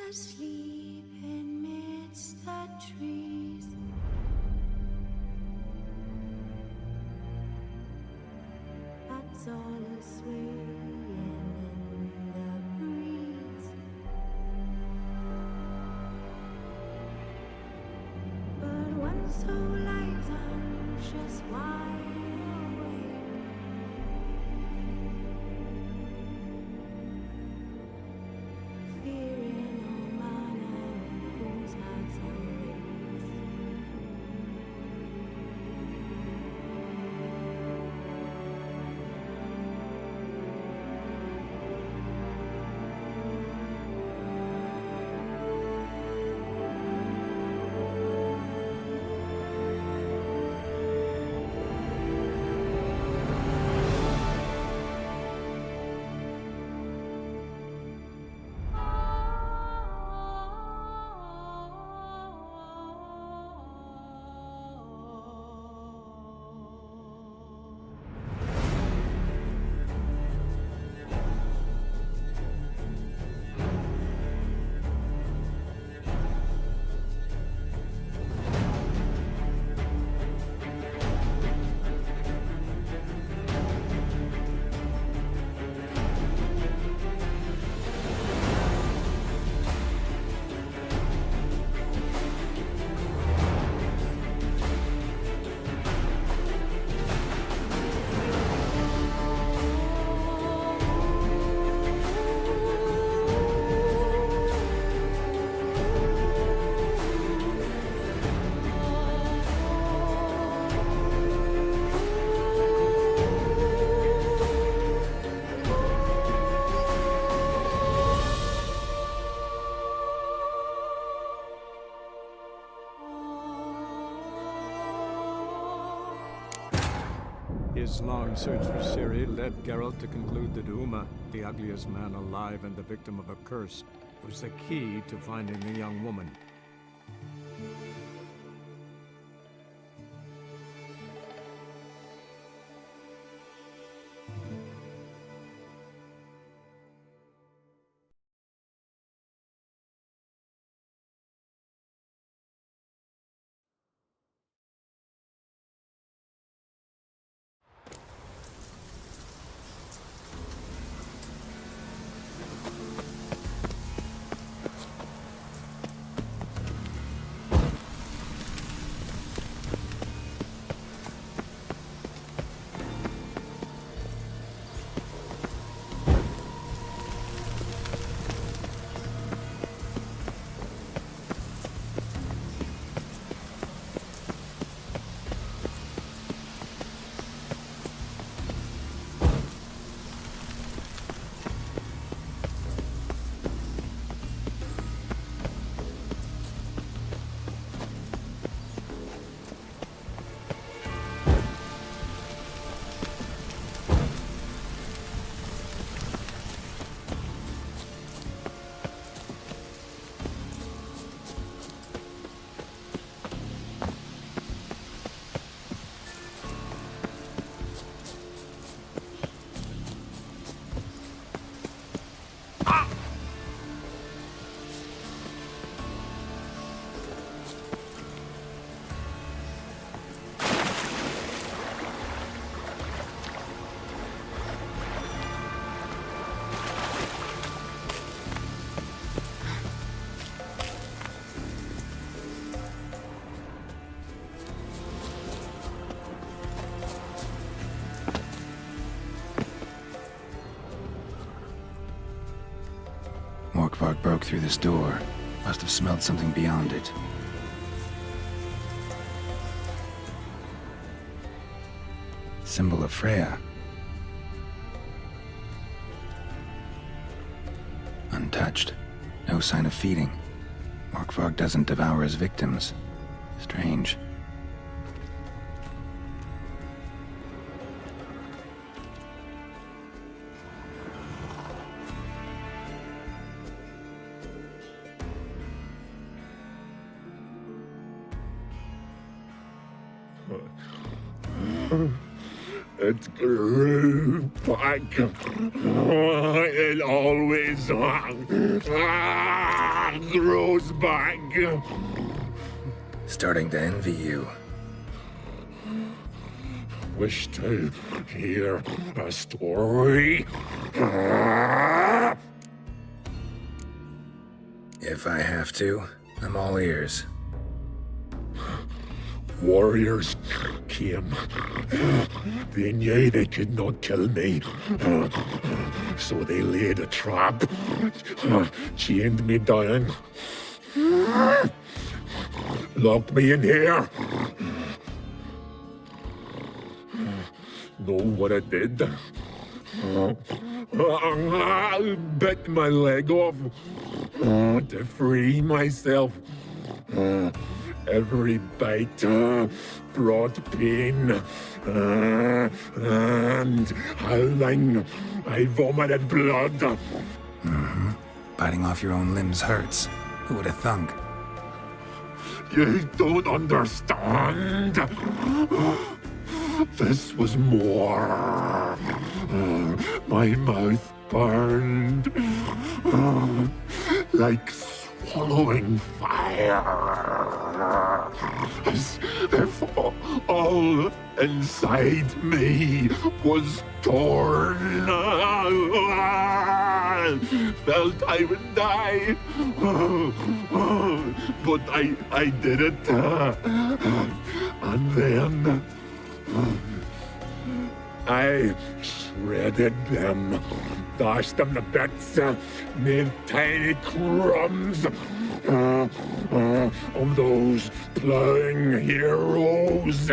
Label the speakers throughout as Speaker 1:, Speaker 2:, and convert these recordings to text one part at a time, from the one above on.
Speaker 1: Asleep amidst the trees. That's all a swaying in the breeze. But one soul lies anxious, wide awake. Fearing all manner of ghouls, hags, and wraiths.
Speaker 2: His long search for Ciri led Geralt to conclude that Uma, the ugliest man alive and the victim of a curse, was the key to finding the young woman.
Speaker 3: Morkvarg broke through this door. Must have smelled something beyond it. Symbol of Freya. Untouched. No sign of feeding. Morkvarg doesn't devour his victims. Strange.
Speaker 4: It grew back. It always grows back.
Speaker 3: Starting to envy you.
Speaker 4: Wish to hear a story?
Speaker 3: If I have to, I'm all ears.
Speaker 4: Warriors came. They knew they could not kill me. So they laid a trap. Chained me down. Locked me in here. Know what I did? Bit my leg off to free myself. Every bite brought pain, and howling, I vomited blood.
Speaker 3: Mm-hmm. Biting off your own limbs hurts. Who would have thunk?
Speaker 4: You don't understand. This was more. My mouth burned like swallowing fire, as if all inside me was torn. Felt I would die, but I did it. And then I shredded them, dashed them to bits, made tiny crumbs of those plowing heroes.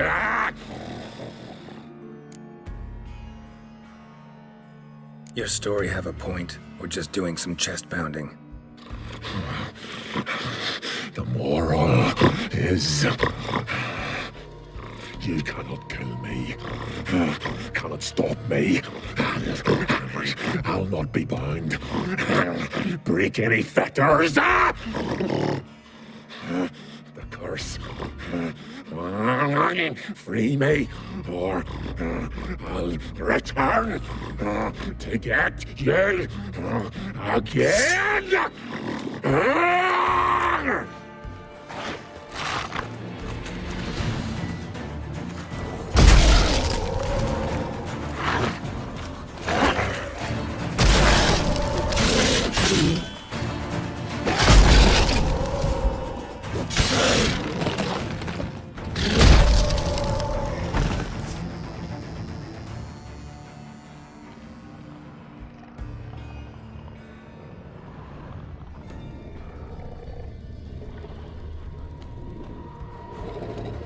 Speaker 3: Your story have a point, or just doing some chest pounding?
Speaker 4: The moral is, you cannot kill me, cannot stop me. I'll not be bound, break any fetters. The curse. Free me, or I'll return to get you again.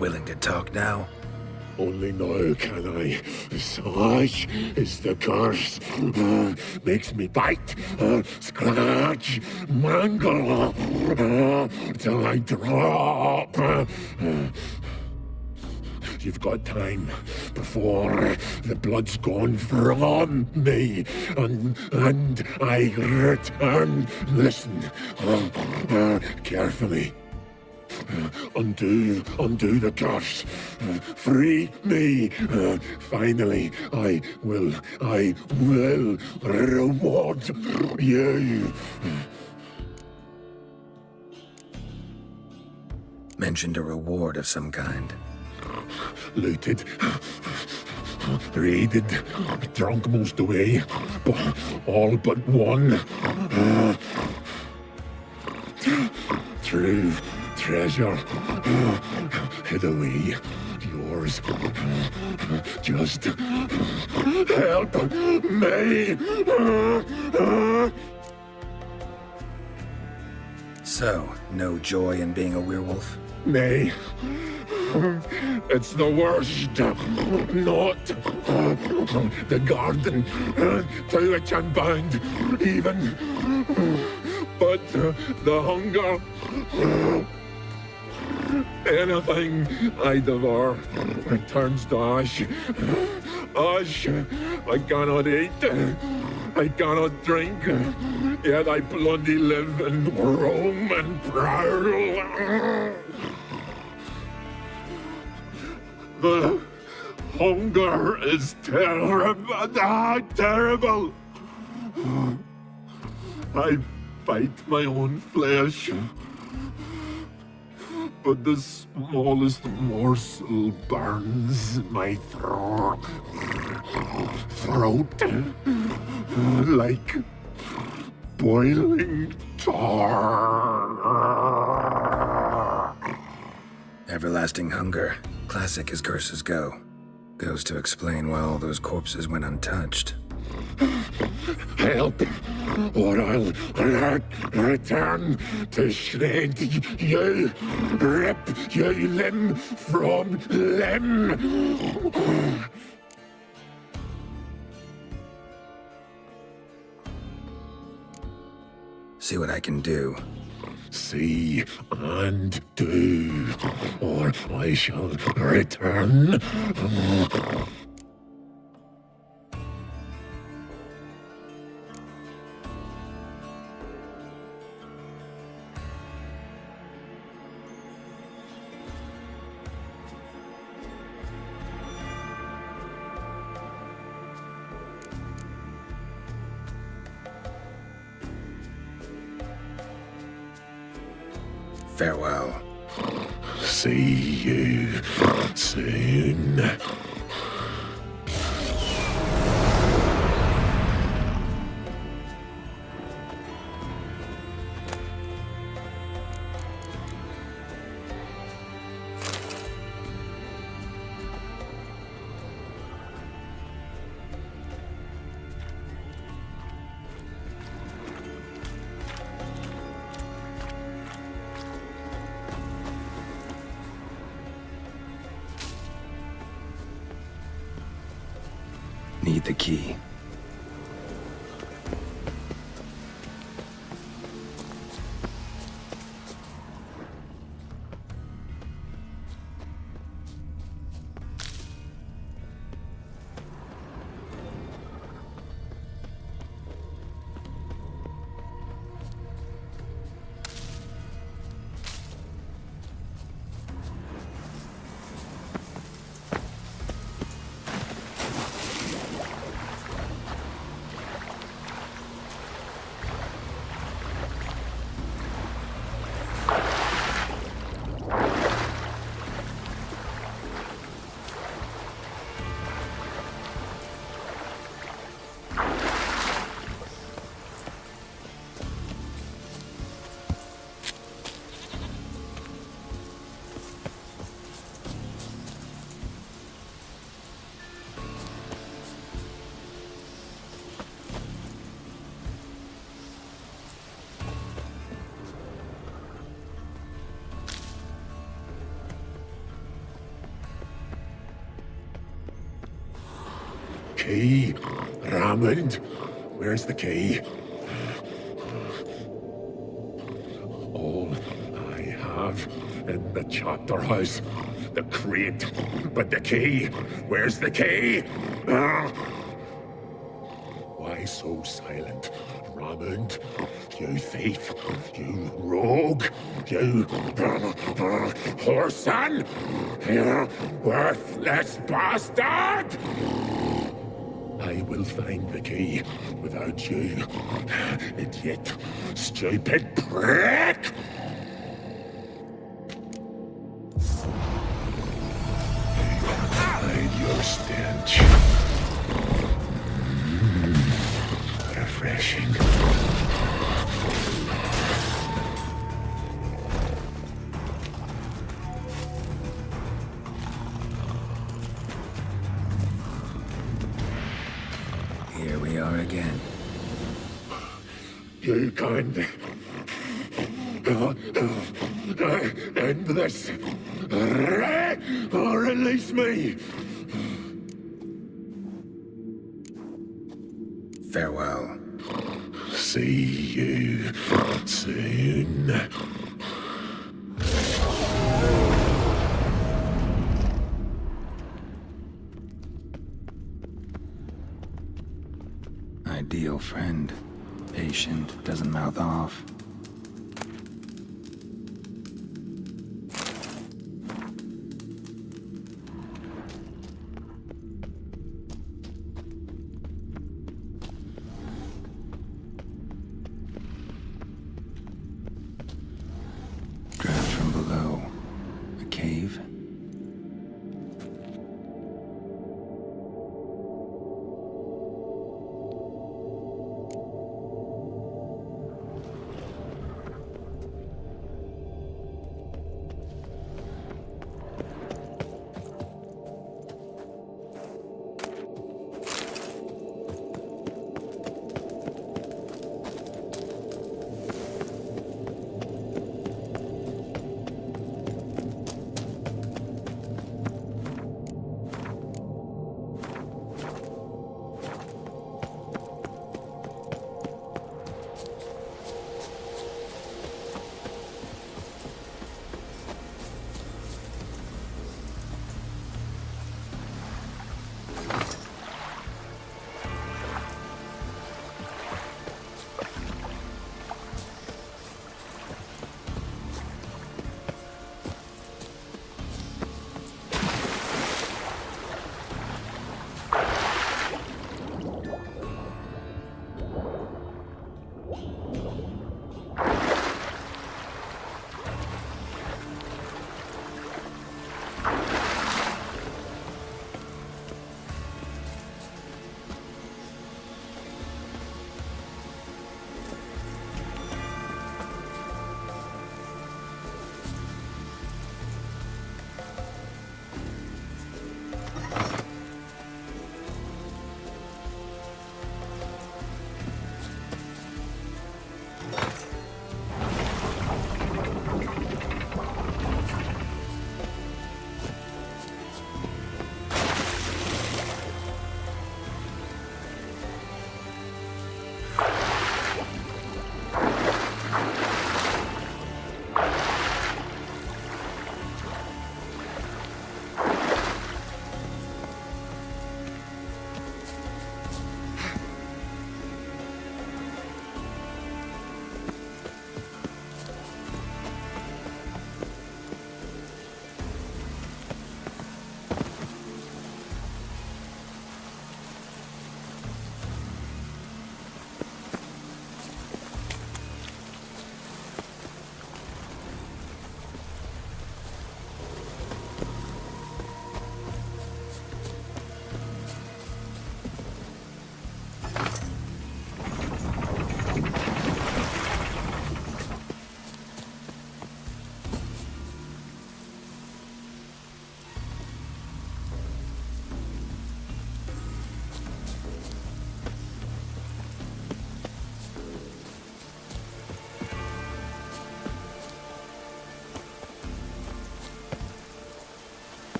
Speaker 3: Willing to talk now?
Speaker 4: Only now can I. Such is the curse. Makes me bite, scratch, mangle, till I drop. You've got time before the blood's gone from me, and I return. Listen, carefully. Undo the curse. Free me. Finally, I will reward you.
Speaker 3: Mentioned a reward of some kind.
Speaker 4: Looted, raided, drunk most away, but all but one. True treasure hid away. Yours. Just help me.
Speaker 3: So, no joy in being a werewolf?
Speaker 4: Nay. It's the worst. Not the garden to which I'm bound, even. But the hunger. Anything I devour turns to ash. Ash I cannot eat. I cannot drink. Yet I bloody live and roam and prowl. The Hunger is terrible. Terrible. I bite my own flesh, but the smallest morsel burns my throat like boiling tar.
Speaker 3: Everlasting hunger, classic as curses go. Goes to explain why all those corpses went untouched.
Speaker 4: Help, or I'll return to shred you, rip you limb from limb.
Speaker 3: See what I can do.
Speaker 4: See and do, or I shall return.
Speaker 3: Farewell.
Speaker 4: See you soon.
Speaker 3: Need the key. Key, Raymond, where's the key? All I have in the chapter house, the crate, but the key, where's the key? Why so silent, Raymond? You thief, you rogue, you whoreson, you worthless bastard! I will find the key without you, idiot, stupid prick! Hide your stench. Refreshing. Here we are again.
Speaker 4: You can't end this. Or release me.
Speaker 3: Farewell.
Speaker 4: See you soon.
Speaker 3: Ideal friend. Patient, doesn't mouth off.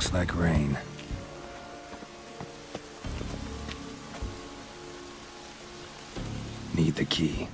Speaker 5: Looks like rain. Need the key.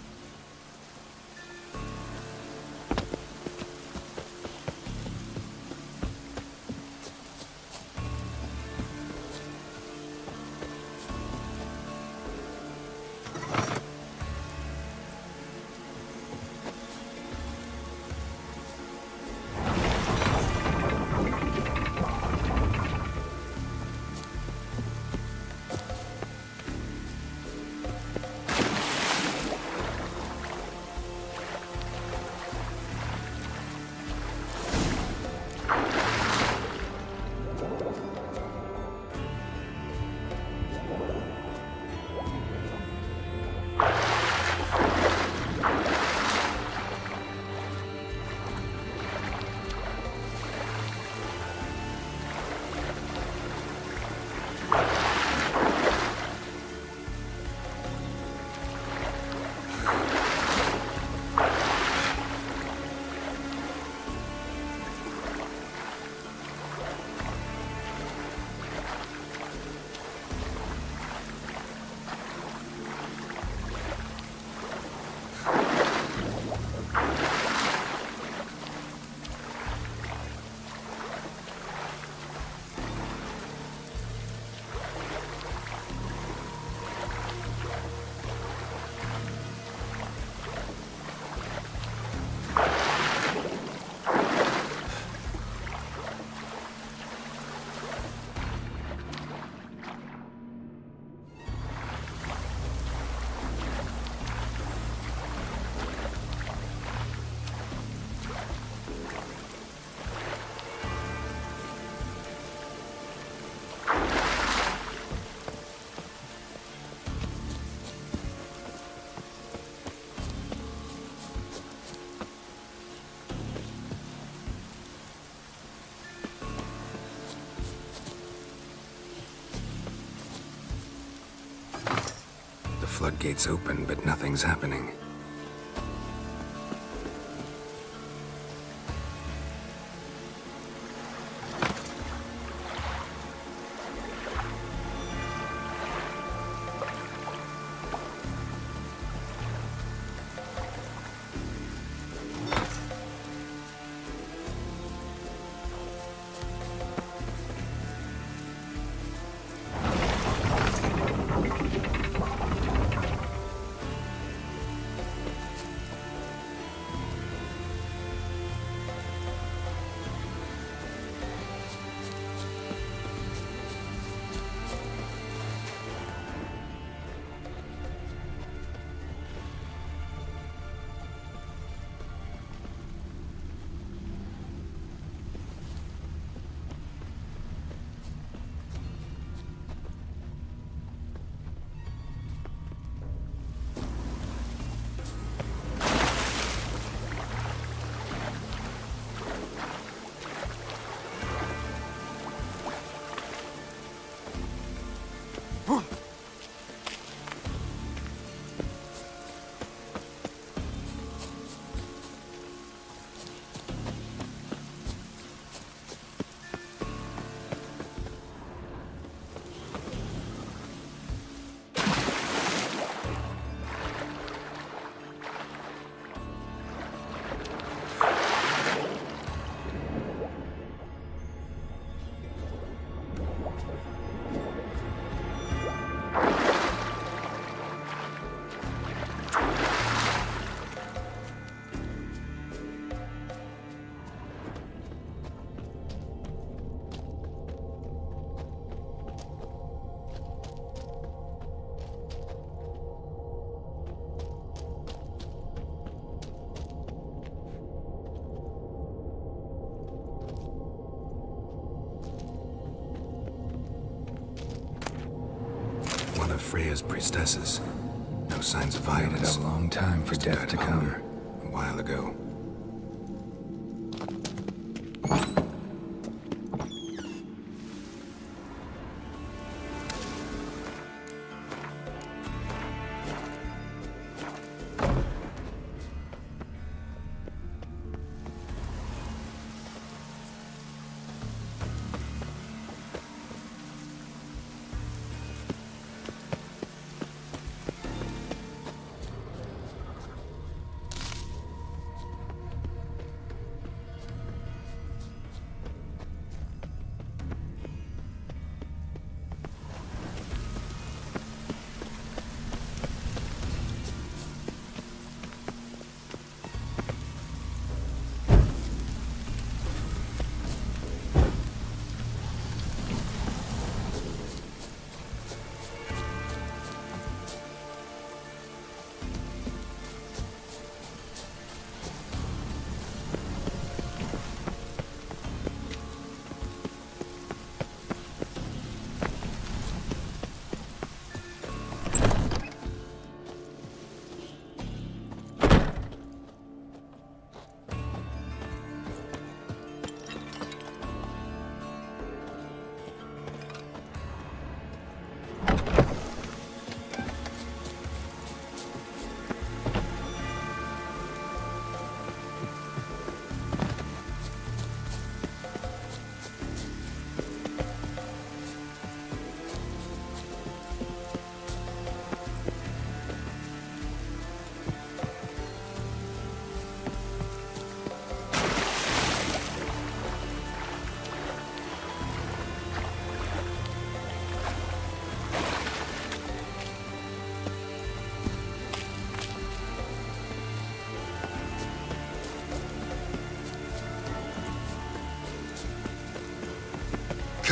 Speaker 5: Floodgates open, but nothing's happening. One of Freya's priestesses. No signs of violence. Waited a long time for death to come. A while ago.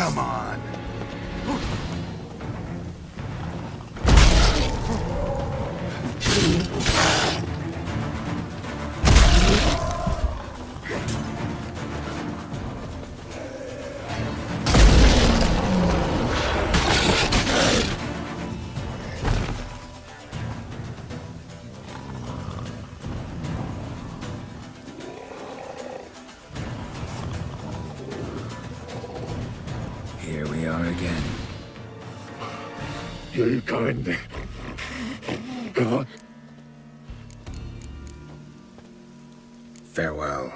Speaker 5: Come on. Here we are again.
Speaker 3: You can.
Speaker 5: Farewell.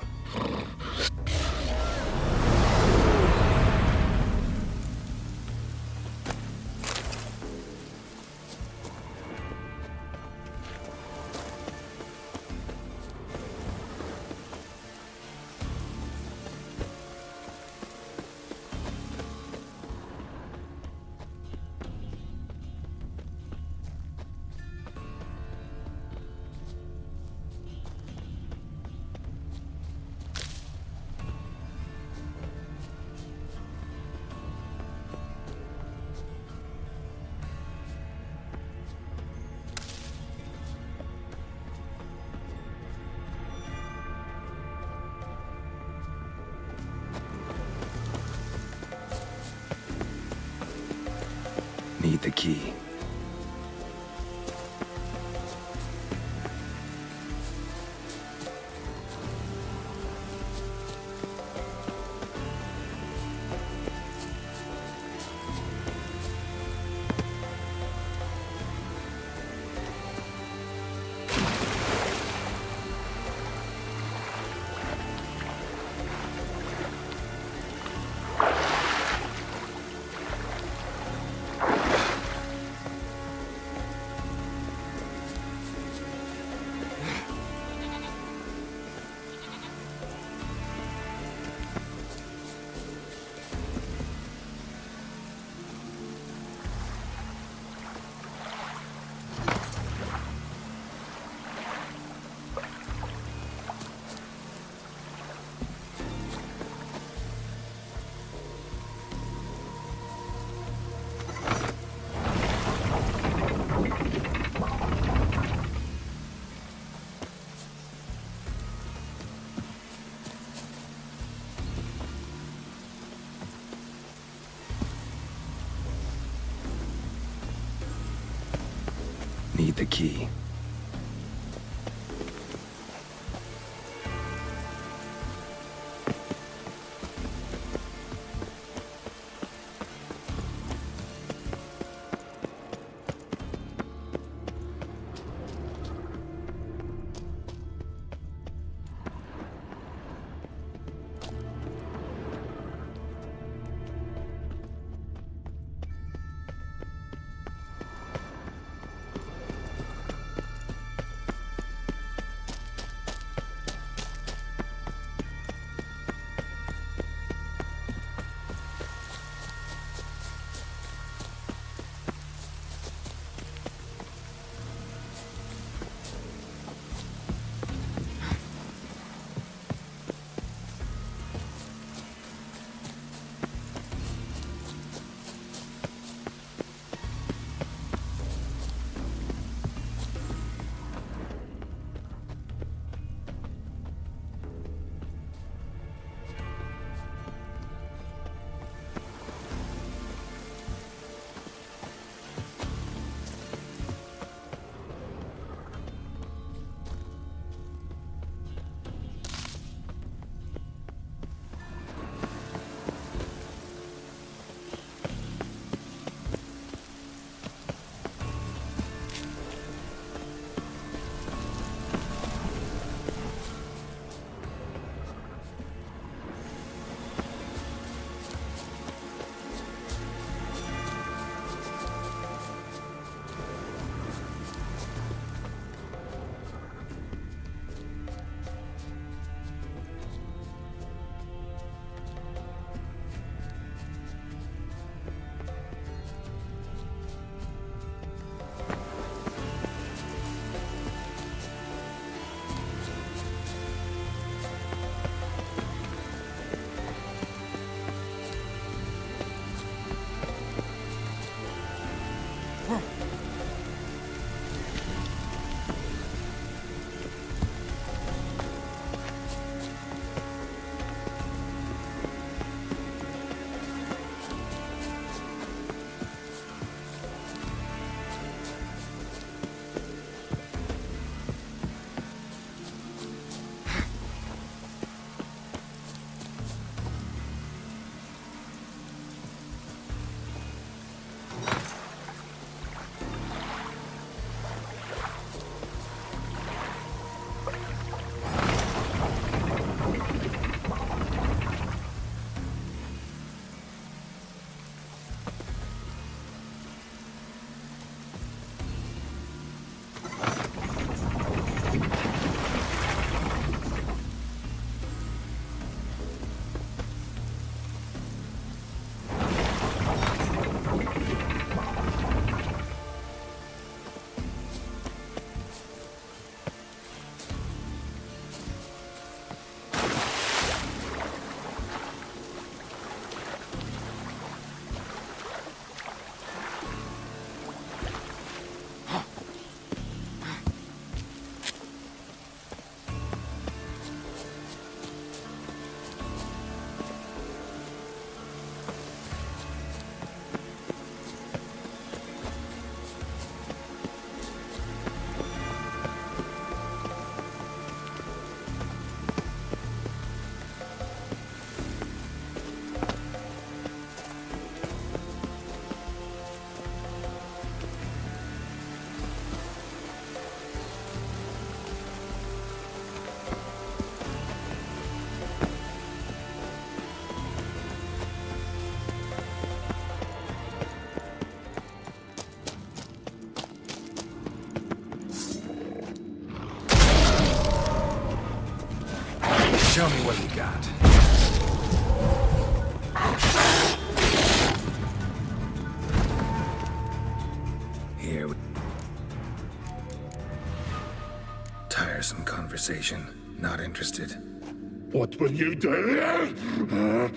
Speaker 5: Need the key. Need the key. Show me what you got. Here. Tiresome conversation. Not interested.
Speaker 3: What will you do?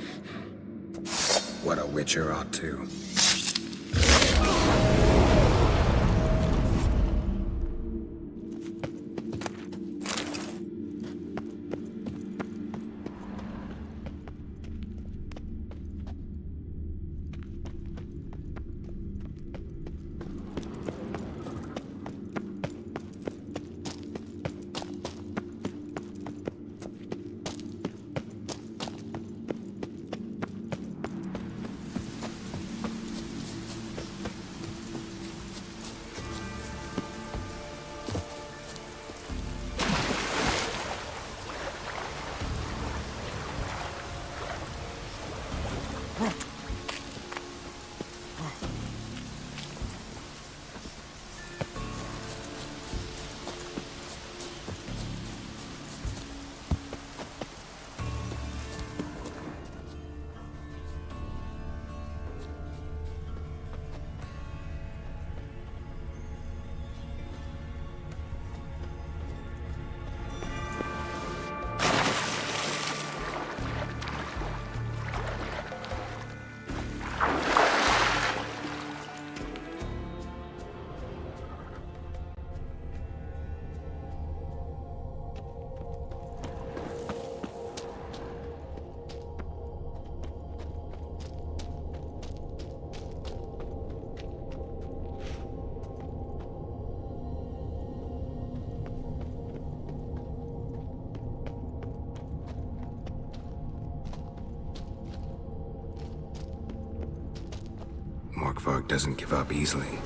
Speaker 5: What a witcher ought to. Morkvarg doesn't give up easily.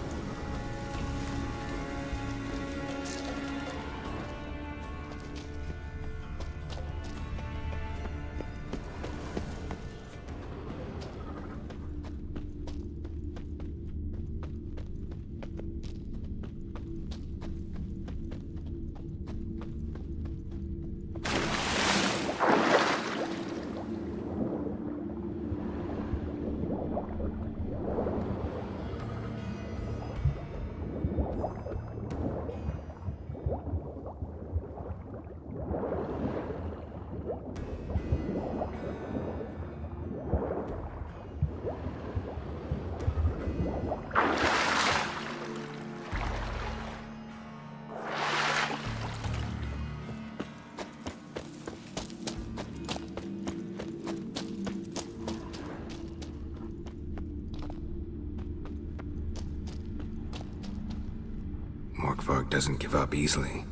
Speaker 5: Morkvarg doesn't give up easily.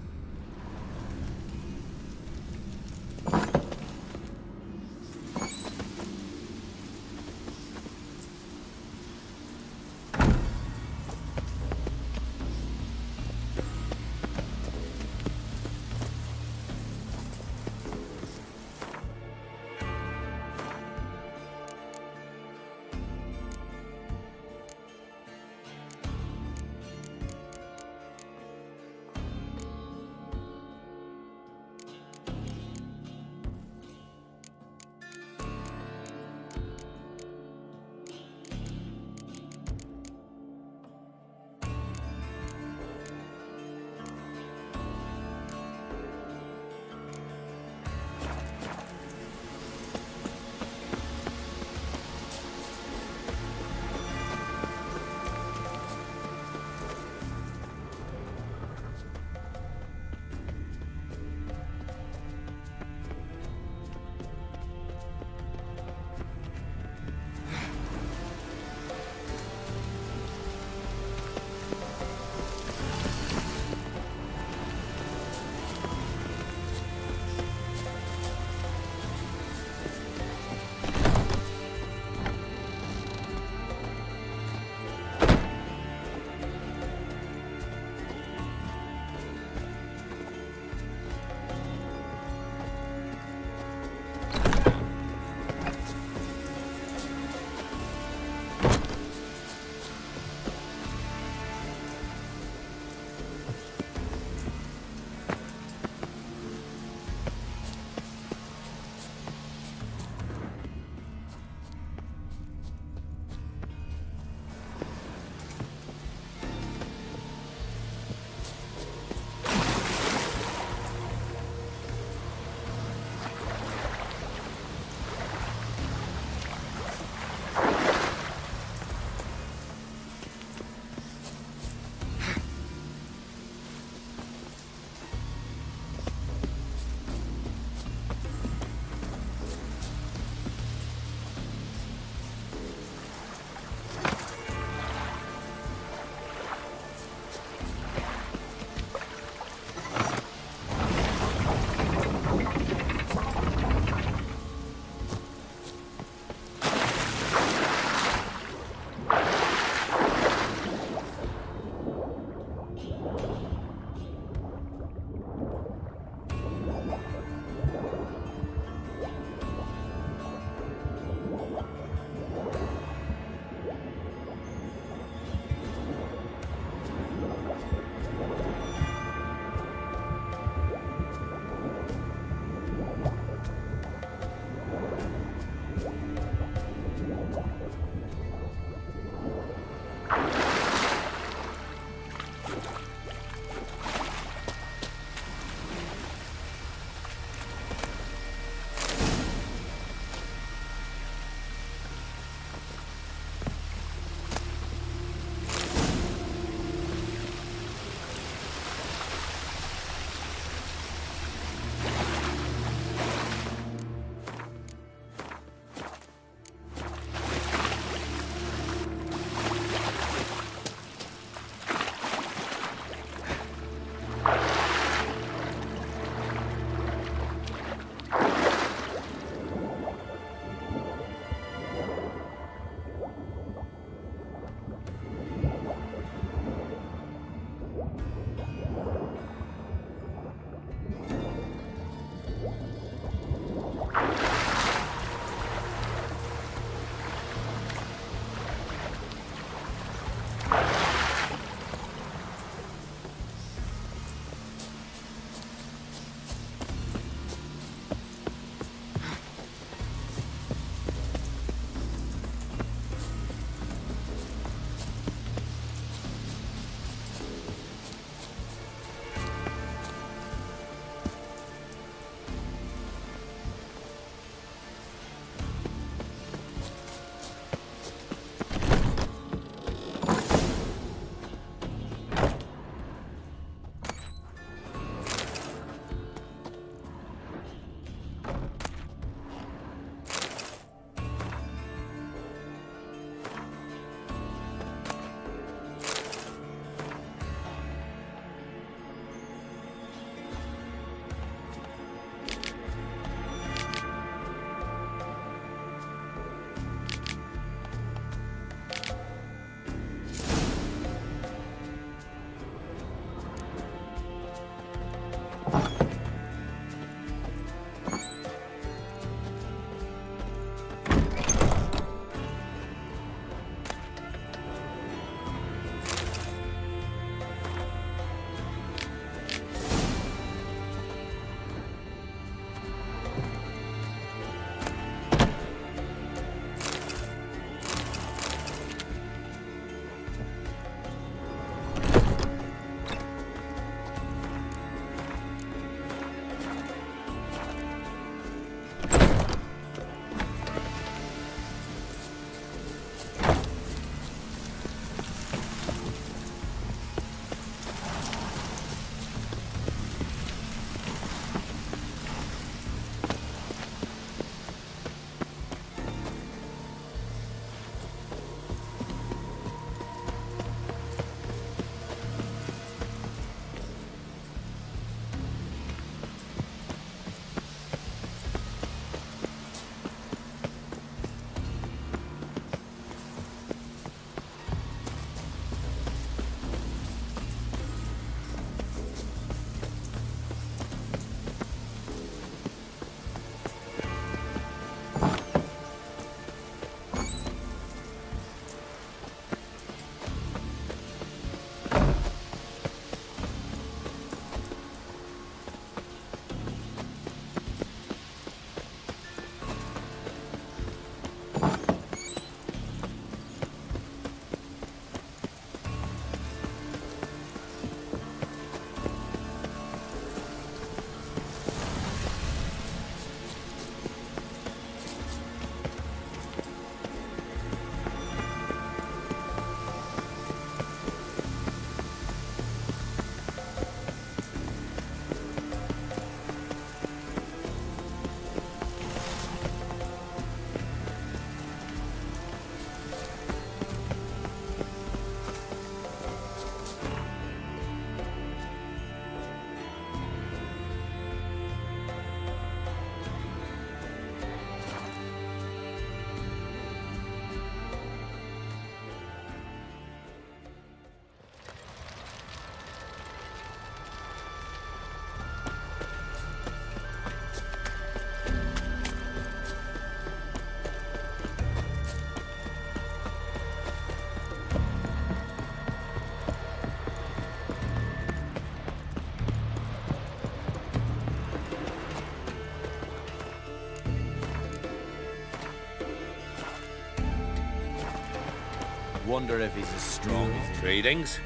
Speaker 6: Wonder if he's as strong as he...
Speaker 7: Greetings.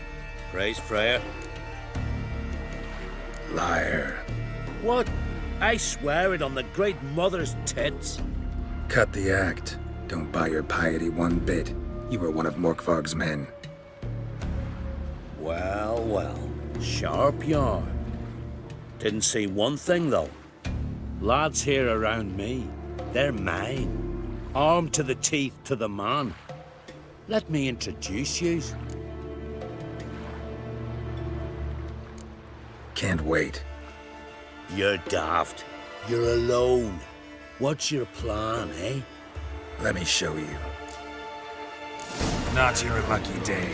Speaker 7: Praise Freya.
Speaker 5: Liar.
Speaker 7: What? I swear it on the Great Mother's tits.
Speaker 5: Cut the act. Don't buy your piety one bit. You were one of Morkvarg's men.
Speaker 7: Well, well. Sharp yarn. Didn't see one thing, though. Lads here around me, they're mine. Armed to the teeth to the man. Let me introduce you.
Speaker 5: Can't wait.
Speaker 7: You're daft. You're alone. What's your plan, eh?
Speaker 5: Let me show you. Not your lucky day.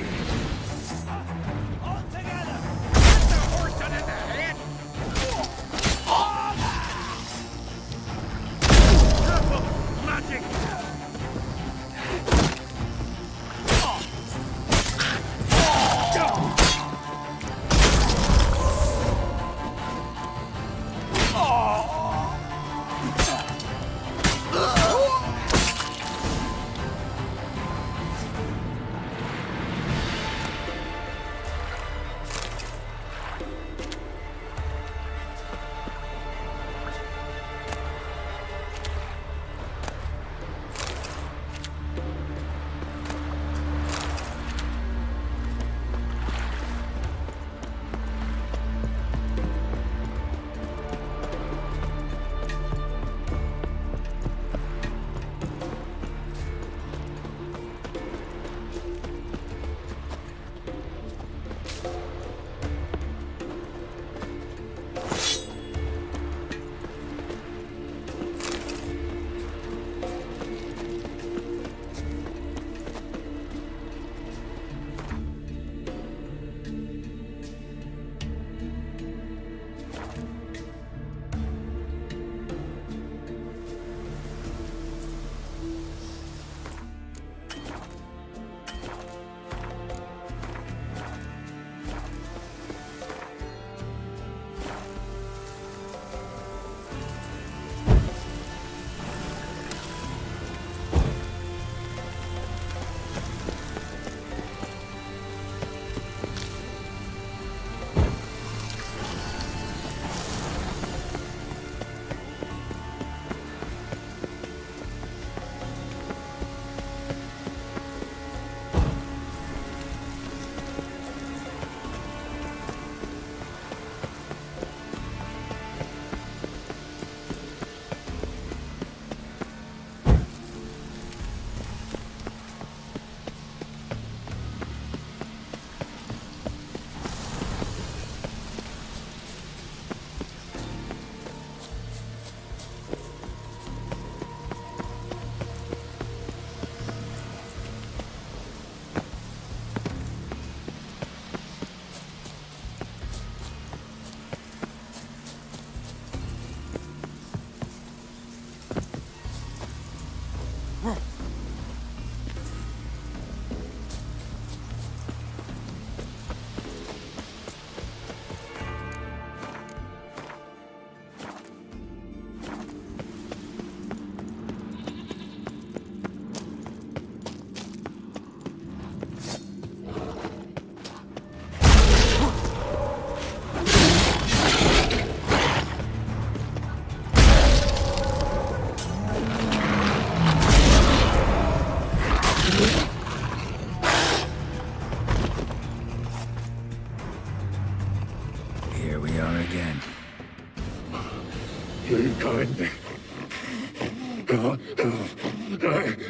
Speaker 3: You can't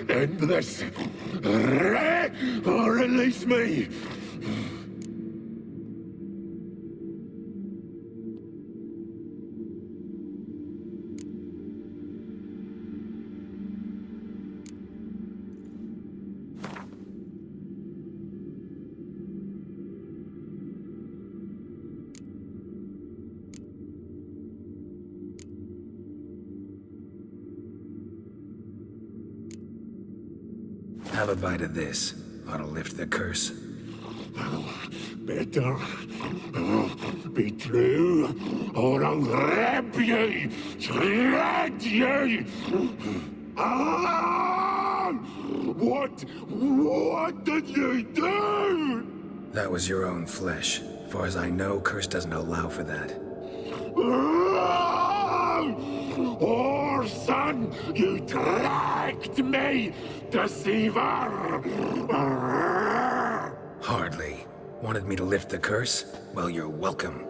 Speaker 3: end this. Or release me.
Speaker 5: Have a bite of this. Ought to lift the curse.
Speaker 3: Better be true, or I'll rip you, shred you. What did you do?
Speaker 5: That was your own flesh. As far as I know, Curse doesn't allow for that.
Speaker 3: Orson, you tricked me, deceiver!
Speaker 5: Hardly. Wanted me to lift the curse? Well, you're welcome.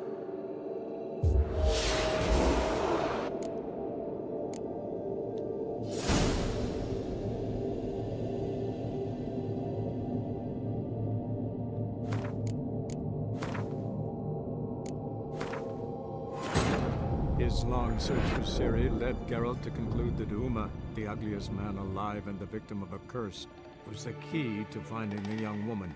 Speaker 2: His long search for Ciri led Geralt to conclude that Uma, the ugliest man alive and the victim of a curse, was the key to finding the young woman.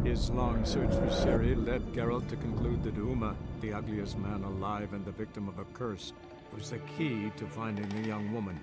Speaker 2: His long search for Ciri led Geralt to conclude that Uma, the ugliest man alive and the victim of a curse, was the key to finding the young woman.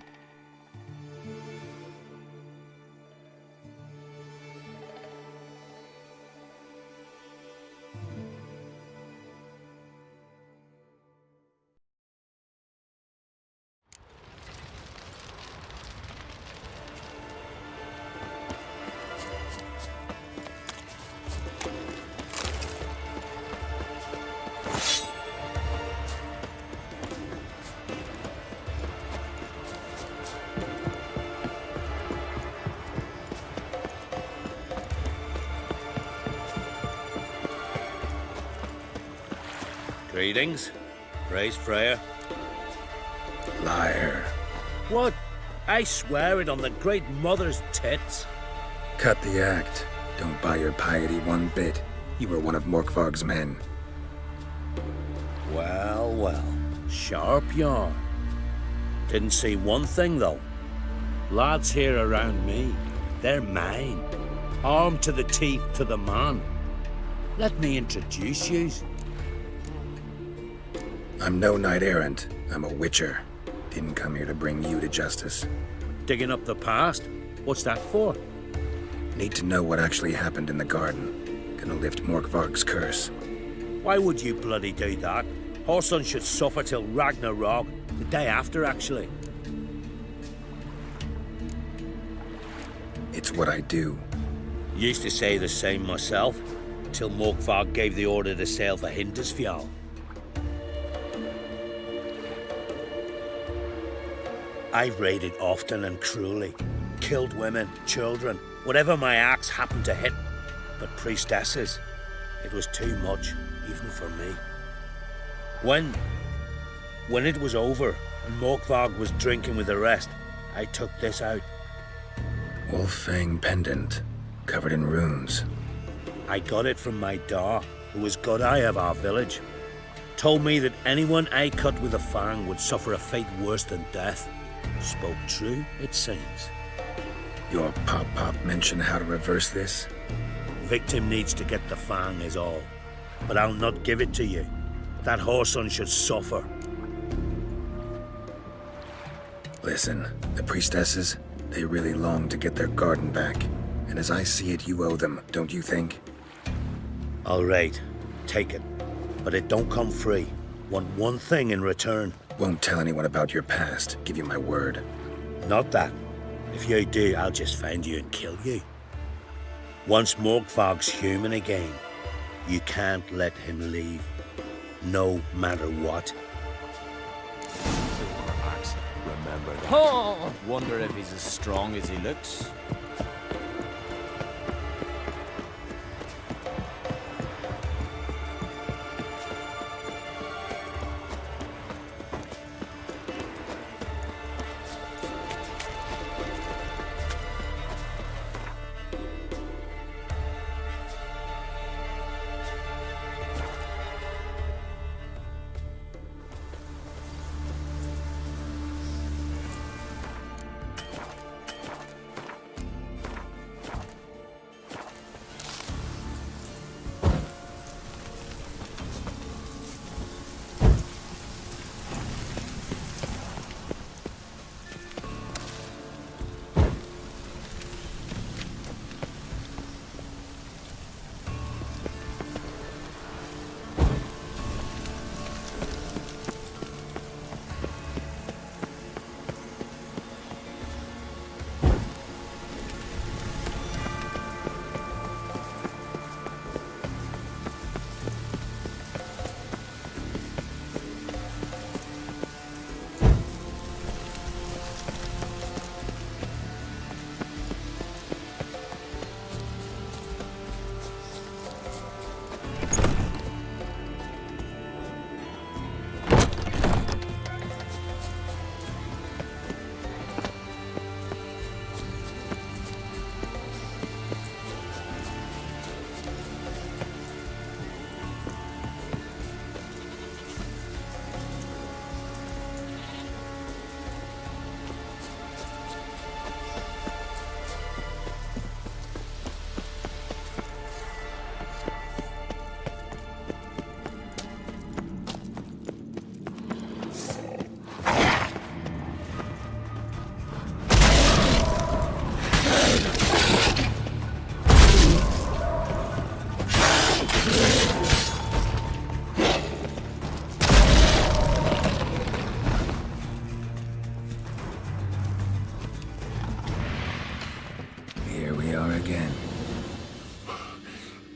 Speaker 7: Greetings. Praise Freya.
Speaker 5: Liar.
Speaker 7: What? I swear it on the Great Mother's tits.
Speaker 5: Cut the act. Don't buy your piety one bit. You were one of Morkvarg's men.
Speaker 7: Well, well. Sharp yarn. Didn't see one thing, though. Lads here around me, they're mine. Armed to the teeth to the man. Let me introduce you.
Speaker 5: I'm no knight errant. I'm a witcher. Didn't come here to bring you to justice.
Speaker 7: Digging up the past? What's that for?
Speaker 5: Need to know what actually happened in the garden. Gonna lift Morkvarg's curse.
Speaker 7: Why would you bloody do that? Horson should suffer till Ragnarok. The day after, actually.
Speaker 5: It's what I do.
Speaker 7: Used to say the same myself, till Morkvarg gave the order to sail for Hindisfjall. I've raided often and cruelly. Killed women, children, whatever my axe happened to hit. But priestesses, it was too much, even for me. When it was over, and Morkvarg was drinking with the rest, I took this out.
Speaker 5: Wolf-fang pendant, covered in runes.
Speaker 7: I got it from my da, who was god eye of our village. Told me that anyone I cut with a fang would suffer a fate worse than death. Spoke true, it seems.
Speaker 5: Your pop-pop mentioned how to reverse this?
Speaker 7: Victim needs to get the fang is all. But I'll not give it to you. That Horson should suffer.
Speaker 5: Listen, the priestesses, they really long to get their garden back. And as I see it, you owe them, don't you think?
Speaker 7: All right, take it. But it don't come free. Want one thing in return.
Speaker 5: Won't tell anyone about your past, give you my word.
Speaker 7: Not that. If you do, I'll just find you and kill you. Once Morkvarg's human again, you can't let him leave. No matter what.
Speaker 6: Remember that. Oh! Wonder if he's as strong as he looks.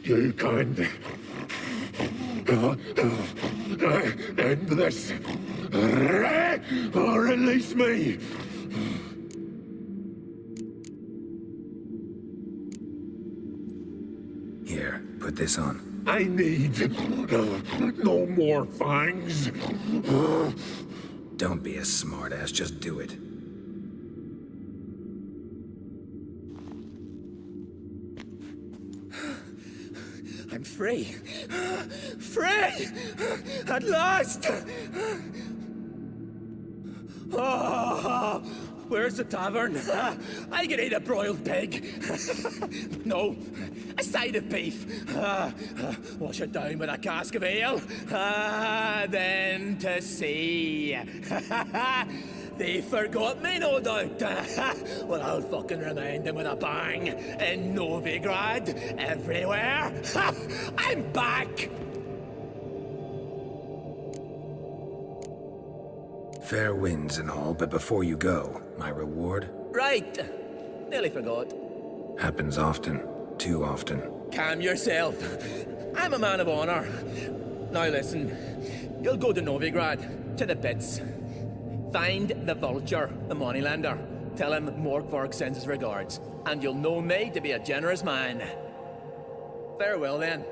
Speaker 3: You can't end this. Or release me.
Speaker 5: Here, put this on.
Speaker 3: I need no more fangs.
Speaker 5: Don't be a smartass, just do it.
Speaker 8: I'm free. Free! At last! Oh, where's the tavern? I can eat a broiled pig. No, a side of beef. Wash it down with a cask of ale. Then to sea. They forgot me, no doubt. Well, I'll fucking remind them with a bang. In Novigrad, everywhere. I'm back!
Speaker 5: Fair winds and all, but before you go, my reward?
Speaker 8: Right. Nearly forgot.
Speaker 5: Happens often. Too often.
Speaker 8: Calm yourself. I'm a man of honor. Now listen. You'll go to Novigrad, to the pits. Find the vulture, the moneylender. Tell him Morkvarg sends his regards, and you'll know me to be a generous man. Farewell then.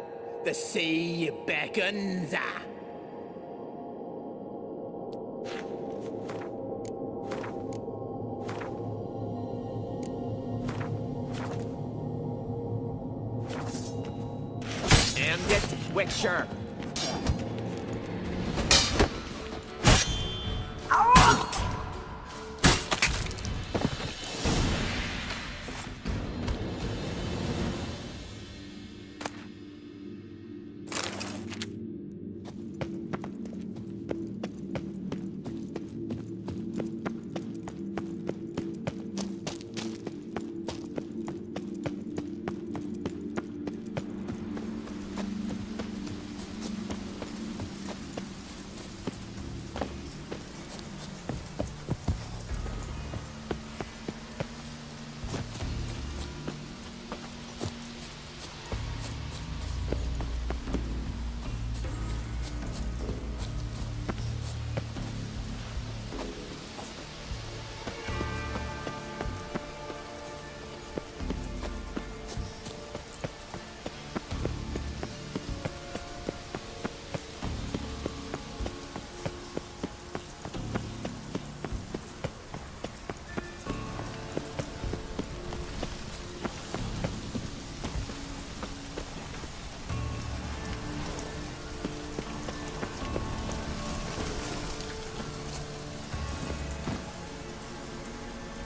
Speaker 8: The sea beckons. End it, Witcher.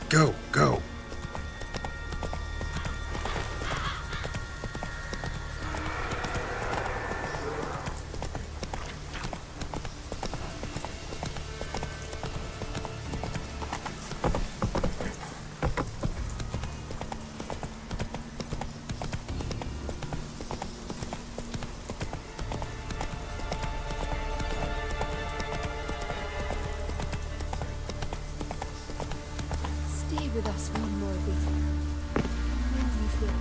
Speaker 5: Go, go.
Speaker 1: Stay with us one more week. When you feel.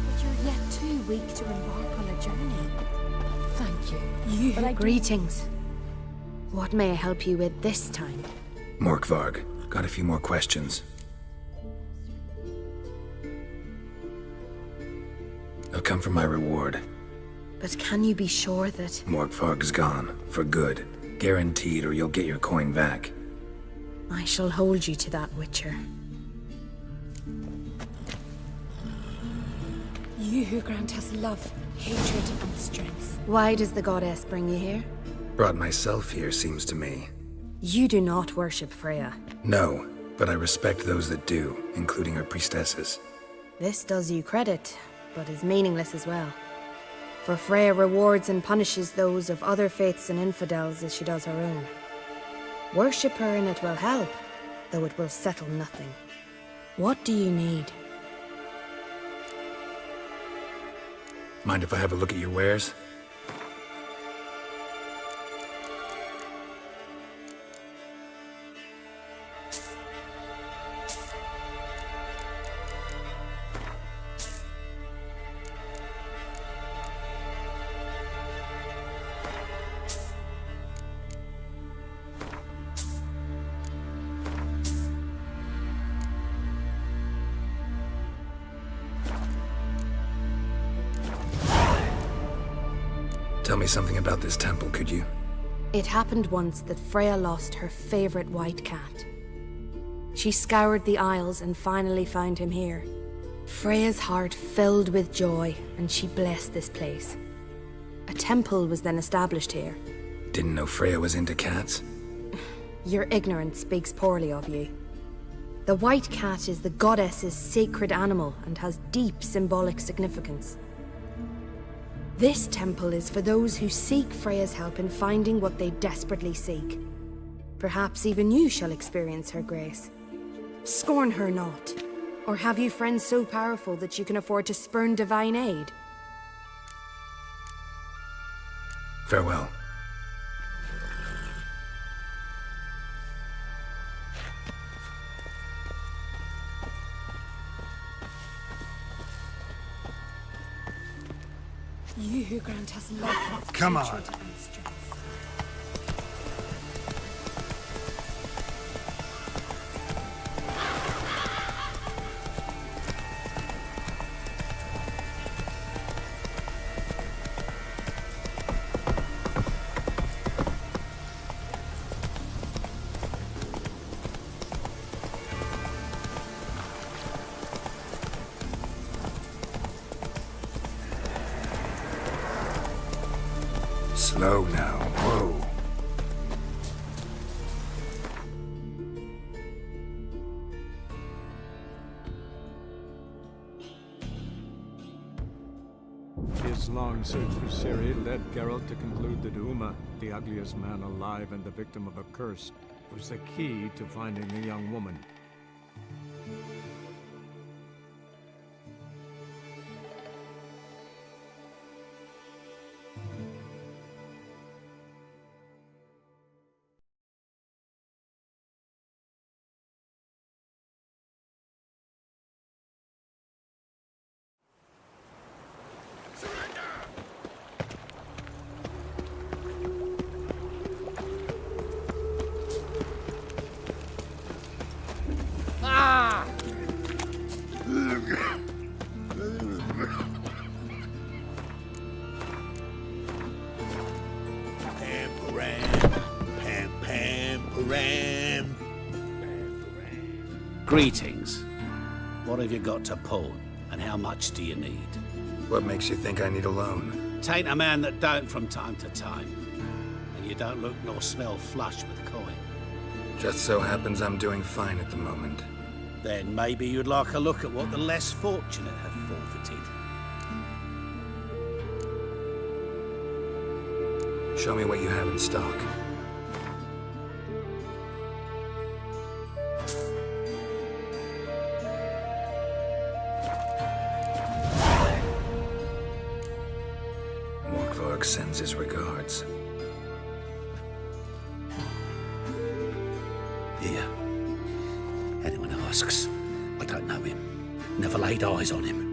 Speaker 1: But you're yet too weak to embark on a journey.
Speaker 9: Thank you.
Speaker 1: Greetings. What may I help you with this time?
Speaker 5: Morkvarg, got a few more questions. I'll come for my reward.
Speaker 1: But can you be sure that...
Speaker 5: Morkvarg's gone, for good. Guaranteed, or you'll get your coin back.
Speaker 1: I shall hold you to that, Witcher.
Speaker 9: You who grant us love, hatred, and strength.
Speaker 1: Why does the goddess bring you here?
Speaker 5: Brought myself here, seems to me.
Speaker 1: You do not worship Freya.
Speaker 5: No, but I respect those that do, including her priestesses.
Speaker 1: This does you credit, but is meaningless as well. For Freya rewards and punishes those of other faiths and infidels as she does her own. Worship her and it will help, though it will settle nothing. What do you need?
Speaker 5: Mind if I have a look at your wares? Tell me something about this temple, could you?
Speaker 1: It happened once that Freya lost her favorite white cat. She scoured the Isles and finally found him here. Freya's heart filled with joy, and she blessed this place. A temple was then established here.
Speaker 5: Didn't know Freya was into cats.
Speaker 1: Your ignorance speaks poorly of you. The white cat is the goddess's sacred animal and has deep symbolic significance. This temple is for those who seek Freya's help in finding what they desperately seek. Perhaps even you shall experience her grace. Scorn her not. Or have you friends so powerful that you can afford to spurn divine aid?
Speaker 5: Farewell.
Speaker 9: You who grant us love,
Speaker 5: Come on.
Speaker 9: hatred, and strength.
Speaker 5: Slow now. Whoa.
Speaker 2: His long search for Ciri led Geralt to conclude that Uma, the ugliest man alive and the victim of a curse, was the key to finding the young woman.
Speaker 7: Greetings. What have you got to pawn, and how much do you need?
Speaker 5: What makes you think I need a loan?
Speaker 7: Tain't a man that don't from time to time. And you don't look nor smell flush with coin.
Speaker 5: Just so happens I'm doing fine at the moment.
Speaker 7: Then maybe you'd like a look at what the less fortunate have forfeited.
Speaker 5: Show me what you have in stock. Morkvarg sends his regards.
Speaker 7: Here. Anyone asks, I don't know him. Never laid eyes on him.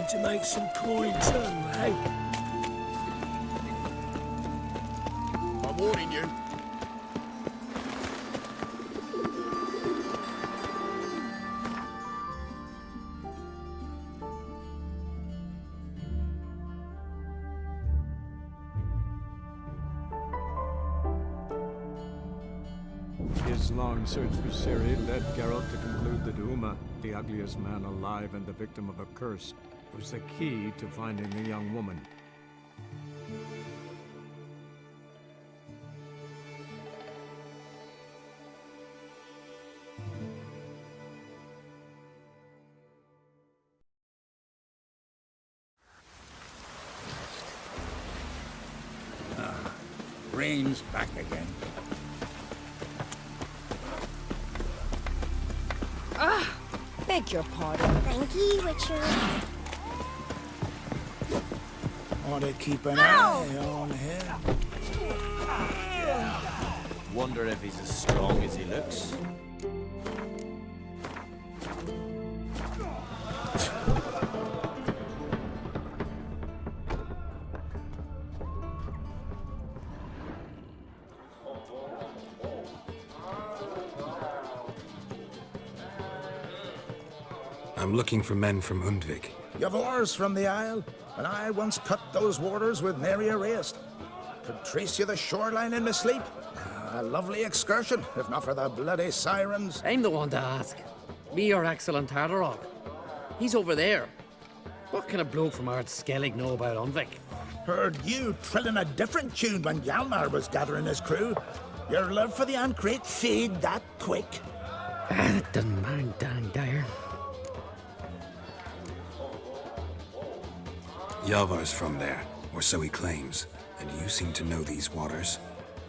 Speaker 8: to make some coins, hey?
Speaker 3: I'm warning you.
Speaker 2: His long search for Ciri led Geralt to conclude that Uma, the ugliest man alive and the victim of a curse, was the key to finding the young woman.
Speaker 10: Rain's back again.
Speaker 9: Beg your pardon.
Speaker 11: Thank you, Richard.
Speaker 10: Ought to keep an eye on him.
Speaker 6: Wonder if he's as strong as he looks.
Speaker 5: I'm looking for men from Undvik.
Speaker 10: Yavors from the Isle, and I once cut those waters with nary a race. Could trace you the shoreline in my sleep. A lovely excursion, if not for the bloody sirens.
Speaker 12: I'm the one to ask. Me your excellent Tardarok. He's over there. What can a bloke from Ard Skellig know about Undvik?
Speaker 10: Heard you trilling a different tune when Hjalmar was gathering his crew. Your love for the Ancrate fade that quick.
Speaker 12: That doesn't mind Dan Dyer.
Speaker 5: Yavar's from there, or so he claims. And you seem to know these waters.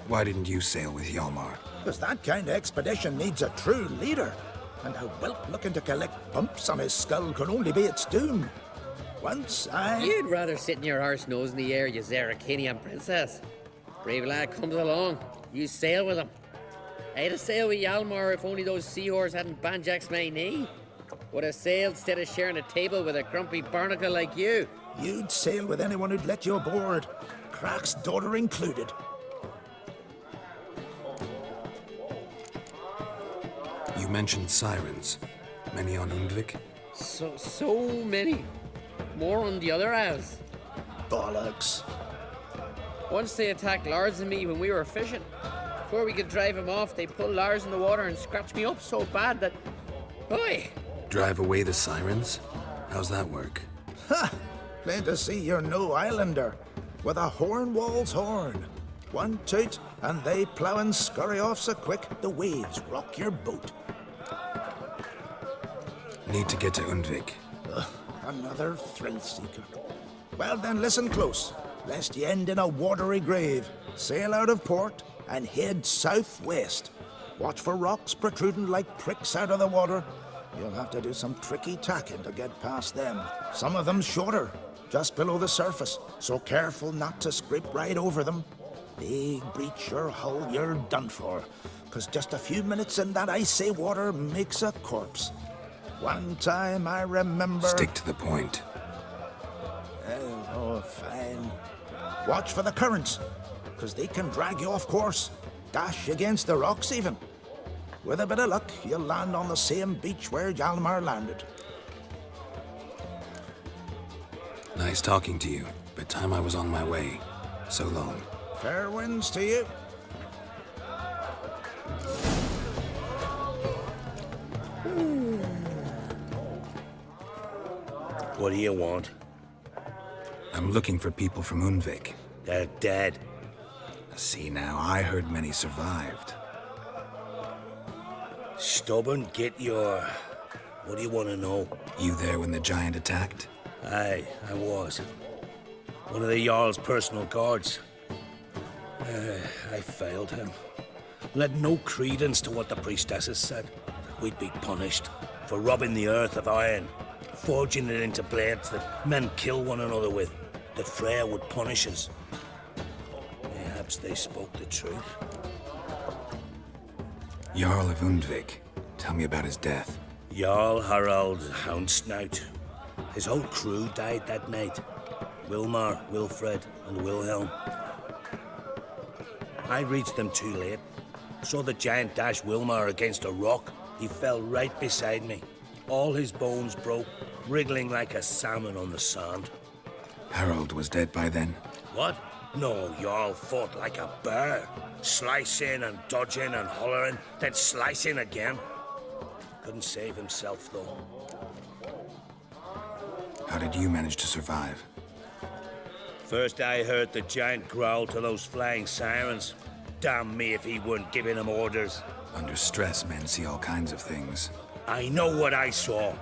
Speaker 5: Why didn't you sail with Hjalmar?
Speaker 10: Because that kind of expedition needs a true leader. And a whelp looking to collect bumps on his skull could only be its doom. Once I...
Speaker 12: You'd rather sit in your arse nose in the air, you Zarakinian princess. Brave lad comes along, you sail with him. I'd have sailed with Hjalmar if only those seahorses hadn't banjaxed my knee. Would have sailed instead of sharing a table with a grumpy barnacle like you.
Speaker 10: You'd sail with anyone who'd let you aboard. Crack's daughter included.
Speaker 5: You mentioned sirens. Many on Undvik?
Speaker 12: So many. More on the other isles.
Speaker 10: Bollocks.
Speaker 12: Once they attacked Lars and me when we were fishing. Before we could drive him off, they pulled Lars in the water and scratched me up so bad that... Oi!
Speaker 5: Drive away the sirens? How's that work?
Speaker 10: Ha! Plain to see you're no islander. With a Hornwall's horn. One toot, and they plough and scurry off so quick the waves rock your boat.
Speaker 5: Need to get to Undvik.
Speaker 10: Another thrill-seeker. Well then, listen close, lest ye end in a watery grave. Sail out of port and head southwest. Watch for rocks protruding like pricks out of the water. You'll have to do some tricky tacking to get past them. Some of them shorter, just below the surface, so careful not to scrape right over them. They breach your hull, you're done for, 'cause just a few minutes in that icy water makes a corpse. One time I remember...
Speaker 5: Stick to the point.
Speaker 10: Oh, fine. Watch for the currents, 'cause they can drag you off course, dash against the rocks even. With a bit of luck, you'll land on the same beach where Hjalmar landed.
Speaker 5: Nice talking to you, but time I was on my way. So long.
Speaker 10: Fair winds to you.
Speaker 7: What do you want?
Speaker 5: I'm looking for people from Undvik.
Speaker 7: They're dead.
Speaker 5: See now, I heard many survived.
Speaker 7: Stubborn, get your... What do you want to know?
Speaker 5: You there when the giant attacked?
Speaker 7: Aye, I was. One of the Jarl's personal guards. I failed him. Led no credence to what the priestesses said. That we'd be punished for robbing the earth of iron, forging it into blades that men kill one another with, that Freya would punish us. Perhaps they spoke the truth.
Speaker 5: Jarl of Undvik. Tell me about his death.
Speaker 7: Jarl Harald Houndsnout. His whole crew died that night. Wilmar, Wilfred, and Wilhelm. I reached them too late. Saw the giant dash Wilmar against a rock. He fell right beside me. All his bones broke, wriggling like a salmon on the sand.
Speaker 5: Harold was dead by then?
Speaker 7: What? No, Jarl fought like a bear. Slicing and dodging and hollering, then slicing again. Couldn't save himself, though.
Speaker 5: How did you manage to survive?
Speaker 7: First I heard the giant growl to those flying sirens. Damn me if he weren't giving them orders.
Speaker 5: Under stress, men see all kinds of things.
Speaker 7: I know what I saw.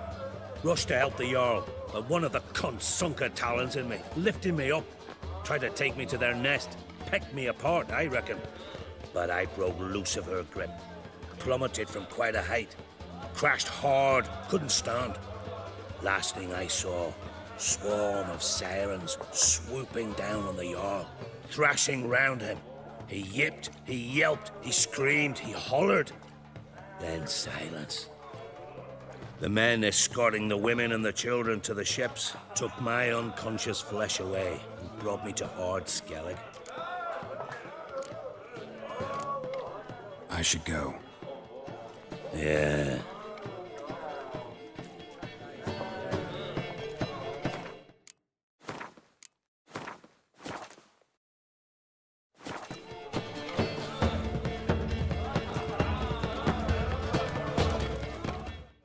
Speaker 7: Rushed to help the Jarl, but one of the cunts sunk her talons in me, lifting me up. Tried to take me to their nest. Pecked me apart, I reckon. But I broke loose of her grip. Plummeted from quite a height. Crashed hard, couldn't stand. Last thing I saw, swarm of sirens swooping down on the Jarl, thrashing round him. He yipped, he yelped, he screamed, he hollered. Then silence. The men escorting the women and the children to the ships took my unconscious flesh away and brought me to Ard Skellig.
Speaker 5: I should go.
Speaker 7: Yeah.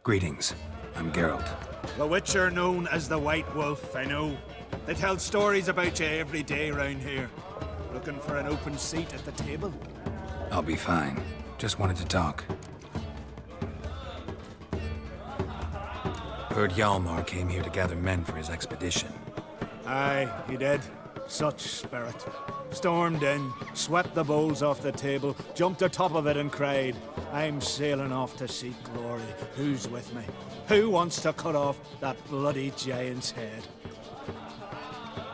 Speaker 5: Greetings. I'm Geralt.
Speaker 11: The Witcher known as the White Wolf, I know. They tell stories about you every day round here. Looking for an open seat at the table?
Speaker 5: I'll be fine. Just wanted to talk. Heard Hjalmar came here to gather men for his expedition.
Speaker 11: Aye, he did. Such spirit. Stormed in, swept the bowls off the table, jumped atop of it and cried, "I'm sailing off to seek glory. Who's with me? Who wants to cut off that bloody giant's head?"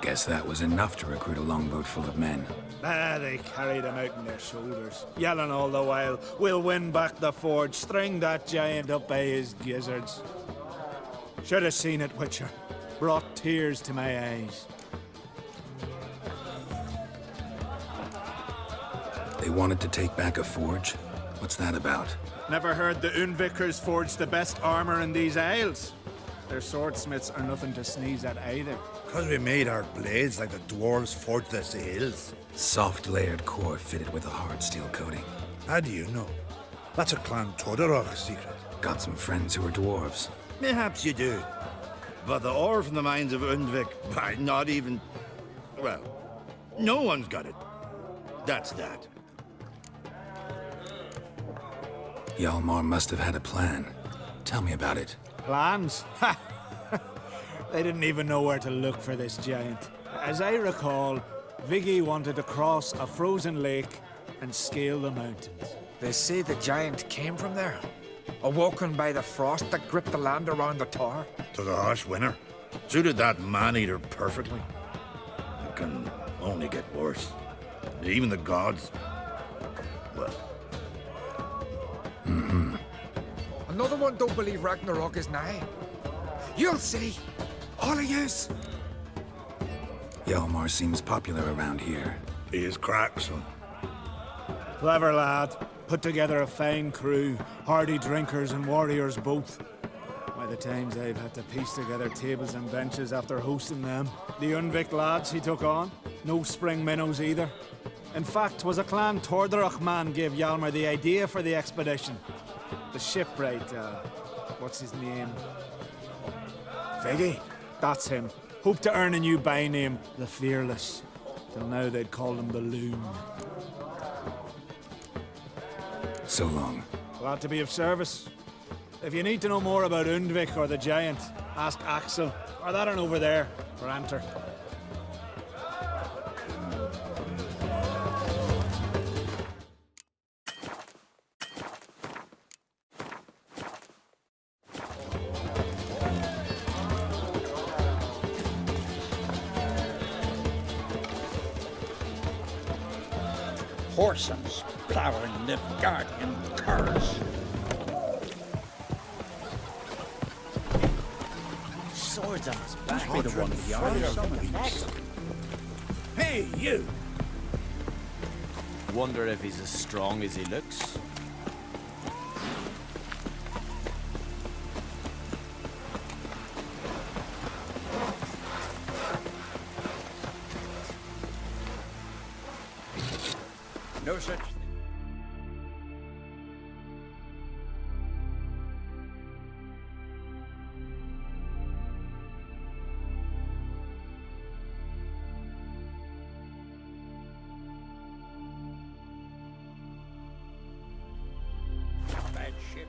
Speaker 5: Guess that was enough to recruit a longboat full of men.
Speaker 11: They carried him out on their shoulders, yelling all the while, "We'll win back the forge, string that giant up by his gizzards." Should have seen it, Witcher. Brought tears to my eyes.
Speaker 5: They wanted to take back a forge? What's that about?
Speaker 11: Never heard the Unvikers forged the best armor in these isles? Their swordsmiths are nothing to sneeze at either.
Speaker 13: 'Cause we made our blades like the dwarves forged their sails.
Speaker 5: Soft layered core fitted with a hard steel coating.
Speaker 13: How do you know? That's a Clan Todorok secret.
Speaker 5: Got some friends who are dwarves.
Speaker 13: Perhaps you do. But the ore from the mines of Undvik, why, not even... Well, no one's got it. That's that.
Speaker 5: Hjalmar must have had a plan. Tell me about it.
Speaker 11: Plans? Ha! They didn't even know where to look for this giant. As I recall, Viggy wanted to cross a frozen lake and scale the mountains.
Speaker 14: They say the giant came from there, awoken by the frost that gripped the land around the tower.
Speaker 13: To the harsh winter. Suited that man-eater perfectly. It can only get worse. Even the gods... well...
Speaker 5: Mm-hmm.
Speaker 14: Another one don't believe Ragnarok is nigh. You'll see. All of yous.
Speaker 5: Hjalmar seems popular around here.
Speaker 13: He is crack, son.
Speaker 11: Clever lad. Put together a fine crew. Hardy drinkers and warriors both. By the times I've had to piece together tables and benches after hosting them. The Unvik lads he took on. No spring minnows either. In fact, 'twas a Clan Tordorach man gave Hjalmar the idea for the expedition. The shipwright, what's his name? Viggy? That's him. Hoped to earn a new byname, the Fearless. Till now they'd called him the Loon.
Speaker 5: So long.
Speaker 11: Glad to be of service. If you need to know more about Undvik or the Giant, ask Axel, or that one over there, Ranter.
Speaker 15: Horsens plowing Nilfgaardian curs.
Speaker 6: sword's on his back. Must be the one with yards.
Speaker 13: Hey, you!
Speaker 6: Wonder if he's as strong as he looks.
Speaker 15: No such thing. Bad ship.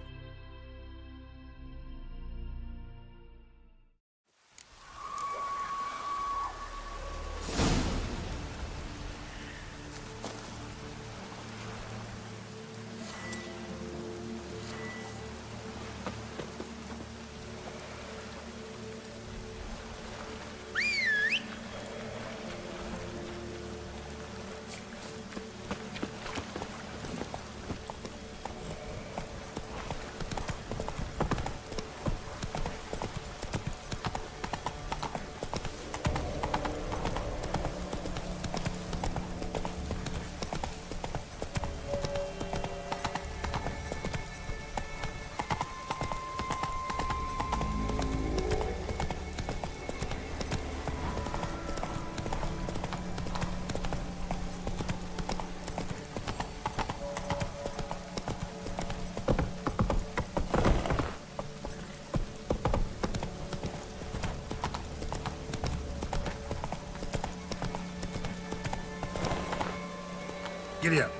Speaker 13: Giddy up.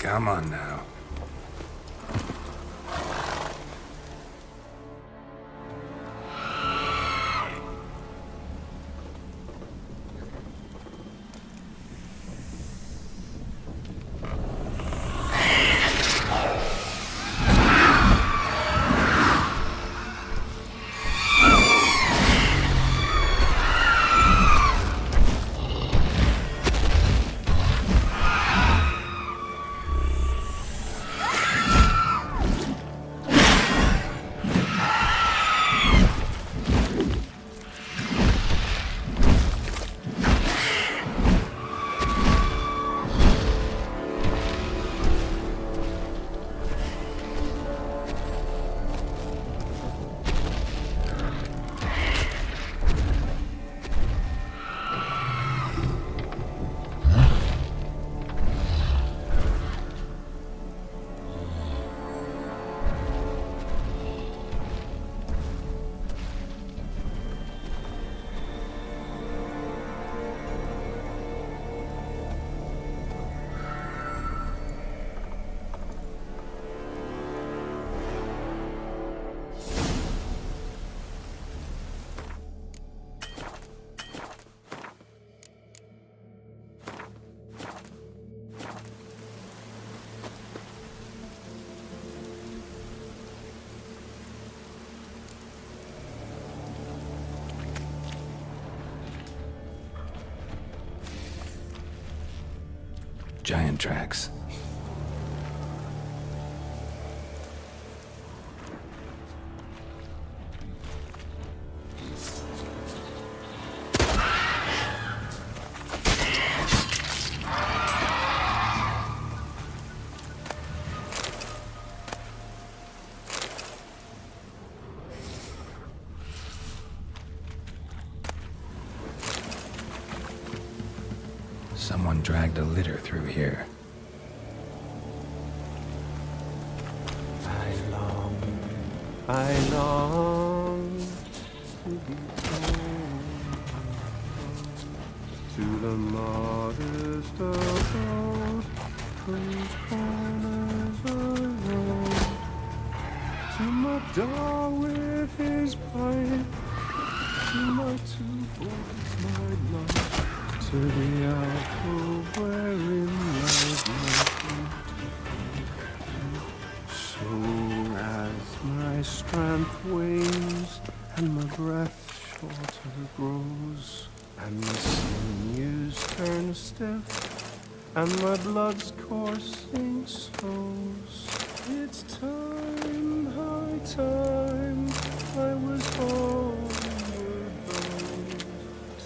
Speaker 5: Come on now. Giant tracks. Someone dragged a litter through here.
Speaker 2: I long to be home, to the modest abode, whose corners alone, to my dog with his pipe, to my two boys, my life, to the alcove wherein lies my feet.
Speaker 16: strength wanes, and my breath shorter grows, and my sinews turn stiff, and my blood's coursing slows. It's time, high time, I was homeward bound,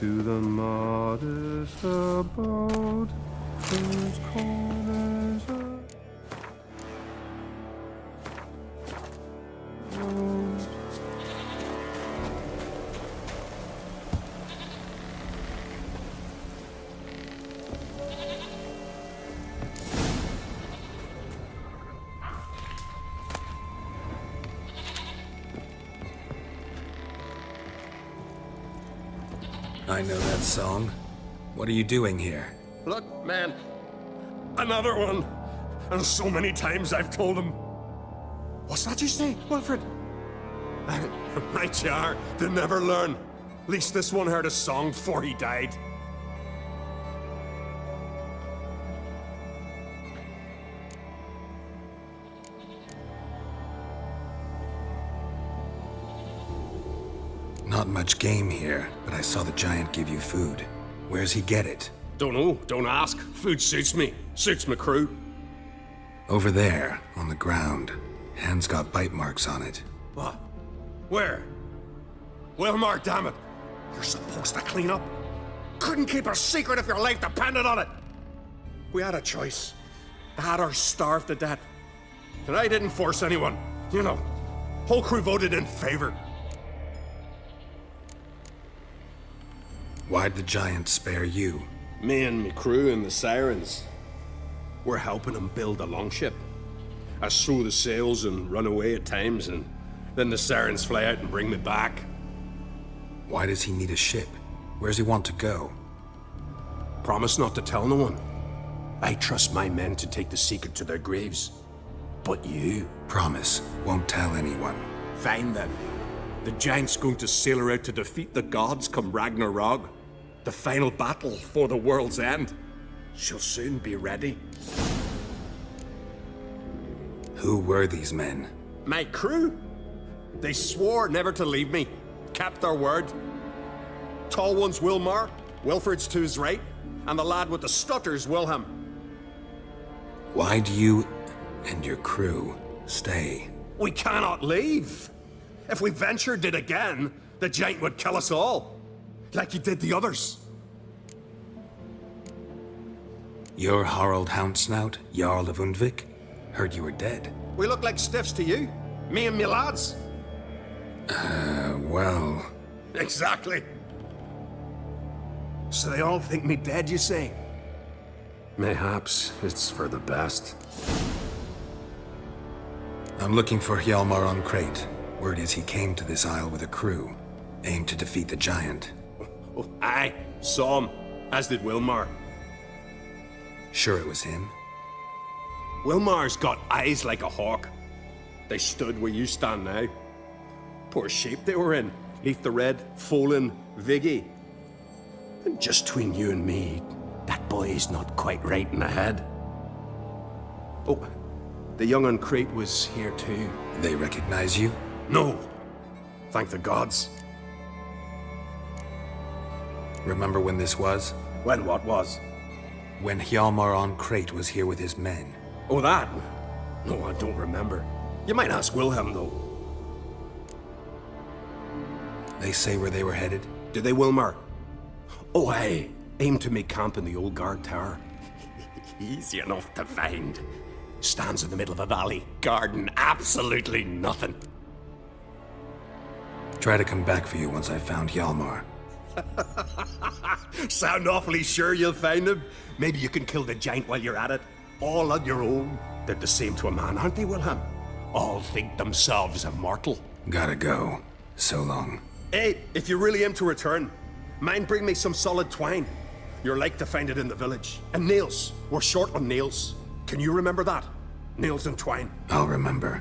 Speaker 16: to the modest abode, whose corners are closed.
Speaker 5: I know that song. What are you doing here?
Speaker 16: Look, man. Another one. And so many times I've told him. What's that you say, Wilfred? Right you are. They never learn. At least this one heard a song before he died.
Speaker 5: Not much game here, but I saw the giant give you food. Where's he get it?
Speaker 16: Don't know. Don't ask. Food suits me. Suits my crew.
Speaker 5: Over there, on the ground. Hand's got bite marks on it.
Speaker 16: What? Where? Wilmar, damn it. You're supposed to clean up. Couldn't keep a secret if your life depended on it. We had a choice. Had her starved to death. And I didn't force anyone. You know, whole crew voted in favor.
Speaker 5: Why'd the giant spare you?
Speaker 16: Me and me crew and the Sirens. We're helping him build a longship. I sew the sails and run away at times, and then the Sirens fly out and bring me back.
Speaker 5: Why does he need a ship? Where's he want to go?
Speaker 16: Promise not to tell no one. I trust my men to take the secret to their graves. But you?
Speaker 5: Promise, won't tell anyone.
Speaker 16: Fine then. The giant's going to sail her out to defeat the gods come Ragnarok. The final battle for the world's end. She'll soon be ready.
Speaker 5: Who were these men?
Speaker 16: My crew. They swore never to leave me. Kept their word. Tall one's Wilmar, Wilfred's to his right, and the lad with the stutter's Wilhelm.
Speaker 5: Why do you and your crew stay?
Speaker 16: We cannot leave. If we ventured it again, the giant would kill us all. Like he did the others.
Speaker 5: You're Harald Houndsnout, Jarl of Undvik? Heard you were dead.
Speaker 16: We look like stiffs to you. Me and me lads.
Speaker 5: Well...
Speaker 16: Exactly. So they all think me dead, you say? Mayhaps it's for the best.
Speaker 5: I'm looking for Hjalmar on Crate. Word is he came to this isle with a crew, aimed to defeat the giant.
Speaker 16: Oh, aye, saw him, as did Wilmar.
Speaker 5: Sure it was him?
Speaker 16: Wilmar's got eyes like a hawk. They stood where you stand now. Poor shape they were in. Leaf the Red, Folin, Viggy. And just between you and me, that boy's not quite right in the head. Oh, the young on Crate was here too.
Speaker 5: They recognize you?
Speaker 16: No. Thank the gods.
Speaker 5: Remember when this was?
Speaker 16: When what was?
Speaker 5: When Hjalmar on Crate was here with his men.
Speaker 16: Oh, that? No, I don't remember. You might ask Wilhelm, though.
Speaker 5: They say where they were headed?
Speaker 16: Did they, Wilmar? Oh, aye. Aim to make camp in the old guard tower. Easy enough to find. Stands in the middle of a valley. Garden, absolutely nothing.
Speaker 5: Try to come back for you once I've found Hjalmar.
Speaker 16: Sound awfully sure you'll find him? Maybe you can kill the giant while you're at it. All on your own. They're the same to a man, aren't they, Wilhelm? All think themselves immortal.
Speaker 5: Gotta go. So long.
Speaker 16: Hey, if you really aim to return, mind bring me some solid twine. You're like to find it in the village. And nails. We're short on nails. Can you remember that? Nails and twine.
Speaker 5: I'll remember.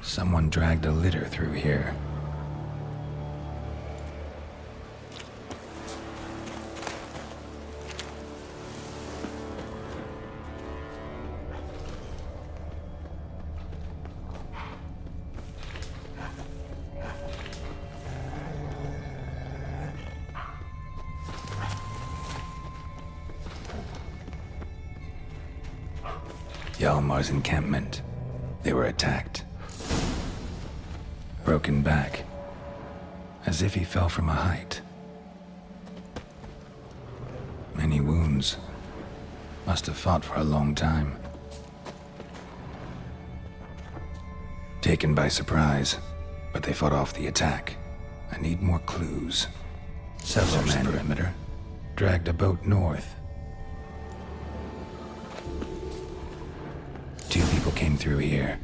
Speaker 5: Someone dragged a litter through here. Hjalmar's encampment. They were attacked. Broken back. As if he fell from a height. Many wounds. Must have fought for a long time. Taken by surprise, but they fought off the attack. I need more clues. Several men perimeter. Dragged a boat north. 2 people came through here.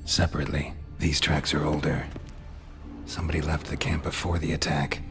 Speaker 5: Separately. These tracks are older. Somebody left the camp before the attack.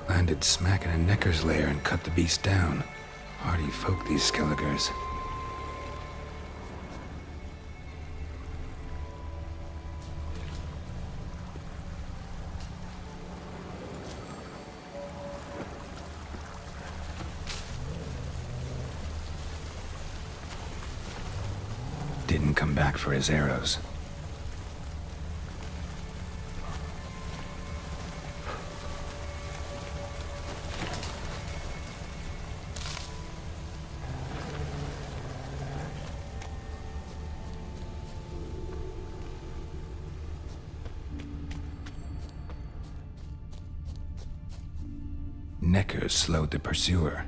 Speaker 5: Landed smack in a necker's lair and cut the beast down. Hardy folk, these Skelligers. Didn't come back for his arrows. Neckers slowed the pursuer.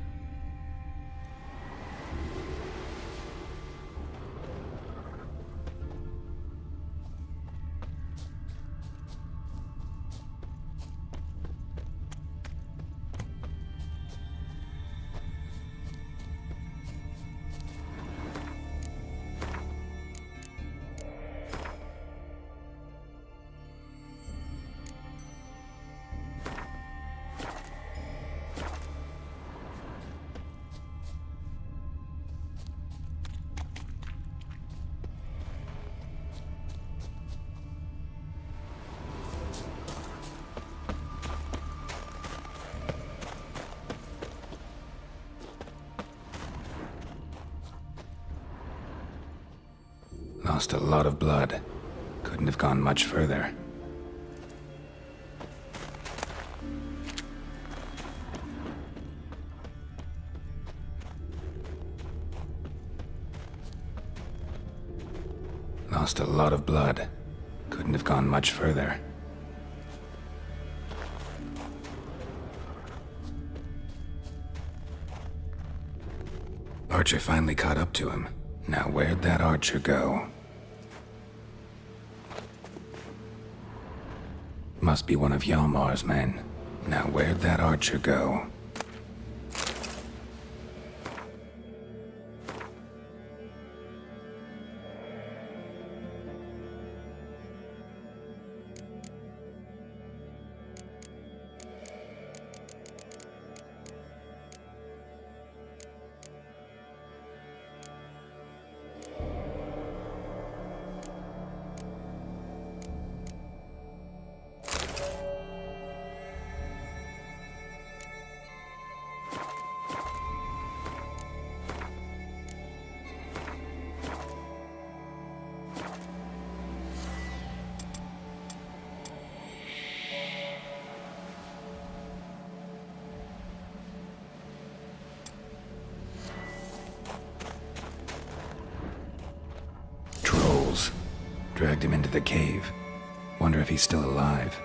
Speaker 5: Lost a lot of blood. Couldn't have gone much further. Lost a lot of blood. Couldn't have gone much further. Archer finally caught up to him. Now where'd that archer go? Must be one of Hjalmar's men. Now where'd that archer go? Dragged him into the cave. Wonder if he's still alive.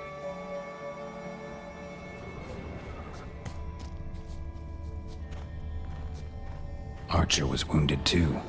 Speaker 5: Archer was wounded too.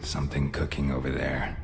Speaker 5: Something cooking over there.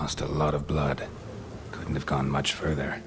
Speaker 5: Lost a lot of blood. Couldn't have gone much further.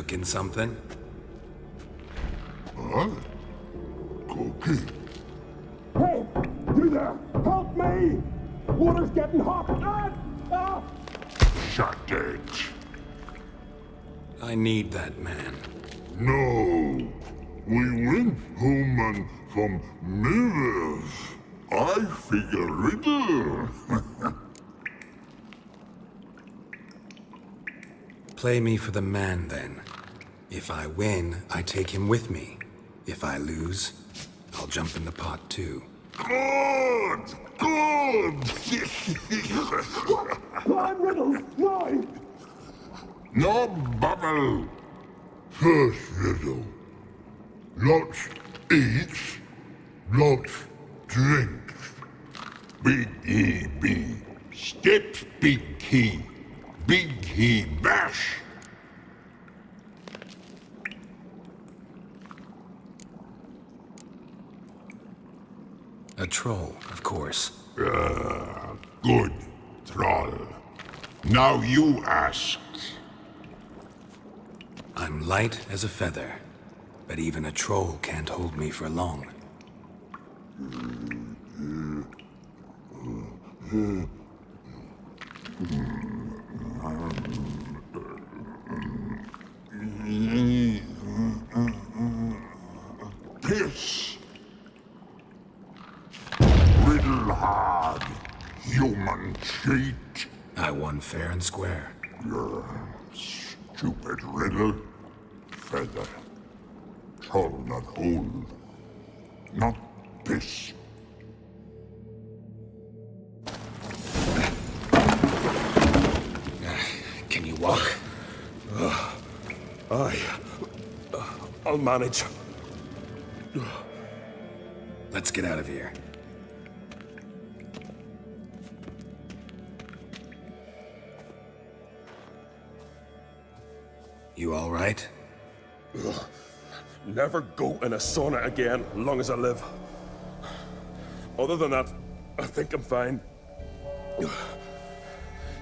Speaker 5: Cooking something?
Speaker 3: Huh? Cookie?
Speaker 4: Hey, you there! Help me! Water's getting hot!
Speaker 3: Shut it.
Speaker 5: I need that man.
Speaker 3: No. We went home and from mirrors. I figure riddle.
Speaker 5: Play me for the man, then. If I win, I take him with me. If I lose, I'll jump in the pot, too.
Speaker 3: Good! Good!
Speaker 4: Climb riddles! No!
Speaker 3: No bubble. First riddle. Lots eats, lots drinks. Big E B. Steps big key. Big he bash.
Speaker 5: A troll, of course.
Speaker 3: Good, troll. Now you ask.
Speaker 5: I'm light as a feather, but even a troll can't hold me for long.
Speaker 3: Piss. Riddle hard. Human cheat.
Speaker 5: I won fair and square.
Speaker 3: Stupid riddle. Feather. Troll not hold. Not piss.
Speaker 16: Can you walk? I'll manage.
Speaker 5: Let's get out of here. You all right?
Speaker 16: Never go in a sauna again, long as I live. Other than that, I think I'm fine.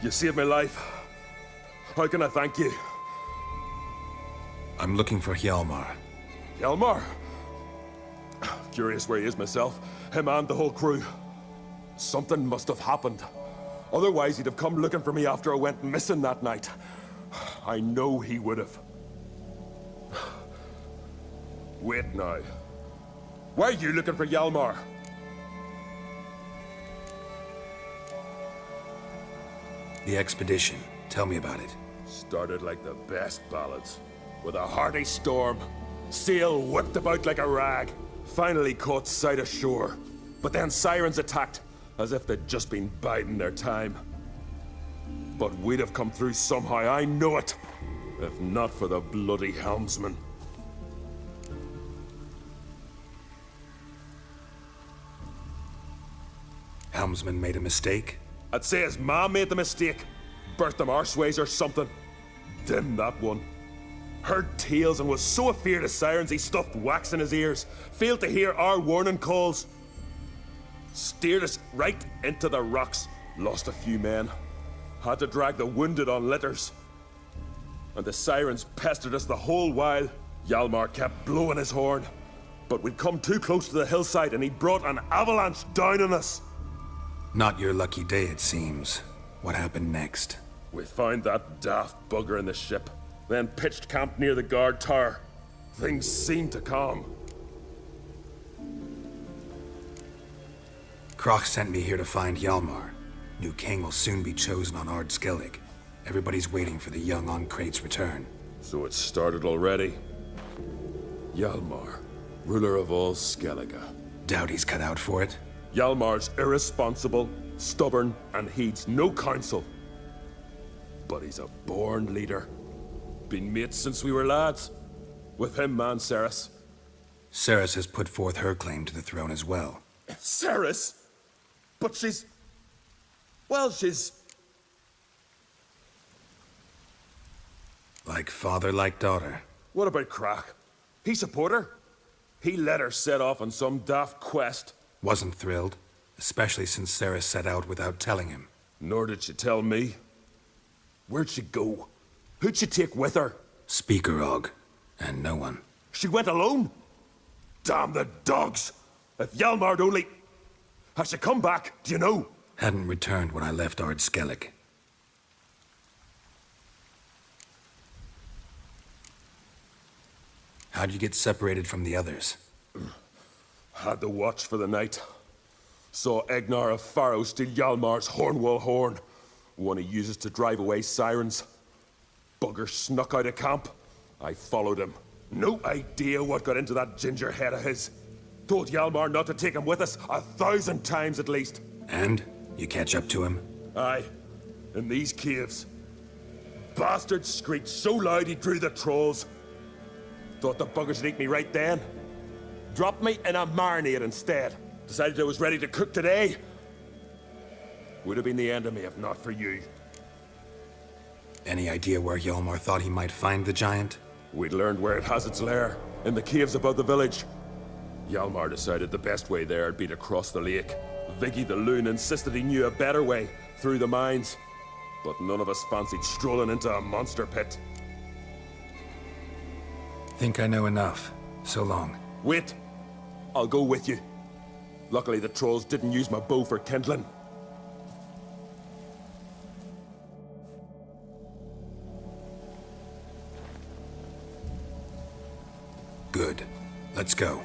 Speaker 16: You saved my life. How can I thank you?
Speaker 5: I'm looking for Hjalmar.
Speaker 16: Hjalmar? Curious where he is myself. Him and the whole crew. Something must have happened. Otherwise, he'd have come looking for me after I went missing that night. I know he would have. Wait now. Why are you looking for Hjalmar?
Speaker 5: The expedition. Tell me about it.
Speaker 16: Started like the best ballads. With a hearty storm. Sail whipped about like a rag. Finally caught sight of shore. But then sirens attacked, as if they'd just been biding their time. But we'd have come through somehow, I know it. If not for the bloody helmsman.
Speaker 5: Helmsman made a mistake?
Speaker 16: I'd say his ma made the mistake. Birthed him arseways or something. Dim that one. Heard tales and was so afeard of sirens he stuffed wax in his ears. Failed to hear our warning calls. Steered us right into the rocks. Lost a few men. Had to drag the wounded on litters. And the sirens pestered us the whole while. Hjalmar kept blowing his horn. But we'd come too close to the hillside and he brought an avalanche down on us.
Speaker 5: Not your lucky day, it seems. What happened next?
Speaker 16: We found that daft bugger in the ship. Then pitched camp near the guard tower. Things seemed to calm.
Speaker 5: Kroch sent me here to find Hjalmar. New king will soon be chosen on Ard Skellig. Everybody's waiting for the young Oncrate's return.
Speaker 16: So it's started already. Hjalmar, ruler of all Skellige.
Speaker 5: Doubt he's cut out for it.
Speaker 16: Hjalmar's irresponsible, stubborn, and heeds no counsel. But he's a born leader. Been mates since we were lads. With him, man, Ceres.
Speaker 5: Ceres has put forth her claim to the throne as well.
Speaker 16: Ceres? But she's... Well, she's...
Speaker 5: Like father, like daughter.
Speaker 16: What about Kroch? He support her? He let her set off on some daft quest.
Speaker 5: Wasn't thrilled, especially since Ceres set out without telling him.
Speaker 16: Nor did she tell me. Where'd she go? Who'd she take with her?
Speaker 5: Speakerog, and no one.
Speaker 17: She went alone? Damn the dogs! If Hjalmar'd only... Has she come back, do you know?
Speaker 5: Hadn't returned when I left Ard Skellig. How'd you get separated from the others?
Speaker 17: Had the watch for the night. Saw Egnar of Faro steal Hjalmar's Hornwall horn. One he uses to drive away sirens. Bugger snuck out of camp. I followed him. No idea what got into that ginger head of his. Told Hjalmar not to take him with us 1,000 times at least.
Speaker 5: And? You catch up to him?
Speaker 17: Aye. In these caves. Bastard screeched so loud he drew the trolls. Thought the buggers would eat me right then. Dropped me in a marinade instead. Decided I was ready to cook today. Would have been the end of me if not for you.
Speaker 5: Any idea where Hjalmar thought he might find the giant?
Speaker 17: We'd learned where it has its lair, in the caves above the village. Hjalmar decided the best way there would be to cross the lake. Viggy the loon insisted he knew a better way, through the mines. But none of us fancied strolling into a monster pit.
Speaker 5: Think I know enough. So long.
Speaker 17: Wait. I'll go with you. Luckily the trolls didn't use my bow for kindling.
Speaker 5: Good. Let's go.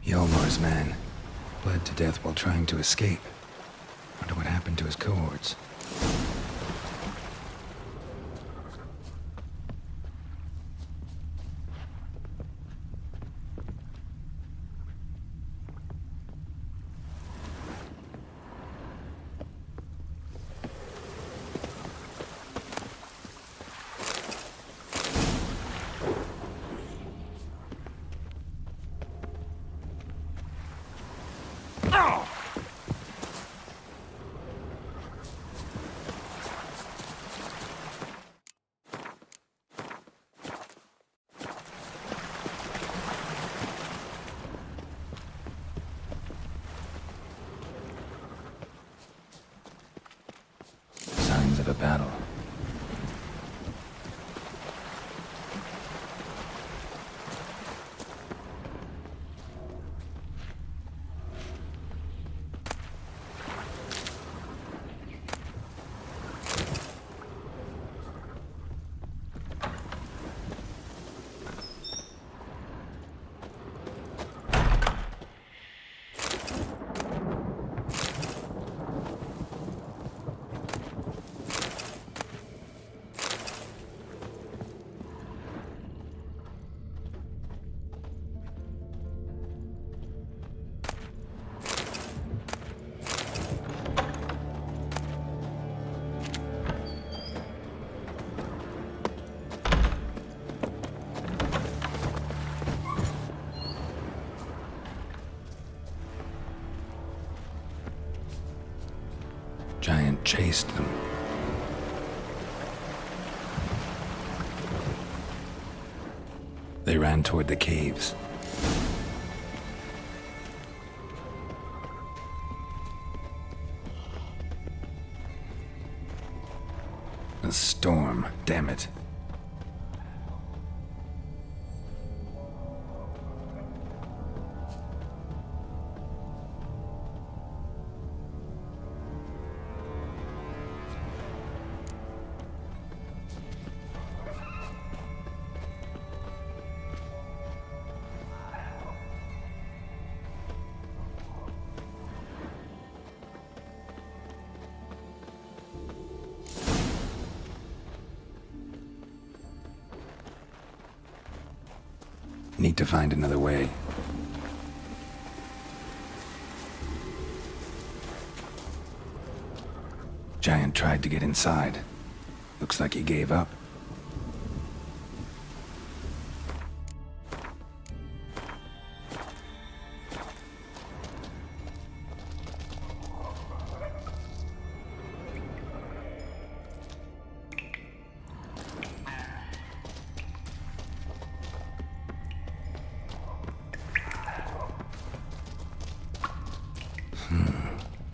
Speaker 5: Hjalmar's man. Bled to death while trying to escape. Wonder what happened to his cohorts. Signs of a battle. Giant chased them. They ran toward the caves. A storm, damn it. Need to find another way. Giant tried to get inside. Looks like he gave up.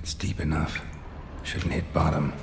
Speaker 5: It's deep enough. Shouldn't hit bottom.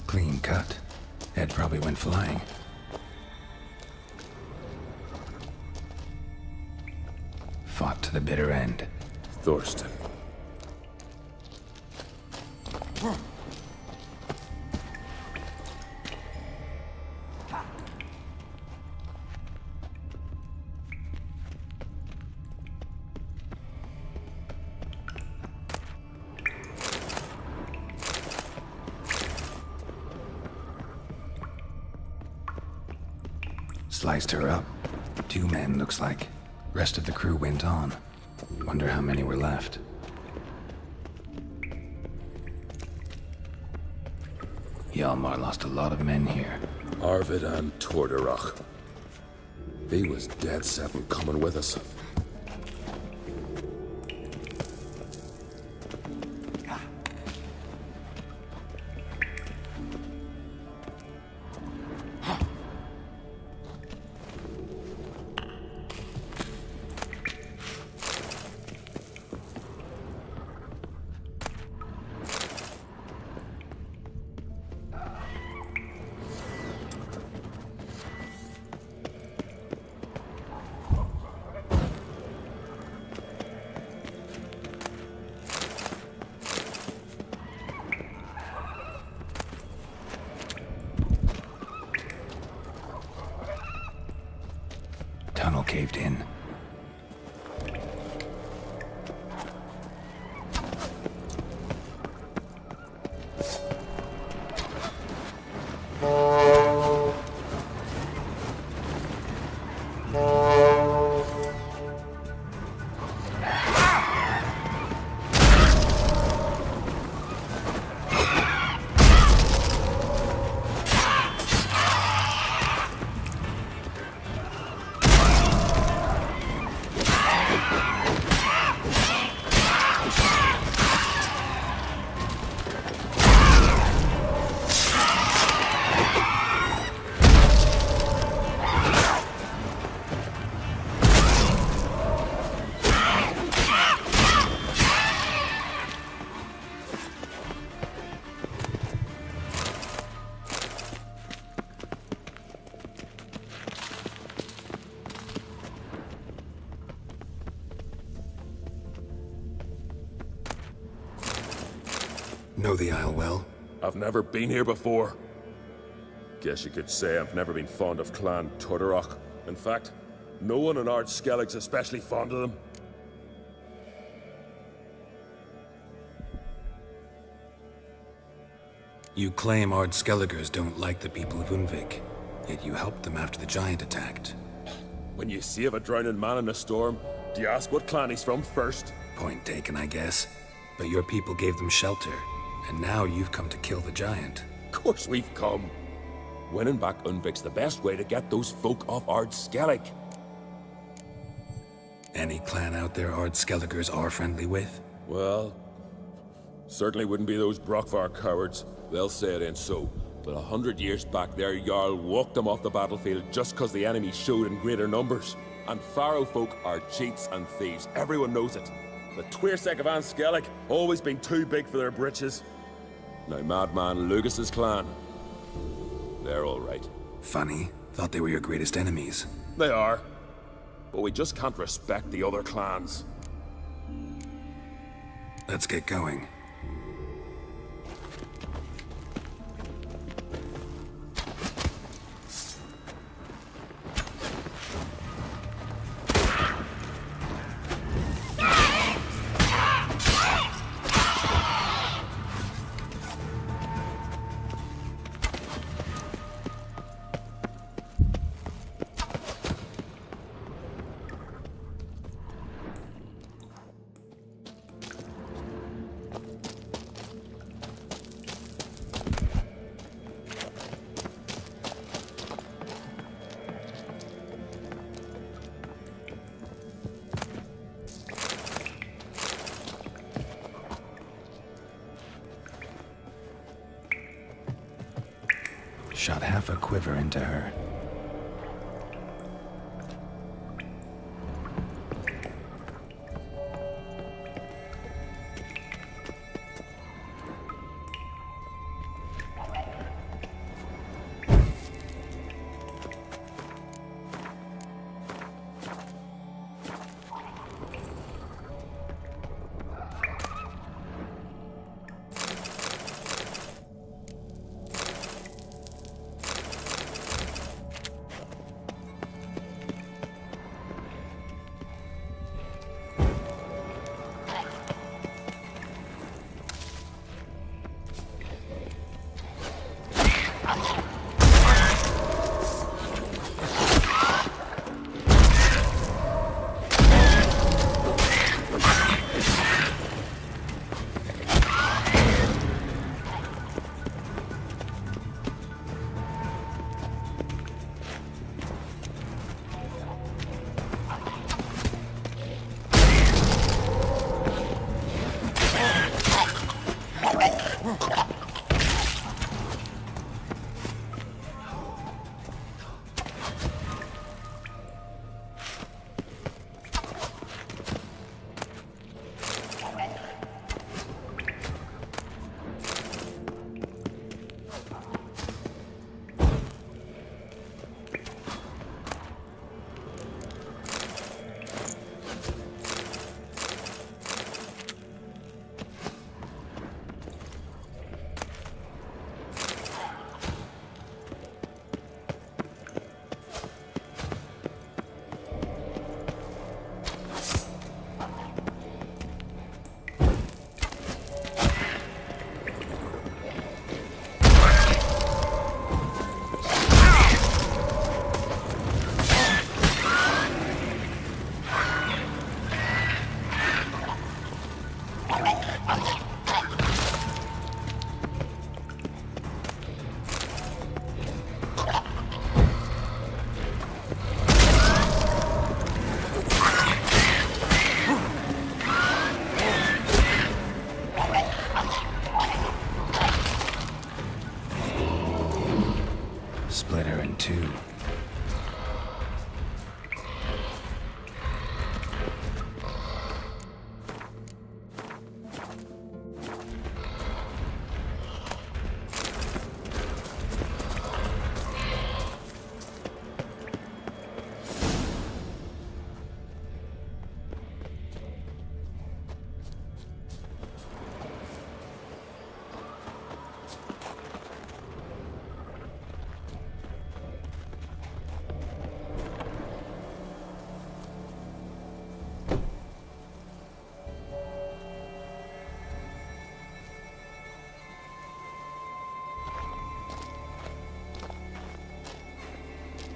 Speaker 5: Clean cut. Head probably went flying. Fought to the bitter end.
Speaker 17: Thorsten.
Speaker 5: Sliced her up. 2 men, looks like. Rest of the crew went on. Wonder how many were left. Hjalmar lost a lot of men here.
Speaker 17: Arvid and Torderach. He was dead set on coming with us.
Speaker 5: Tunnel caved in. Know the Isle well?
Speaker 17: I've never been here before. Guess you could say I've never been fond of Clan Turdarach. In fact, no one in Ard Skellig's especially fond of them.
Speaker 5: You claim Ard Skelligers don't like the people of Unvik, yet you helped them after the giant attacked.
Speaker 17: When you save a drowning man in a storm, do you ask what clan he's from first?
Speaker 5: Point taken, I guess. But your people gave them shelter, and now you've come to kill the giant.
Speaker 17: Of course we've come. Winning back Unvik's the best way to get those folk off Ard Skellig.
Speaker 5: Any clan out there Ard Skelligers are friendly with?
Speaker 17: Well, certainly wouldn't be those Brockvar cowards. They'll say it ain't so. But 100 years back, their Jarl walked them off the battlefield just because the enemy showed in greater numbers. And Pharaoh folk are cheats and thieves. Everyone knows it. The Twirsec of An Skellig always been too big for their britches. Now Madman Lucas's clan, they're all right.
Speaker 5: Funny. Thought they were your greatest enemies.
Speaker 17: They are. But we just can't respect the other clans.
Speaker 5: Let's get going. Shot half a quiver into her.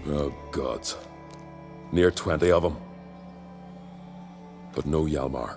Speaker 17: Oh, gods. Near 20 of them. But no Hjalmar.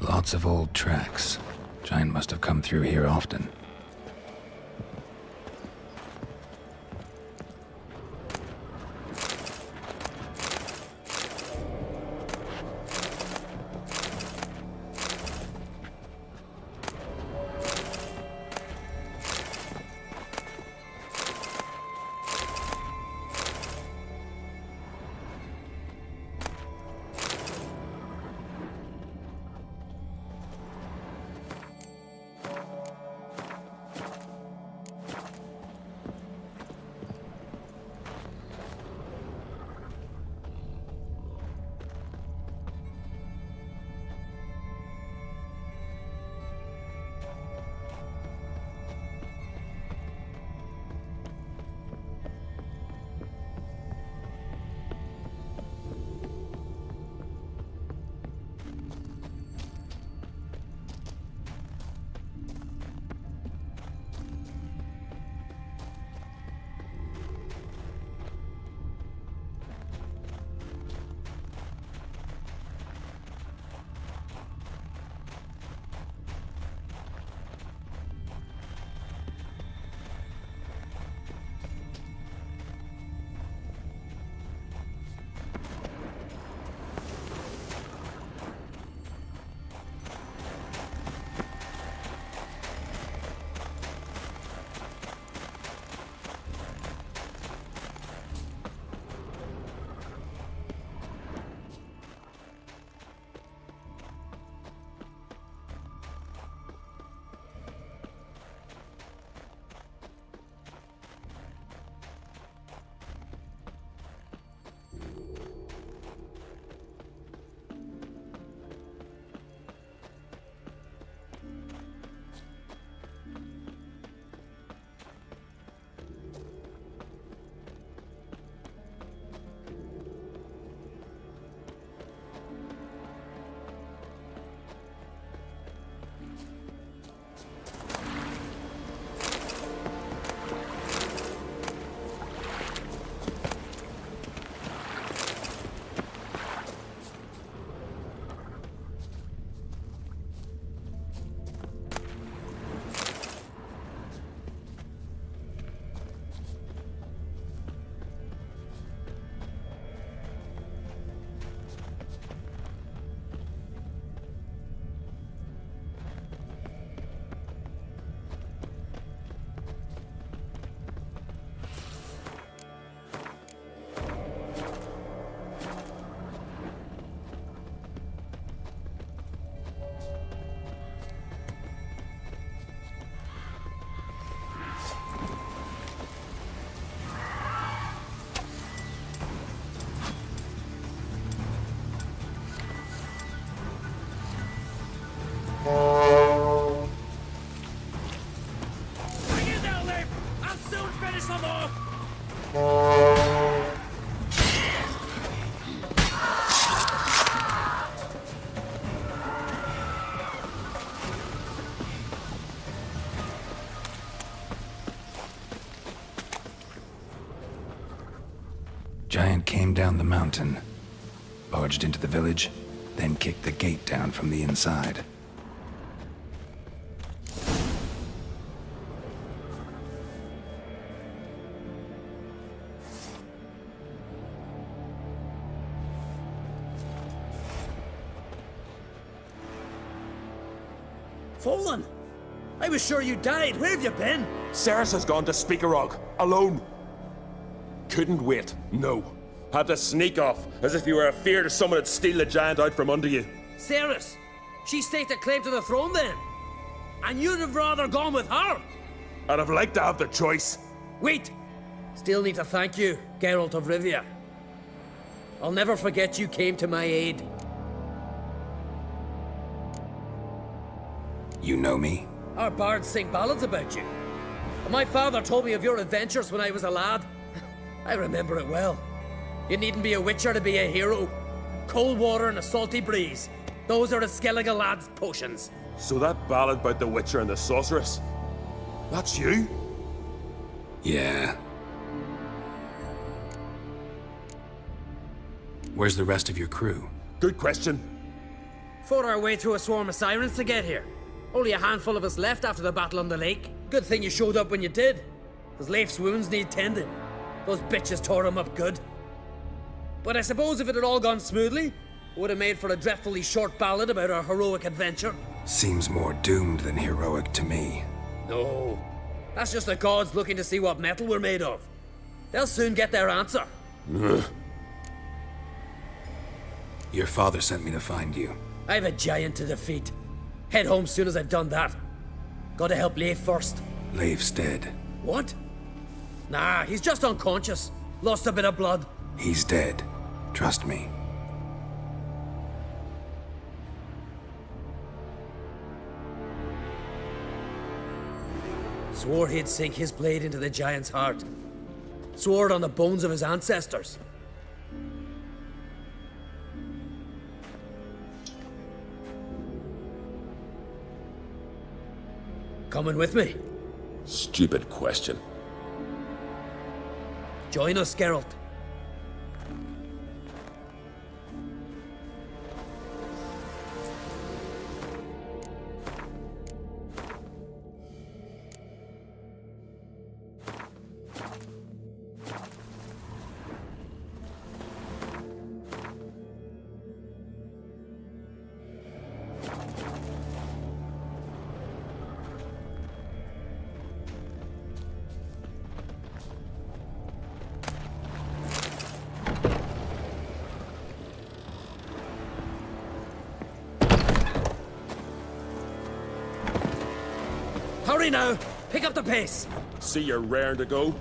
Speaker 5: Lots of old tracks. Giant must have come through here often. Giant came down the mountain, barged into the village, then kicked the gate down from the inside.
Speaker 8: Fallen! I was sure you died. Where have you been?
Speaker 17: Ceres has gone to Speakerog, alone. Couldn't wait, no. Had to sneak off, as if you were afeard of someone would steal the giant out from under you.
Speaker 8: Ceres! She staked a claim to the throne then. And you'd have rather gone with her.
Speaker 17: I'd have liked to have the choice.
Speaker 8: Wait! Still need to thank you, Geralt of Rivia. I'll never forget you came to my aid.
Speaker 5: You know me?
Speaker 8: Our bards sing ballads about you. And my father told me of your adventures when I was a lad. I remember it well. You needn't be a witcher to be a hero. Cold water and a salty breeze. Those are a Skellige lad's potions.
Speaker 17: So that ballad about the Witcher and the Sorceress, that's you?
Speaker 5: Yeah. Where's the rest of your crew?
Speaker 17: Good question.
Speaker 8: Fought our way through a swarm of sirens to get here. Only a handful of us left after the battle on the lake. Good thing you showed up when you did. Because Leif's wounds need tending. Those bitches tore him up good. But I suppose if it had all gone smoothly, it would have made for a dreadfully short ballad about our heroic adventure.
Speaker 5: Seems more doomed than heroic to me.
Speaker 8: No. That's just the gods looking to see what metal we're made of. They'll soon get their answer.
Speaker 5: Your father sent me to find you.
Speaker 8: I have a giant to defeat. Head home soon as I've done that. Gotta help Leif first.
Speaker 5: Leif's dead.
Speaker 8: What? Nah, he's just unconscious. Lost a bit of blood.
Speaker 5: He's dead. Trust me.
Speaker 8: Swore he'd sink his blade into the giant's heart. Swore it on the bones of his ancestors. Coming with me?
Speaker 17: Stupid question.
Speaker 8: Join us, Geralt. Hurry now! Pick up the pace!
Speaker 17: See you're raring to go.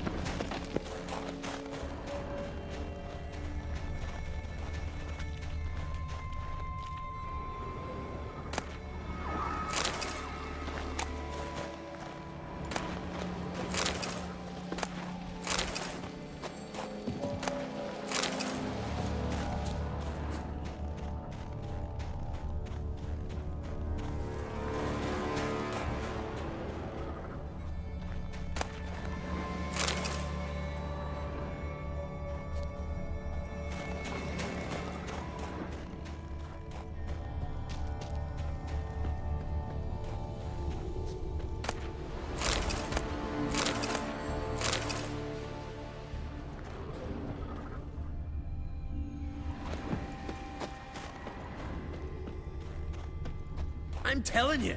Speaker 8: I'm telling you,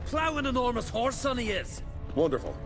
Speaker 8: plow an enormous horse son he is.
Speaker 17: Wonderful.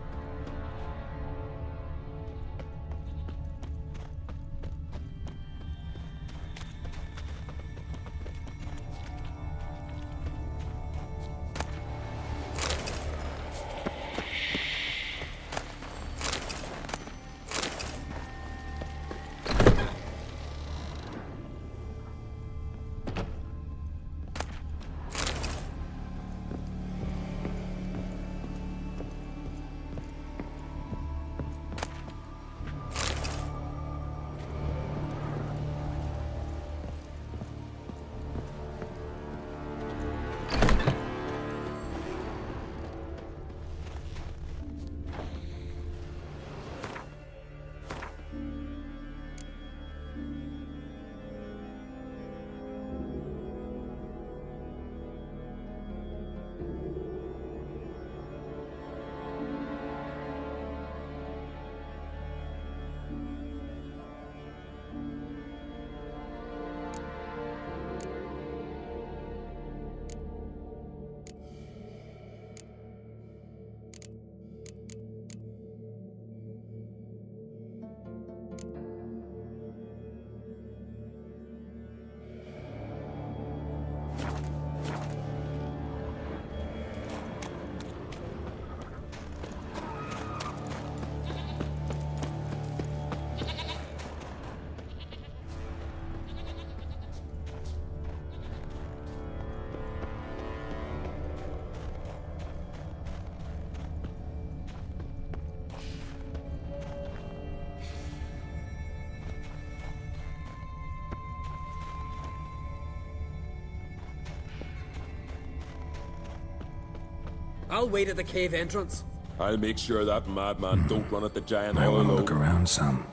Speaker 8: I'll wait at the cave entrance.
Speaker 17: I'll make sure that madman don't run at the giant
Speaker 5: I
Speaker 17: all
Speaker 5: want to
Speaker 17: alone.
Speaker 5: look around some.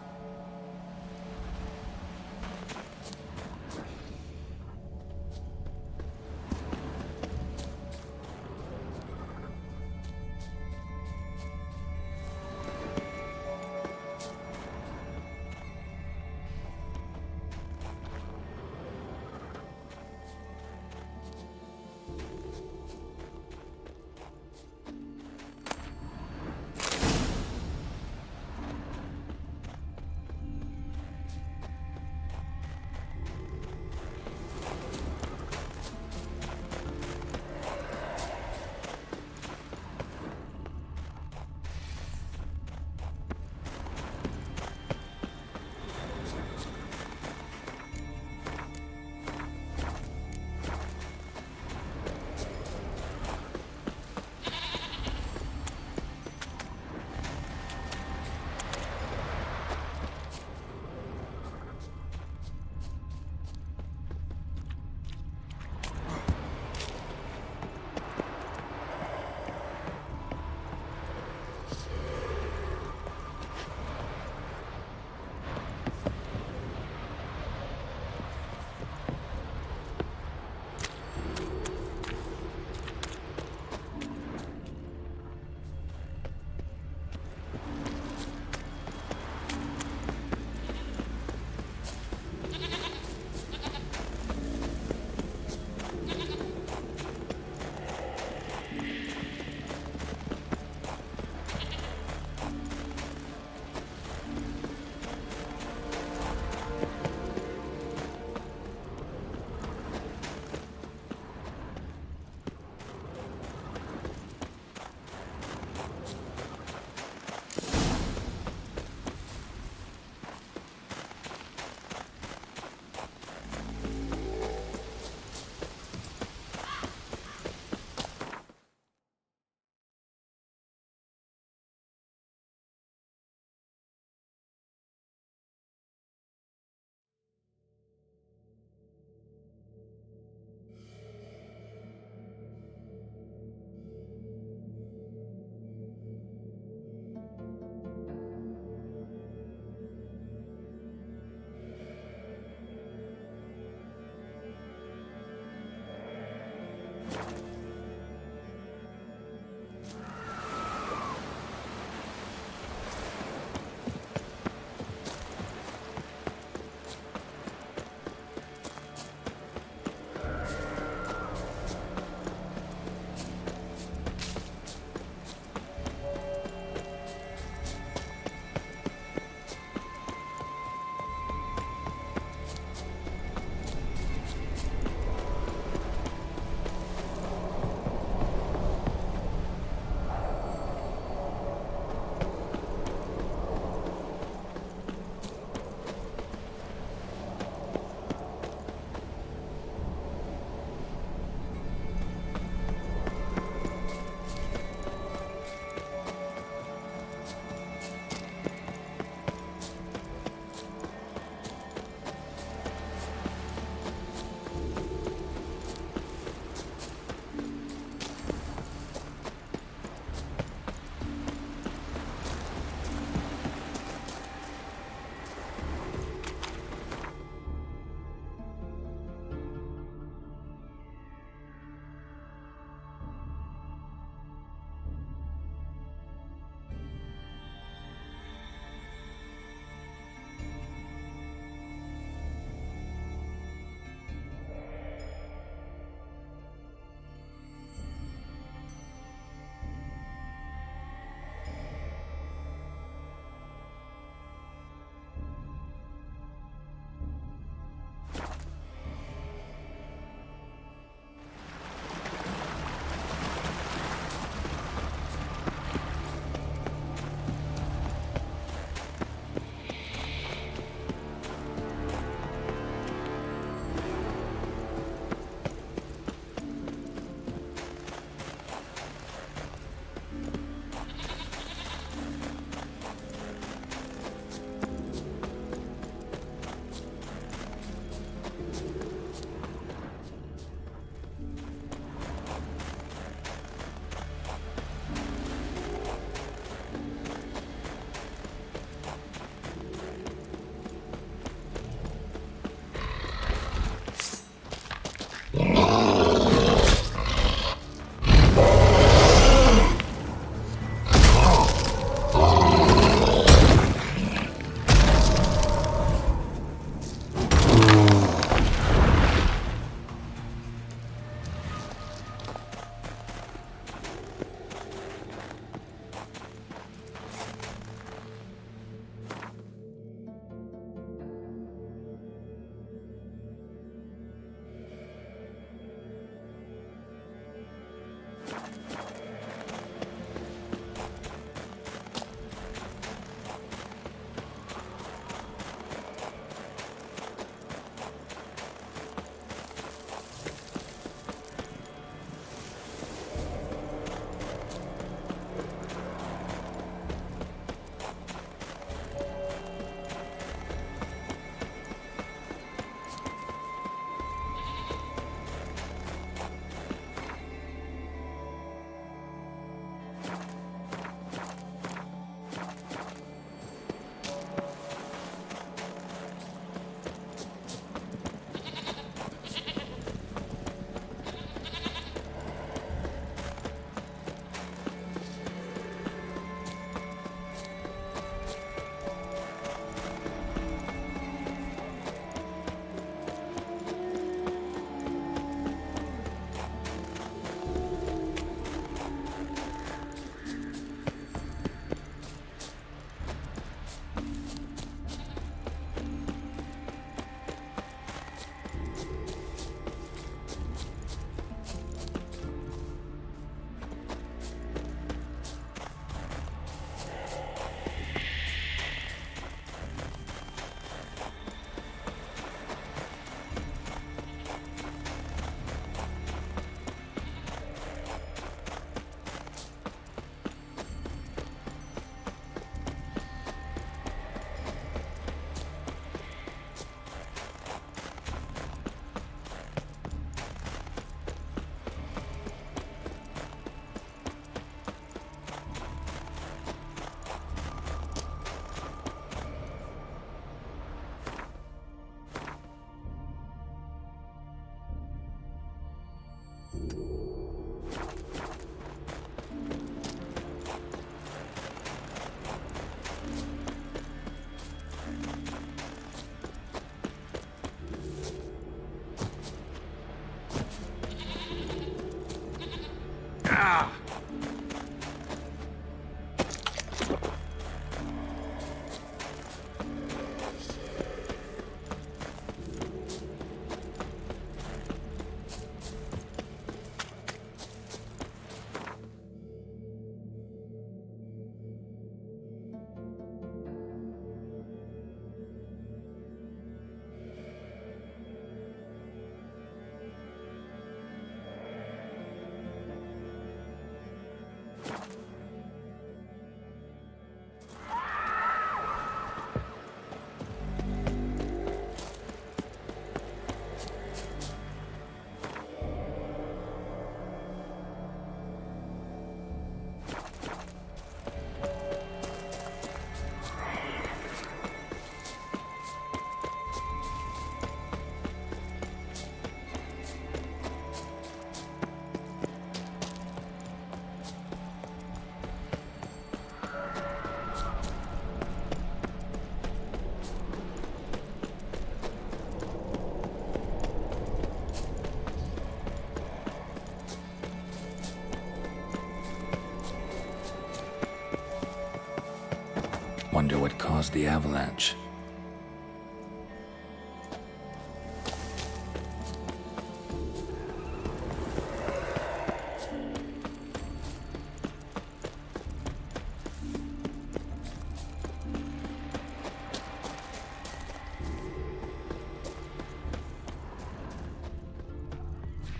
Speaker 5: Wonder what caused the avalanche.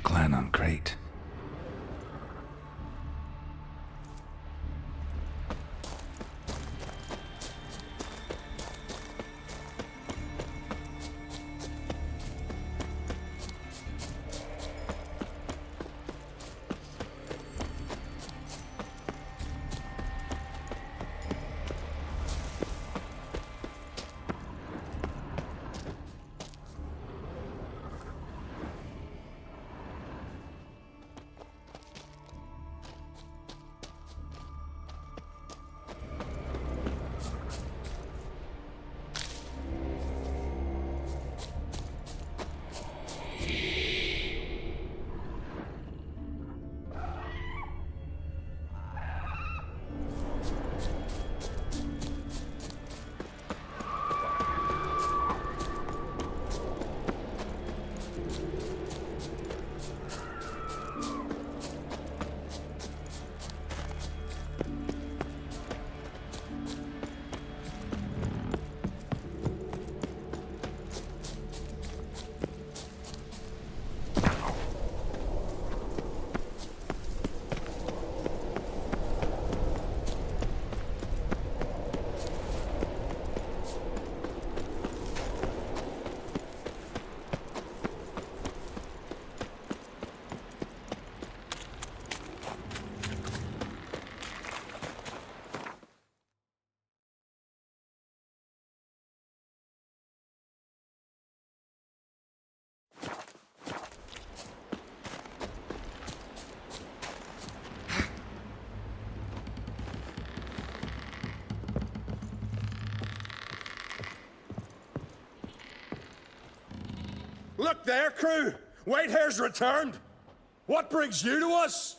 Speaker 5: Clan on crate.
Speaker 17: Look there, crew! Whitehair's returned! What brings you to us?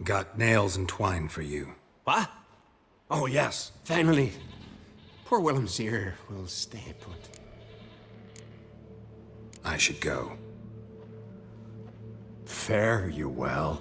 Speaker 5: Got nails and twine for you.
Speaker 16: What? Oh, yes, finally. Poor Willem's here will stay put.
Speaker 5: I should go.
Speaker 16: Fare you well.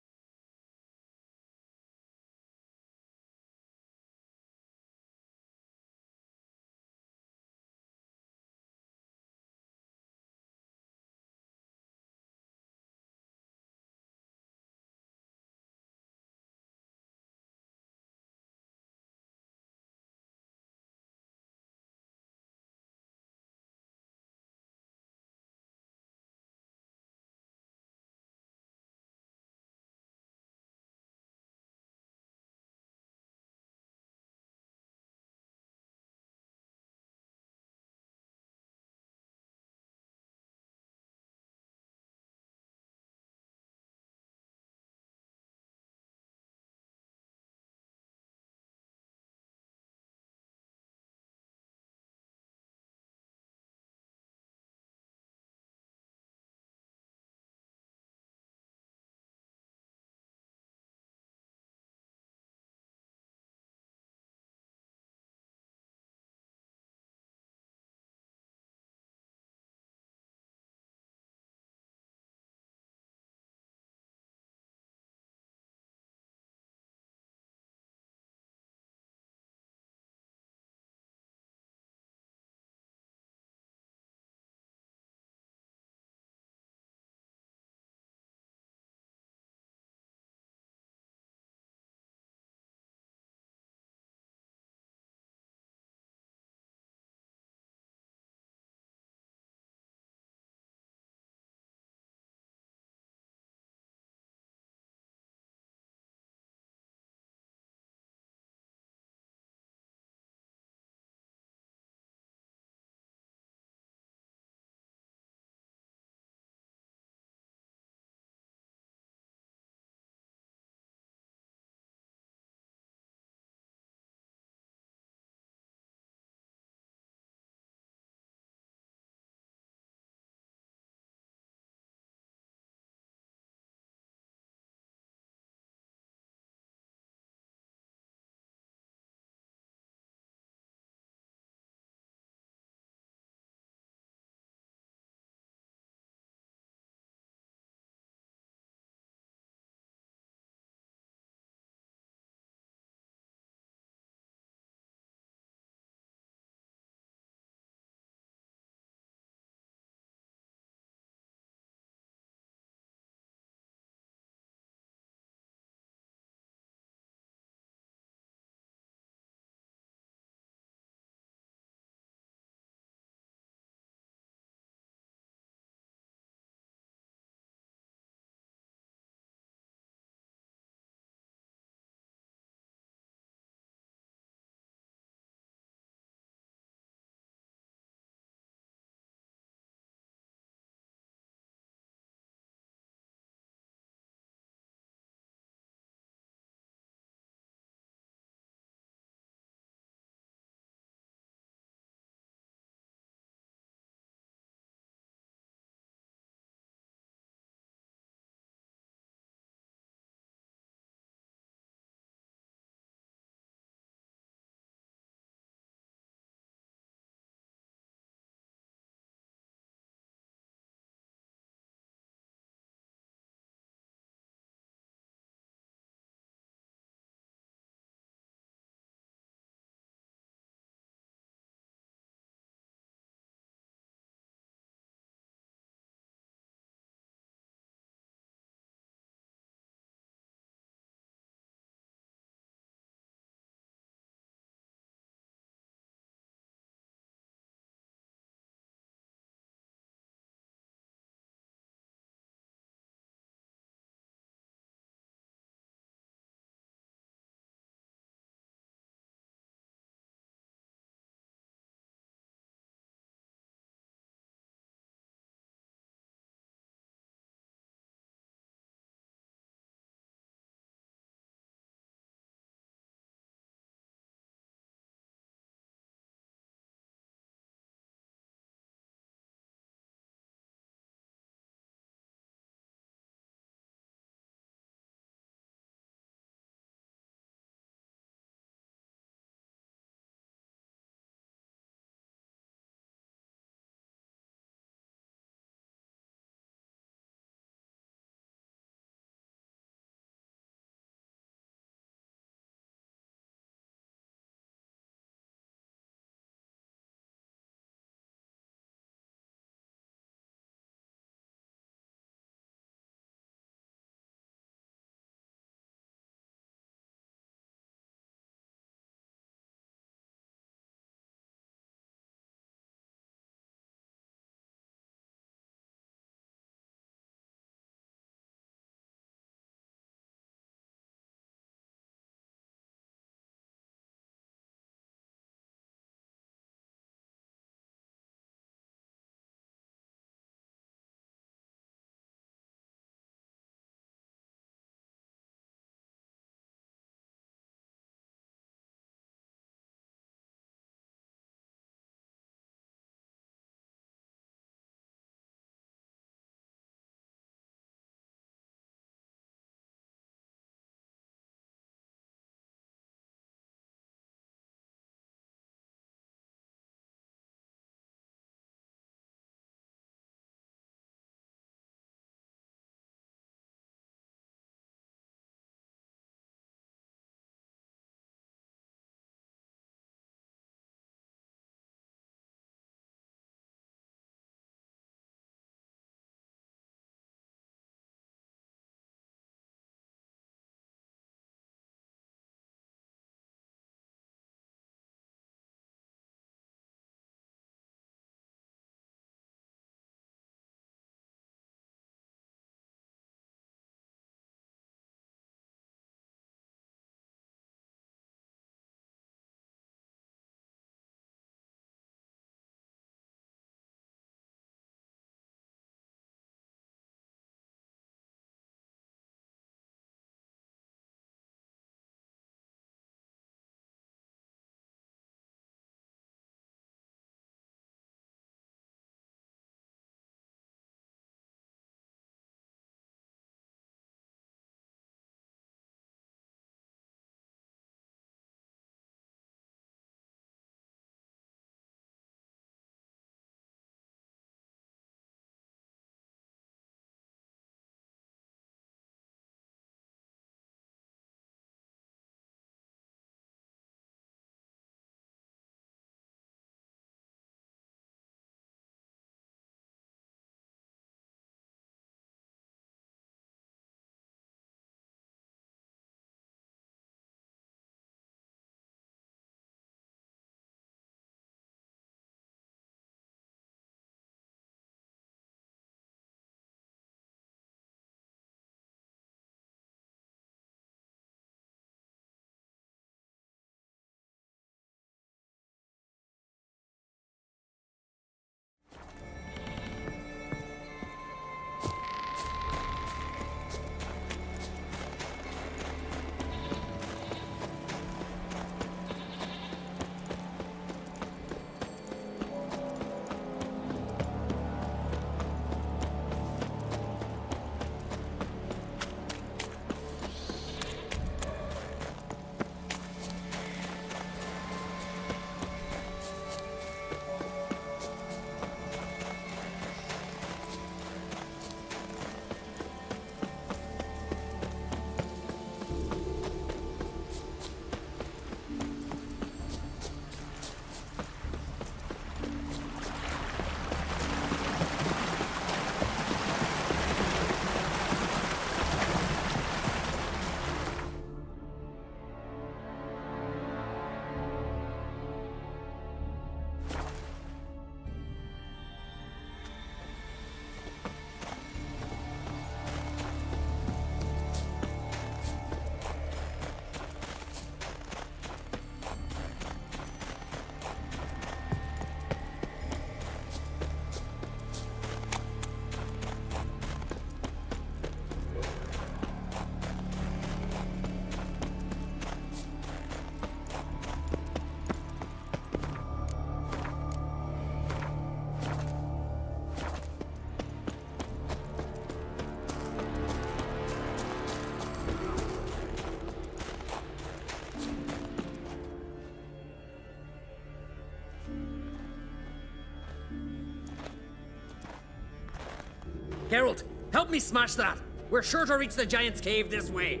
Speaker 12: Geralt, help me smash that! We're sure to reach the Giant's Cave this way.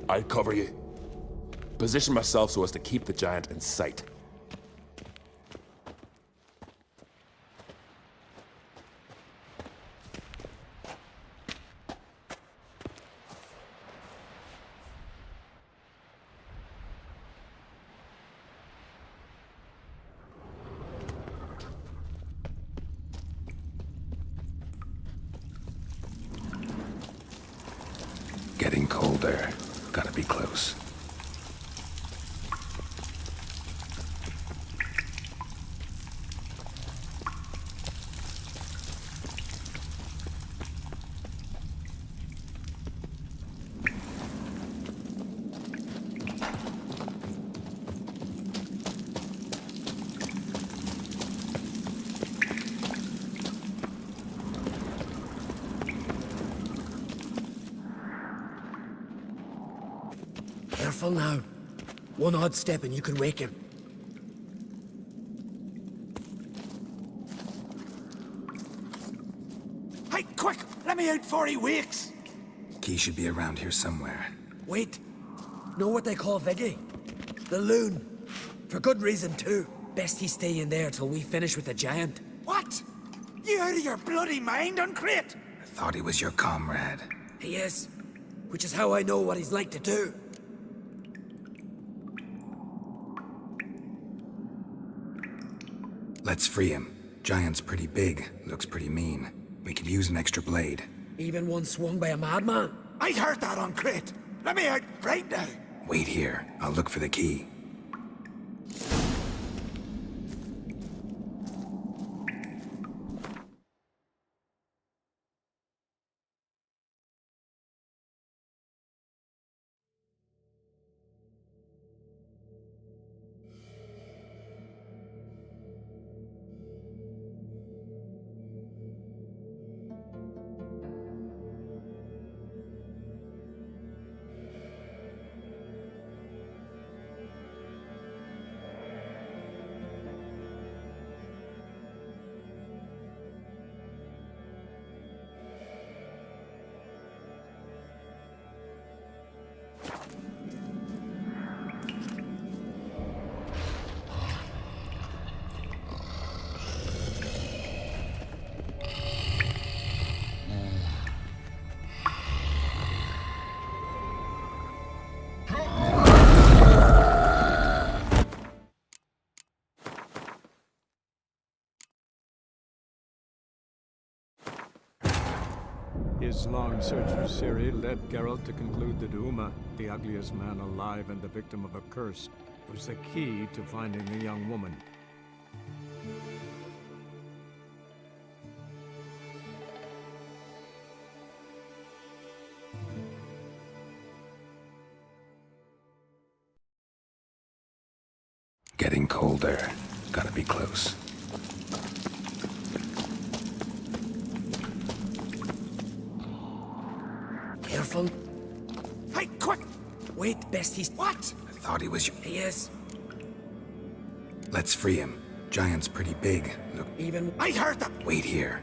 Speaker 17: I'll cover you. Position myself so as to keep the giant in sight.
Speaker 5: Getting colder. Gotta be close.
Speaker 8: Careful now. One odd step and you could wake him.
Speaker 10: Hey, quick! Let me out before he wakes!
Speaker 5: Key should be around here somewhere.
Speaker 8: Wait. Know what they call Viggy? The loon. For good reason, too. Best he stay in there till we finish with the giant.
Speaker 10: What? You out of your bloody mind, Uncrate?
Speaker 5: I thought he was your comrade.
Speaker 8: He is. Which is how I know what he's like to do.
Speaker 5: Let's free him. Giant's pretty big, looks pretty mean. We could use an extra blade.
Speaker 8: Even one swung by a madman.
Speaker 10: I heard that, Uncrate. Let me out right now.
Speaker 5: Wait here. I'll look for the key.
Speaker 2: His long search for Ciri led Geralt to conclude that Uma, the ugliest man alive and the victim of a curse, was the key to finding the young woman.
Speaker 5: Getting colder. Gotta be close.
Speaker 8: Careful. Hey, quick! Wait, best he's... What?
Speaker 5: I thought he was your...
Speaker 8: He is.
Speaker 5: Let's free him. Giant's pretty big. Look...
Speaker 8: Even...
Speaker 10: I heard that!
Speaker 5: Wait here.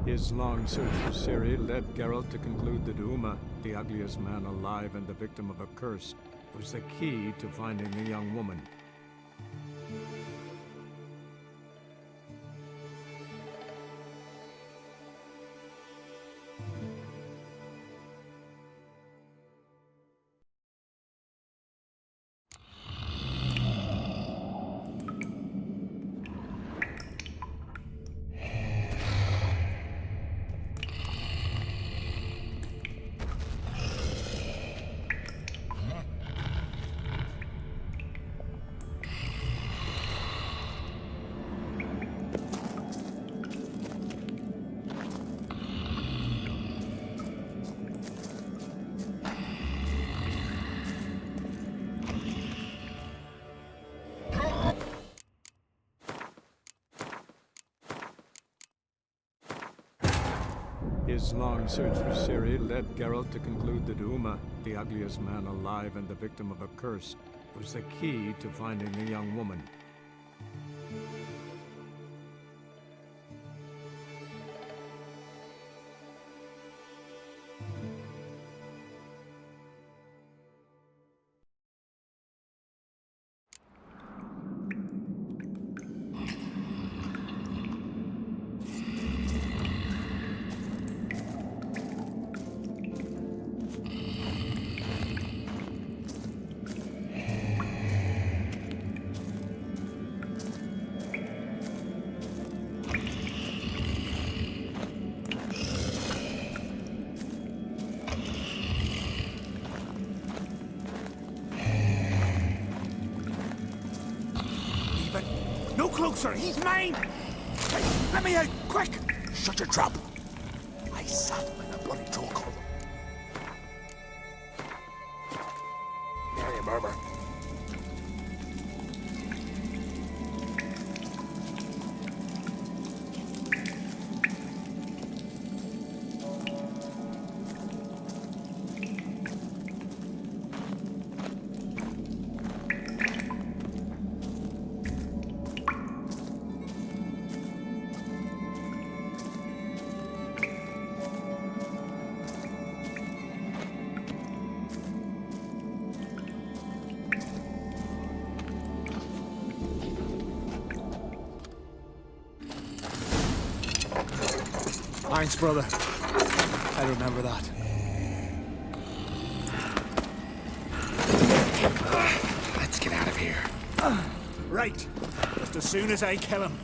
Speaker 2: His long search for Ciri led Geralt to conclude that Uma, the ugliest man alive and the victim of a curse, was the key to finding the young woman. His long search for Ciri led Geralt to conclude that Uma, the ugliest man alive and the victim of a curse, was the key to finding the young woman.
Speaker 10: No closer, he's mine! Hey, let me out, quick! Shut your trap! I sat in a bloody chokehold. There you murmur.
Speaker 11: Thanks, brother. I remember that.
Speaker 10: Let's get out of here.
Speaker 11: Right. Just as soon as I kill him.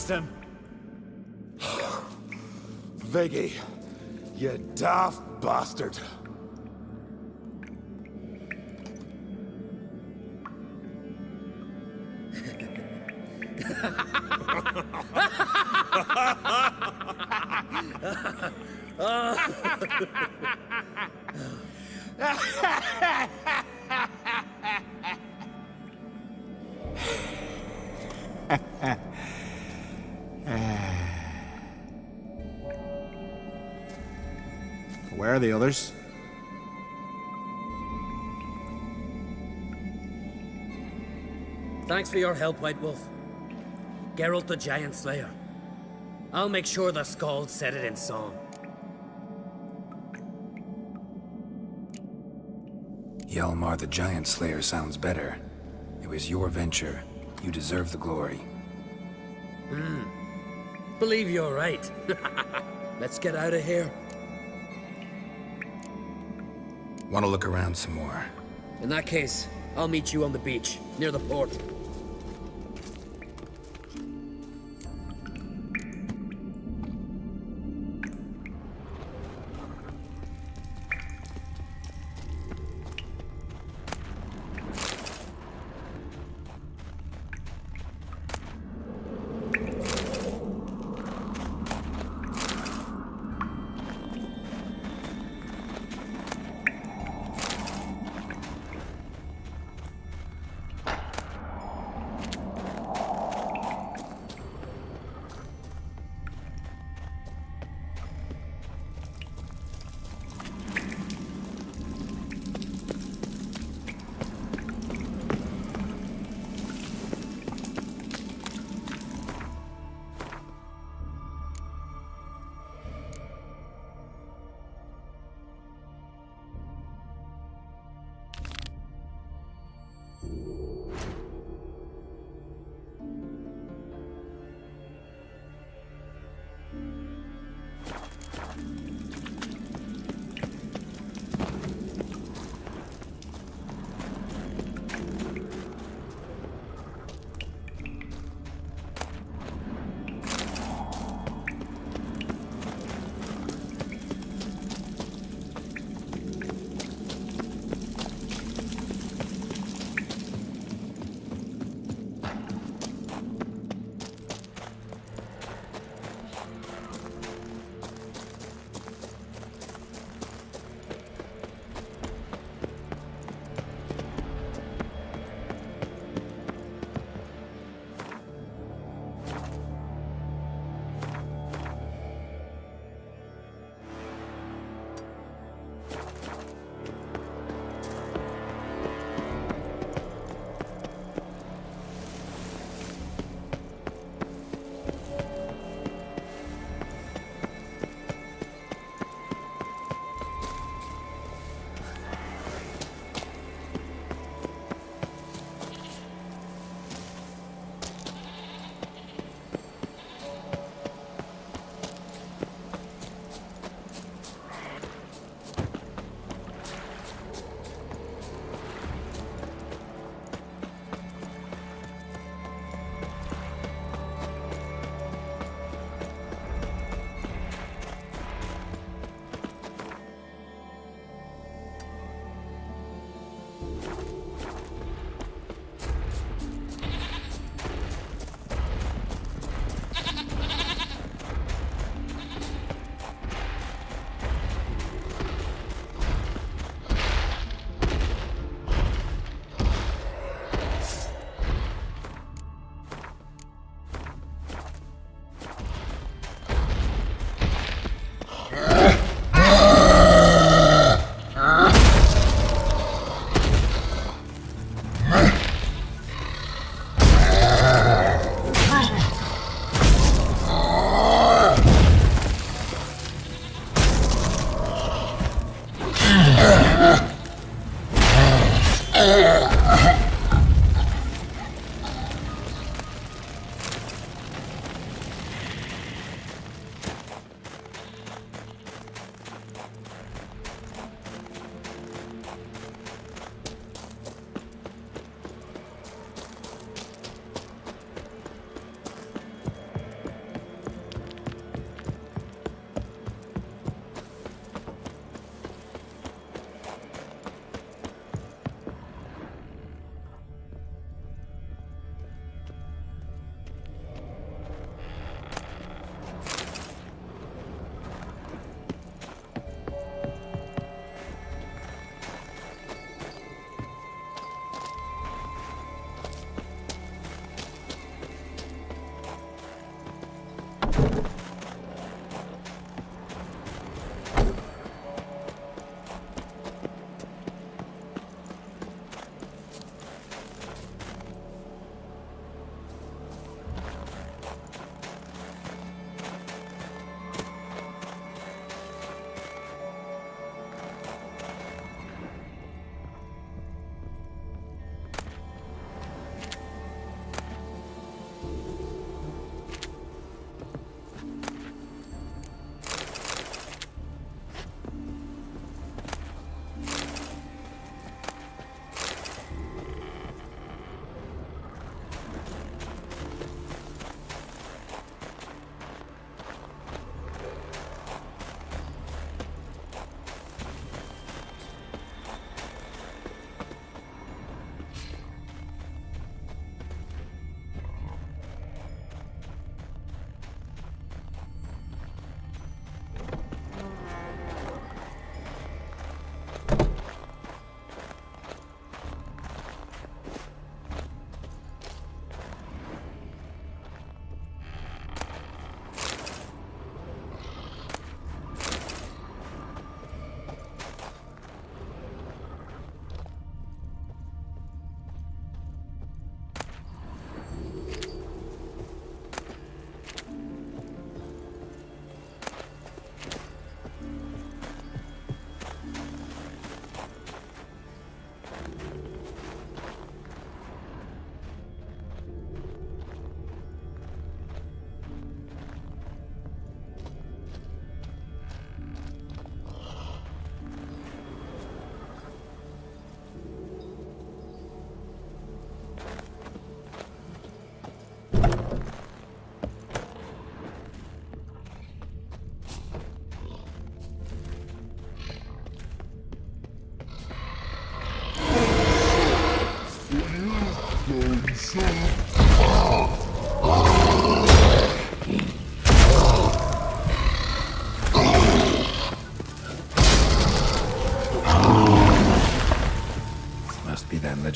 Speaker 11: Him.
Speaker 10: Viggy, you daft bastard.
Speaker 11: Where are the others?
Speaker 12: Thanks for your help, White Wolf. Geralt the Giant Slayer. I'll make sure the Scald said it in song.
Speaker 5: Hjalmar the Giant Slayer sounds better. It was your venture. You deserve the glory.
Speaker 12: Believe you're right. Let's get out of here.
Speaker 5: Want to look around some more?
Speaker 12: In that case, I'll meet you on the beach, near the port.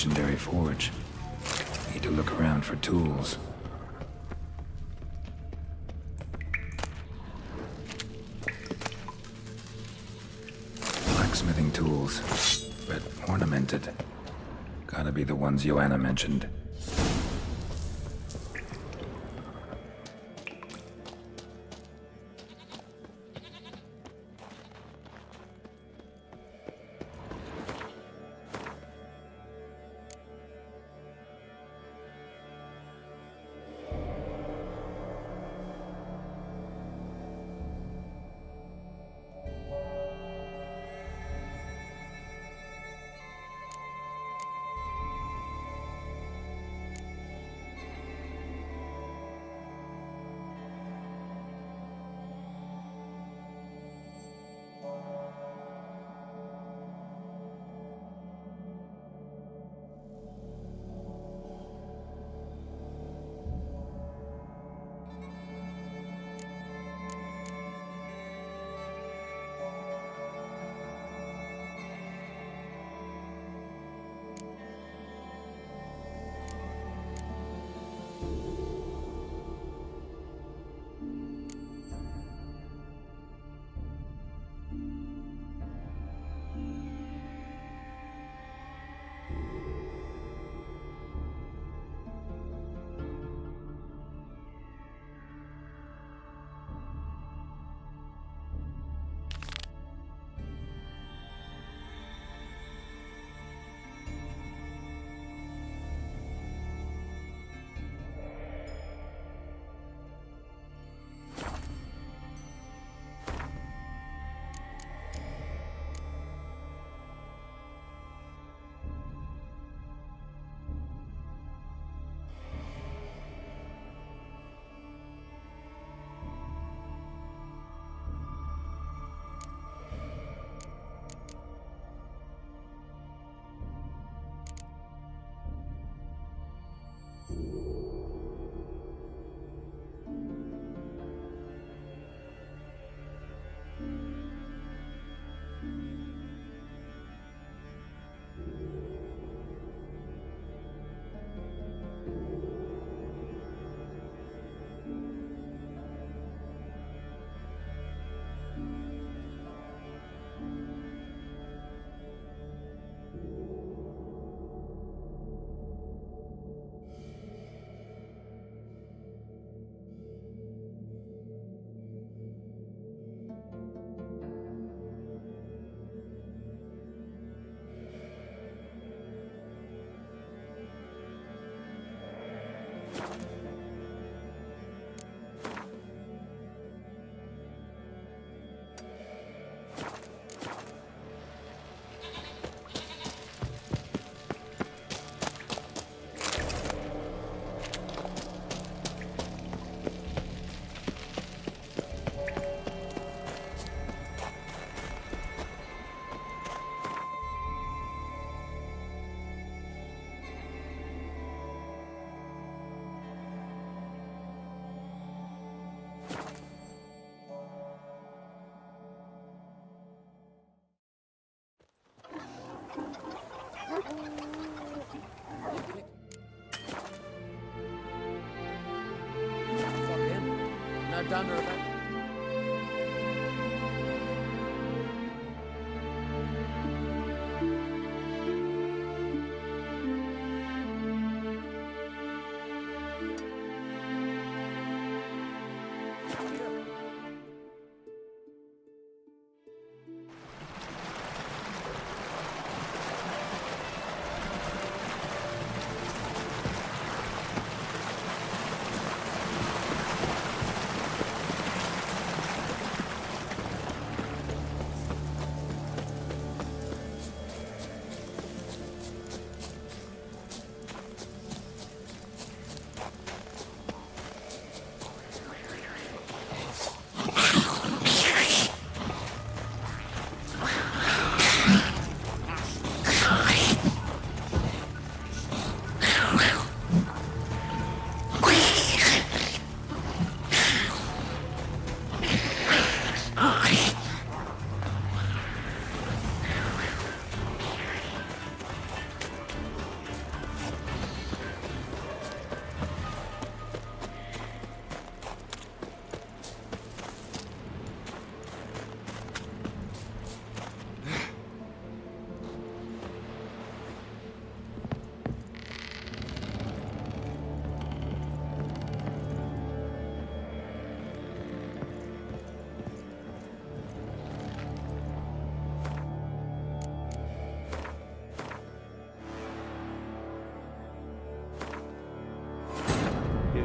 Speaker 5: legendary forge. Need to look around for tools. Blacksmithing tools, but ornamented. Gotta be the ones Joanna mentioned.
Speaker 12: Not down to about.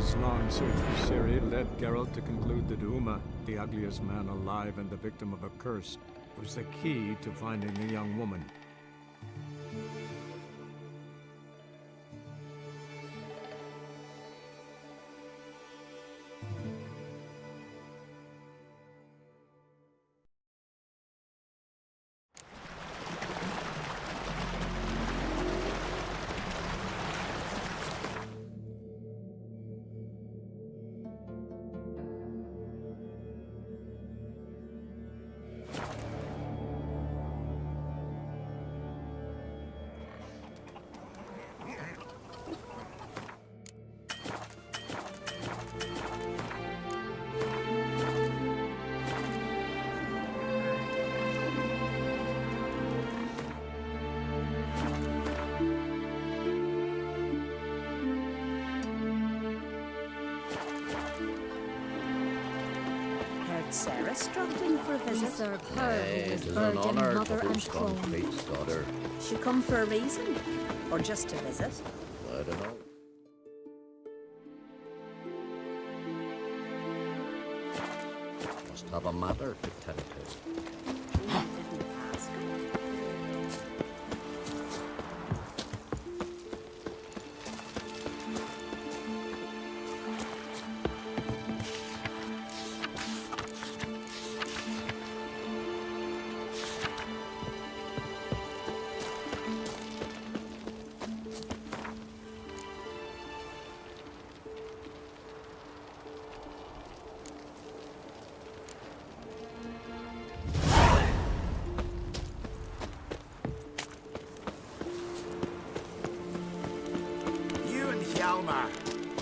Speaker 2: His long search for Ciri led Geralt to conclude that Uma, the ugliest man alive and the victim of a curse, was the key to finding the young woman.
Speaker 18: Sarah dropped in for a visit.
Speaker 9: Serve her who was
Speaker 18: It is an
Speaker 9: virgin,
Speaker 18: honour to
Speaker 9: mother and
Speaker 18: host on
Speaker 9: crone.
Speaker 18: Fate's daughter. She come for a reason? Or just to visit?
Speaker 13: I don't know.
Speaker 18: Must have a matter to tend to. Didn't ask her.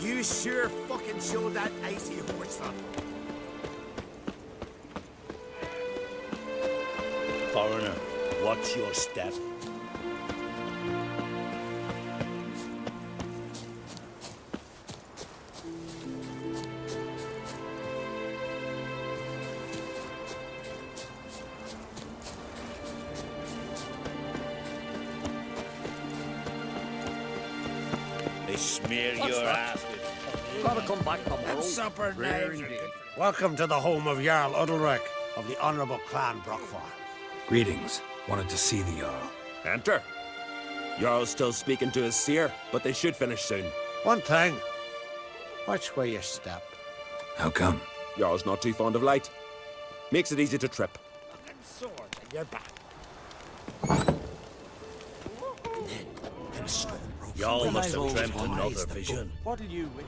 Speaker 10: You sure fucking showed that icy horse up.
Speaker 7: Foreigner, watch your step. They smear your ass with...
Speaker 15: Gotta come back tomorrow.
Speaker 10: Supper
Speaker 15: Rare
Speaker 10: now.
Speaker 15: indeed.
Speaker 19: Welcome to the home of Jarl Udalric of the Honourable Clan Brockfar.
Speaker 5: Greetings. Wanted to see the Jarl.
Speaker 17: Enter. Jarl's still speaking to his seer, but they should finish soon.
Speaker 19: One thing. Which way you step?
Speaker 5: How come?
Speaker 17: Jarl's not too fond of light. Makes it easy to trip.
Speaker 10: Sword in your back.
Speaker 7: Y'all must have dreamt another vision.
Speaker 15: What'll you wish?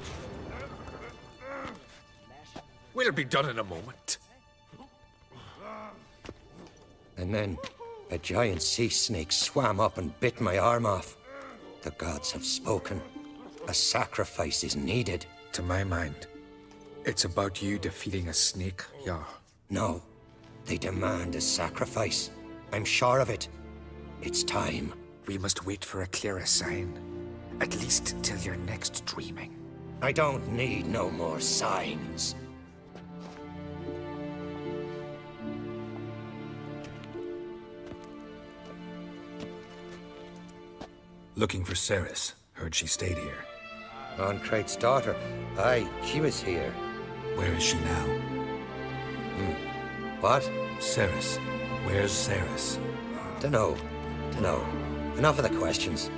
Speaker 14: We'll be done in a moment.
Speaker 20: And then a giant sea snake swam up and bit my arm off. The gods have spoken. A sacrifice is needed.
Speaker 14: To my mind, it's about you defeating a snake, Jarl.
Speaker 20: No, they demand a sacrifice. I'm sure of it. It's time.
Speaker 14: We must wait for a clearer sign. At least till your next dreaming.
Speaker 20: I don't need no more signs.
Speaker 5: Looking for Ceres. Heard she stayed here.
Speaker 20: Oncrate's daughter. Aye, she was here.
Speaker 5: Where is she now?
Speaker 20: What?
Speaker 5: Ceres. Where's Ceres?
Speaker 20: Dunno. Enough of the questions.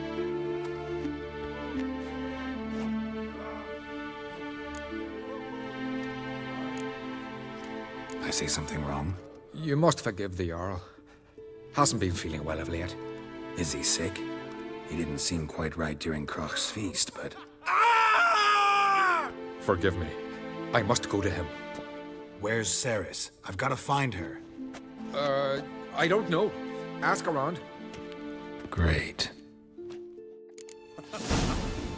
Speaker 5: I say something wrong?
Speaker 14: You must forgive the Jarl. Hasn't been feeling well of late.
Speaker 5: Is he sick? He didn't seem quite right during Kroch's feast, but...
Speaker 14: Forgive me. I must go to him.
Speaker 5: Where's Ceres? I've got to find her.
Speaker 14: I don't know. Ask around.
Speaker 5: Great.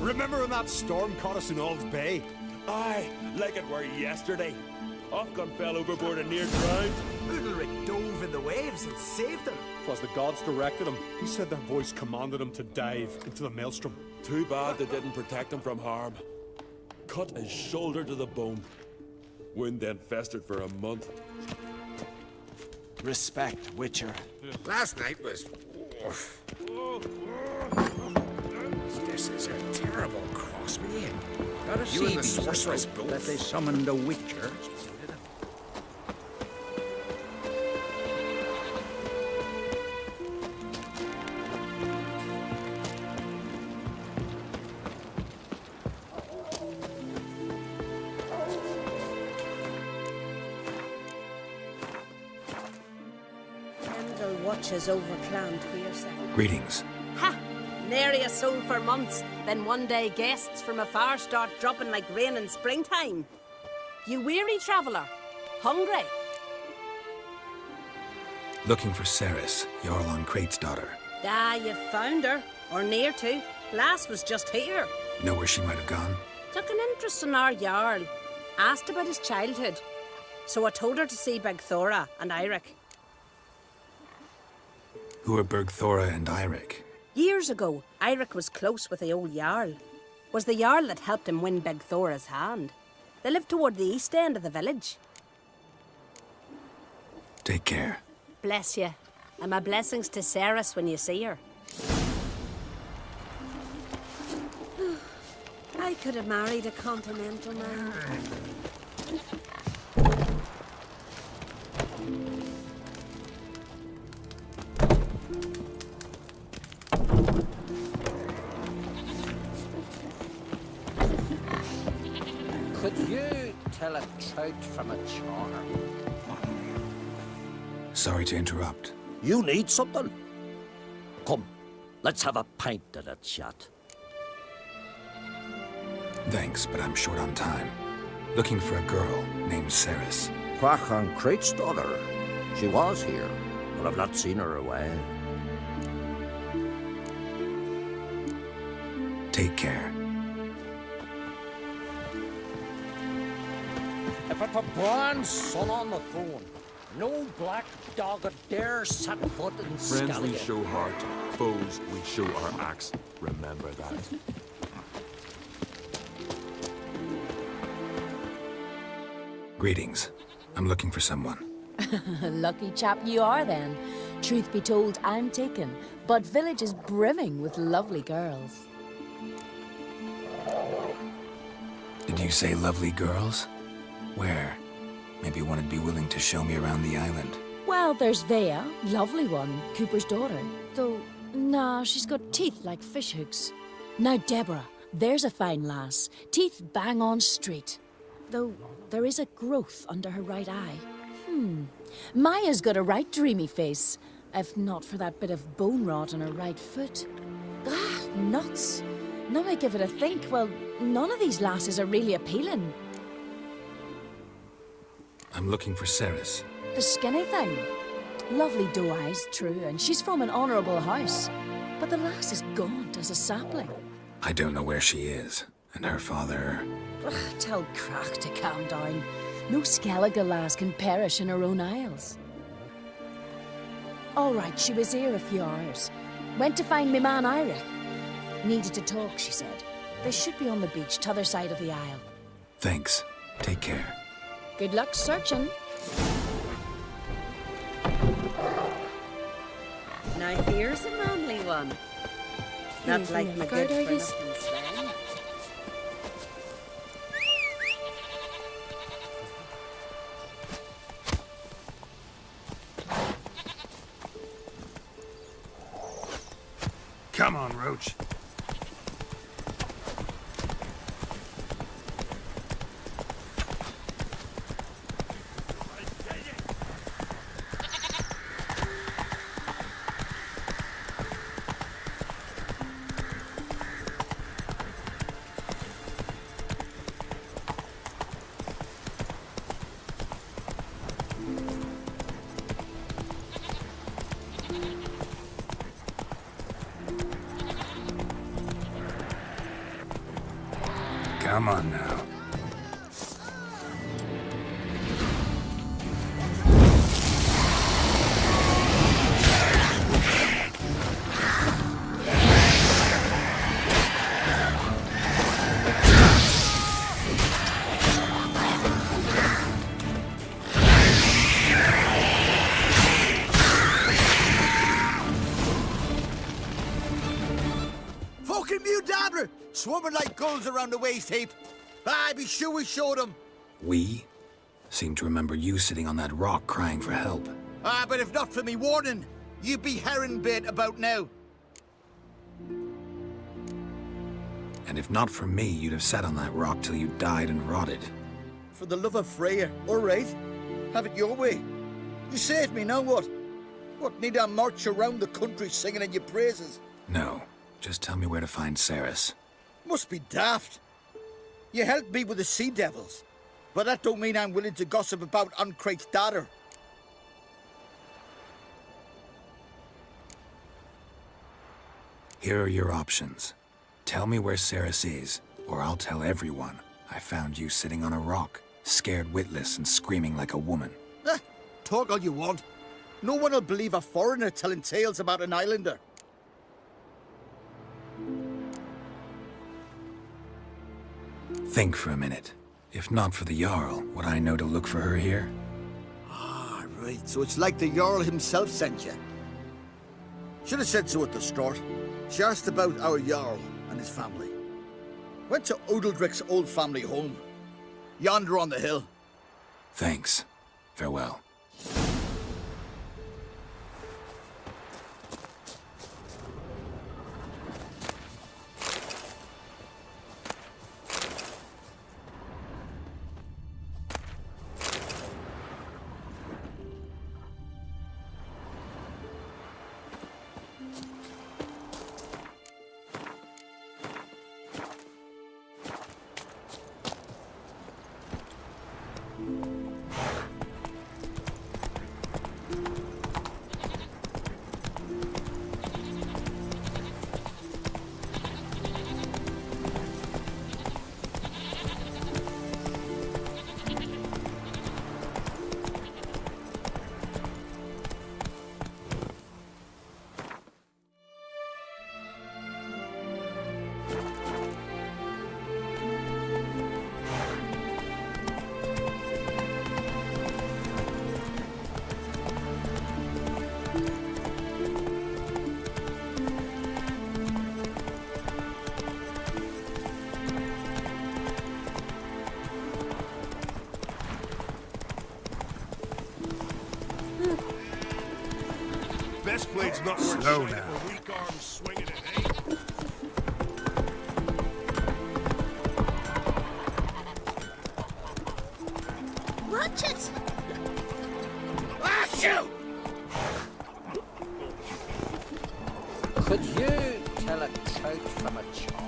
Speaker 16: Remember when that storm caught us in Ald's Bay?
Speaker 17: Aye, like it were yesterday. Ofcom fell overboard and near drowned.
Speaker 10: Udalric dove in the waves and saved him.
Speaker 16: 'Twas the gods directed him. He said their voice commanded him to dive into the maelstrom.
Speaker 17: Too bad they didn't protect him from harm. Cut his shoulder to the bone. Wound then festered for a month.
Speaker 11: Respect, Witcher.
Speaker 14: Last night was...
Speaker 11: This is a terrible crime.
Speaker 15: Boss me in. Gotta
Speaker 13: You
Speaker 15: see
Speaker 13: and the
Speaker 15: these
Speaker 13: sorceress
Speaker 15: folk
Speaker 13: both.
Speaker 15: that they summoned a witcher.
Speaker 21: Kendall watches over Clan Tweerside.
Speaker 5: Greetings.
Speaker 21: Ha! Nary a soul for months, then one day guests from afar start dropping like rain in springtime. You weary traveller? Hungry?
Speaker 5: Looking for Ceres, Jarl on Crate's daughter.
Speaker 21: Ah, you found her. Or near to. Lass was just here.
Speaker 5: Know where she might have gone?
Speaker 21: Took an interest in our Jarl. Asked about his childhood. So I told her to see Begthora and Eirik.
Speaker 5: Who are Bergthora and Eirik?
Speaker 21: Years ago, Eirik was close with the old Jarl. Was the Jarl that helped him win Begthora's hand. They lived toward the east end of the village.
Speaker 5: Take care.
Speaker 21: Bless you. And my blessings to Ceres when you see her. I could have married a continental man.
Speaker 15: Could you tell a trout from a char?
Speaker 5: Sorry to interrupt.
Speaker 19: You need something? Come, let's have a pint of that chat.
Speaker 5: Thanks, but I'm short on time. Looking for a girl named Ceres.
Speaker 19: Crach on Crate's daughter. She was here, but I've not seen her a while.
Speaker 5: Take care.
Speaker 15: If it were Bran's son on the throne, no black dog would dare set foot in
Speaker 17: Friends we
Speaker 15: Scalia.
Speaker 17: show heart, foes we show our axe. Remember that.
Speaker 5: Greetings. I'm looking for someone.
Speaker 22: Lucky chap you are then. Truth be told, I'm taken, but village is brimming with lovely girls.
Speaker 5: Did you say lovely girls? Where? Maybe one would be willing to show me around the island.
Speaker 22: Well, there's Vea, lovely one, Cooper's daughter. Though, nah, she's got teeth like fishhooks. Now Deborah, there's a fine lass. Teeth bang on straight. Though, there is a growth under her right eye. Maya's got a right dreamy face, if not for that bit of bone rot on her right foot. Ah, nuts. Now I give it a think, well, none of these lasses are really appealing.
Speaker 5: I'm looking for Ceres.
Speaker 22: The skinny thing. Lovely doe eyes, true, and she's from an honourable house. But the lass is gaunt as a sapling.
Speaker 5: I don't know where she is, and her father...
Speaker 22: Ugh, tell Crach to calm down. No Skellige lass can perish in her own isles. All right, she was here a few hours. Went to find me man Eirik. Needed to talk, she said. They should be on the beach, t'other side of the isle.
Speaker 5: Thanks. Take care.
Speaker 22: Good luck searching.
Speaker 21: Now here's a manly one. Not
Speaker 22: Here's
Speaker 21: like
Speaker 22: the
Speaker 21: my
Speaker 22: guard,
Speaker 21: good for
Speaker 22: Argus.
Speaker 21: nothing Sven.
Speaker 11: Come on, Roach.
Speaker 5: Come on now.
Speaker 10: Fucking mute dabbler!
Speaker 1: swarming like gulls around the waste heap. Aye, be sure we showed them.
Speaker 5: We? Seem to remember you sitting on that rock crying for help.
Speaker 1: Ah, but if not for me warning, you'd be herring bait about now.
Speaker 5: And if not for me, you'd have sat on that rock till you died and rotted.
Speaker 1: For the love of Freya, all right. Have it your way. You saved me, now what? What, need I march around the country singing in your praises?
Speaker 5: No, just tell me where to find Ceres.
Speaker 1: Must be daft. You helped me with the sea devils, but that don't mean I'm willing to gossip about Uncrate's daughter.
Speaker 5: Here are your options. Tell me where Ceres is, or I'll tell everyone I found you sitting on a rock, scared witless and screaming like a woman.
Speaker 1: Talk all you want. No one will believe a foreigner telling tales about an islander.
Speaker 5: Think for a minute. If not for the Jarl, would I know to look for her here?
Speaker 1: Ah, right. So it's like the Jarl himself sent you. Should have said so at the start. She asked about our Jarl and his family. Went to Odeldrick's old family home. Yonder on the hill.
Speaker 5: Thanks. Farewell.
Speaker 6: Best blade's not worth
Speaker 11: Slow
Speaker 6: shining
Speaker 11: now.
Speaker 6: for weak arms swinging it, eh?
Speaker 21: Watch it!
Speaker 1: Ah, shoot!
Speaker 15: Could you tell a trout from a char?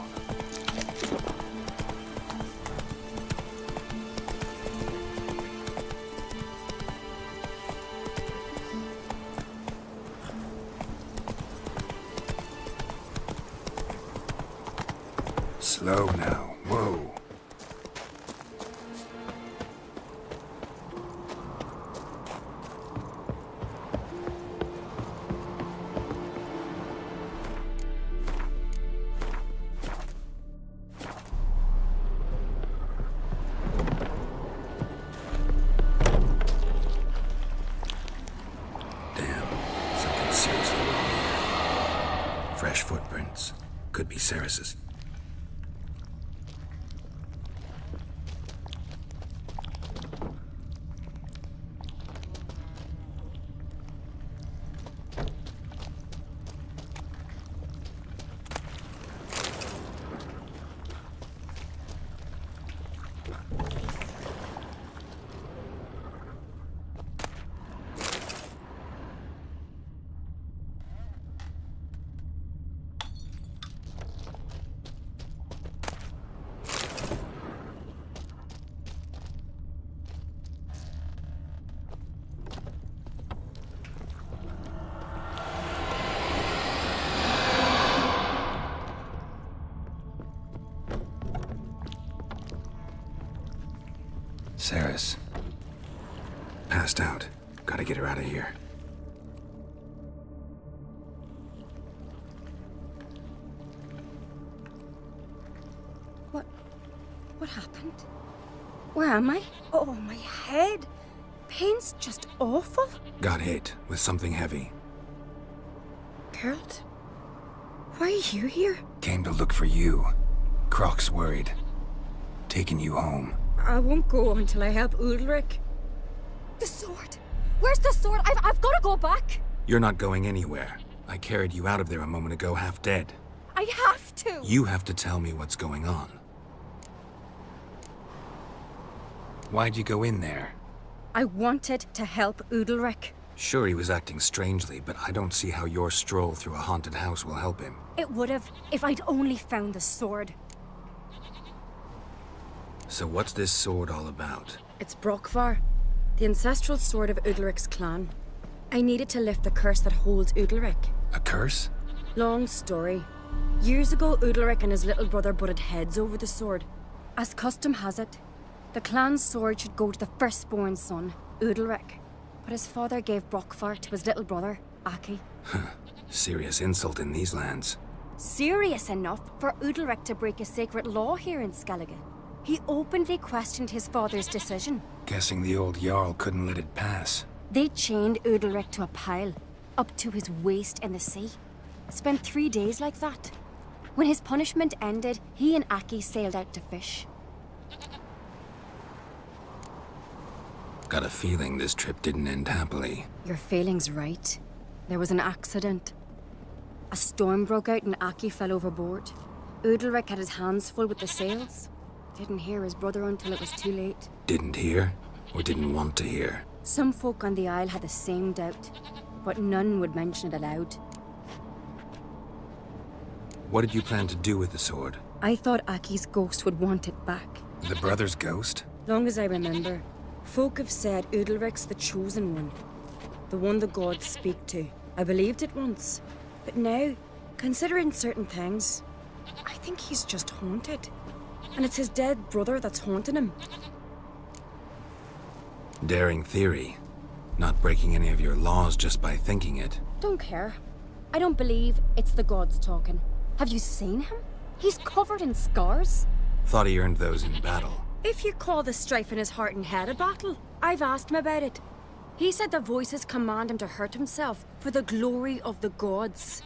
Speaker 5: Slow now. Whoa. Something seriously wrong here. Fresh footprints. Could be Ceres's. Ceres. Passed out. Gotta get her out of here.
Speaker 21: What happened? Where am I? Oh, my head. Pain's just awful.
Speaker 5: Got hit with something heavy.
Speaker 21: Geralt, why are you here?
Speaker 5: Came to look for you. Croc's worried. Taking you home.
Speaker 9: I won't go until I help Udalric. The sword! Where's the sword? I've got to go back!
Speaker 5: You're not going anywhere. I carried you out of there a moment ago, half dead.
Speaker 9: I have to!
Speaker 5: You have to tell me what's going on. Why'd you go in there?
Speaker 9: I wanted to help Udalric.
Speaker 5: Sure, he was acting strangely, but I don't see how your stroll through a haunted house will help him.
Speaker 9: It would have, if I'd only found the sword.
Speaker 5: So what's this sword all about?
Speaker 9: It's Brokvar, the ancestral sword of Udalric's clan. I needed to lift the curse that holds Udalric.
Speaker 5: A curse?
Speaker 9: Long story. Years ago, Udalric and his little brother butted heads over the sword. As custom has it, the clan's sword should go to the firstborn son, Udalric. But his father gave Brokvar to his little brother, Aki.
Speaker 5: Serious insult in these lands.
Speaker 9: Serious enough for Udalric to break a sacred law here in Skellige. He openly questioned his father's decision.
Speaker 5: Guessing the old Jarl couldn't let it pass.
Speaker 9: They chained Udalric to a pile, up to his waist in the sea. Spent 3 days like that. When his punishment ended, he and Aki sailed out to fish.
Speaker 5: Got a feeling this trip didn't end happily.
Speaker 9: Your feeling's right. There was an accident. A storm broke out and Aki fell overboard. Udalric had his hands full with the sails. Didn't hear his brother until it was too late.
Speaker 5: Didn't hear? Or didn't want to hear?
Speaker 9: Some folk on the Isle had the same doubt, but none would mention it aloud.
Speaker 5: What did you plan to do with the sword?
Speaker 9: I thought Aki's ghost would want it back.
Speaker 5: The brother's ghost?
Speaker 9: Long as I remember, folk have said Udalric's the chosen one. The one the gods speak to. I believed it once. But now, considering certain things, I think he's just haunted. And it's his dead brother that's haunting him.
Speaker 5: Daring theory. Not breaking any of your laws just by thinking it.
Speaker 9: Don't care. I don't believe it's the gods talking. Have you seen him? He's covered in scars.
Speaker 5: Thought he earned those in battle.
Speaker 9: If you call the strife in his heart and head a battle, I've asked him about it. He said the voices command him to hurt himself for the glory of the gods.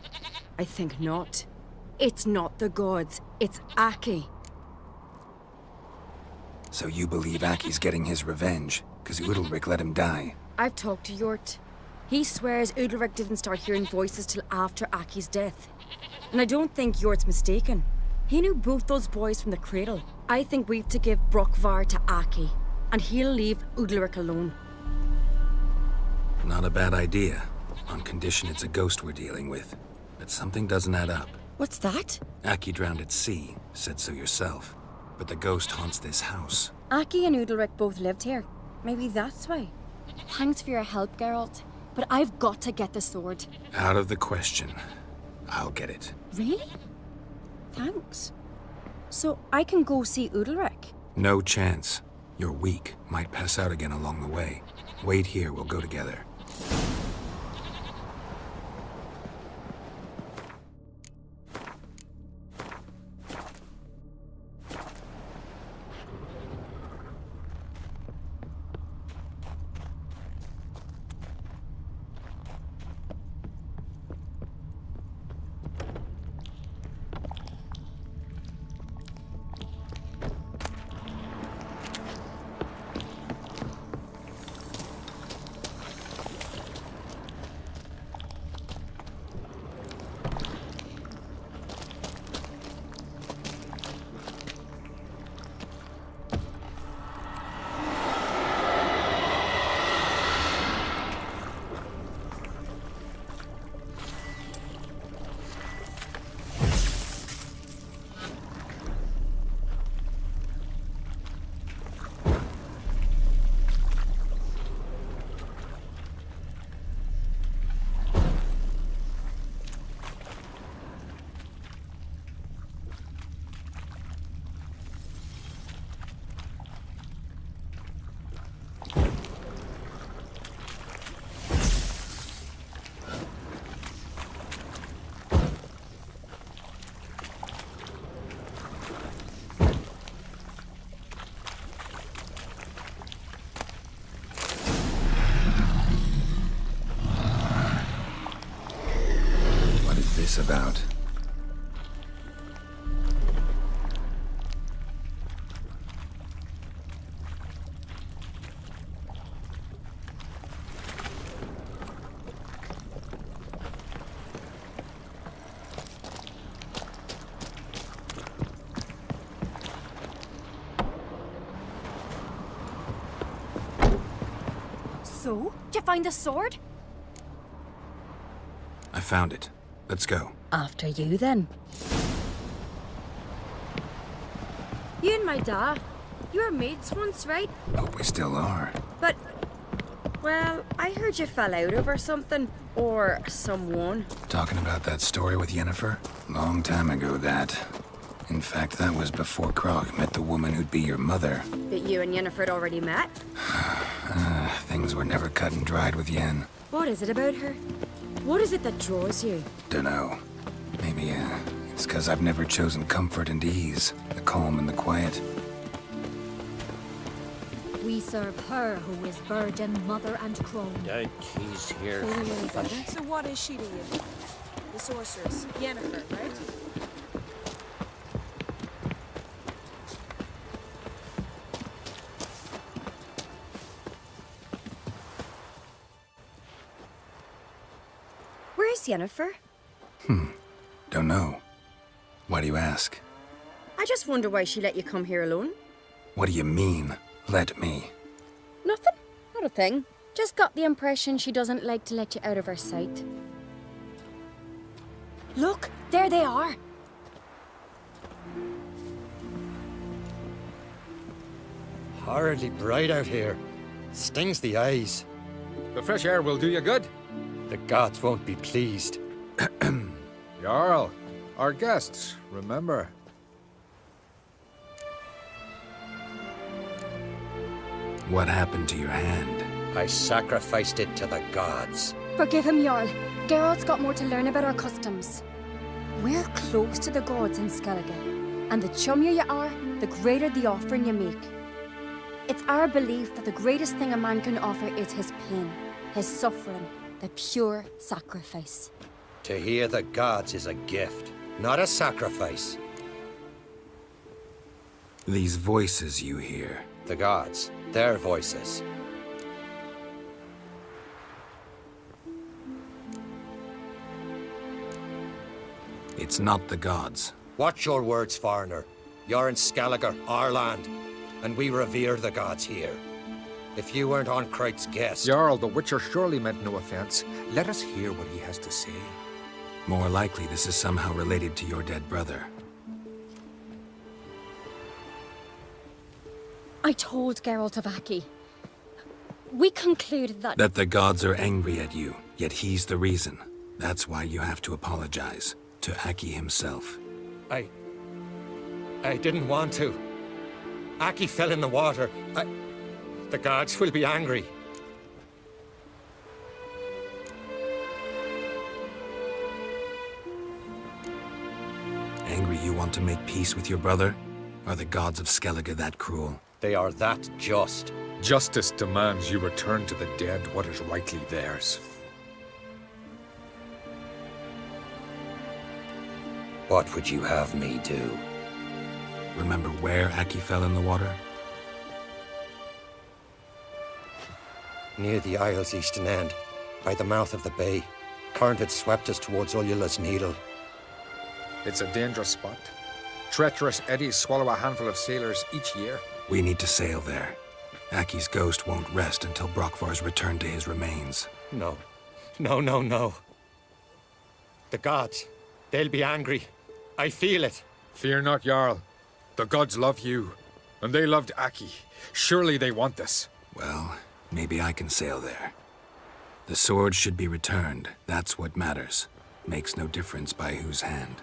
Speaker 9: I think not. It's not the gods, it's Aki.
Speaker 5: So you believe Aki's getting his revenge, because Udalric let him die?
Speaker 9: I've talked to Yort. He swears Udalric didn't start hearing voices till after Aki's death. And I don't think Yort's mistaken. He knew both those boys from the cradle. I think we've to give Brokvar to Aki, and he'll leave Udalric alone.
Speaker 5: Not a bad idea, on condition it's a ghost we're dealing with. But something doesn't add up.
Speaker 9: What's that?
Speaker 5: Aki drowned at sea, said so yourself. But the ghost haunts this house.
Speaker 9: Aki and Udalric both lived here. Maybe that's why. Thanks for your help, Geralt. But I've got to get the sword.
Speaker 5: Out of the question. I'll get it.
Speaker 9: Really? Thanks. So I can go see Udalric?
Speaker 5: No chance. You're weak. Might pass out again along the way. Wait here, we'll go together. About?
Speaker 22: So? Did you find the sword?
Speaker 5: I found it. Let's go.
Speaker 22: After you, then.
Speaker 9: You and my dad, you were mates once, right?
Speaker 5: Hope we still are.
Speaker 9: But, well, I heard you fell out over something. Or someone.
Speaker 5: Talking about that story with Yennefer? Long time ago, that. In fact, that was before Croc met the woman who'd be your mother.
Speaker 9: That you and Yennefer had already met?
Speaker 5: Things were never cut and dried with Yen.
Speaker 9: What is it about her? What is it that draws you?
Speaker 5: Dunno. Maybe, it's because I've never chosen comfort and ease. The calm and the quiet.
Speaker 22: We serve her who is virgin, mother, and crone.
Speaker 19: Don't keys here.
Speaker 3: So what is she to you? The sorceress, Yennefer, right?
Speaker 9: Where's Yennefer?
Speaker 5: Don't know. Why do you ask?
Speaker 9: I just wonder why she let you come here alone.
Speaker 5: What do you mean, let me?
Speaker 9: Nothing. Not a thing. Just got the impression she doesn't like to let you out of her sight. Look, there they are.
Speaker 20: Horridly bright out here. Stings the eyes.
Speaker 14: The fresh air will do you good.
Speaker 20: The gods won't be pleased.
Speaker 14: Jarl, our guests, remember.
Speaker 5: What happened to your hand?
Speaker 20: I sacrificed it to the gods.
Speaker 9: Forgive him, Jarl. Geralt's got more to learn about our customs. We're close to the gods in Skellige, and the chummier you are, the greater the offering you make. It's our belief that the greatest thing a man can offer is his pain, his suffering, the pure sacrifice.
Speaker 20: To hear the gods is a gift, not a sacrifice.
Speaker 5: These voices you hear.
Speaker 20: The gods, their voices.
Speaker 5: It's not the gods.
Speaker 20: Watch your words, foreigner. You're in Skellige, our land, and we revere the gods here. If you weren't on Kright's guest...
Speaker 14: Jarl, the Witcher surely meant no offense. Let us hear what he has to say.
Speaker 5: More likely this is somehow related to your dead brother.
Speaker 9: I told Geralt of Aki. We concluded that...
Speaker 5: That the gods are angry at you, yet he's the reason. That's why you have to apologize. To Aki himself.
Speaker 20: I didn't want to. Aki fell in the water. The gods will be angry.
Speaker 5: Angry you want to make peace with your brother? Are the gods of Skellige that cruel?
Speaker 20: They are that just.
Speaker 14: Justice demands you return to the dead what is rightly theirs.
Speaker 20: What would you have me do?
Speaker 5: Remember where Aki fell in the water?
Speaker 20: Near the Isle's eastern end, by the mouth of the bay. Current had swept us towards Ullula's Needle.
Speaker 14: It's a dangerous spot. Treacherous eddies swallow a handful of sailors each year.
Speaker 5: We need to sail there. Aki's ghost won't rest until Brokvar's returned to his remains.
Speaker 20: No. No. The gods, they'll be angry. I feel it.
Speaker 14: Fear not, Jarl. The gods love you, and they loved Aki. Surely they want this.
Speaker 5: Well, maybe I can sail there. The sword should be returned. That's what matters. Makes no difference by whose hand.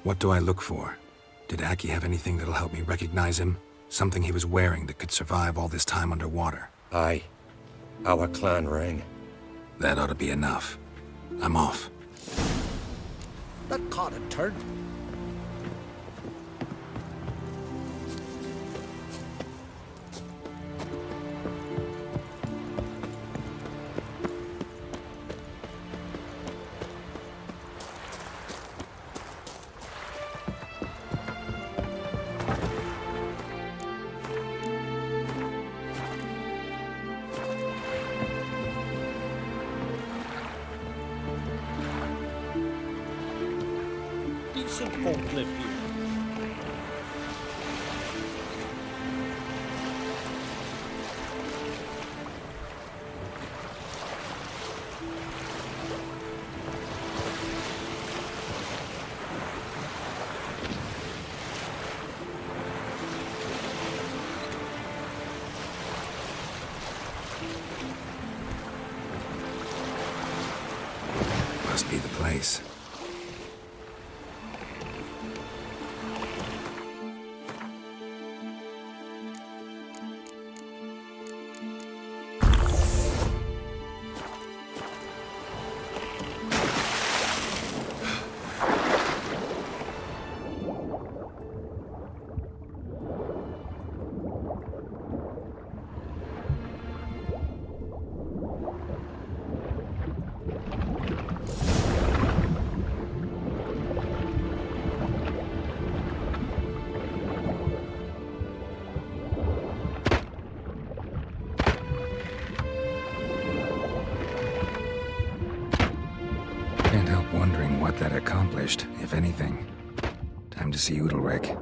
Speaker 5: What do I look for? Did Aki have anything that'll help me recognize him? Something he was wearing that could survive all this time underwater?
Speaker 20: Aye. Our clan ring.
Speaker 5: That ought to be enough. I'm off.
Speaker 10: That caught and turned.
Speaker 19: Decent folk live here.
Speaker 5: Must be the place. Can't help wondering what that accomplished, if anything. Time to see Udalric.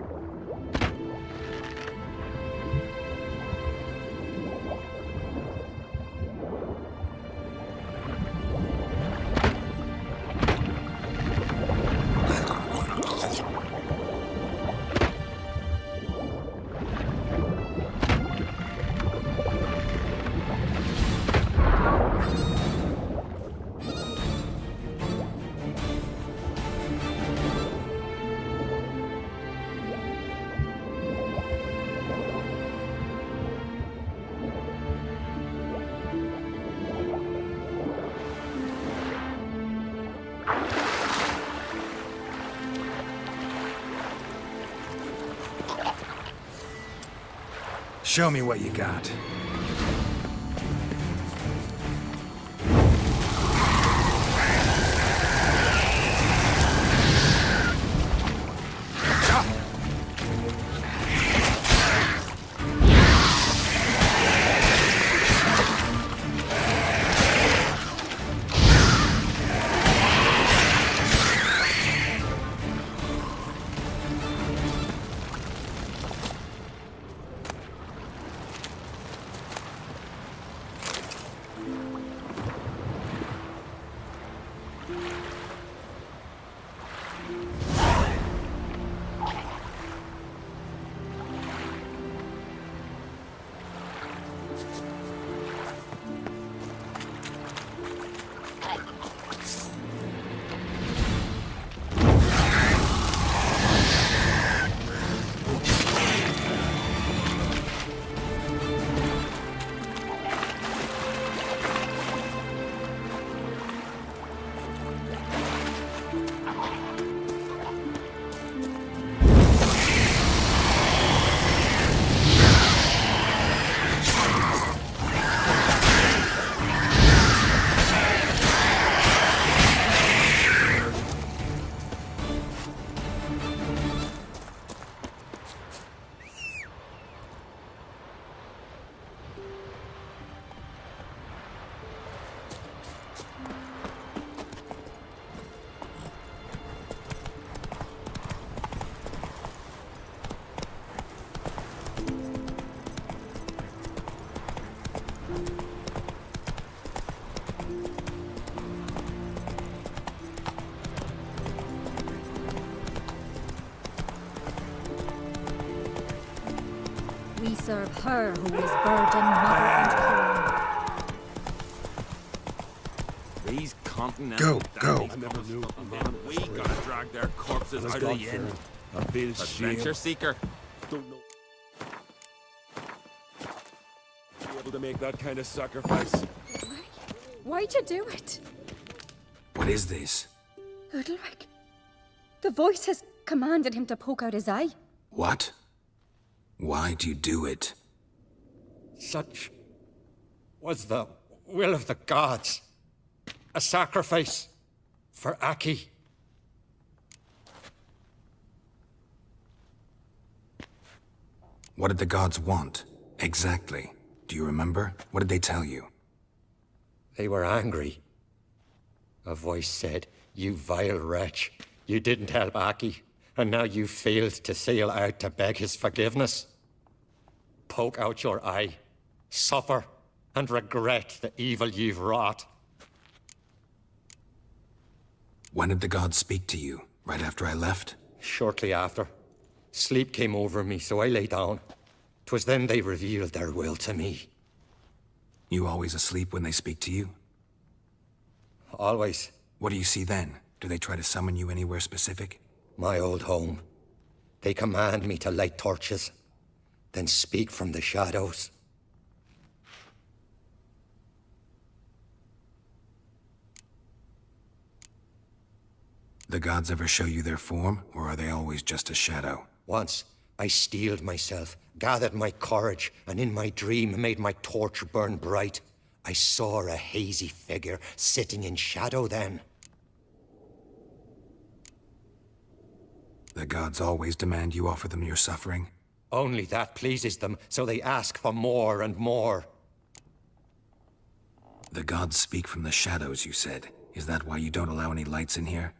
Speaker 5: Show me what you got.
Speaker 4: We serve her who is virgin, mother, and queen.
Speaker 17: These continental
Speaker 5: Go.
Speaker 17: I never knew a man. We gotta drag their corpses out of the inn.
Speaker 16: I feel
Speaker 17: Adventure seeker.
Speaker 16: Don't know. Be able to make that kind of sacrifice.
Speaker 9: Why'd you do it?
Speaker 5: What is this?
Speaker 9: Udalric. The voice has commanded him to poke out his eye.
Speaker 5: What? Why'd you do it?
Speaker 20: Such was the will of the gods. A sacrifice for Aki.
Speaker 5: What did the gods want? Exactly. Do you remember? What did they tell you?
Speaker 20: They were angry. A voice said, "You vile wretch. You didn't help Aki, and now you failed to sail out to beg his forgiveness. Poke out your eye, suffer, and regret the evil you've wrought."
Speaker 5: When did the gods speak to you? Right after I left?
Speaker 20: Shortly after. Sleep came over me, so I lay down. 'Twas then they revealed their will to me.
Speaker 5: You always asleep when they speak to you?
Speaker 20: Always.
Speaker 5: What do you see then? Do they try to summon you anywhere specific?
Speaker 20: My old home. They command me to light torches, then speak from the shadows.
Speaker 5: The gods ever show you their form, or are they always just a shadow?
Speaker 20: Once, I steeled myself, gathered my courage, and in my dream made my torch burn bright. I saw a hazy figure sitting in shadow then.
Speaker 5: The gods always demand you offer them your suffering?
Speaker 20: Only that pleases them, so they ask for more and more.
Speaker 5: The gods speak from the shadows, you said. Is that why you don't allow any lights in here?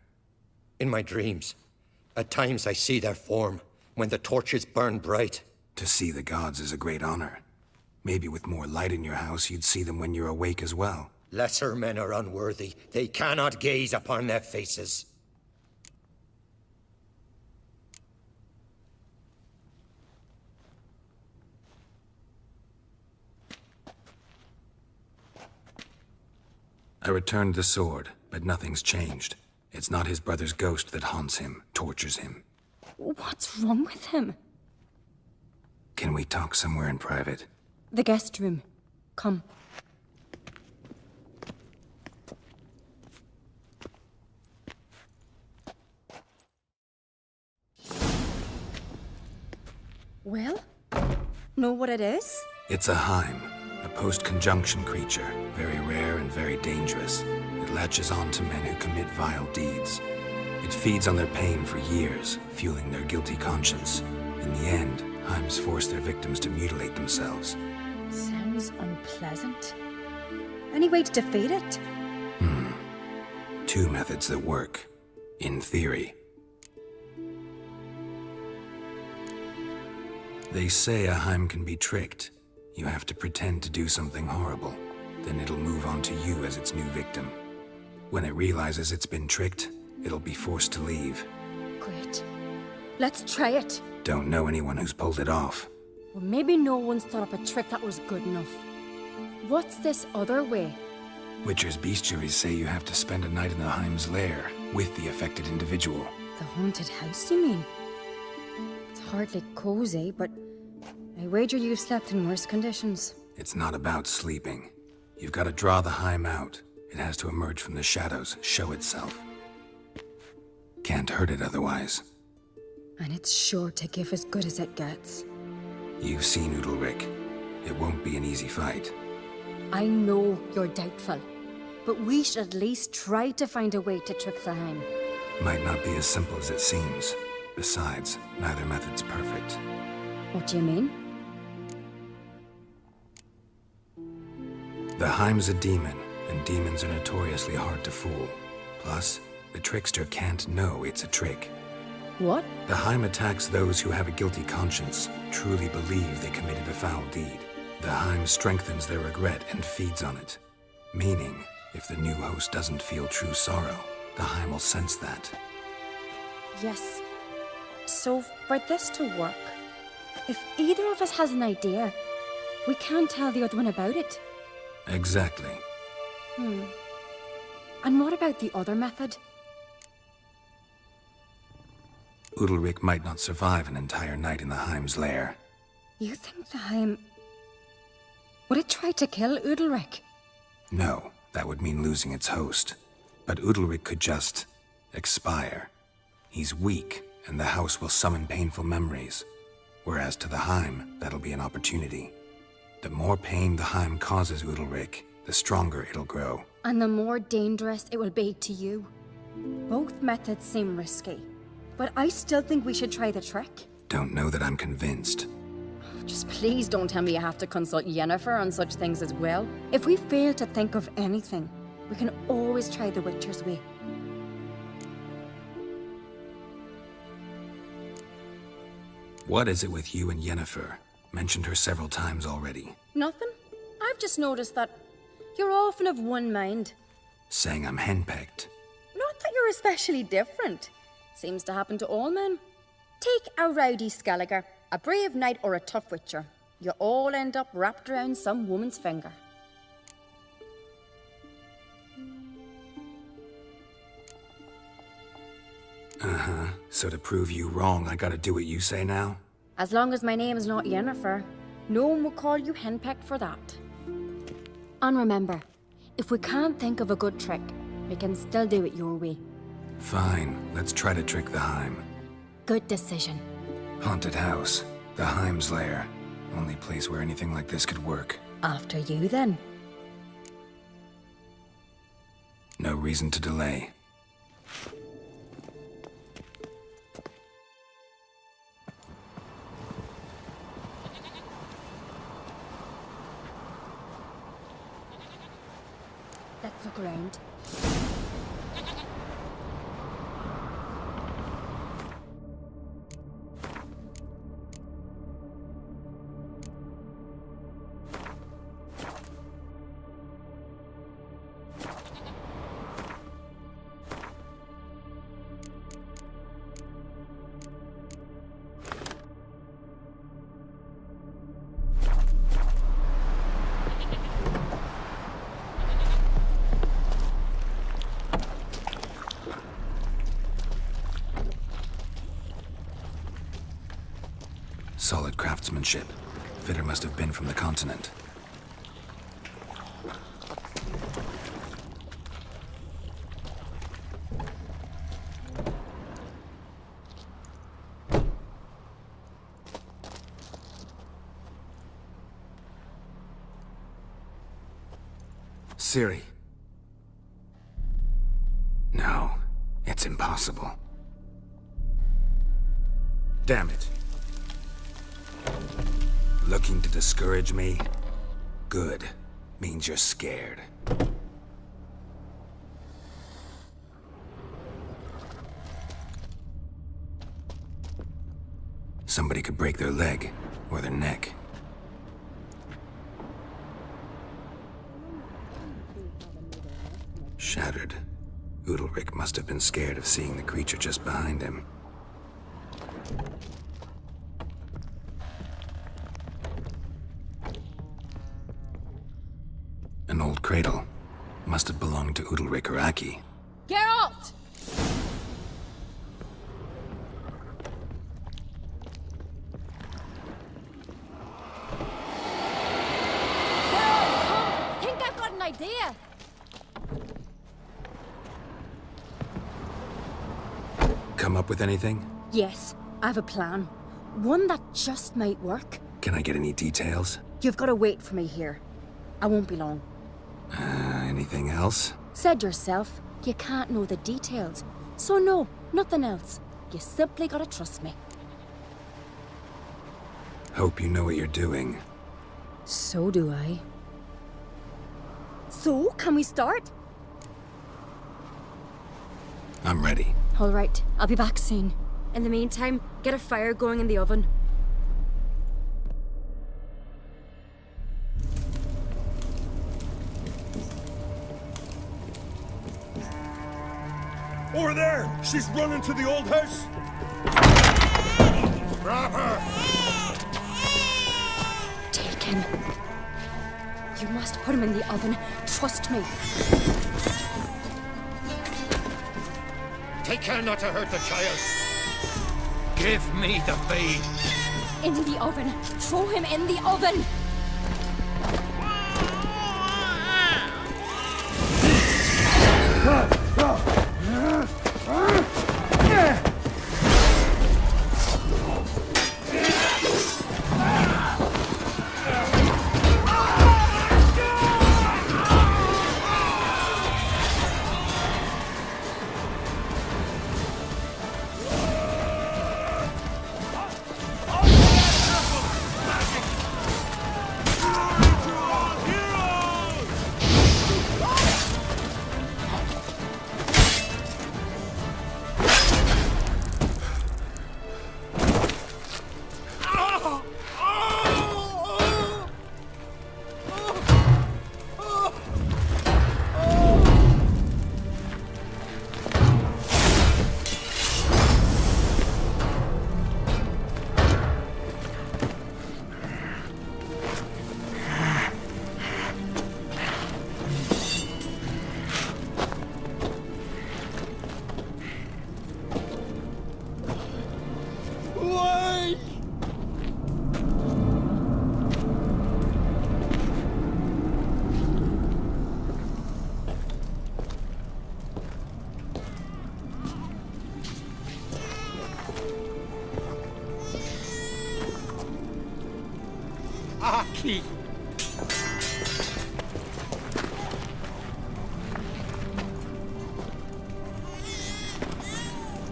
Speaker 20: In my dreams. At times I see their form, when the torches burn bright.
Speaker 5: To see the gods is a great honor. Maybe with more light in your house, you'd see them when you're awake as well.
Speaker 20: Lesser men are unworthy. They cannot gaze upon their faces.
Speaker 5: I returned the sword, but nothing's changed. It's not his brother's ghost that haunts him, tortures him.
Speaker 9: What's wrong with him?
Speaker 5: Can we talk somewhere in private?
Speaker 9: The guest room. Come. Well, know what it is?
Speaker 5: It's a Heim, a post-conjunction creature, very rare and very dangerous. It latches on to men who commit vile deeds. It feeds on their pain for years, fueling their guilty conscience. In the end, Heims force their victims to mutilate themselves.
Speaker 9: Sounds unpleasant. Any way to defeat it?
Speaker 5: Two methods that work. In theory. They say a Heim can be tricked. You have to pretend to do something horrible. Then it'll move on to you as its new victim. When it realizes it's been tricked, it'll be forced to leave.
Speaker 9: Great. Let's try it.
Speaker 5: Don't know anyone who's pulled it off.
Speaker 9: Well, maybe no one's thought up a trick that was good enough. What's this other way?
Speaker 5: Witcher's bestiaries say you have to spend a night in the Heim's lair with the affected individual.
Speaker 9: The haunted house, you mean? It's hardly cozy, but I wager you've slept in worse conditions.
Speaker 5: It's not about sleeping. You've got to draw the Heim out. It has to emerge from the shadows, show itself. Can't hurt it otherwise.
Speaker 9: And it's sure to give as good as it gets.
Speaker 5: You've seen Udalric. It won't be an easy fight.
Speaker 9: I know you're doubtful, but we should at least try to find a way to trick the Heim.
Speaker 5: Might not be as simple as it seems. Besides, neither method's perfect.
Speaker 9: What do you mean?
Speaker 5: The Heim's a demon, and demons are notoriously hard to fool. Plus, the trickster can't know it's a trick.
Speaker 9: What?
Speaker 5: The Heim attacks those who have a guilty conscience, truly believe they committed a foul deed. The Heim strengthens their regret and feeds on it. Meaning, if the new host doesn't feel true sorrow, the Heim will sense that.
Speaker 9: Yes. So, for this to work, if either of us has an idea, we can't tell the other one about it.
Speaker 5: Exactly.
Speaker 9: And what about the other method?
Speaker 5: Udalric might not survive an entire night in the Heim's lair.
Speaker 9: You think the Heim... Would it try to kill Udalric?
Speaker 5: No, that would mean losing its host. But Udalric could just... expire. He's weak, and the house will summon painful memories. Whereas to the Heim, that'll be an opportunity. The more pain the Heim causes Udalric, the stronger it'll grow.
Speaker 9: And the more dangerous it will be to you. Both methods seem risky, but I still think we should try the trick.
Speaker 5: Don't know that I'm convinced.
Speaker 9: Just please don't tell me you have to consult Yennefer on such things as well. If we fail to think of anything, we can always try the Witcher's way.
Speaker 5: What is it with you and Yennefer? Mentioned her several times already.
Speaker 9: Nothing. I've just noticed that you're often of one mind.
Speaker 5: Saying I'm henpecked.
Speaker 9: Not that you're especially different. Seems to happen to all men. Take a rowdy Skelliger, a brave knight or a tough witcher. You all end up wrapped around some woman's finger.
Speaker 5: Uh-huh. So to prove you wrong, I gotta do what you say now?
Speaker 9: As long as my name is not Yennefer, no one will call you henpecked for that. And remember, if we can't think of a good trick, we can still do it your way.
Speaker 5: Fine, let's try to trick the Heim.
Speaker 9: Good decision.
Speaker 5: Haunted house. The Heim's lair. Only place where anything like this could work.
Speaker 9: After you, then.
Speaker 5: No reason to delay.
Speaker 9: Let's look around.
Speaker 5: Solid craftsmanship. Fitter must have been from the continent. Ciri. No, it's impossible. Damn it. Looking to discourage me? Good. Means you're scared. Somebody could break their leg, or their neck. Shattered. Udalryk must have been scared of seeing the creature just behind him. An old cradle. Must have belonged to Udalryk or Aki.
Speaker 22: Geralt! Geralt, come! Think I've got an idea!
Speaker 5: Come up with anything?
Speaker 9: Yes, I have a plan. One that just might work.
Speaker 5: Can I get any details?
Speaker 9: You've got to wait for me here. I won't be long.
Speaker 5: Anything else?
Speaker 9: Said yourself, you can't know the details. So no, nothing else. You simply gotta trust me.
Speaker 5: Hope you know what you're doing.
Speaker 9: So do I. So, can we start?
Speaker 5: I'm ready.
Speaker 9: All right, I'll be back soon. In the meantime, get a fire going in the oven.
Speaker 17: Over there! She's running to the old house! Grab her!
Speaker 9: Take him. You must put him in the oven. Trust me.
Speaker 15: Take care not to hurt the child. Give me the feed.
Speaker 9: In the oven. Throw him in the oven.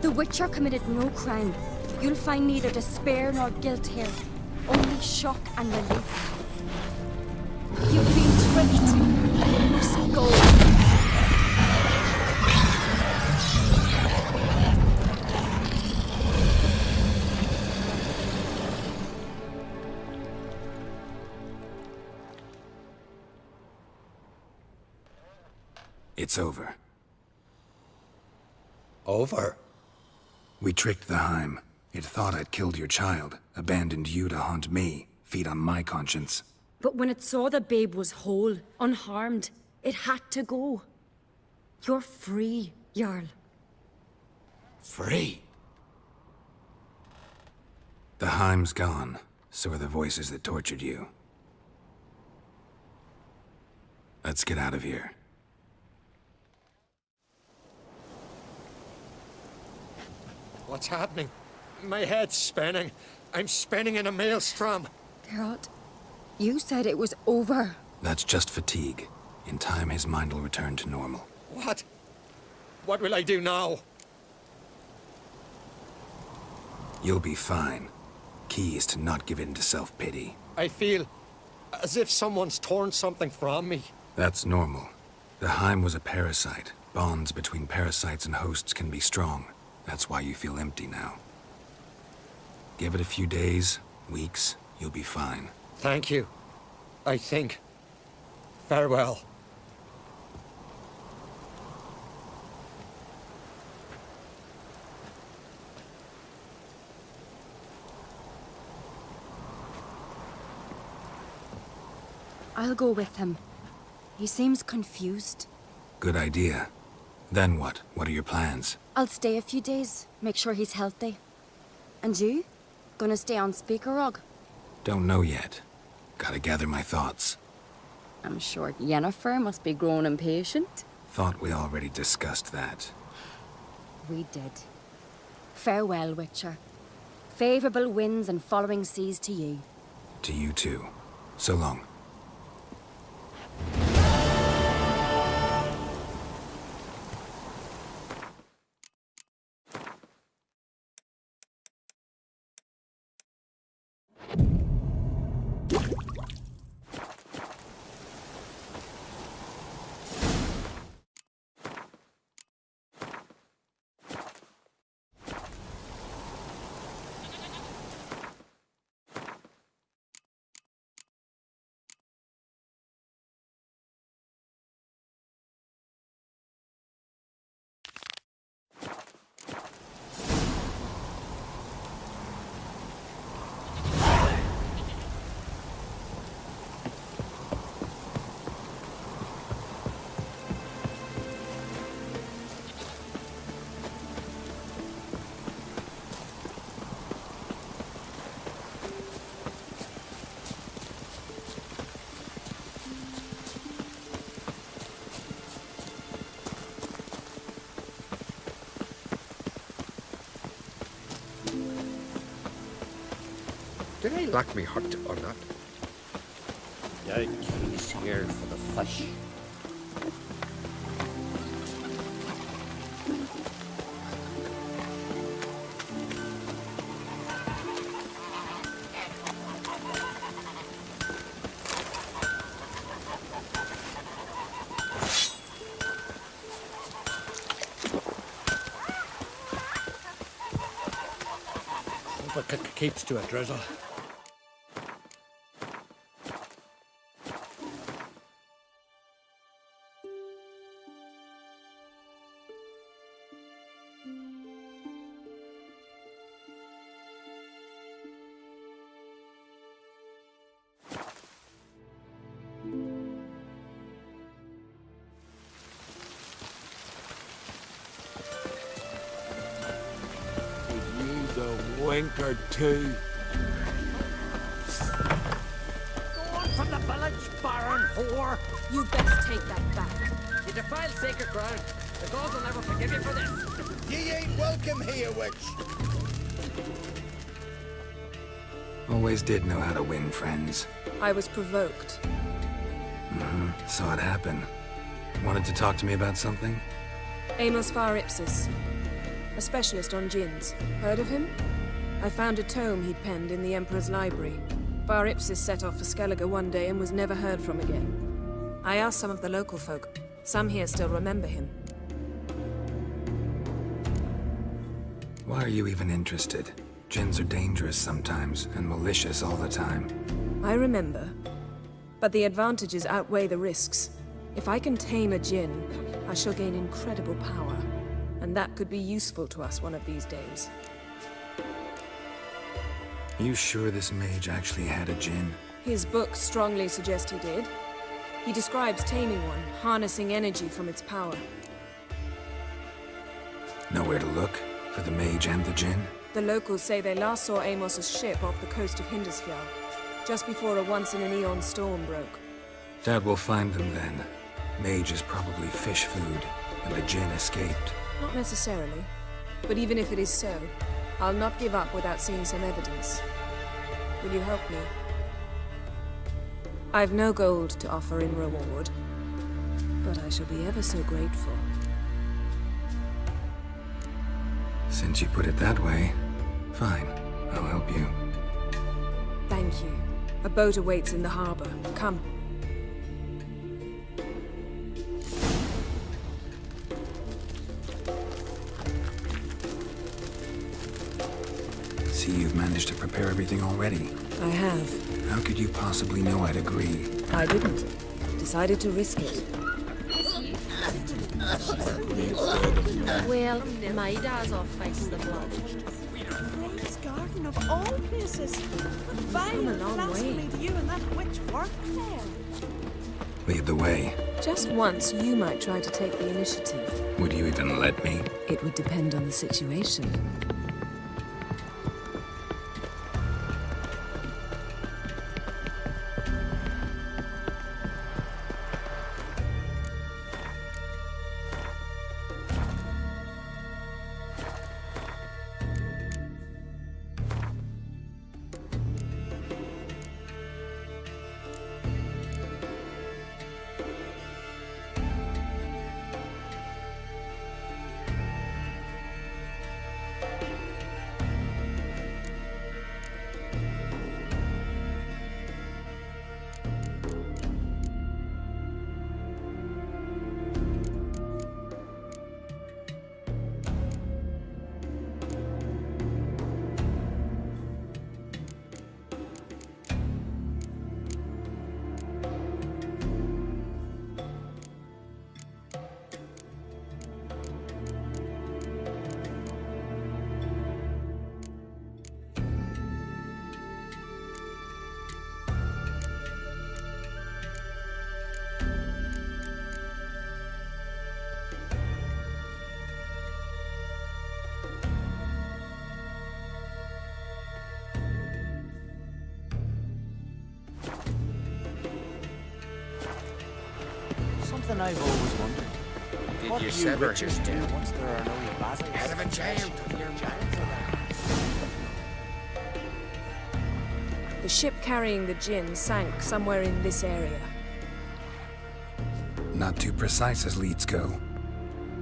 Speaker 9: The Witcher committed no crime. You'll find neither despair nor guilt here. Only shock and relief. You've been tricked. You must go.
Speaker 5: It's over.
Speaker 20: Over?
Speaker 5: We tricked the Heim. It thought I'd killed your child, abandoned you to haunt me, feed on my conscience.
Speaker 9: But when it saw the babe was whole, unharmed, it had to go. You're free, Jarl.
Speaker 20: Free?
Speaker 5: The Heim's gone, so are the voices that tortured you. Let's get out of here.
Speaker 20: What's happening? My head's spinning. I'm spinning in a maelstrom.
Speaker 9: Geralt, you said it was over.
Speaker 5: That's just fatigue. In time, his mind will return to normal.
Speaker 20: What? What will I do now?
Speaker 5: You'll be fine. Key is to not give in to self-pity.
Speaker 20: I feel as if someone's torn something from me.
Speaker 5: That's normal. The Heim was a parasite. Bonds between parasites and hosts can be strong. That's why you feel empty now. Give it a few days, weeks, you'll be fine.
Speaker 20: Thank you. I think. Farewell.
Speaker 9: I'll go with him. He seems confused.
Speaker 5: Good idea. Then what? What are your plans?
Speaker 9: I'll stay a few days, make sure he's healthy. And you? Gonna stay on Speaker Rog?
Speaker 5: Don't know yet. Gotta gather my thoughts.
Speaker 9: I'm sure Yennefer must be growing impatient.
Speaker 5: Thought we already discussed that.
Speaker 9: We did. Farewell, Witcher. Favorable winds and following seas to you.
Speaker 5: To you too. So long.
Speaker 15: Did I lack me hut or not?
Speaker 19: The key's here for the fish.
Speaker 15: Hope it keeps to a drizzle.
Speaker 2: Wink or two.
Speaker 15: Go on from the village, Baron whore!
Speaker 21: You best take that back.
Speaker 15: You defile sacred ground. The gods will never forgive you for this.
Speaker 10: Ye ain't welcome here, witch.
Speaker 5: Always did know how to win friends.
Speaker 3: I was provoked.
Speaker 5: Saw it happen. Wanted to talk to me about something?
Speaker 3: Amos Far Ipsis, a specialist on djinns. Heard of him? I found a tome he'd penned in the Emperor's library. Far Ipsis set off for Skellige one day and was never heard from again. I asked some of the local folk. Some here still remember him.
Speaker 5: Why are you even interested? Djinns are dangerous sometimes, and malicious all the time.
Speaker 3: I remember. But the advantages outweigh the risks. If I can tame a djinn, I shall gain incredible power. And that could be useful to us one of these days.
Speaker 5: You sure this mage actually had a djinn?
Speaker 3: His books strongly suggest he did. He describes taming one, harnessing energy from its power.
Speaker 5: Nowhere to look? For the mage and the djinn?
Speaker 3: The locals say they last saw Amos's ship off the coast of Hindisfjall, just before a once-in-an-eon storm broke.
Speaker 5: Doubt we'll find them then. Mage is probably fish food, and the djinn escaped.
Speaker 3: Not necessarily. But even if it is so, I'll not give up without seeing some evidence. Will you help me? I've no gold to offer in reward, but I shall be ever so grateful.
Speaker 5: Since you put it that way, fine. I'll help you.
Speaker 3: Thank you. A boat awaits in the harbor. Come.
Speaker 5: See, you've managed to prepare everything already.
Speaker 3: I have.
Speaker 5: How could you possibly know I'd agree?
Speaker 3: I didn't. Decided to risk it.
Speaker 22: Well, my dad's off fighting the blood.
Speaker 8: Rose Garden of all places. What
Speaker 3: come a
Speaker 8: vile
Speaker 3: long
Speaker 8: blasphemy
Speaker 3: way.
Speaker 8: do you and that witch work there?
Speaker 5: Lead the way.
Speaker 3: Just once, you might try to take the initiative.
Speaker 5: Would you even let me?
Speaker 3: It would depend on the situation.
Speaker 15: Something I've always wondered. What
Speaker 14: you
Speaker 15: do
Speaker 14: sever
Speaker 15: witches
Speaker 14: his
Speaker 15: do
Speaker 14: tail?
Speaker 15: once there are no battles?
Speaker 14: Head of a jail.
Speaker 3: The ship carrying the djinn sank somewhere in this area.
Speaker 5: Not too precise as leads go.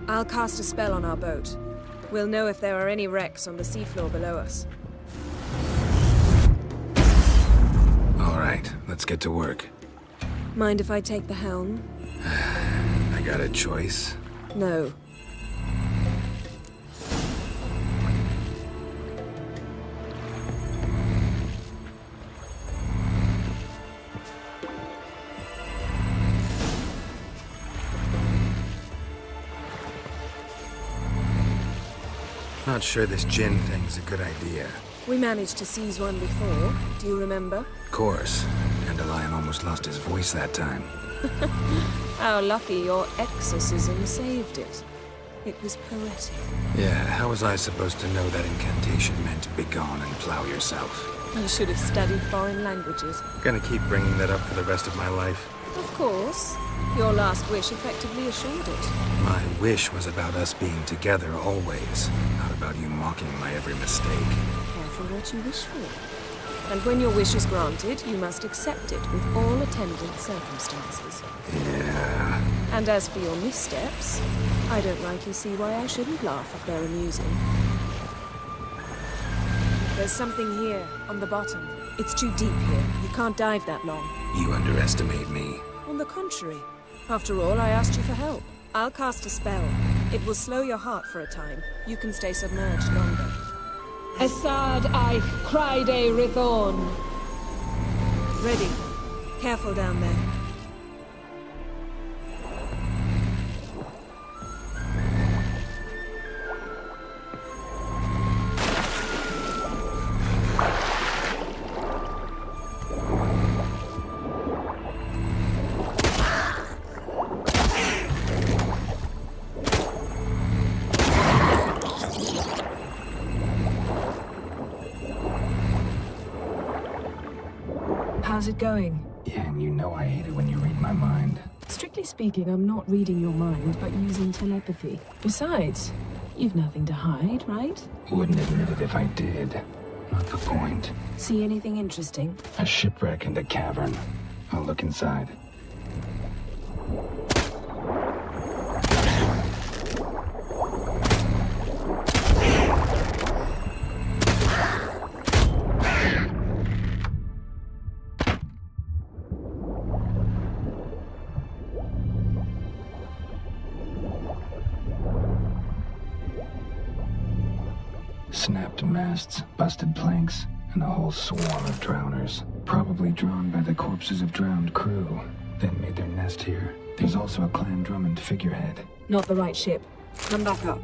Speaker 3: I'll cast a spell on our boat. We'll know if there are any wrecks on the seafloor below us.
Speaker 5: All right, let's get to work.
Speaker 3: Mind if I take the helm?
Speaker 5: I got a choice.
Speaker 3: No.
Speaker 5: Not sure this djinn thing's a good idea.
Speaker 3: We managed to seize one before. Do you remember?
Speaker 5: Of course. Dandelion almost lost his voice that time.
Speaker 3: How lucky your exorcism saved it. It was poetic.
Speaker 5: Yeah, how was I supposed to know that incantation meant begone and plow yourself?
Speaker 3: You should have studied foreign languages.
Speaker 5: Gonna keep bringing that up for the rest of my life.
Speaker 3: Of course. Your last wish effectively assured it.
Speaker 5: My wish was about us being together always, not about you mocking my every mistake.
Speaker 3: Careful what you wish for. And when your wish is granted, you must accept it with all attendant circumstances.
Speaker 5: Yeah.
Speaker 3: And as for your missteps, I don't rightly see why I shouldn't laugh if they're amusing. There's something here, on the bottom. It's too deep here. You can't dive that long.
Speaker 5: You underestimate me.
Speaker 3: On the contrary. After all, I asked you for help. I'll cast a spell. It will slow your heart for a time. You can stay submerged longer.
Speaker 12: Assad Eich Cryde Rithorn.
Speaker 3: Ready. Careful down there. How's it going?
Speaker 5: Yeah, and you know I hate it when you read my mind.
Speaker 3: Strictly speaking, I'm not reading your mind, but using telepathy. Besides, you've nothing to hide, right?
Speaker 5: Wouldn't admit it if I did. Not the point.
Speaker 3: See anything interesting?
Speaker 5: A shipwreck and a cavern. I'll look inside. Snapped masts, busted planks, and a whole swarm of drowners. Probably drawn by the corpses of drowned crew, then made their nest here. There's also a Clan Drummond figurehead.
Speaker 3: Not the right ship. Come back up.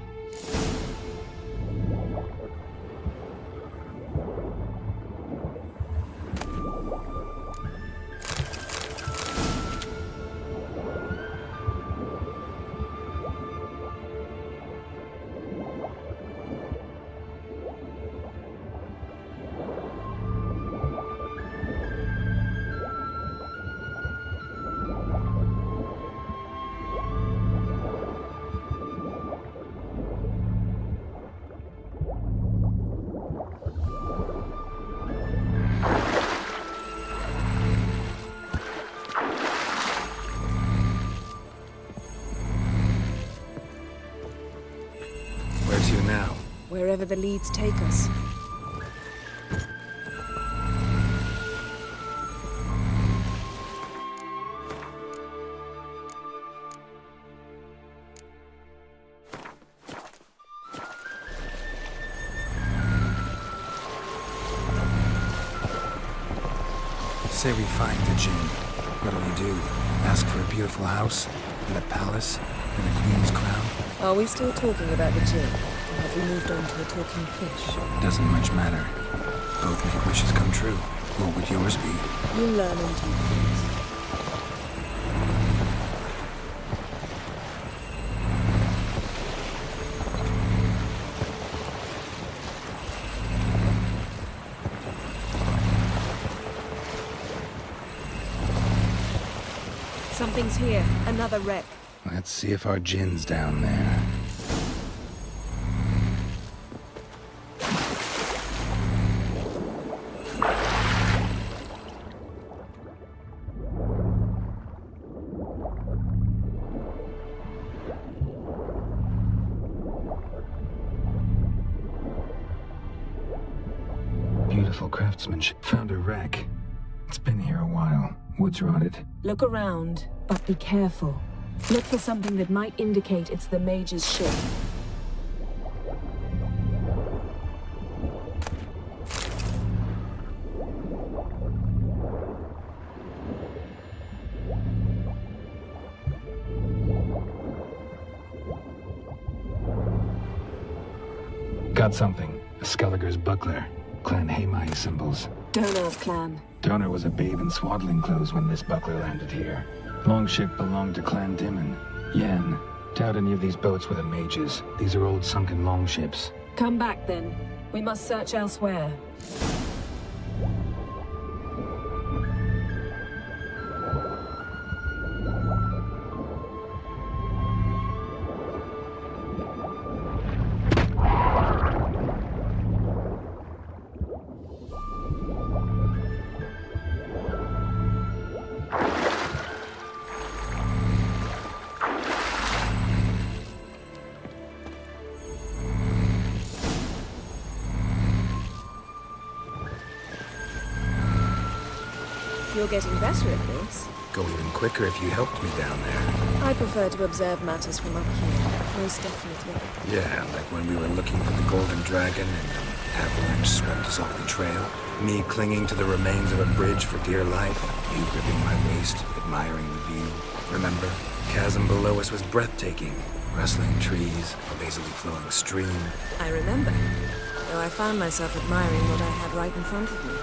Speaker 5: Where to now?
Speaker 3: Wherever the leads take us.
Speaker 5: Say we find the Jinn. What'll we do? Ask for a beautiful house? And a palace? And a queen's crown?
Speaker 3: Are we still talking about the Jinn? Or have we moved on to the talking fish?
Speaker 5: Doesn't much matter. Both make wishes come true. What would yours be?
Speaker 3: You learn in due course. Something's here. Another wreck.
Speaker 5: Let's see if our Jinn's down there. Beautiful craftsmanship. Found a wreck. It's been here a while. Wood's rotted.
Speaker 3: Look around, but be careful. Look for something that might indicate it's the mage's ship.
Speaker 5: Got something. A Skelliger's buckler. Clan Haemai symbols.
Speaker 3: Donar's clan.
Speaker 5: Donor was a babe in swaddling clothes when this buckler landed here. Longship belonged to Clan Dimon. Yen. Doubt any of these boats were the mages. These are old sunken longships.
Speaker 3: Come back then. We must search elsewhere. You're getting better at this.
Speaker 5: Go even quicker if you helped me down there.
Speaker 3: I prefer to observe matters from up here, most definitely.
Speaker 5: Yeah, like when we were looking for the Golden Dragon and an avalanche swept us off the trail. Me clinging to the remains of a bridge for dear life. You gripping my waist, admiring the view. Remember? Chasm below us was breathtaking. Rustling trees, a lazily flowing stream.
Speaker 3: I remember, though I found myself admiring what I had right in front of me.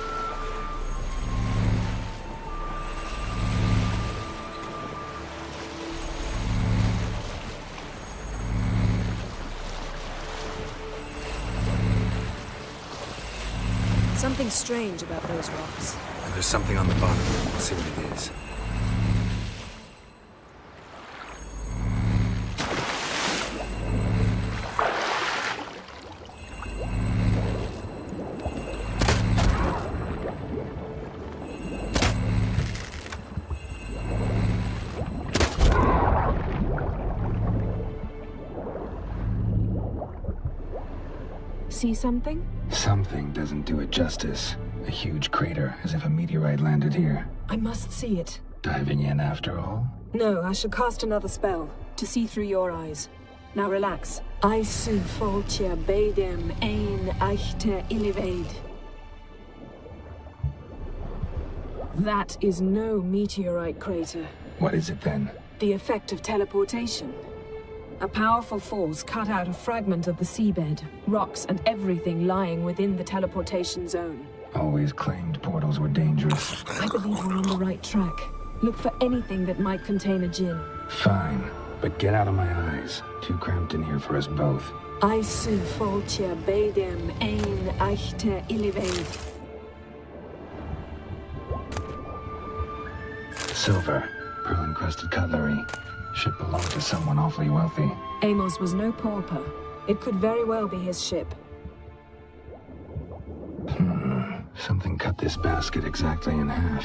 Speaker 3: Something strange about those rocks.
Speaker 5: And there's something on the bottom. Let's see what it is.
Speaker 3: See something?
Speaker 5: Something doesn't do it justice. A huge crater, as if a meteorite landed here.
Speaker 3: I must see it.
Speaker 5: Diving in after all?
Speaker 3: No, I shall cast another spell, to see through your eyes. Now relax. I su foltia bedem ein echte illivaid. That is no meteorite crater.
Speaker 5: What is it then?
Speaker 3: The effect of teleportation. A powerful force cut out a fragment of the seabed, rocks and everything lying within the teleportation zone.
Speaker 5: Always claimed portals were dangerous.
Speaker 3: I believe we're on the right track. Look for anything that might contain a djinn.
Speaker 5: Fine, but get out of my eyes. Too cramped in here for us both.
Speaker 3: I su foltia bedem ein echte illivaid.
Speaker 5: Silver, pearl-encrusted cutlery. Ship belonged to someone awfully wealthy.
Speaker 3: Amos was no pauper. It could very well be his ship.
Speaker 5: Something cut this basket exactly in half.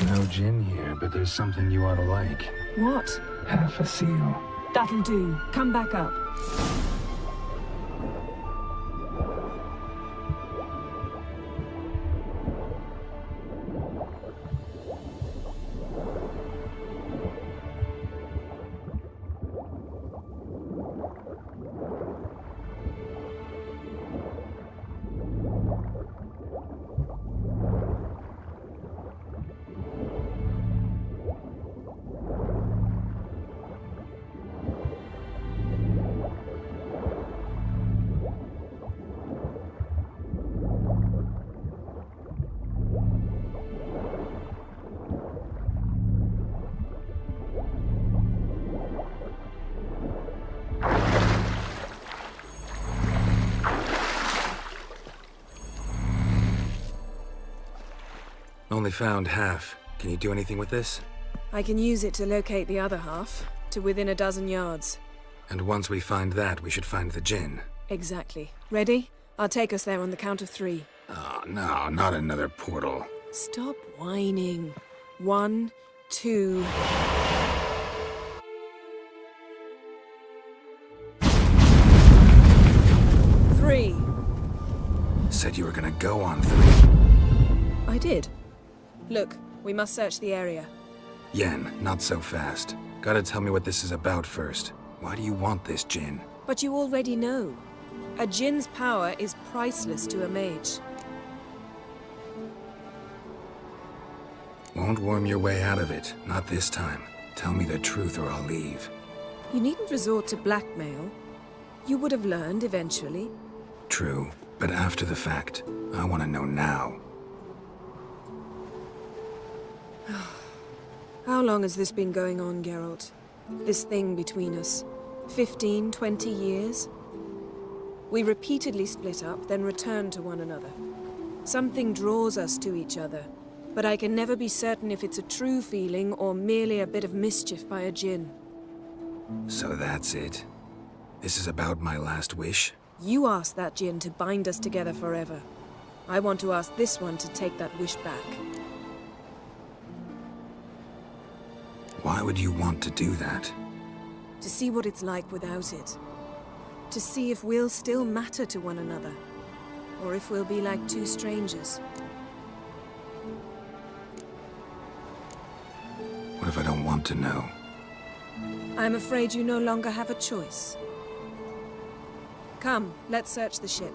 Speaker 5: No gin here, but there's something you ought to like.
Speaker 3: What?
Speaker 5: Half a seal.
Speaker 3: That'll do. Come back up.
Speaker 5: Only found half. Can you do anything with this?
Speaker 3: I can use it to locate the other half, to within a dozen yards.
Speaker 5: And once we find that, we should find the djinn.
Speaker 3: Exactly. Ready? I'll take us there on the count of 3.
Speaker 5: Oh, no, not another portal.
Speaker 3: Stop whining. 1, 2... Three.
Speaker 5: Said you were gonna go on 3.
Speaker 3: I did. Look, we must search the area.
Speaker 5: Yen, not so fast. Gotta tell me what this is about first. Why do you want this djinn?
Speaker 3: But you already know. A djinn's power is priceless to a mage.
Speaker 5: Won't worm your way out of it. Not this time. Tell me the truth or I'll leave.
Speaker 3: You needn't resort to blackmail. You would have learned eventually.
Speaker 5: True, but after the fact. I want to know now.
Speaker 3: How long has this been going on, Geralt? This thing between us? 15, 20 years? We repeatedly split up, then return to one another. Something draws us to each other, but I can never be certain if it's a true feeling or merely a bit of mischief by a djinn.
Speaker 5: So that's it? This is about my last wish?
Speaker 3: You asked that djinn to bind us together forever. I want to ask this one to take that wish back.
Speaker 5: Why would you want to do that?
Speaker 3: To see what it's like without it. To see if we'll still matter to one another. Or if we'll be like two strangers.
Speaker 5: What if I don't want to know?
Speaker 3: I'm afraid you no longer have a choice. Come, let's search the ship.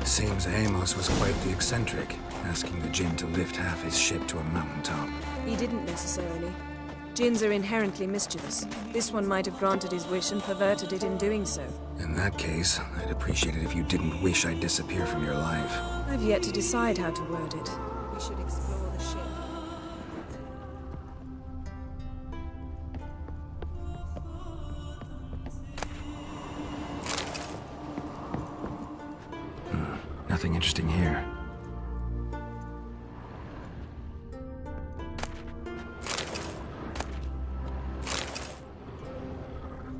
Speaker 5: Seems Amos was quite the eccentric, asking the djinn to lift half his ship to a mountaintop.
Speaker 3: He didn't necessarily. Djinns are inherently mischievous. This one might have granted his wish and perverted it in doing so.
Speaker 5: In that case, I'd appreciate it if you didn't wish I'd disappear from your life.
Speaker 3: I've yet to decide how to word it. We should explore the ship.
Speaker 5: Nothing interesting here.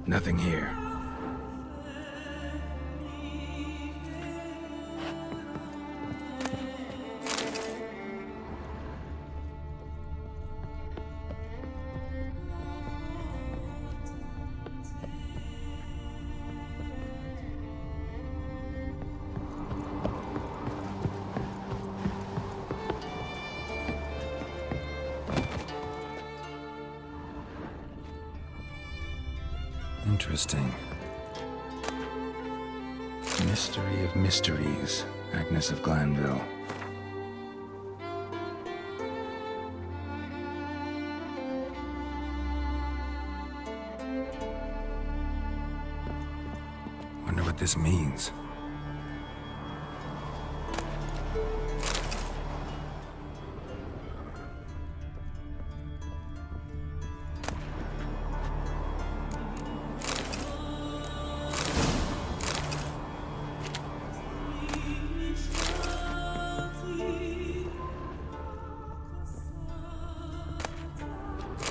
Speaker 5: Nothing here. Interesting. Mystery of Mysteries, Agnes of Glanville. Wonder what this means.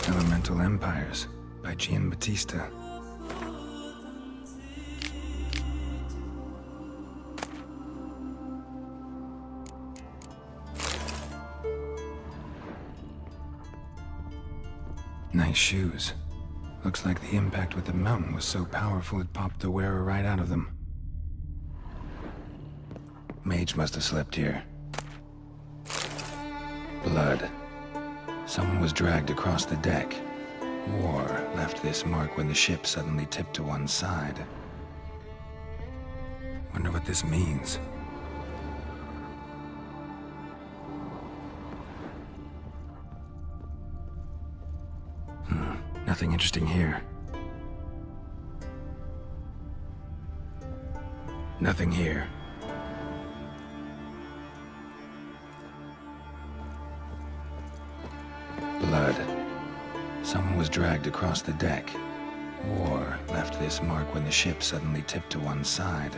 Speaker 5: Elemental Empires by Giambattista. Nice shoes. Looks like the impact with the mountain was so powerful it popped the wearer right out of them. Mage must have slept here. Blood. Someone was dragged across the deck. War left this mark when the ship suddenly tipped to one side. Wonder what this means. Nothing interesting here. Nothing here. Blood. Someone was dragged across the deck. War left this mark when the ship suddenly tipped to one side.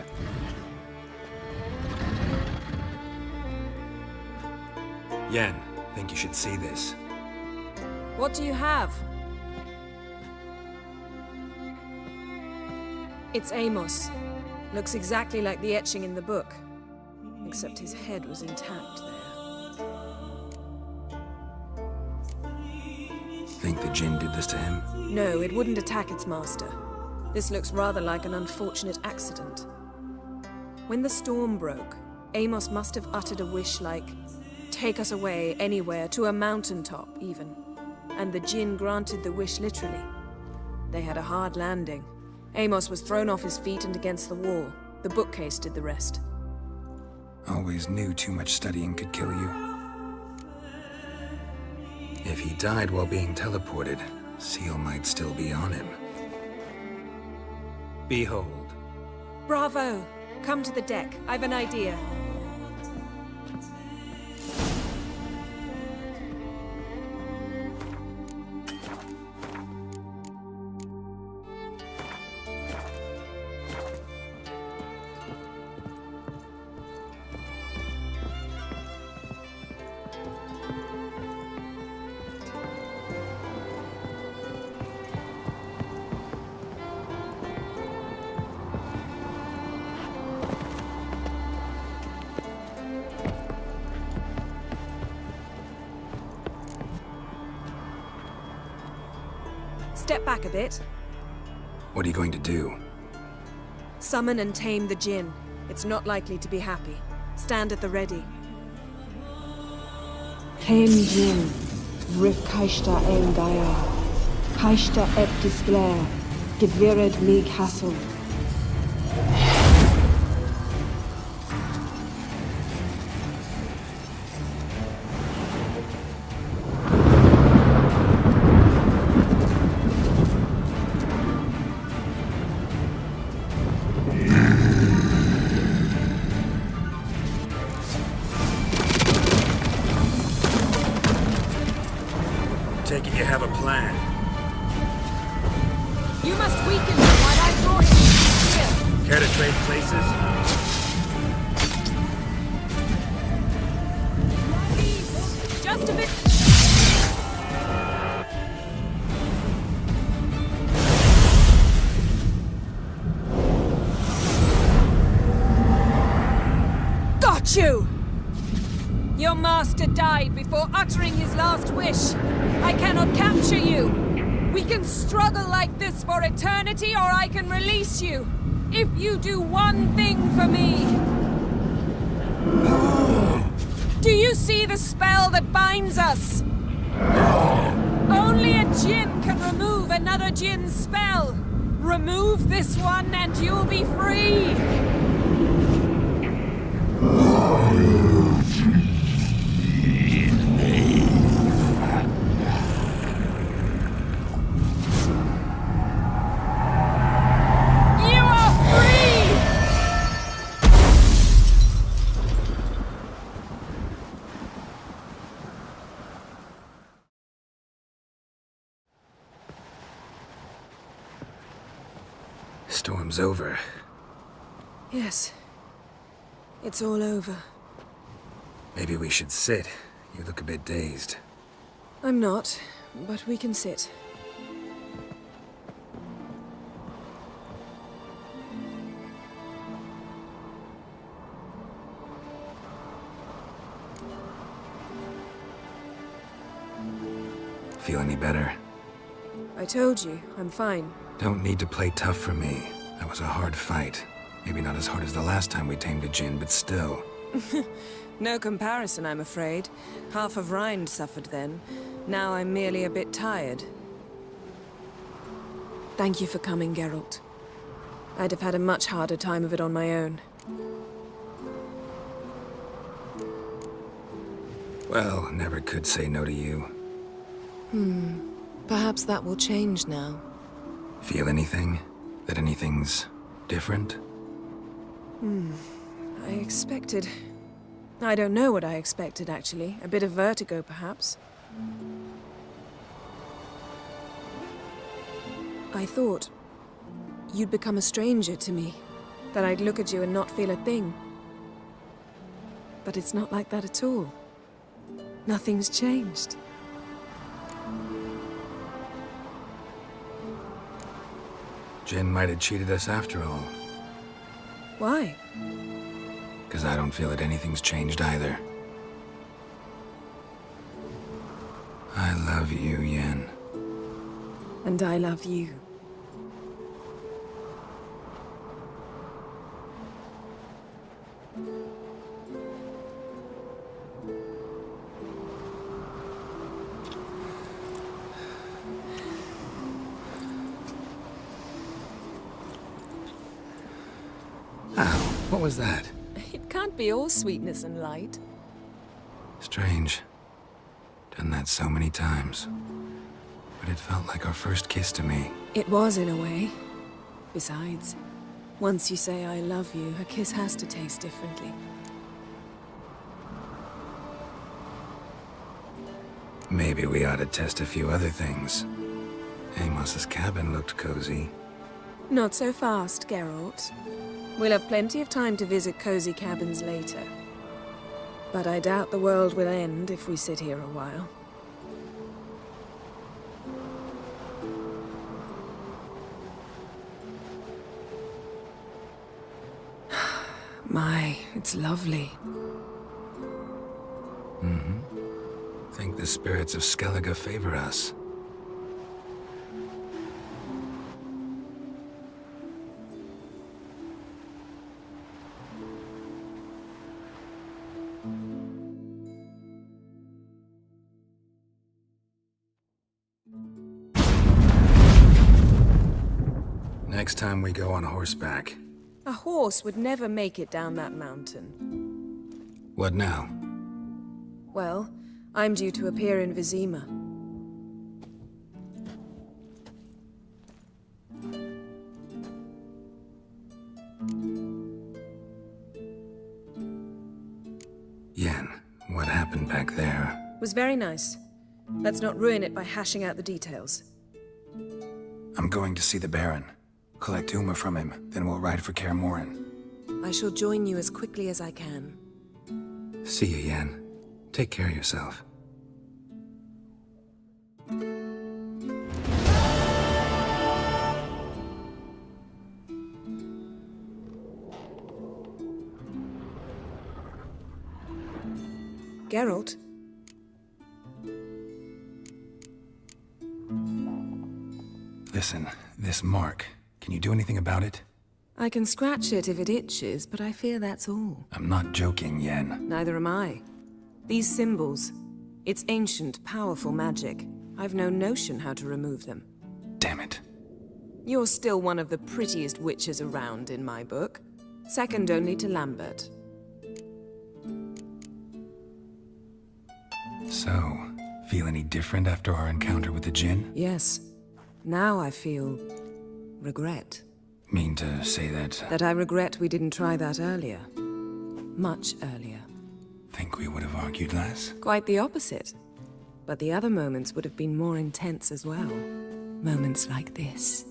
Speaker 5: Yen, think you should see this.
Speaker 3: What do you have? It's Amos. Looks exactly like the etching in the book. Except his head was intact there.
Speaker 5: Think the djinn did this to him?
Speaker 3: No, it wouldn't attack its master. This looks rather like an unfortunate accident. When the storm broke, Amos must have uttered a wish like, "Take us away, anywhere, to a mountaintop, even." And the djinn granted the wish literally. They had a hard landing. Amos was thrown off his feet and against the wall. The bookcase did the rest.
Speaker 5: Always knew too much studying could kill you. If he died while being teleported, Seal might still be on him. Behold.
Speaker 3: Bravo! Come to the deck. I've an idea. Step back a bit.
Speaker 5: What are you going to do?
Speaker 3: Summon and tame the Jinn. It's not likely to be happy. Stand at the ready.
Speaker 12: Tame Jinn, Rif Kaishta Ein Gaia, Kaishta Ep Disglair, Gevired Mi Castle.
Speaker 5: Take it you have a plan.
Speaker 3: You must weaken him while I draw him here.
Speaker 5: Care to trade places?
Speaker 3: Just a bit. Got you! Your master died before uttering his last wish. I cannot capture you. We can struggle like this for eternity, or I can release you. If you do one thing for me. Do you see the spell that binds us? Only a Jinn can remove another Jinn's spell. Remove this one and you'll be free.
Speaker 5: Storm's over.
Speaker 3: Yes. It's all over.
Speaker 5: Maybe we should sit. You look a bit dazed.
Speaker 3: I'm not, but we can sit.
Speaker 5: Feel any better?
Speaker 3: I told you, I'm fine.
Speaker 5: Don't need to play tough for me. That was a hard fight. Maybe not as hard as the last time we tamed a Jinn, but still.
Speaker 3: No comparison, I'm afraid. Half of Rind suffered then. Now I'm merely a bit tired. Thank you for coming, Geralt. I'd have had a much harder time of it on my own.
Speaker 5: Well, never could say no to you.
Speaker 3: Perhaps that will change now.
Speaker 5: Feel anything? That anything's different?
Speaker 3: I expected... I don't know what I expected, actually. A bit of vertigo, perhaps. I thought you'd become a stranger to me. That I'd look at you and not feel a thing. But it's not like that at all. Nothing's changed.
Speaker 5: Jinn might have cheated us after all.
Speaker 3: Why?
Speaker 5: Because I don't feel that anything's changed either. I love you, Yen.
Speaker 3: And I love you.
Speaker 5: Ow, what was that?
Speaker 3: It can't be all sweetness and light.
Speaker 5: Strange. Done that so many times. But it felt like our first kiss to me.
Speaker 3: It was, in a way. Besides, once you say I love you, a kiss has to taste differently.
Speaker 5: Maybe we ought to test a few other things. Amos's cabin looked cozy.
Speaker 3: Not so fast, Geralt. We'll have plenty of time to visit cozy cabins later. But I doubt the world will end if we sit here a while. My, it's lovely.
Speaker 5: Mm-hmm. Think the spirits of Skellige favor us. Next time we go on horseback.
Speaker 3: A horse would never make it down that mountain.
Speaker 5: What now?
Speaker 3: Well, I'm due to appear in Vizima.
Speaker 5: Yen, what happened back there?
Speaker 3: Was very nice. Let's not ruin it by hashing out the details.
Speaker 5: I'm going to see the Baron. Collect Uma from him, then we'll ride for Kaer Morhen.
Speaker 3: I shall join you as quickly as I can.
Speaker 5: See you, Yen. Take care of yourself.
Speaker 3: Geralt?
Speaker 5: Listen, this mark. Can you do anything about it?
Speaker 3: I can scratch it if it itches, but I fear that's all.
Speaker 5: I'm not joking, Yen.
Speaker 3: Neither am I. These symbols, it's ancient, powerful magic. I've no notion how to remove them.
Speaker 5: Damn it.
Speaker 3: You're still one of the prettiest witches around in my book. Second only to Lambert.
Speaker 5: So, feel any different after our encounter with the Djinn?
Speaker 3: Yes. Now I feel regret.
Speaker 5: Mean to say that...
Speaker 3: That I regret we didn't try that earlier. Much earlier.
Speaker 5: Think we would have argued less?
Speaker 3: Quite the opposite. But the other moments would have been more intense as well. Moments like this.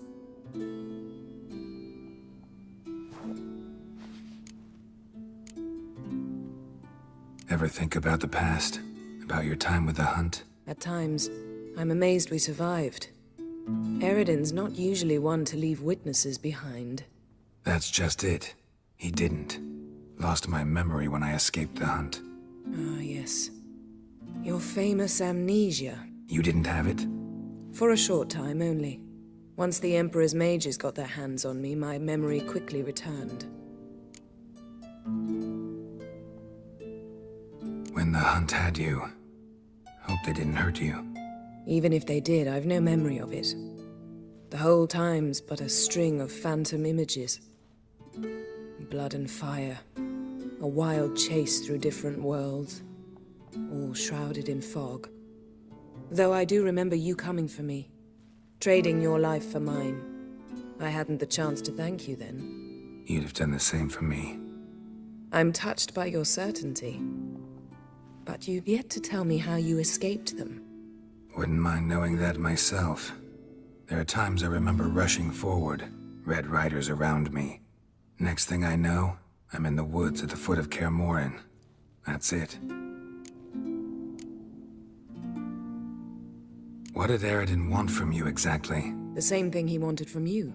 Speaker 5: Ever think about the past? About your time with the hunt?
Speaker 3: At times, I'm amazed we survived. Eridan's not usually one to leave witnesses behind.
Speaker 5: That's just it. He didn't. Lost my memory when I escaped the hunt.
Speaker 3: Ah, yes. Your famous amnesia.
Speaker 5: You didn't have it?
Speaker 3: For a short time only. Once the Emperor's mages got their hands on me, my memory quickly returned.
Speaker 5: When the hunt had you, hope they didn't hurt you.
Speaker 3: Even if they did, I've no memory of it. The whole time's but a string of phantom images. Blood and fire. A wild chase through different worlds. All shrouded in fog. Though I do remember you coming for me. Trading your life for mine. I hadn't the chance to thank you then.
Speaker 5: You'd have done the same for me.
Speaker 3: I'm touched by your certainty. But you've yet to tell me how you escaped them.
Speaker 5: Wouldn't mind knowing that myself. There are times I remember rushing forward, Red Riders around me. Next thing I know, I'm in the woods at the foot of Kaer Morhen. That's it. What did Eridan want from you exactly?
Speaker 3: The same thing he wanted from you.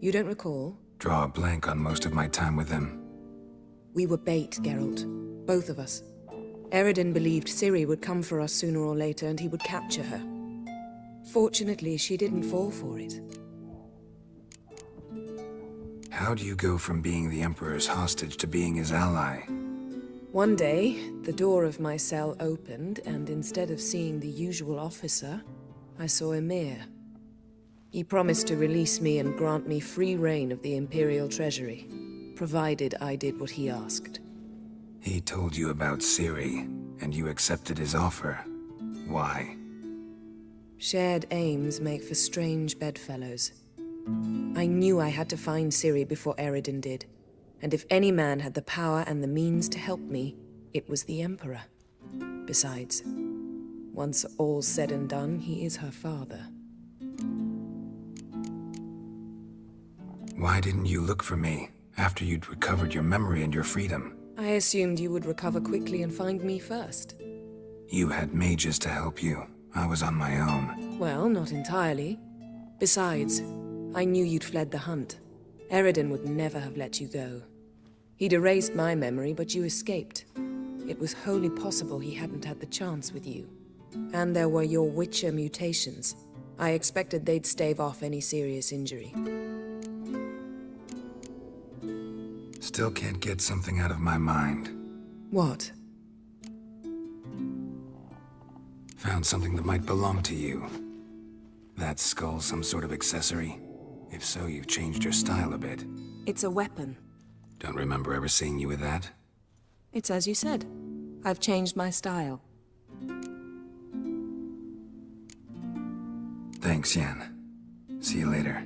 Speaker 3: You don't recall?
Speaker 5: Draw a blank on most of my time with him.
Speaker 3: We were bait, Geralt. Both of us. Eridan believed Ciri would come for us sooner or later and he would capture her. Fortunately, she didn't fall for it.
Speaker 5: How do you go from being the Emperor's hostage to being his ally?
Speaker 3: One day, the door of my cell opened, and instead of seeing the usual officer, I saw Emir. He promised to release me and grant me free reign of the Imperial Treasury, provided I did what he asked.
Speaker 5: He told you about Ciri, and you accepted his offer. Why?
Speaker 3: Shared aims make for strange bedfellows. I knew I had to find Ciri before Eredin did. And if any man had the power and the means to help me, it was the Emperor. Besides, once all's said and done, he is her father.
Speaker 5: Why didn't you look for me after you'd recovered your memory and your freedom?
Speaker 3: I assumed you would recover quickly and find me first.
Speaker 5: You had mages to help you. I was on my own.
Speaker 3: Well, not entirely. Besides, I knew you'd fled the hunt. Eredin would never have let you go. He'd erased my memory, but you escaped. It was wholly possible he hadn't had the chance with you. And there were your Witcher mutations. I expected they'd stave off any serious injury.
Speaker 5: Still can't get something out of my mind.
Speaker 3: What?
Speaker 5: Found something that might belong to you. That skull some sort of accessory? If so, you've changed your style a bit.
Speaker 3: It's a weapon.
Speaker 5: Don't remember ever seeing you with that.
Speaker 3: It's as you said. I've changed my style.
Speaker 5: Thanks, Yen. See you later.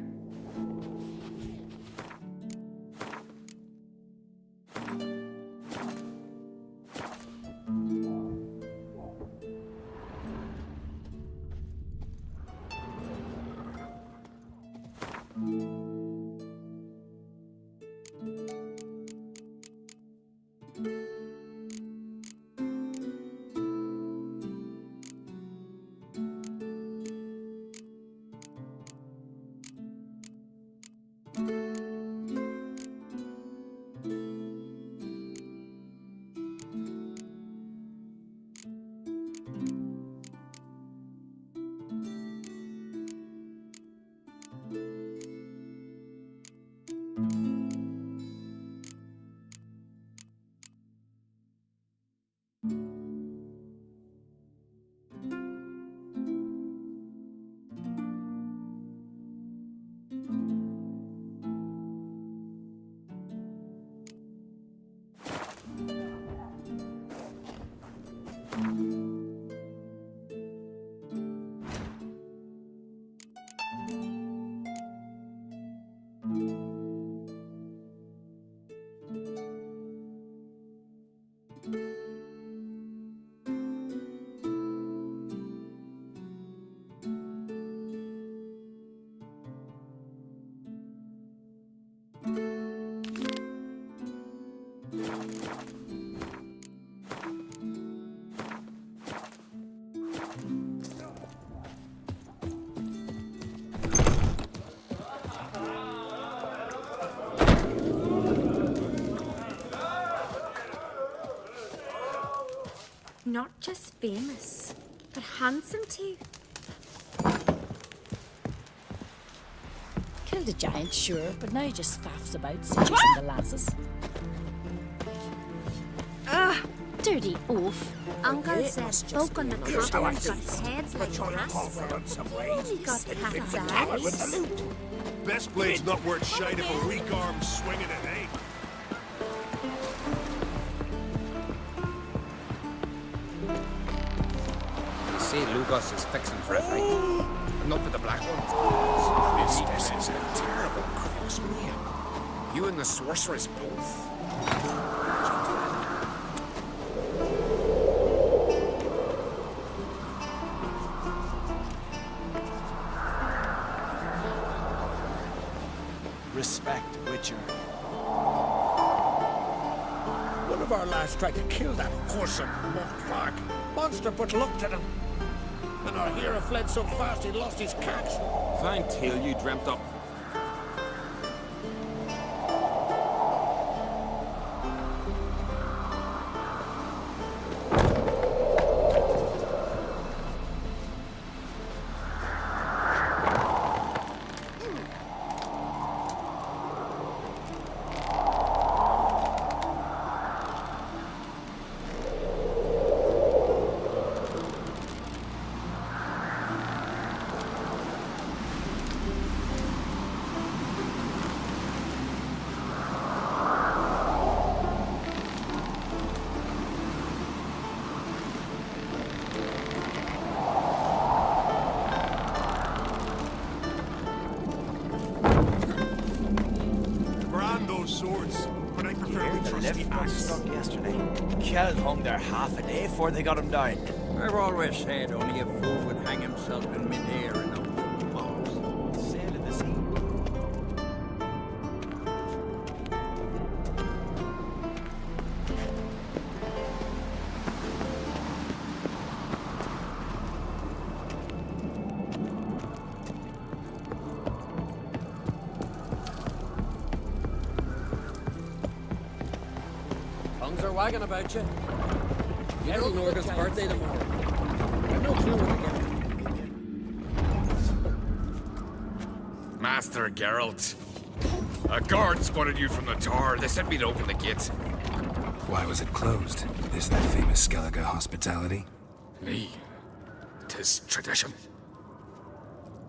Speaker 4: Not just famous, but handsome too.
Speaker 22: Killed a giant, sure, but now he just faffs about seducing the lasses.
Speaker 4: Dirty oaf. Uncle says folk on the continent got heads like cats. Only got cat's eyes.
Speaker 6: Best blade's not worth shite if a weak arm's swinging it, eh?
Speaker 14: See, Lugos is fixing for a fight. Not with the black ones. This is a terrible cross, man. You and the sorceress both.
Speaker 15: Respect, Witcher. One of our lads tried to kill that whoreson mocklark. Monster but looked at him. And our hero fled so fast he lost his catch.
Speaker 17: Fine tale you dreamt up.
Speaker 7: lift got stuck yesterday. Kjell hung there half a day before they got him down.
Speaker 15: I've always said only a fool would hang himself in mid-air and out of the box.
Speaker 7: Sail of the sea.
Speaker 15: Tongues are wagging about you. You know Norga's birthday tomorrow. I've no clue where to get.
Speaker 14: Master Geralt. A guard spotted you from the tower. They sent me to open the gate.
Speaker 5: Why was it closed? Is that famous Skellige hospitality?
Speaker 14: Me. 'Tis tradition.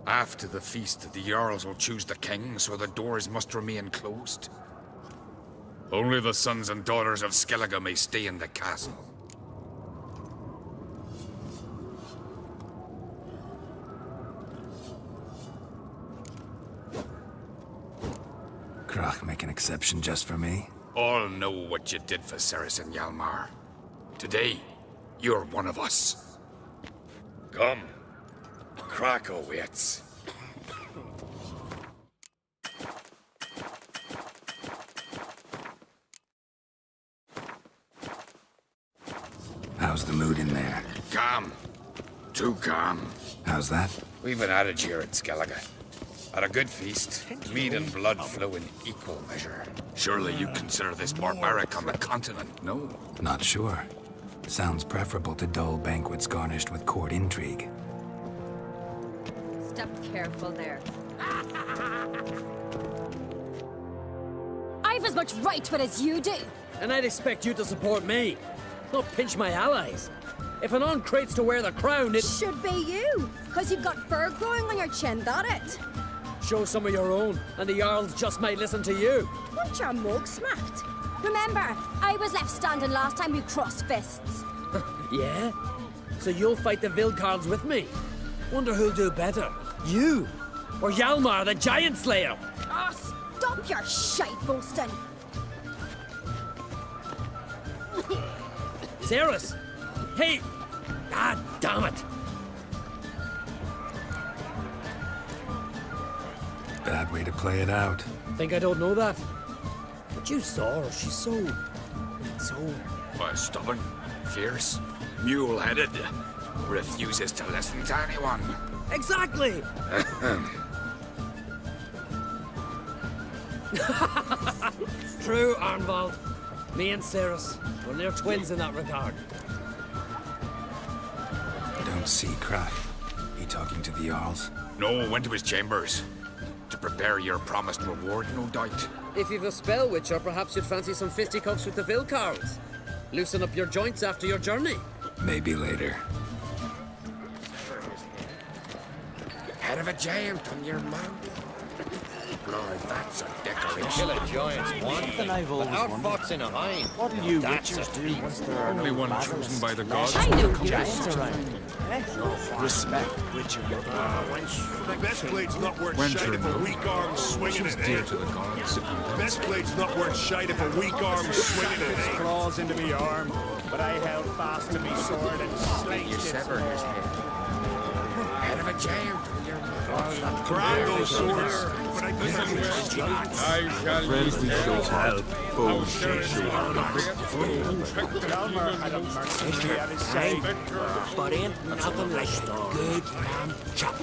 Speaker 14: After the feast, the Jarls will choose the king, so the doors must remain closed. Only the sons and daughters of Skellige may stay in the castle.
Speaker 5: Krach make an exception just for me?
Speaker 14: All know what you did for Ceres and Hjalmar. Today, you're one of us. Come. Krach awaits.
Speaker 5: How's the mood in there?
Speaker 14: Calm. Too calm.
Speaker 5: How's that?
Speaker 14: We've an adage here at Skellige. At a good feast, meat and blood flow in equal measure. Surely you consider this barbaric on the continent, no?
Speaker 5: Not sure. Sounds preferable to dull banquets garnished with court intrigue.
Speaker 4: Step careful there.
Speaker 22: I've as much right to it as you do.
Speaker 15: And I'd expect you to support me, not pinch my allies. If an on-crate's to wear the crown, it
Speaker 4: should be you, because you've got fur growing on your chin, that it?
Speaker 15: Show some of your own, and the Jarls just might listen to you.
Speaker 4: Want your mug smacked? Remember, I was left standing last time we crossed fists.
Speaker 15: Yeah? So you'll fight the Vilcarls with me? Wonder who'll do better, you or Hjalmar the Giant Slayer?
Speaker 4: Ah, stop your shite boasting!
Speaker 15: Ceres! Hey! God damn it!
Speaker 5: Bad way to play it out.
Speaker 15: Think I don't know that? But you saw her, she's so...
Speaker 14: Why, stubborn, fierce, mule-headed. Refuses to listen to anyone.
Speaker 15: Exactly! True, Arnvald. Me and Ceres, we're near twins in that regard.
Speaker 5: Don't see Krach. He talking to the Jarls?
Speaker 14: No, went to his chambers. To prepare your promised reward, no doubt.
Speaker 15: If you've a spell witcher, perhaps you'd fancy some fisticuffs with the Vilcarls. Loosen up your joints after your journey.
Speaker 5: Maybe later.
Speaker 14: Head of a giant on your mount. Lord, that's a decoration.
Speaker 20: Kill a giant's one thing, but outfox in a hind.
Speaker 7: What'll you witchers do once there are
Speaker 14: Only
Speaker 7: no
Speaker 14: one
Speaker 7: battles?
Speaker 14: chosen by the gods.
Speaker 7: I know giants around. Respect witcher.
Speaker 6: The best blade's not worth shite if a weak arm swinging it,
Speaker 14: dear to the gods.
Speaker 6: Best blade's not worth shite if a weak arm swinging it,
Speaker 11: Claws into me arm, but I held fast to me sword and sliced
Speaker 14: You
Speaker 11: it.
Speaker 14: sever his head. Head of a giant on your mount.
Speaker 6: Grab those swords, but I shall
Speaker 17: Friends we show help, foes
Speaker 6: shall show
Speaker 11: Hjalmar had a mercenary at his side.
Speaker 7: But ain't nothing like a good lamb chop.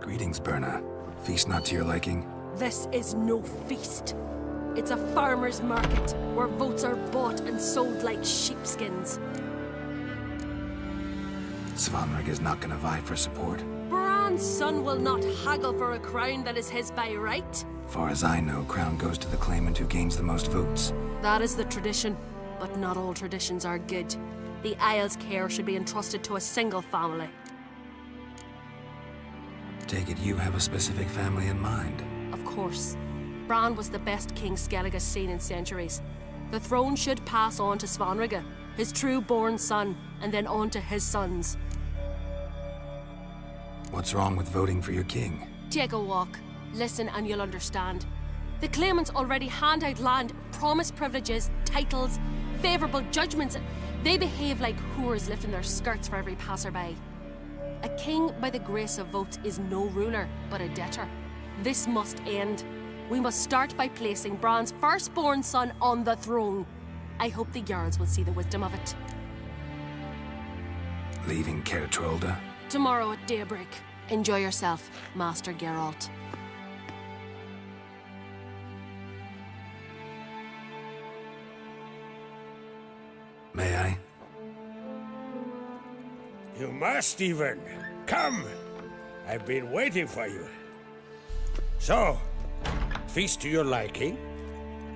Speaker 5: Greetings, Berna. Feast not to your liking?
Speaker 21: This is no feast. It's a farmer's market where votes are bought and sold like sheepskins.
Speaker 5: Svanrig is not gonna vie for support.
Speaker 21: Bran's son will not haggle for a crown that is his by right.
Speaker 5: Far as I know, crown goes to the claimant who gains the most votes.
Speaker 21: That is the tradition, but not all traditions are good. The Isle's care should be entrusted to a single family.
Speaker 5: Take it you have a specific family in mind.
Speaker 21: Of course. Bran was the best king Skellige has seen in centuries.
Speaker 13: The throne should pass on to Svanrige, his true-born son, and then on to his sons.
Speaker 5: What's wrong with voting for your king?
Speaker 13: Take a walk. Listen and you'll understand. The claimants already hand out land, promise privileges, titles, favourable judgments. They behave like whores lifting their skirts for every passerby. A king by the grace of votes is no ruler, but a debtor. This must end. We must start by placing Bran's firstborn son on the throne. I hope the Jarls will see the wisdom of it.
Speaker 5: Leaving Caer Trolda?
Speaker 13: Tomorrow at daybreak. Enjoy yourself, Master Geralt.
Speaker 5: May I?
Speaker 15: You must, even. Come! I've been waiting for you. So, feast to your liking?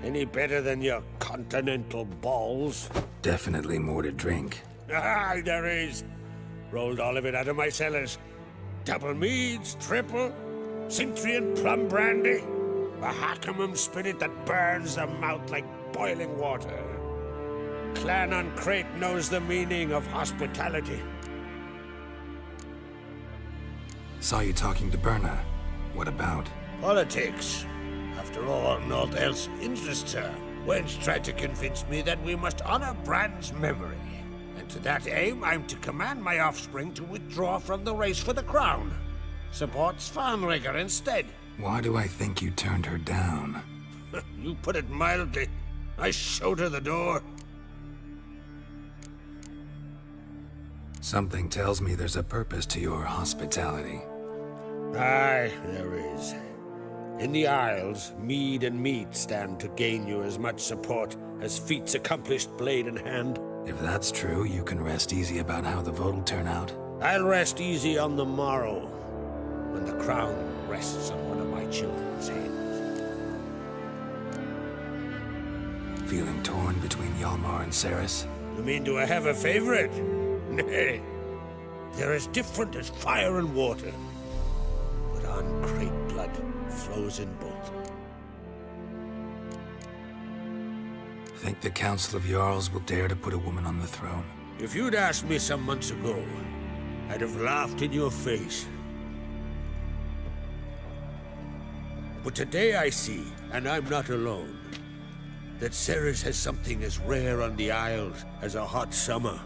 Speaker 15: Any better than your continental balls?
Speaker 5: Definitely more to drink.
Speaker 15: Ah, there is. Rolled all of it out of my cellars. Double meads, triple, Cintrian plum brandy, a Hackamum spirit that burns the mouth like boiling water. Clan on Crate knows the meaning of hospitality.
Speaker 5: Saw you talking to Berna. What about?
Speaker 15: Politics. After all, naught else interests her. Wench tried to convince me that we must honor Bran's memory. And to that aim, I'm to command my offspring to withdraw from the race for the crown. Support Svanrige instead.
Speaker 5: Why do I think you turned her down?
Speaker 15: You put it mildly. I showed her the door.
Speaker 5: Something tells me there's a purpose to your hospitality.
Speaker 15: Aye, there is. In the Isles, mead and meat stand to gain you as much support as feats accomplished blade in hand.
Speaker 5: If that's true, you can rest easy about how the vote will turn out.
Speaker 15: I'll rest easy on the morrow, when the crown rests on one of my children's heads.
Speaker 5: Feeling torn between Hjalmar and Cerys?
Speaker 15: You mean, do I have a favorite? Nay. They're as different as fire and water. But on Crate blood flows in both.
Speaker 5: Think the Council of Jarls will dare to put a woman on the throne?
Speaker 15: If you'd asked me some months ago, I'd have laughed in your face. But today I see, and I'm not alone, that Cerys has something as rare on the Isles as a hot summer.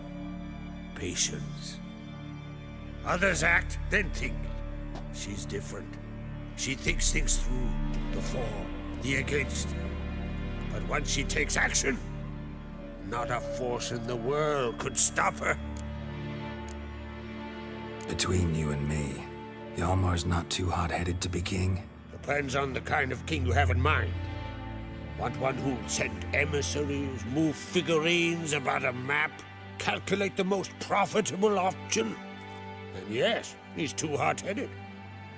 Speaker 15: Patience. Others act, then think. She's different. She thinks things through, the for, the against. But once she takes action, not a force in the world could stop her.
Speaker 5: Between you and me, Hjalmar's not too hot-headed to be king?
Speaker 15: Depends on the kind of king you have in mind. Want one who'll send emissaries, move figurines about a map, calculate the most profitable option? Then yes, he's too hot-headed.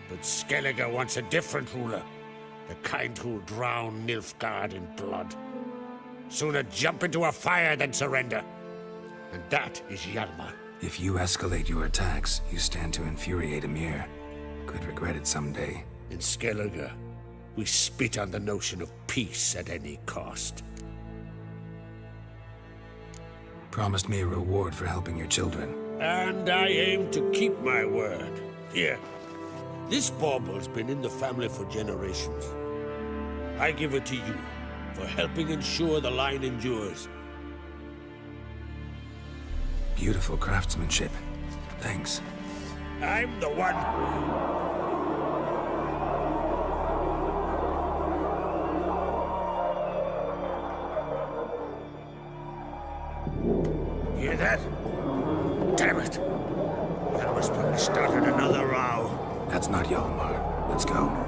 Speaker 15: But Skellige wants a different ruler. The kind who'll drown Nilfgaard in blood. Sooner jump into a fire than surrender. And that is Hjalmar.
Speaker 5: If you escalate your attacks, you stand to infuriate Emir. Could regret it someday.
Speaker 15: In Skellige, we spit on the notion of peace at any cost.
Speaker 5: Promised me a reward for helping your children.
Speaker 15: And I aim to keep my word. Here, this bauble's been in the family for generations. I give it to you for helping ensure the line endures.
Speaker 5: Beautiful craftsmanship. Thanks.
Speaker 15: I'm the one. Hear that? Damn it! That must have started another row.
Speaker 5: That's not Hjalmar. Let's go.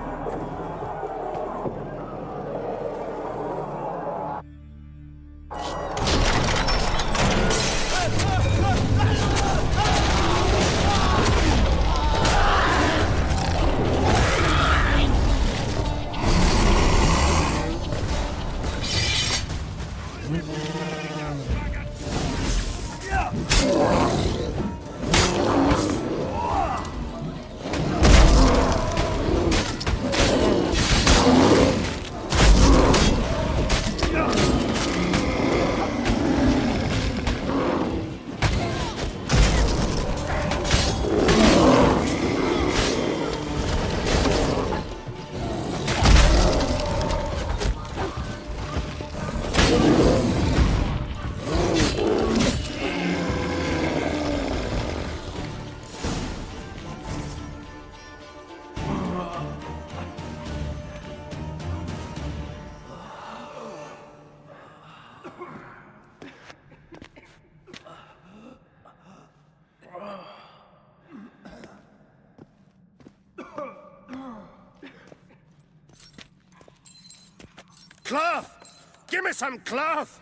Speaker 15: Cloth! Give me some cloth!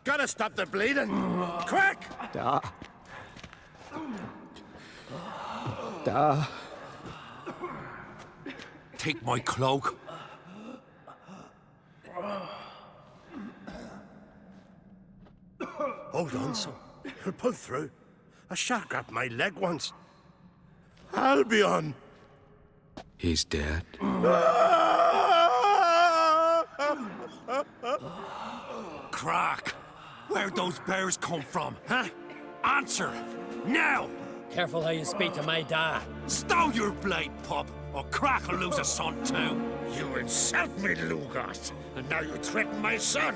Speaker 15: Gotta stop the bleeding. Quick!
Speaker 2: Da. Da.
Speaker 15: Take my cloak. Hold on, son. You'll pull through. A shark grabbed my leg once. Albion!
Speaker 14: He's dead.
Speaker 15: Crack! Where'd those bears come from, huh? Answer! Now!
Speaker 1: Careful how you speak to my dad.
Speaker 15: Stow your blade, pup, or Crack will lose a son too. You insult me, Lugos, and now you threaten my son.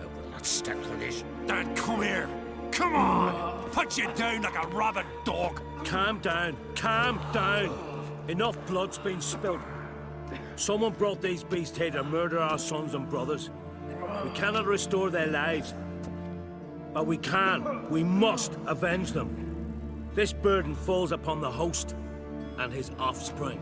Speaker 15: I will not stand for this. Then come here. Come on! Put you down like a rabid dog.
Speaker 1: Calm down. Calm down. Enough blood's been spilled. Someone brought these beasts here to murder our sons and brothers. We cannot restore their lives. But we can. We must avenge them. This burden falls upon the host and his offspring.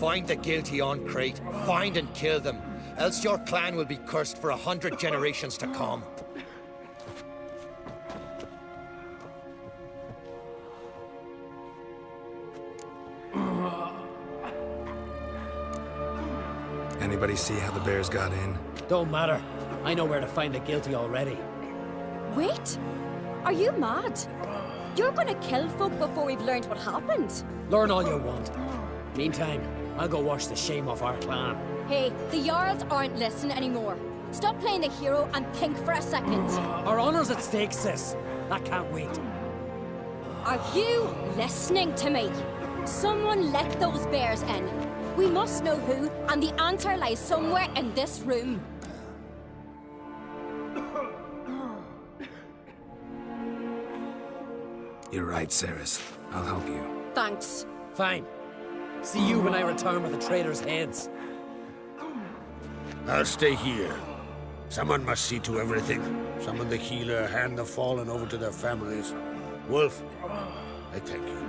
Speaker 18: Find the guilty on Crete. Find and kill them. Else your clan will be cursed for 100 generations to come.
Speaker 5: Anybody see how the bears got in?
Speaker 1: Don't matter. I know where to find the guilty already.
Speaker 9: Wait! Are you mad? You're gonna kill folk before we've learned what happened?
Speaker 1: Learn all you want. Meantime, I'll go wash the shame off our clan.
Speaker 23: Hey, the Jarls aren't listening anymore. Stop playing the hero and think for a second.
Speaker 1: Our honor's at stake, sis. That can't wait.
Speaker 23: Are you listening to me? Someone let those bears in. We must know who, and the answer lies somewhere in this room.
Speaker 5: You're right, Ceres. I'll help you.
Speaker 23: Thanks.
Speaker 1: Fine. See you when I return with the traitors' heads.
Speaker 15: I'll stay here. Someone must see to everything. Summon the healer, hand the fallen over to their families. Wolf, I thank you.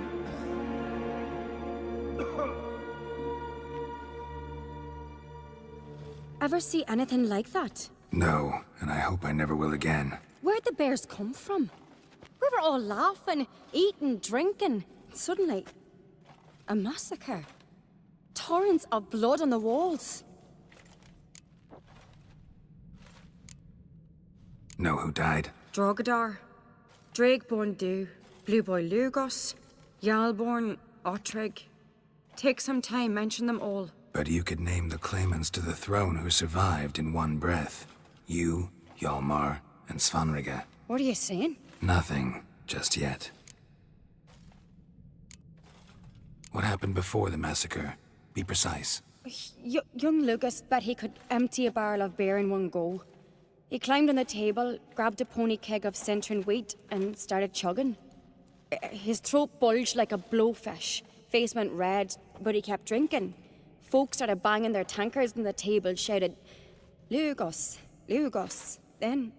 Speaker 9: Ever see anything like that?
Speaker 5: No, and I hope I never will again.
Speaker 9: Where'd the bears come from? We were all laughing, eating, drinking. Suddenly, a massacre. Torrents of blood on the walls.
Speaker 5: Know who died?
Speaker 9: Drogadar, Drakeborn Du, Blue Boy Lugos, Yalborn, Ottrig. Take some time, mention them all.
Speaker 5: But you could name the claimants to the throne who survived in one breath. You, Hjalmar, and Svanrige.
Speaker 9: What are you saying?
Speaker 5: Nothing, just yet. What happened before the massacre? Be precise.
Speaker 9: Young Lucas bet he could empty a barrel of beer in one go. He climbed on the table, grabbed a pony keg of Centron wheat, and started chugging. His throat bulged like a blowfish. Face went red, but he kept drinking. Folks started banging their tankards on the table, shouted, "Lugos, Lugos." Then,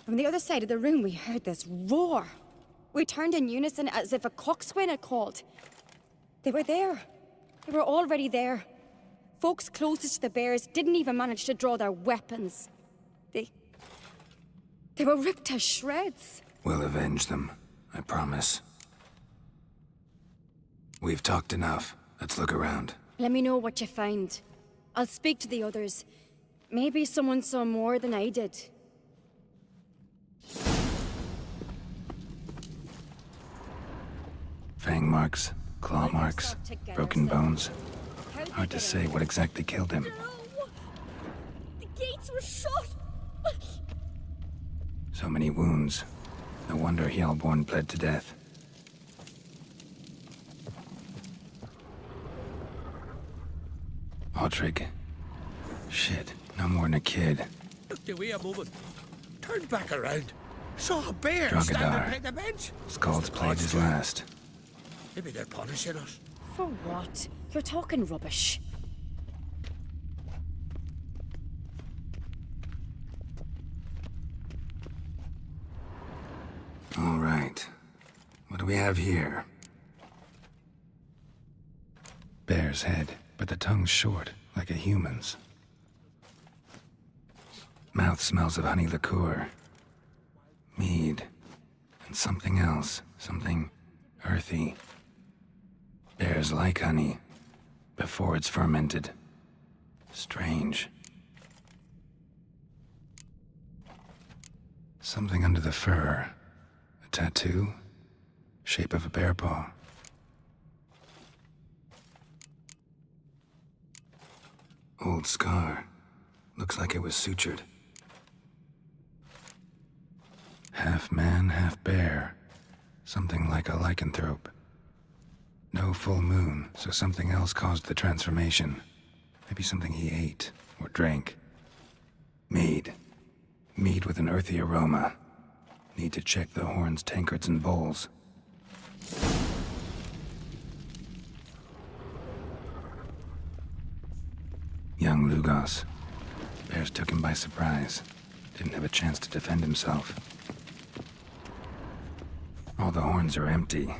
Speaker 9: from the other side of the room, we heard this roar. We turned in unison as if a coxswain had called. They were there. They were already there. Folks closest to the bears didn't even manage to draw their weapons. They were ripped to shreds.
Speaker 5: We'll avenge them, I promise. We've talked enough. Let's look around.
Speaker 9: Let me know what you find. I'll speak to the others. Maybe someone saw more than I did.
Speaker 5: Fang marks, claw marks, broken bones. Hard to say what exactly killed him.
Speaker 23: The gates were shut.
Speaker 5: So many wounds. No wonder Hjalborn bled to death. Ottrig. Shit, no more than a kid.
Speaker 15: Look, do we a moment? Turned back around. Saw a bear standing behind the bench.
Speaker 5: Skald's played his last.
Speaker 15: Maybe they're punishing us.
Speaker 9: For what? You're talking rubbish.
Speaker 5: do we have here? Bear's head, but the tongue's short, like a human's. Mouth smells of honey liqueur. Mead. And something else. Something earthy. Bears like honey. Before it's fermented. Strange. Something under the fur. A tattoo? Shape of a bear paw. Old scar. Looks like it was sutured. Half man, half bear. Something like a lycanthrope. No full moon, so something else caused the transformation. Maybe something he ate or drank. Mead. Mead with an earthy aroma. Need to check the horns, tankards, and bowls. Young Lugos. Bears took him by surprise. Didn't have a chance to defend himself. All the horns are empty.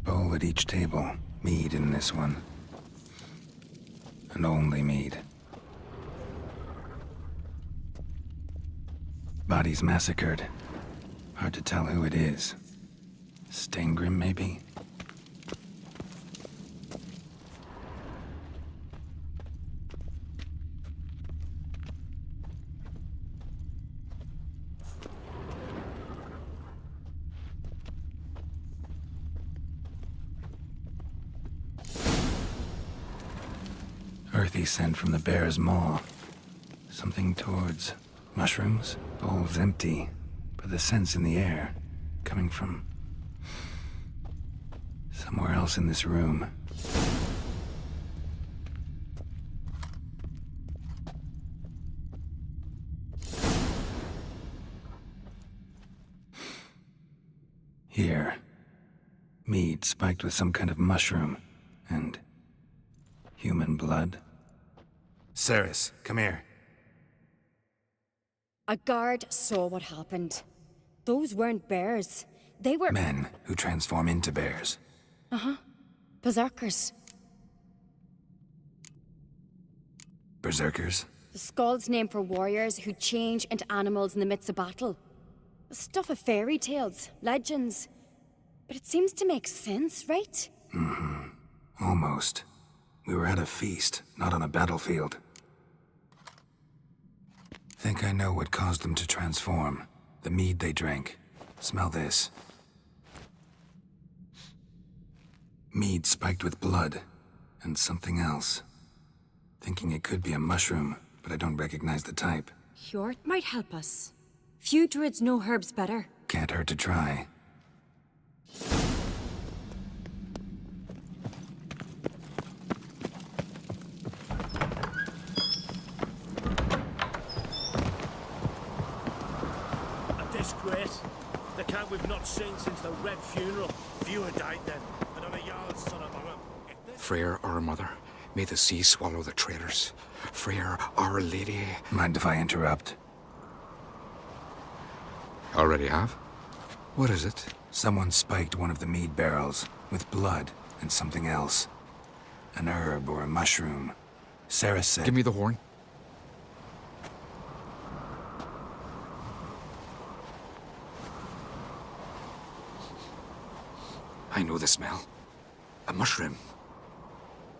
Speaker 5: Bowl at each table. Mead in this one. And only mead. Bodies massacred. Hard to tell who it is. Stangrim, maybe? Earthy scent from the bear's maw. Something towards mushrooms? Bowl's empty, but the scent's in the air. Coming from somewhere else in this room. Here. Mead spiked with some kind of mushroom. And human blood. Ceres, come here.
Speaker 9: A guard saw what happened. Those weren't bears. They were...
Speaker 5: Men who transform into bears.
Speaker 9: Uh-huh. Berserkers.
Speaker 5: Berserkers?
Speaker 9: The Skald's name for warriors who change into animals in the midst of battle. The stuff of fairy tales, legends. But it seems to make sense, right?
Speaker 5: Mm-hmm. Almost. We were at a feast, not on a battlefield. Think I know what caused them to transform. The mead they drank. Smell this. Mead spiked with blood. And something else. Thinking it could be a mushroom, but I don't recognize the type.
Speaker 9: Hjort might help us. Few druids know herbs better.
Speaker 5: Can't hurt to try.
Speaker 1: Disgrace. The camp we've not seen since the Red Funeral. Few had died then, and on a Jarl's son among them.
Speaker 14: Freyr, our mother, may the sea swallow the traitors. Freyr, our lady.
Speaker 5: Mind if I interrupt?
Speaker 14: Already have? What is it?
Speaker 5: Someone spiked one of the mead barrels with blood and something else. An herb or a mushroom. Sarah said...
Speaker 14: Give me the horn. I know the smell. A mushroom.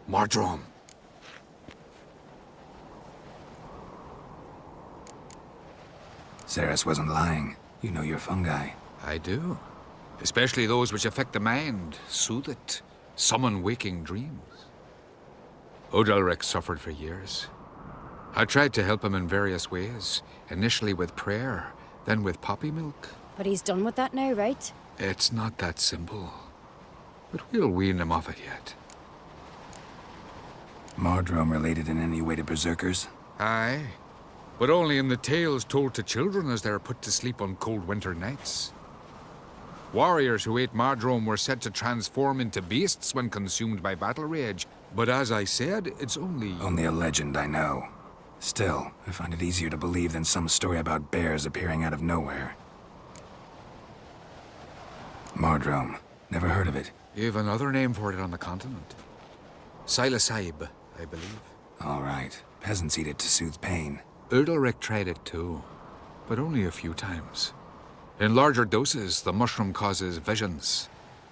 Speaker 14: Mardrome.
Speaker 5: Ceres wasn't lying. You know your fungi.
Speaker 14: I do. Especially those which affect the mind, soothe it, summon waking dreams. Odalric suffered for years. I tried to help him in various ways, initially with prayer, then with poppy milk.
Speaker 9: But he's done with that now, right?
Speaker 14: It's not that simple. But we'll wean him off it yet.
Speaker 5: Mardrome related in any way to berserkers?
Speaker 14: Aye. But only in the tales told to children as they're put to sleep on cold winter nights. Warriors who ate Mardrome were said to transform into beasts when consumed by battle rage. But as I said, it's only...
Speaker 5: Only a legend, I know. Still, I find it easier to believe than some story about bears appearing out of nowhere. Mardrome. Never heard of it.
Speaker 14: You have another name for it on the continent. Silasaib, I believe.
Speaker 5: All right. Peasants eat it to soothe pain.
Speaker 14: Udalric tried it too, but only a few times. In larger doses, the mushroom causes visions,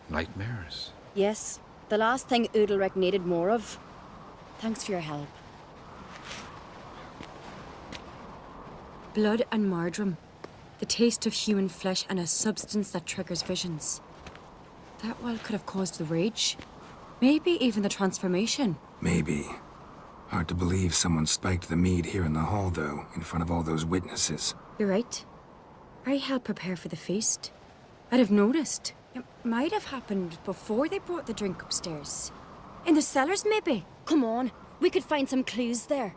Speaker 14: nightmares.
Speaker 9: Yes, the last thing Udalric needed more of. Thanks for your help. Blood and Mardrome. The taste of human flesh and a substance that triggers visions. That well could have caused the rage. Maybe even the transformation.
Speaker 5: Maybe. Hard to believe someone spiked the mead here in the hall, though, in front of all those witnesses.
Speaker 9: You're right. I helped prepare for the feast. I'd have noticed. It might have happened before they brought the drink upstairs. In the cellars, maybe? Come on, we could find some clues there.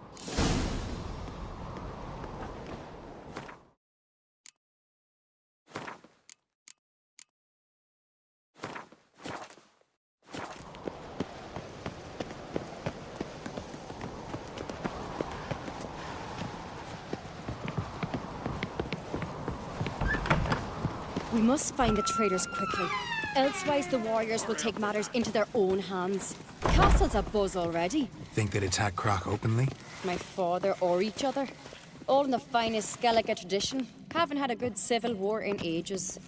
Speaker 9: We must find the traitors quickly. Elsewise, the warriors will take matters into their own hands. Castle's abuzz already.
Speaker 5: Think they'd attack Croc openly?
Speaker 9: My father or each other. All in the finest Skellige tradition. Haven't had a good civil war in ages.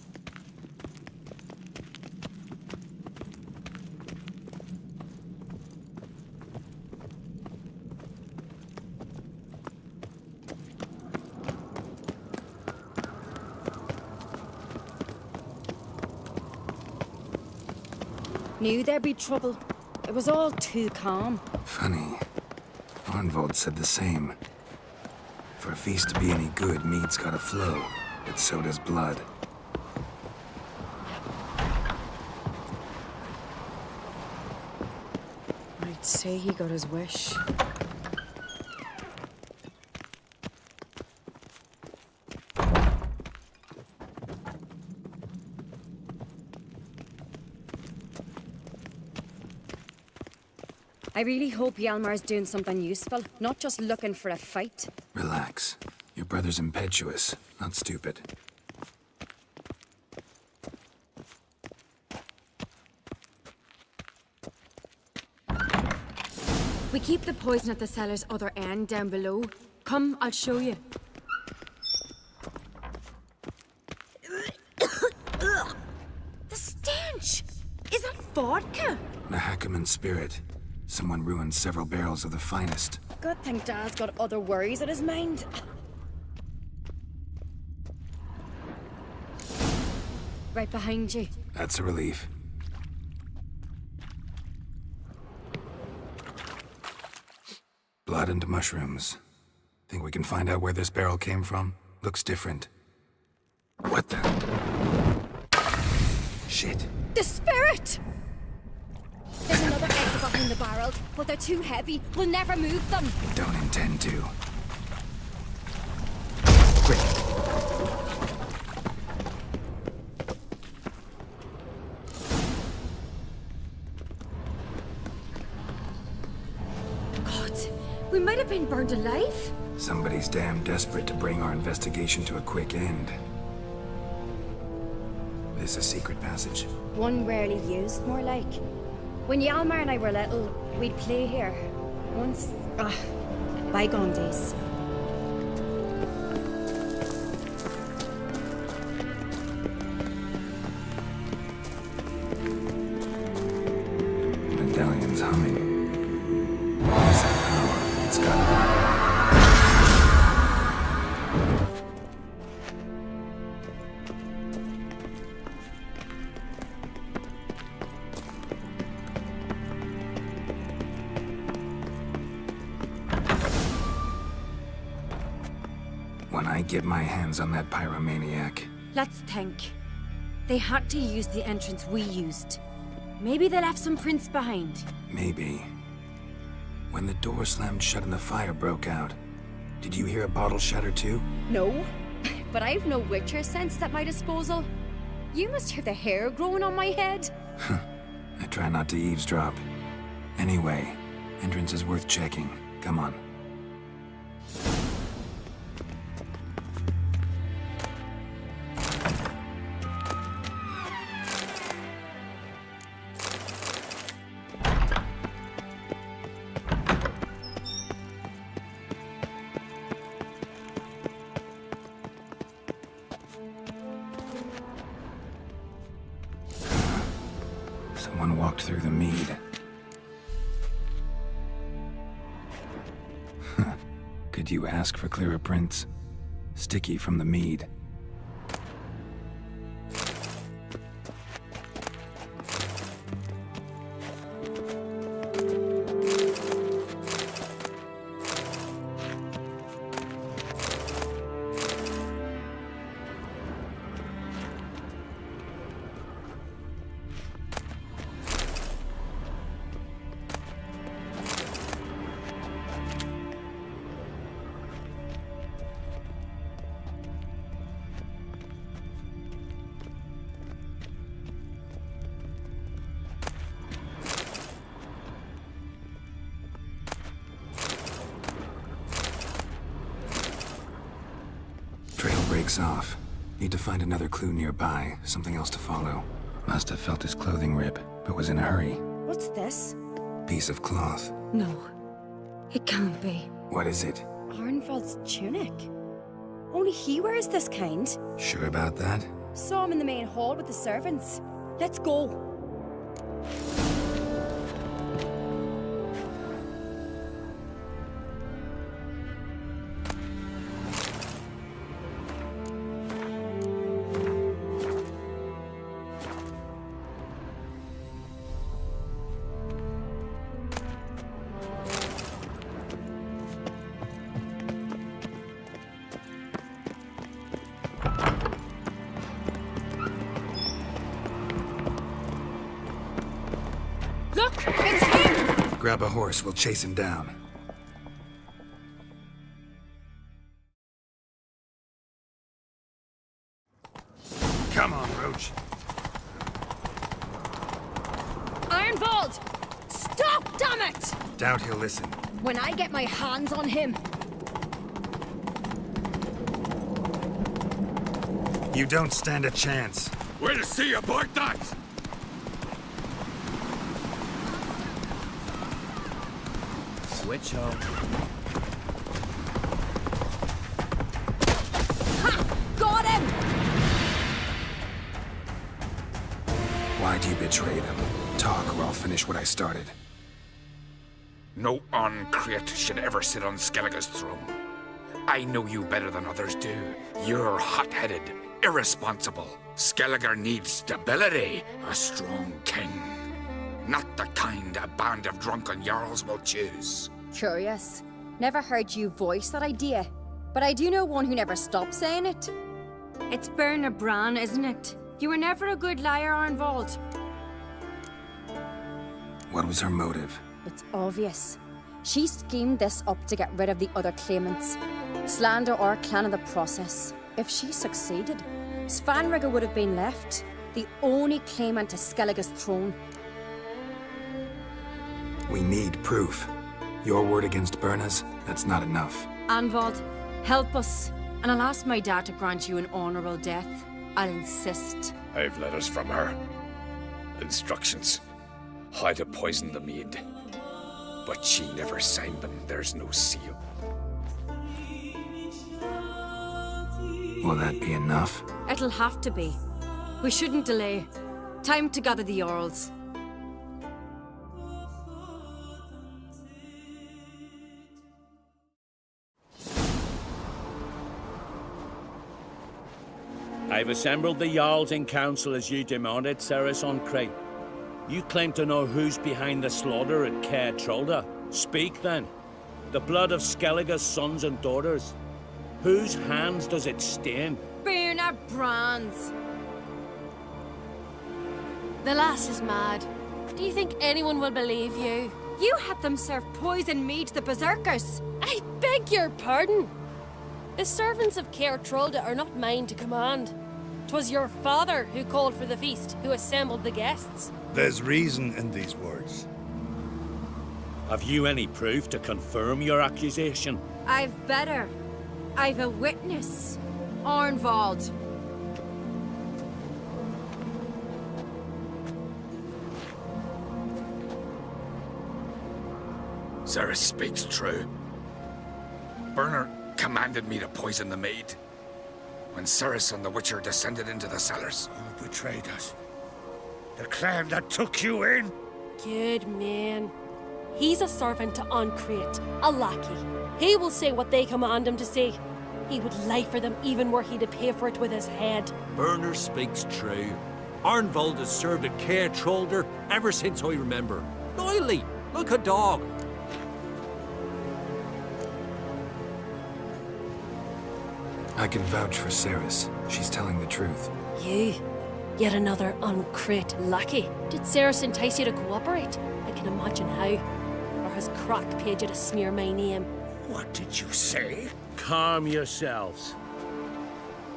Speaker 9: Knew there'd be trouble. It was all too calm.
Speaker 5: Funny. Arnvold said the same. For a feast to be any good, mead's gotta flow, but so does blood.
Speaker 9: I'd say he got his wish. I really hope Hjalmar's doing something useful, not just looking for a fight.
Speaker 5: Relax. Your brother's impetuous, not stupid.
Speaker 9: We keep the poison at the cellar's other end down below. Come, I'll show you. The stench! Is that vodka?
Speaker 5: Mahakaman spirit. Someone ruined several barrels of the finest.
Speaker 9: Good thing Dad's got other worries on his mind. Right behind you.
Speaker 5: That's a relief. Blood and mushrooms. Think we can find out where this barrel came from? Looks different. What the? Shit.
Speaker 9: The spirit! There's another exit behind the barrels, but they're too heavy. We'll never move them.
Speaker 5: Don't intend to.
Speaker 9: God, we might have been burned alive.
Speaker 5: Somebody's damn desperate to bring our investigation to a quick end. This a secret passage?
Speaker 9: One rarely used, more like. When Hjalmar and I were little, we'd play here. Once... bygone days.
Speaker 5: Medallion's humming. What's that power? It's gotta When I get my hands on that pyromaniac.
Speaker 9: Let's think. They had to use the entrance we used. Maybe they left some prints behind.
Speaker 5: Maybe. When the door slammed shut and the fire broke out, did you hear a bottle shatter too?
Speaker 9: No, but I've no Witcher sense at my disposal.
Speaker 23: You must hear the hair growing on my head.
Speaker 5: I try not to eavesdrop. Anyway, entrance is worth checking. Come on. Someone walked through the mead. Could you ask for clearer prints? Sticky from the mead. Breaks off. Need to find another clue nearby, something else to follow. Must have felt his clothing rip, but was in a hurry.
Speaker 9: What's this?
Speaker 5: Piece of cloth.
Speaker 9: No. It can't be.
Speaker 5: What is it?
Speaker 9: Arnvald's tunic. Only he wears this kind.
Speaker 5: Sure about that?
Speaker 9: Saw him in the main hall with the servants. Let's go. Grab a horse, we'll chase him down. Come on, Roach.
Speaker 23: Arnvald! Stop, damn it!
Speaker 5: Doubt he'll listen.
Speaker 23: When I get my hands on him.
Speaker 5: You don't stand a chance.
Speaker 14: We'll see about that!
Speaker 7: Switch home.
Speaker 23: Ha! Got him!
Speaker 5: Why'd you betray them? Talk or I'll finish what I started.
Speaker 14: No Ancrete should ever sit on Skellige's throne. I know you better than others do. You're hot-headed, irresponsible. Skellige needs stability, a strong king. Not the kind a band of drunken jarls will choose.
Speaker 23: Curious. Never heard you voice that idea. But I do know one who never stops saying it.
Speaker 9: It's Berna Bran, isn't it? You were never a good liar, Arnvald.
Speaker 5: What was her motive?
Speaker 23: It's obvious. She schemed this up to get rid of the other claimants. Slander our clan in the process. If she succeeded, Svanrige would have been left, the only claimant to Skellige's throne.
Speaker 5: We need proof. Your word against Berna's, that's not enough.
Speaker 9: Arnvald, help us, and I'll ask my dad to grant you an honorable death. I'll insist.
Speaker 14: I've letters from her. Instructions. How to poison the mead. But she never signed them. There's no seal.
Speaker 5: Will that be enough?
Speaker 9: It'll have to be. We shouldn't delay. Time to gather the Jarls.
Speaker 1: I've assembled the Jarls in council as you demanded, Ceres Ancrete. You claim to know who's behind the slaughter at Caer Trolda. Speak then. The blood of Skellige's sons and daughters. Whose hands does it stain?
Speaker 23: Berna Bran's.
Speaker 13: The lass is mad. Do you think anyone will believe you?
Speaker 23: You had them serve poison mead to the berserkers.
Speaker 13: I beg your pardon. The servants of Caer Trolda are not mine to command. 'Twas your father who called for the feast, who assembled the guests.
Speaker 10: There's reason in these words.
Speaker 1: Have you any proof to confirm your accusation?
Speaker 23: I've better. I've a witness. Arnvald.
Speaker 14: Ceres speaks true. Burner commanded me to poison the maid. When Ceres and the Witcher descended into the cellars.
Speaker 15: You betrayed us. The clan that took you in.
Speaker 13: Good man. He's a servant to Uncreate, a lackey. He will say what they command him to say. He would lie for them even were he to pay for it with his head.
Speaker 16: Burner speaks true. Arnvald has served a care trollder ever since I remember. Loyally, like a dog.
Speaker 5: I can vouch for Ceres. She's telling the truth.
Speaker 13: You? Yet another Uncreate lackey. Did Ceres entice you to cooperate? I can imagine how. Or has Crack paid you to smear my name?
Speaker 15: What did you say?
Speaker 1: Calm yourselves.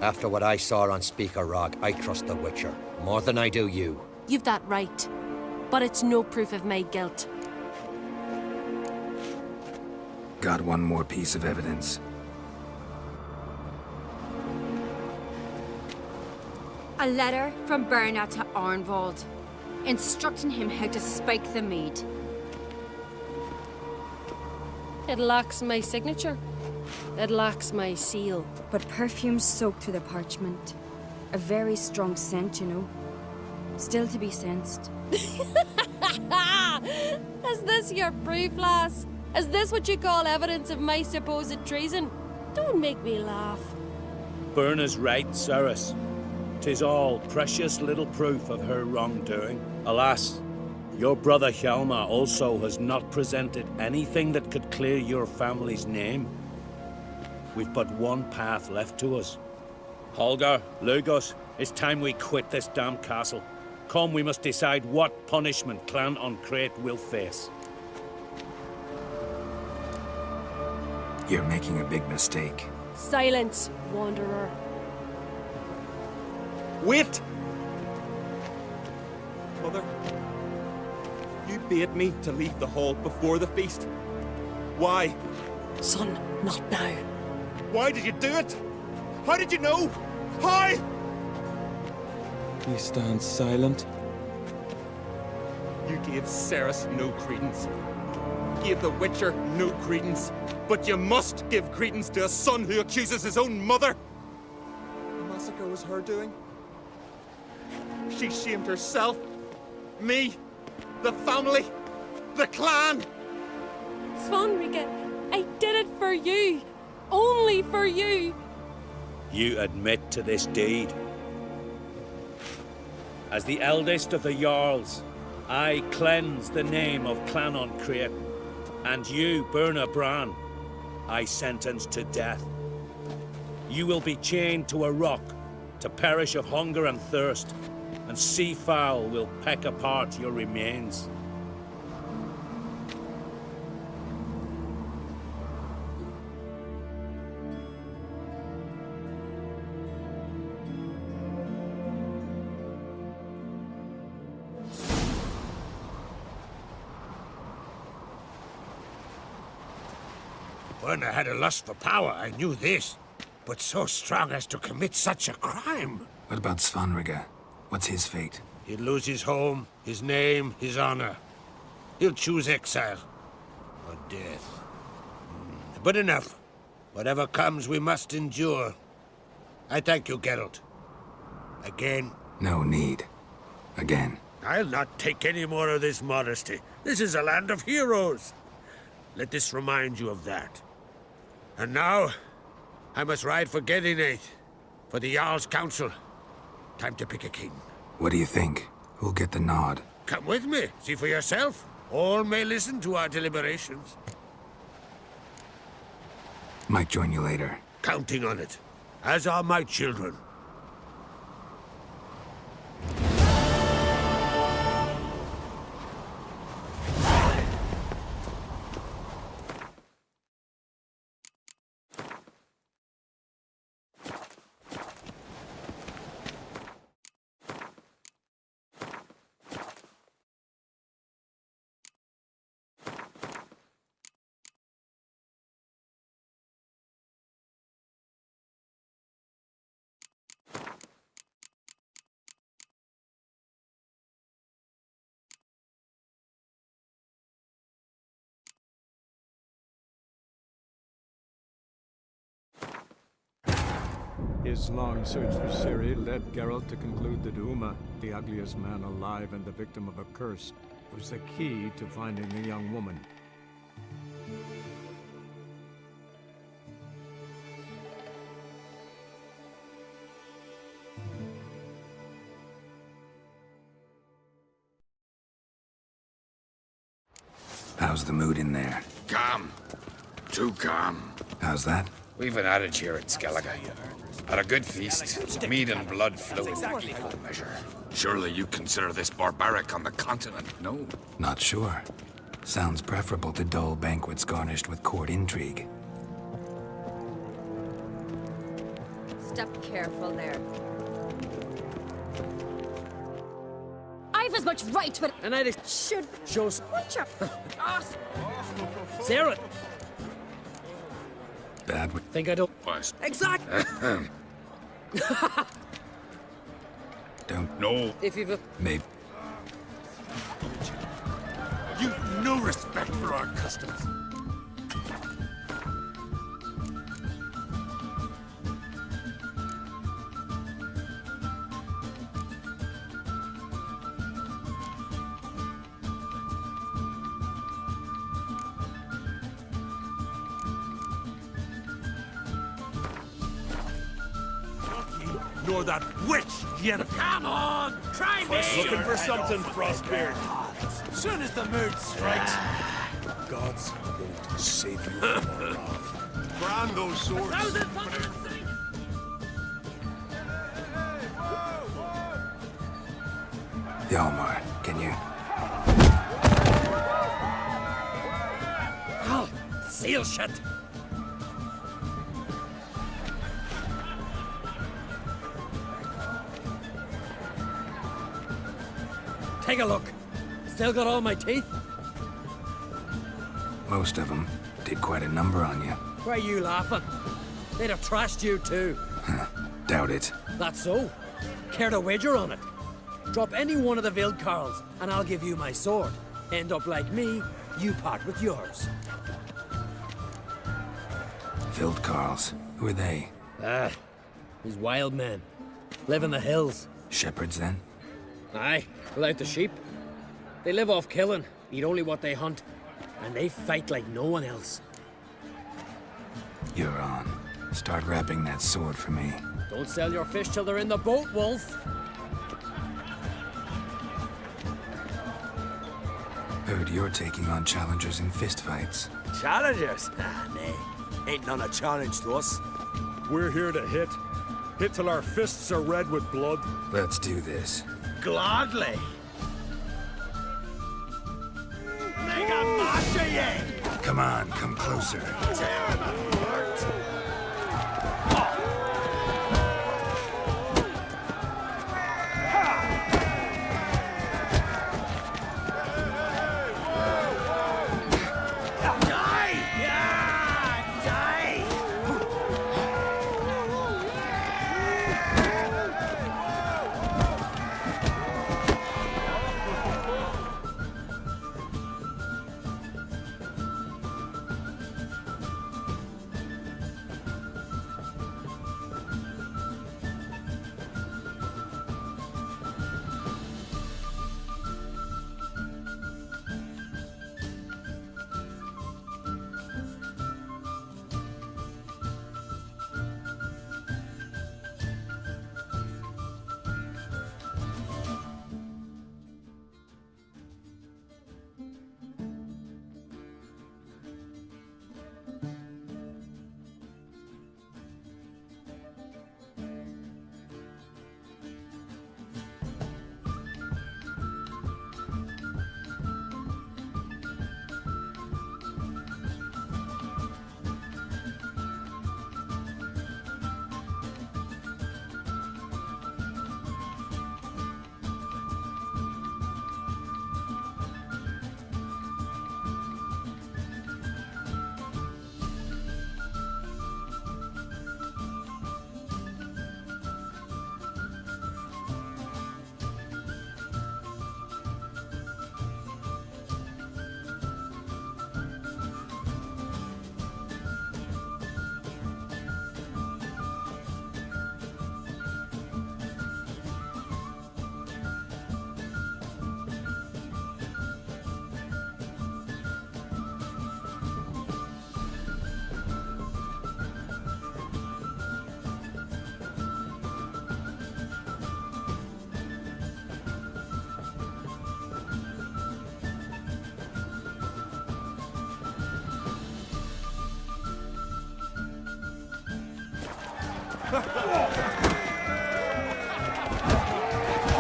Speaker 18: After what I saw on Speaker Rock, I trust the Witcher. More than I do you.
Speaker 13: You've that right. But it's no proof of my guilt.
Speaker 5: Got one more piece of evidence.
Speaker 23: A letter from Berna to Arnvald, instructing him how to spike the mead.
Speaker 13: It lacks my signature. It lacks my seal.
Speaker 9: But perfume soaked through the parchment. A very strong scent, you know. Still to be sensed.
Speaker 13: Is this your proof, lass? Is this what you call evidence of my supposed treason? Don't make me laugh.
Speaker 1: Burna's right, Ceres. 'Tis all precious little proof of her wrongdoing. Alas, your brother Hjalmar also has not presented anything that could clear your family's name. We've but one path left to us. Holger, Lugos, it's time we quit this damn castle. Come, we must decide what punishment Clan Uncreate will face.
Speaker 5: You're making a big mistake.
Speaker 13: Silence, wanderer.
Speaker 19: Wait! Mother, you bade me to leave the hall before the feast. Why?
Speaker 13: Son, not now.
Speaker 19: Why did you do it? How did you know? How?
Speaker 24: You stand silent.
Speaker 19: You gave Ceres no credence. Gave the Witcher no credence. But you must give credence to a son who accuses his own mother. The massacre was her doing. She shamed herself, me, the family, the clan.
Speaker 13: Svanrika, I did it for you. Only for you.
Speaker 1: You admit to this deed. As the eldest of the Jarls, I cleanse the name of Clan Uncreate, and you, Berna Bran, I sentence to death. You will be chained to a rock to perish of hunger and thirst, and seafowl will peck apart your remains.
Speaker 15: Berna had a lust for power, I knew this. But so strong as to commit such a crime.
Speaker 5: What about Svanrika? What's his fate?
Speaker 15: He'll lose his home, his name, his honor. He'll choose exile. Or death. But enough. Whatever comes, we must endure. I thank you, Geralt. Again.
Speaker 5: No need. Again.
Speaker 15: I'll not take any more of this modesty. This is a land of heroes. Let this remind you of that. And now, I must ride for Gedinate, for the Jarl's Council. Time to pick a king.
Speaker 5: What do you think? Who'll get the nod?
Speaker 15: Come with me, see for yourself. All may listen to our deliberations.
Speaker 5: Might join you later.
Speaker 15: Counting on it, as are my children.
Speaker 2: His long search for Ciri led Geralt to conclude that Uma, the ugliest man alive and the victim of a curse, was the key to finding the young woman.
Speaker 5: How's the mood in there?
Speaker 14: Calm. Too calm.
Speaker 5: How's that?
Speaker 14: We've an adage here at Skellige. At a good feast, mead and blood flow in equal measure. Surely you consider this barbaric on the continent, no?
Speaker 5: Not sure. Sounds preferable to dull banquets garnished with court intrigue.
Speaker 23: Step careful there.
Speaker 22: I've as much right, but...
Speaker 3: And I
Speaker 23: should
Speaker 3: show...
Speaker 23: Watch out!
Speaker 3: Sarah!
Speaker 5: Bad with...
Speaker 3: Think I don't...
Speaker 14: What?
Speaker 3: Exactly!
Speaker 5: Don't...
Speaker 14: No.
Speaker 3: If you've...
Speaker 5: Maybe...
Speaker 6: You've no respect for our customs. Nor that witch, Yennefer.
Speaker 1: Come on! Try me!
Speaker 6: Looking for something, Frostbeard.
Speaker 7: Soon as the mood strikes.
Speaker 10: Gods won't save you from our wrath.
Speaker 6: Brand those swords.
Speaker 5: Hjalmar, can you...
Speaker 3: Oh, seal shut! Take a look. Still got all my teeth?
Speaker 5: Most of them did quite a number on you.
Speaker 3: Why are you laughing? They'd have trashed you too.
Speaker 5: Doubt it.
Speaker 3: That's so. Care to wager on it? Drop any one of the Vildkarls, and I'll give you my sword. End up like me, you part with yours.
Speaker 5: Vildkarls. Who are they?
Speaker 3: These wild men. Live in the hills.
Speaker 5: Shepherds, then?
Speaker 3: Aye, without the sheep. They live off killing, eat only what they hunt, and they fight like no one else.
Speaker 5: You're on. Start wrapping that sword for me.
Speaker 3: Don't sell your fish till they're in the boat, Wolf.
Speaker 5: Heard you're taking on challengers in fistfights.
Speaker 7: Challengers? Ah, nay. Ain't none a challenge to us.
Speaker 17: We're here to hit. Hit till our fists are red with blood.
Speaker 5: Let's do this.
Speaker 7: Gladly. Mega Masha ye!
Speaker 5: Come on, come closer.
Speaker 7: Tear him apart!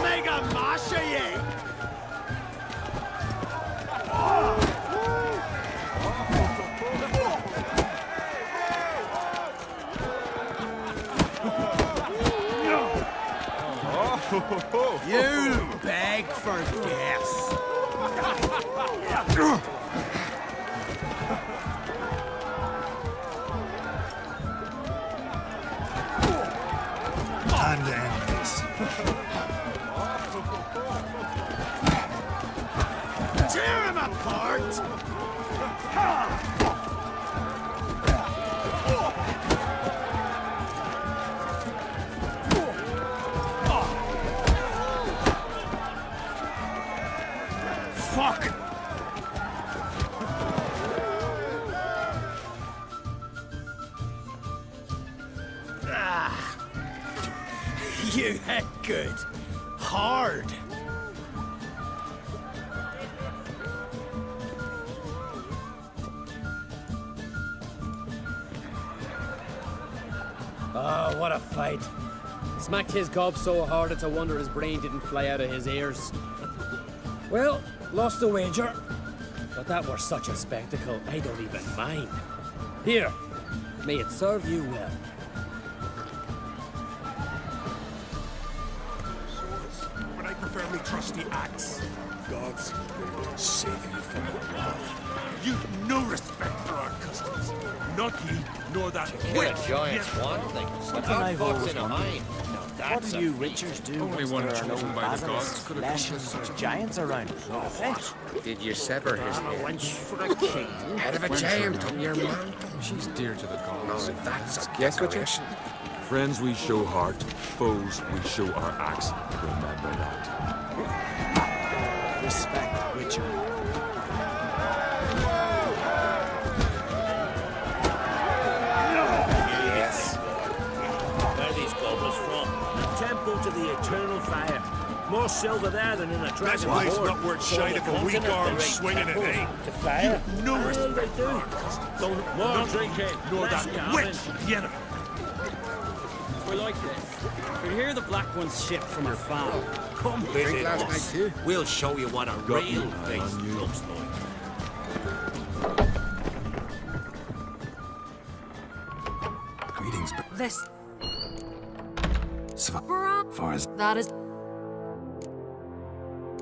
Speaker 11: Mega masha ye!
Speaker 18: You beg for gas.
Speaker 11: Time to end this. Tear him apart! Fuck! You hit good. Hard.
Speaker 3: Oh, what a fight. Smacked his gob so hard it's a wonder his brain didn't fly out of his ears. Well, lost the wager. But that were such a spectacle, I don't even mind. Here, may it serve you well.
Speaker 6: But I prefer me trusty axe.
Speaker 10: Gods will save you from our wrath.
Speaker 6: You've no respect for our customs. Not ye, nor that
Speaker 18: Kill a
Speaker 6: witch.
Speaker 18: giant's one thing, but outfox in a hind. Now that's
Speaker 4: What do you Richards do
Speaker 14: Only
Speaker 4: once
Speaker 14: one
Speaker 4: there are no
Speaker 14: chosen by the gods
Speaker 4: basilisks,
Speaker 14: could have
Speaker 4: flesh
Speaker 14: accomplished
Speaker 4: and
Speaker 14: such a
Speaker 4: giants around?
Speaker 14: Did you sever his head?
Speaker 1: Wench for a king.
Speaker 14: Head of a giant on your man? She's dear to the gods. No, that's a declaration.
Speaker 17: Friends we show heart, foes we show our axe. Remember that.
Speaker 4: Respect, Richard.
Speaker 1: Yes. Where are these goblins from? The temple to the eternal fire. More silver there than in a dragon
Speaker 6: This blade's
Speaker 1: hoard.
Speaker 6: not worth
Speaker 1: So
Speaker 6: shite
Speaker 1: the
Speaker 6: if a weak
Speaker 1: continent
Speaker 6: arm
Speaker 1: they rate
Speaker 6: swinging it,
Speaker 1: temple
Speaker 6: eh?
Speaker 1: To fire.
Speaker 6: You've no
Speaker 1: Well,
Speaker 6: respect
Speaker 1: they
Speaker 6: for
Speaker 1: do.
Speaker 6: our customs.
Speaker 1: Don't more
Speaker 6: Not
Speaker 1: drinking.
Speaker 6: nor
Speaker 1: less
Speaker 6: that
Speaker 1: gambling.
Speaker 6: witch, Yennefer.
Speaker 8: We like this. We hear the Black One's ship from our farm.
Speaker 1: Come
Speaker 14: Drink
Speaker 1: visit
Speaker 14: last
Speaker 1: us.
Speaker 14: night too.
Speaker 8: We'll show you what a
Speaker 17: Got
Speaker 8: real
Speaker 17: me eye
Speaker 8: face
Speaker 17: on you.
Speaker 8: looks like.
Speaker 5: Greetings, but
Speaker 13: This.
Speaker 5: far as
Speaker 13: That is,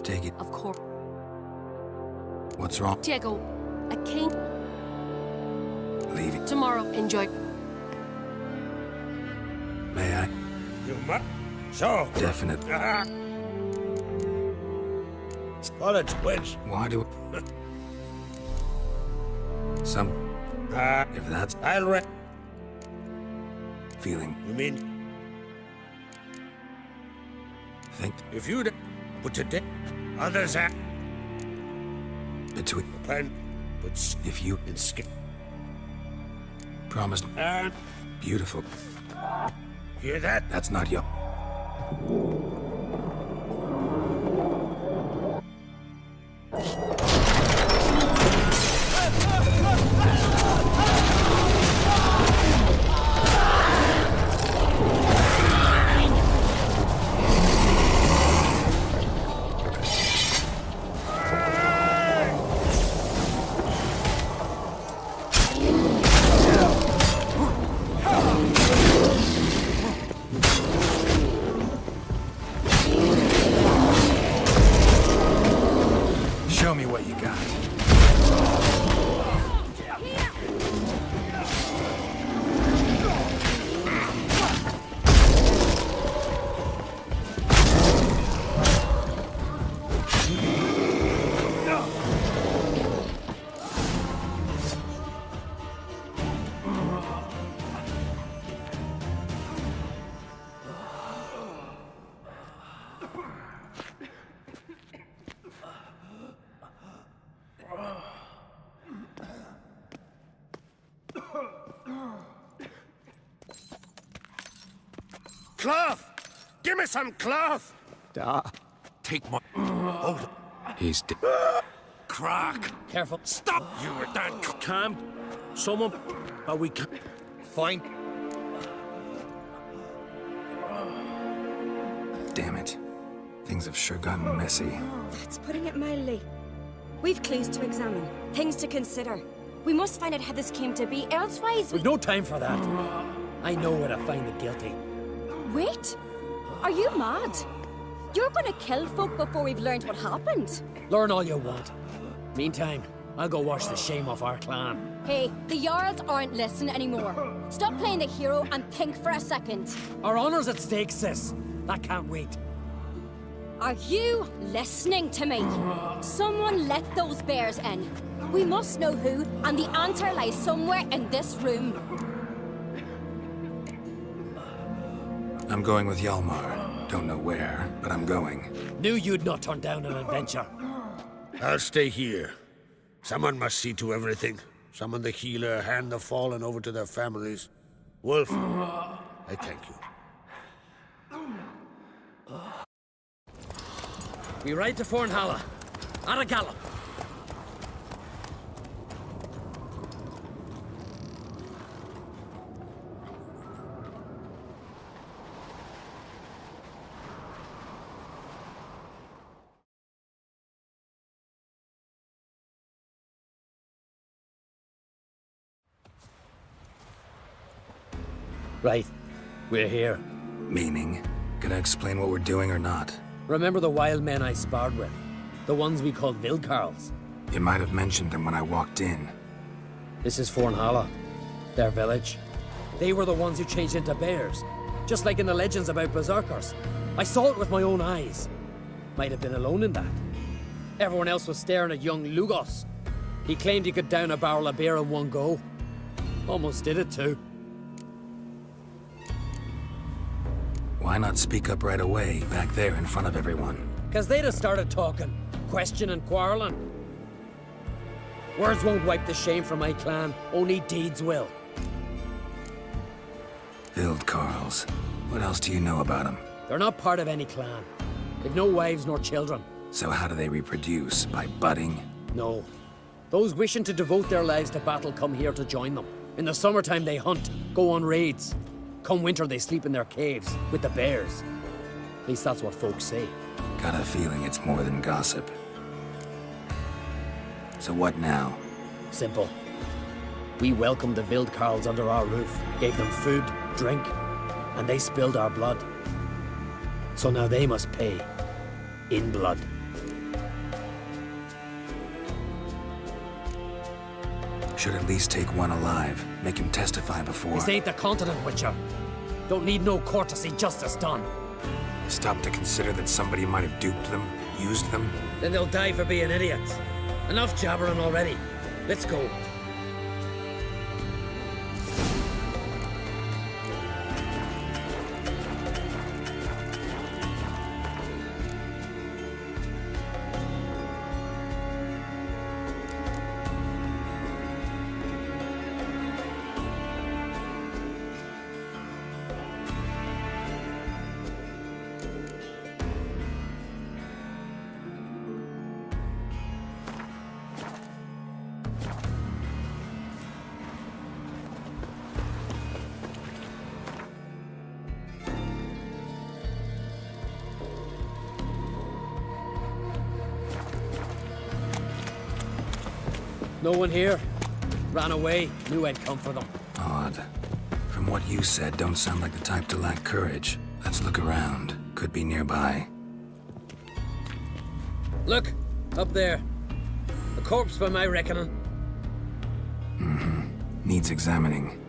Speaker 5: take it.
Speaker 13: of course.
Speaker 5: What's wrong?
Speaker 13: Diego, I can't.
Speaker 5: Leave it.
Speaker 13: Tomorrow, enjoy.
Speaker 5: May I?
Speaker 15: You must. So.
Speaker 5: Definite.
Speaker 15: Spotted twitch.
Speaker 5: Why do? Some. If that's
Speaker 15: I'll re.
Speaker 5: feeling.
Speaker 15: You mean
Speaker 5: Think
Speaker 15: if you'd. But today, others have.
Speaker 5: between.
Speaker 15: Plan. But
Speaker 5: If you
Speaker 15: in skip.
Speaker 5: promised. Beautiful.
Speaker 15: Hear that?
Speaker 5: That's not your. Show me what you got.
Speaker 6: Cloth! Give me some cloth!
Speaker 14: Take my. Hold. He's dead.
Speaker 6: Crack!
Speaker 3: Careful.
Speaker 6: Stop! You were that.
Speaker 1: Calm. Someone. Are we?
Speaker 18: Fine.
Speaker 5: Damn it. Things have sure gotten messy.
Speaker 9: That's putting it mildly. We've clues to examine, things to consider. We must find out how this came to be, elsewise
Speaker 3: We've no time for that. I know where to find the guilty.
Speaker 9: Wait! Are you mad? You're gonna kill folk before we've learned what happened.
Speaker 3: Learn all you want. Meantime, I'll go wash the shame off our clan.
Speaker 23: Hey, the Jarls aren't listening anymore. Stop playing the hero and think for a second.
Speaker 3: Our honor's at stake, sis. That can't wait.
Speaker 23: Are you listening to me? Someone let those bears in. We must know who, and the answer lies somewhere in this room.
Speaker 5: I'm going with Hjalmar. Don't know where, but I'm going.
Speaker 3: Knew you'd not turn down an adventure.
Speaker 15: I'll stay here. Someone must see to everything. Summon the healer, hand the fallen over to their families. Wolf, I thank you.
Speaker 3: We ride to Fornhalla. At a gallop. Right. We're here.
Speaker 5: Meaning? Gonna explain what we're doing or not?
Speaker 3: Remember the wild men I sparred with? The ones we called Vildkarls?
Speaker 5: You might have mentioned them when I walked in.
Speaker 3: This is Fornhalla, their village. They were the ones who changed into bears, just like in the legends about berserkers. I saw it with my own eyes. Might have been alone in that. Everyone else was staring at young Lugos. He claimed he could down a barrel of beer in one go. Almost did it too.
Speaker 5: Why not speak up right away, back there in front of everyone?
Speaker 3: 'Cause they'd have started talking, questioning, quarreling. Words won't wipe the shame from my clan, only deeds will.
Speaker 5: Vildkarls. What else do you know about them?
Speaker 3: They're not part of any clan. They've no wives nor children.
Speaker 5: So how do they reproduce? By budding?
Speaker 3: No. Those wishing to devote their lives to battle come here to join them. In the summertime they hunt, go on raids. Come winter they sleep in their caves, with the bears. At least that's what folks say.
Speaker 5: Got a feeling it's more than gossip. So what now?
Speaker 3: Simple. We welcomed the Vildkarls under our roof, gave them food, drink, and they spilled our blood. So now they must pay. In blood.
Speaker 5: Should at least take one alive. Make him testify before...
Speaker 3: This ain't the continent, Witcher. Don't need no courtesy, justice done.
Speaker 5: Stop to consider that somebody might have duped them, used them?
Speaker 3: Then they'll die for being idiots. Enough jabbering already. Let's go. No one here. Ran away. Knew I'd come for them.
Speaker 5: Odd. From what you said, don't sound like the type to lack courage. Let's look around. Could be nearby.
Speaker 3: Look! Up there. A corpse by my reckoning.
Speaker 5: Mm-hmm. Needs examining.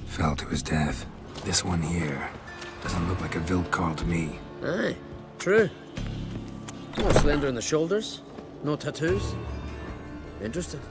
Speaker 5: Fell to his death. This one here doesn't look like a Vildkarl to me.
Speaker 3: Aye, true. More slender in the shoulders, no tattoos. Interesting.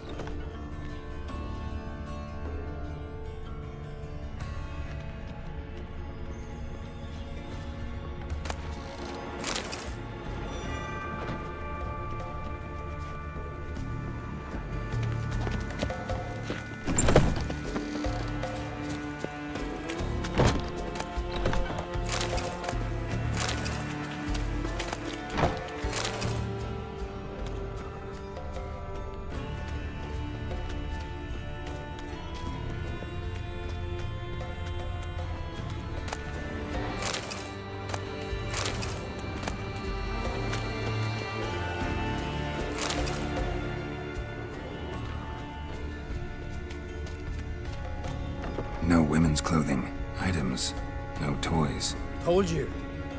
Speaker 3: Told you.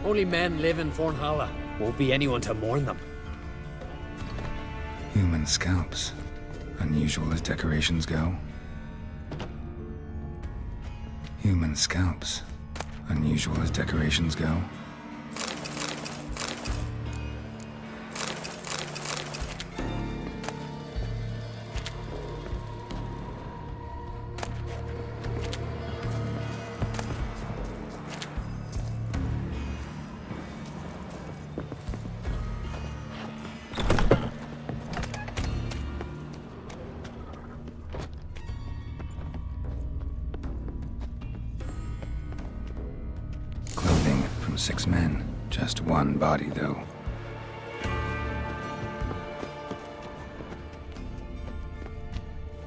Speaker 3: Only men live in Fornhalla. Won't be anyone to mourn them.
Speaker 5: Human scalps. Unusual as decorations go. Human scalps. Unusual as decorations go. Clothing from 6 men. Just one body, though.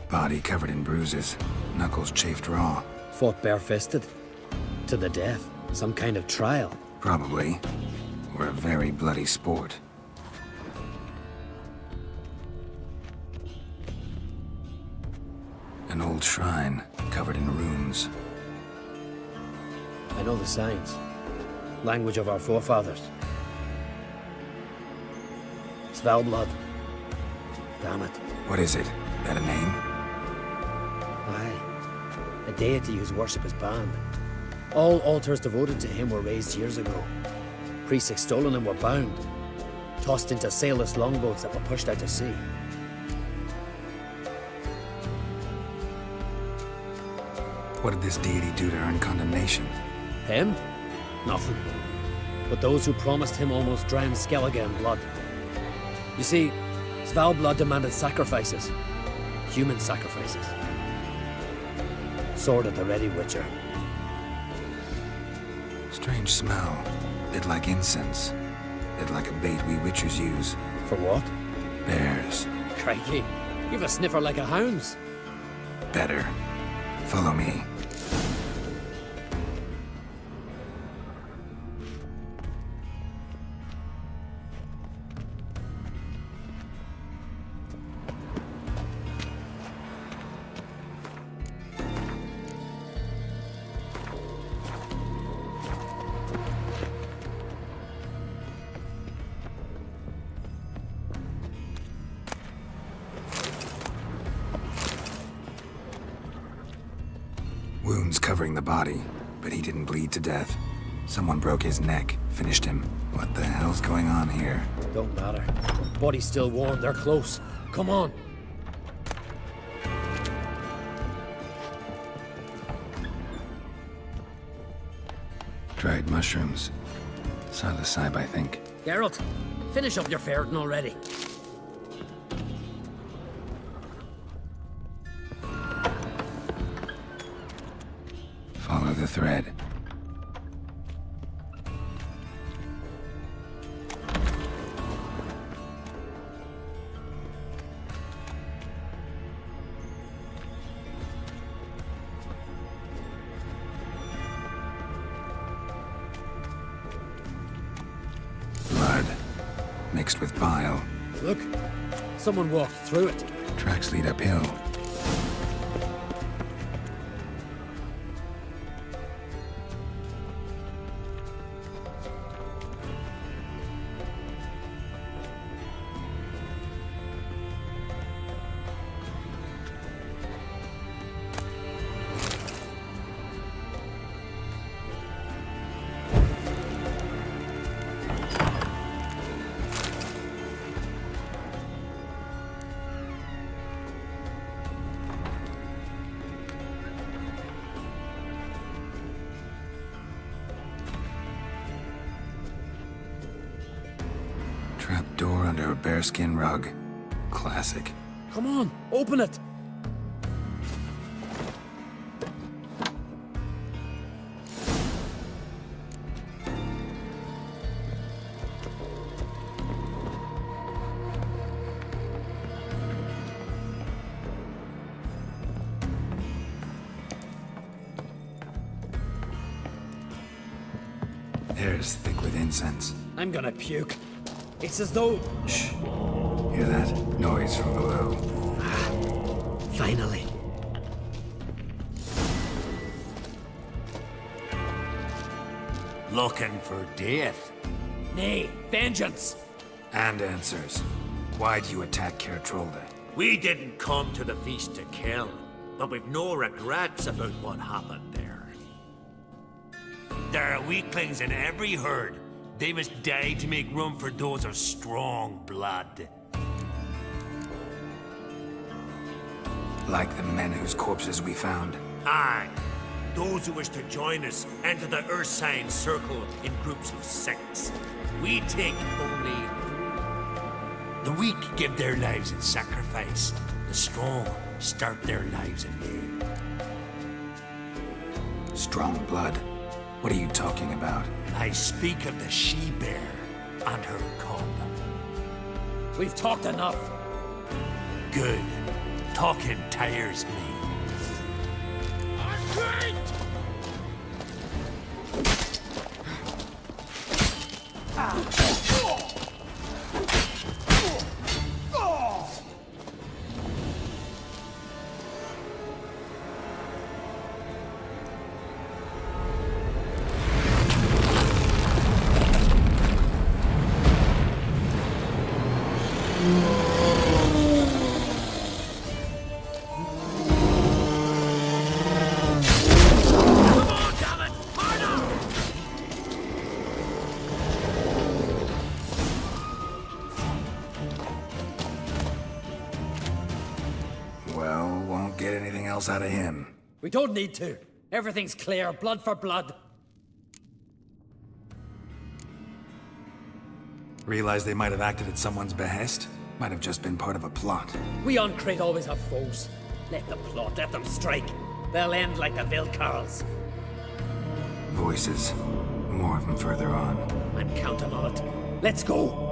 Speaker 5: Body covered in bruises. Knuckles chafed raw.
Speaker 3: Fought barefisted. To the death. Some kind of trial.
Speaker 5: Probably. Or a very bloody sport. An old shrine, covered in runes.
Speaker 3: I know the signs. Language of our forefathers. Svalblood. Damn it.
Speaker 5: What is it? That a name?
Speaker 3: Aye. A deity whose worship is banned. All altars devoted to him were raised years ago. Priests extolling him were bound. Tossed into sailless longboats that were pushed out to sea.
Speaker 5: What did this deity do to earn condemnation?
Speaker 3: Him? Nothing. But those who promised him almost drowned Skellige in blood. You see, Svalblood demanded sacrifices. Human sacrifices. Sword at the ready, Witcher.
Speaker 5: Strange smell. Bit like incense. Bit like a bait we Witchers use.
Speaker 3: For what?
Speaker 5: Bears.
Speaker 3: Crikey, you've a sniffer like a hound's.
Speaker 5: Better. Follow me. Wounds covering the body, but he didn't bleed to death. Someone broke his neck, finished him. What the hell's going on here?
Speaker 3: Don't matter. Body's still warm, they're close. Come on.
Speaker 5: Dried mushrooms. Psilocybe, I think.
Speaker 3: Geralt, finish up your ferreting already.
Speaker 5: Follow the thread. Blood, mixed with bile.
Speaker 3: Look, someone walked through it.
Speaker 5: Tracks lead uphill. Trap door under a bearskin rug. Classic.
Speaker 3: Come on, open it.
Speaker 5: Air's thick with incense.
Speaker 3: I'm gonna puke. It's as though...
Speaker 5: Shh. Hear that? Noise from below.
Speaker 3: Finally.
Speaker 15: Looking for death?
Speaker 3: Nay, vengeance.
Speaker 5: And answers. Why'd you attack Caer Trolde?
Speaker 15: We didn't come to the feast to kill, but we've no regrets about what happened there. There are weaklings in every herd. They must die to make room for those of strong blood.
Speaker 5: Like the men whose corpses we found.
Speaker 15: Aye. Those who wish to join us enter the AinurSayan circle in groups of 6. We take only 3. The weak give their lives in sacrifice. The strong start their lives anew.
Speaker 5: Strong blood? What are you talking about?
Speaker 15: I speak of the she-bear and her cub.
Speaker 3: We've talked enough.
Speaker 15: Good. Talking tires me.
Speaker 5: Well, won't get anything else out of him.
Speaker 3: We don't need to. Everything's clear, blood for blood.
Speaker 5: Realize they might have acted at someone's behest? Might have just been part of a plot.
Speaker 3: We on Crete always have foes. Let them plot, let them strike. They'll end like the Vilcarls.
Speaker 5: Voices. More of them further on.
Speaker 3: I'm counting on it. Let's go.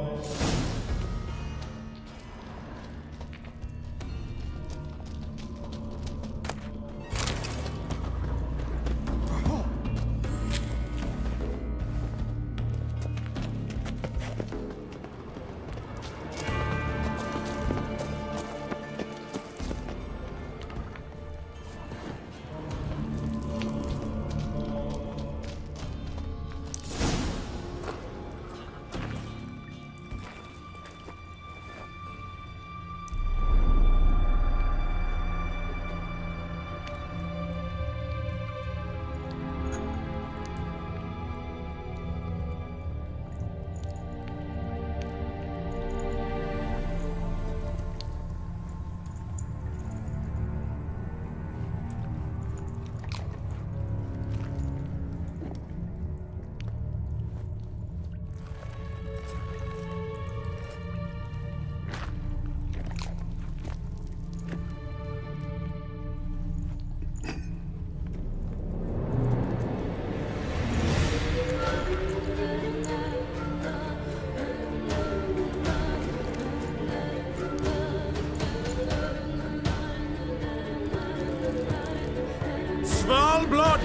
Speaker 6: Svalblood!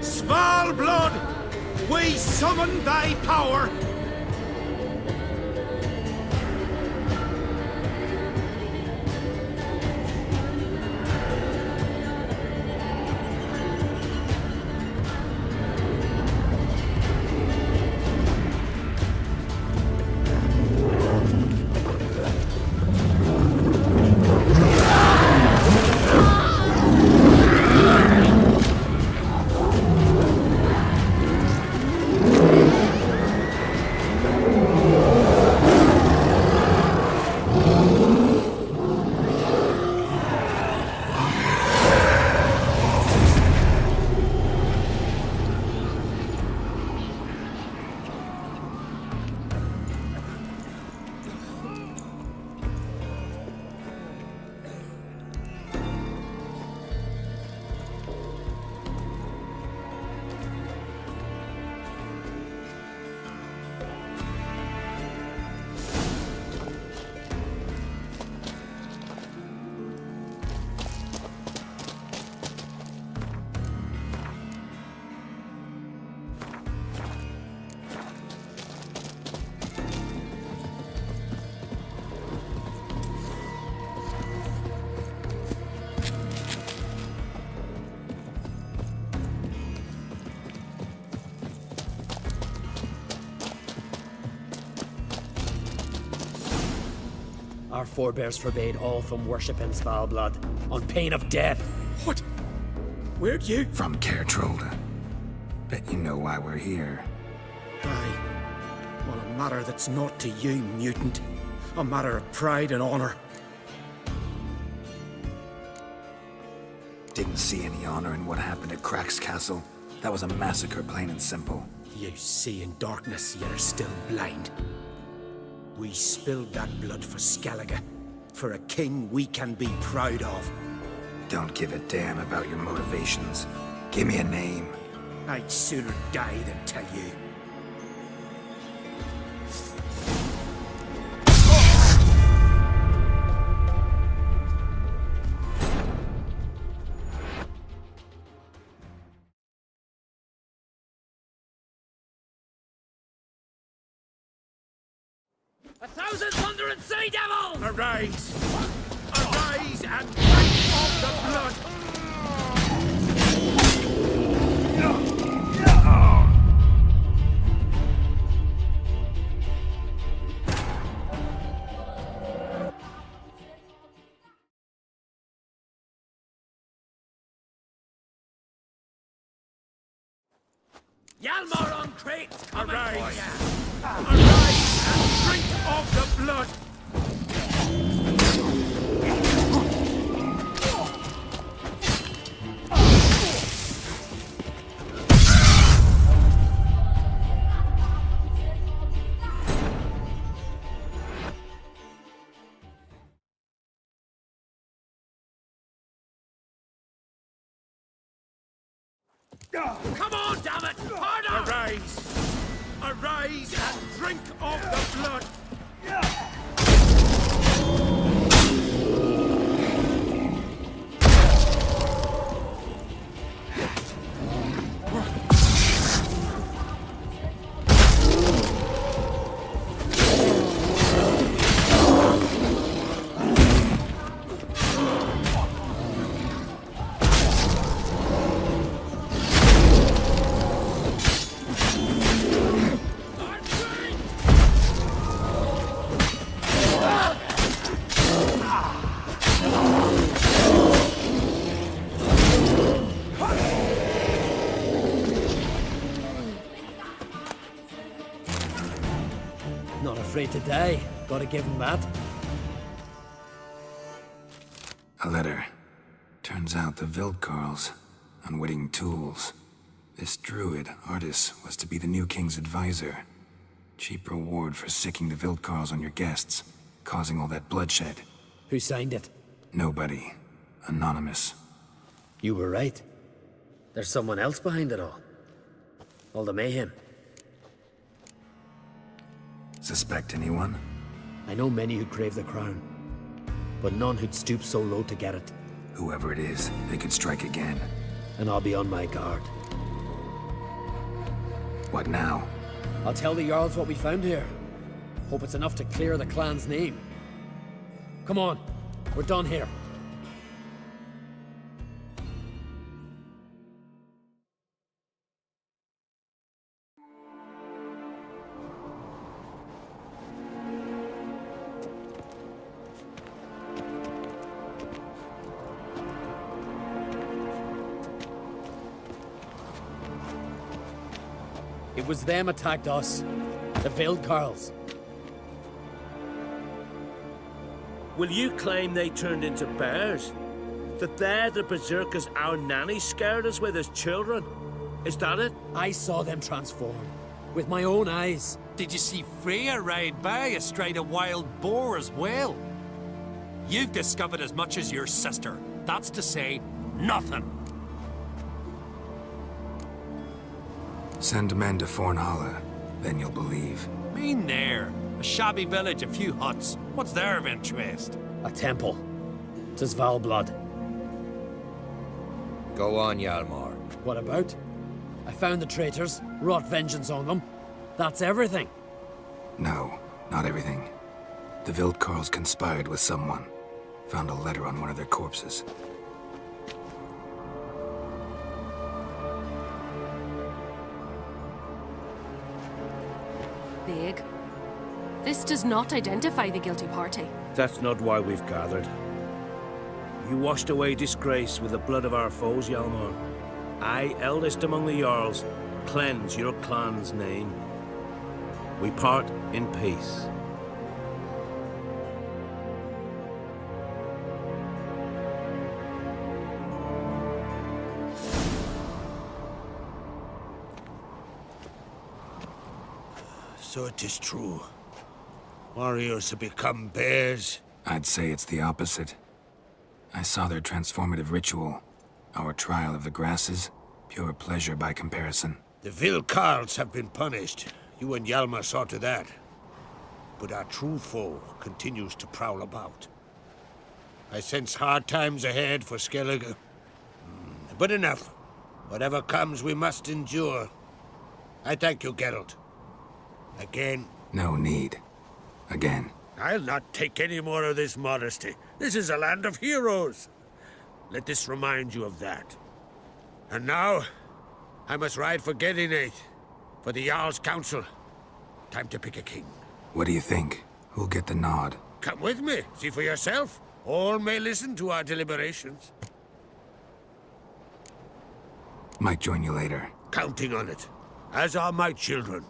Speaker 6: Svalblood! We summon thy power!
Speaker 3: Our forebears forbade all from worshipping Svalbard, on pain of death.
Speaker 19: What? Where'd you?
Speaker 5: From Cairtrolda. Bet you know why we're here.
Speaker 19: Aye. Well, a matter that's not to you, mutant. A matter of pride and honor.
Speaker 5: Didn't see any honor in what happened at Crack's castle. That was a massacre, plain and simple.
Speaker 19: You see in darkness, yet are still blind. We spilled that blood for Skellige, for a king we can be proud of.
Speaker 5: Don't give a damn about your motivations. Give me a name.
Speaker 19: I'd sooner die than tell you.
Speaker 1: A thousand thunder and sea devils!
Speaker 6: Arise! Arise and drink of the blood!
Speaker 1: Yalmar on crates coming
Speaker 6: Arise!
Speaker 1: for ya!
Speaker 6: Arise and drink of the blood!
Speaker 1: Come on, damn it! Harder!
Speaker 6: Arise! Arise and drink of the blood!
Speaker 3: Not afraid to die. Gotta give him that.
Speaker 5: A letter. Turns out the Vildkarls, unwitting tools. This druid, Artis, was to be the new king's advisor. Cheap reward for sicking the Vildkarls on your guests, causing all that bloodshed.
Speaker 3: Who signed it?
Speaker 5: Nobody. Anonymous.
Speaker 3: You were right. There's someone else behind it all. All the mayhem.
Speaker 5: Suspect anyone?
Speaker 3: I know many who'd crave the crown, but none who'd stoop so low to get it.
Speaker 5: Whoever it is, they could strike again.
Speaker 3: And I'll be on my guard.
Speaker 5: What now?
Speaker 3: I'll tell the Jarls what we found here. Hope it's enough to clear the clan's name. Come on, we're done here. It was them attacked us. The Vildkarls.
Speaker 1: Will you claim they turned into bears? That they're the berserkers our nanny scared us with as children? Is that it?
Speaker 3: I saw them transform. With my own eyes.
Speaker 16: Did you see Freya ride by astride a wild boar as well? You've discovered as much as your sister. That's to say, nothing.
Speaker 5: Send men to Fornhalla, then you'll believe.
Speaker 16: Mean there. A shabby village, a few huts. What's their of interest?
Speaker 3: A temple. To Svalbard.
Speaker 18: Go on, Hjalmar.
Speaker 3: What about? I found the traitors, wrought vengeance on them. That's everything.
Speaker 5: No, not everything. The Vildkarls conspired with someone. Found a letter on one of their corpses.
Speaker 13: Big. This does not identify the guilty party.
Speaker 1: That's not why we've gathered. You washed away disgrace with the blood of our foes, Hjalmar. I, eldest among the Jarls, cleanse your clan's name. We part in peace.
Speaker 15: So it is true. Warriors have become bears.
Speaker 5: I'd say it's the opposite. I saw their transformative ritual. Our trial of the grasses, pure pleasure by comparison.
Speaker 15: The Vil Carls have been punished. You and Hjalmar saw to that. But our true foe continues to prowl about. I sense hard times ahead for Skellige. But enough. Whatever comes, we must endure. I thank you, Geralt. Again.
Speaker 5: No need. Again.
Speaker 15: I'll not take any more of this modesty. This is a land of heroes. Let this remind you of that. And now, I must ride for Gedinath, for the Jarl's Council. Time to pick a king.
Speaker 5: What do you think? Who'll get the nod?
Speaker 15: Come with me, see for yourself. All may listen to our deliberations.
Speaker 5: Might join you later.
Speaker 15: Counting on it. As are my children.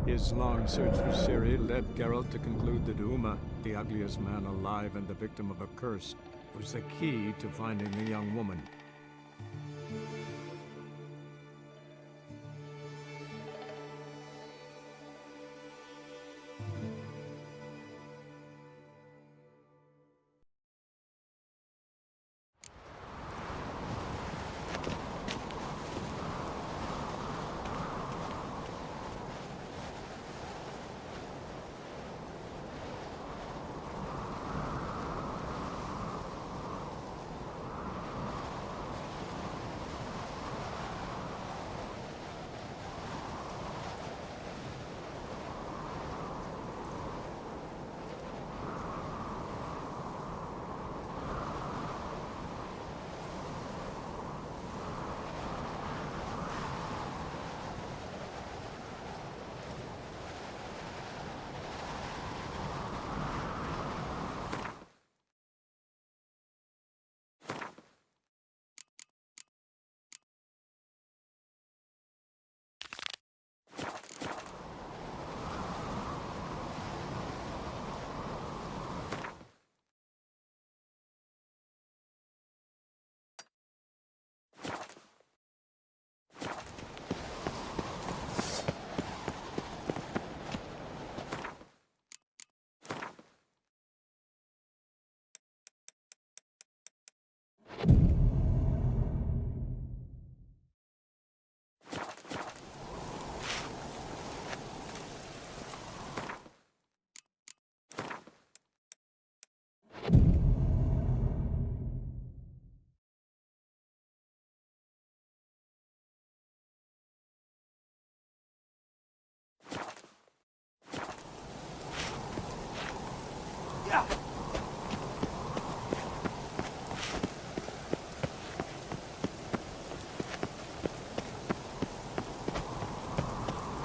Speaker 2: His long search for Ciri led Geralt to conclude that Uma, the ugliest man alive and the victim of a curse, was the key to finding the young woman.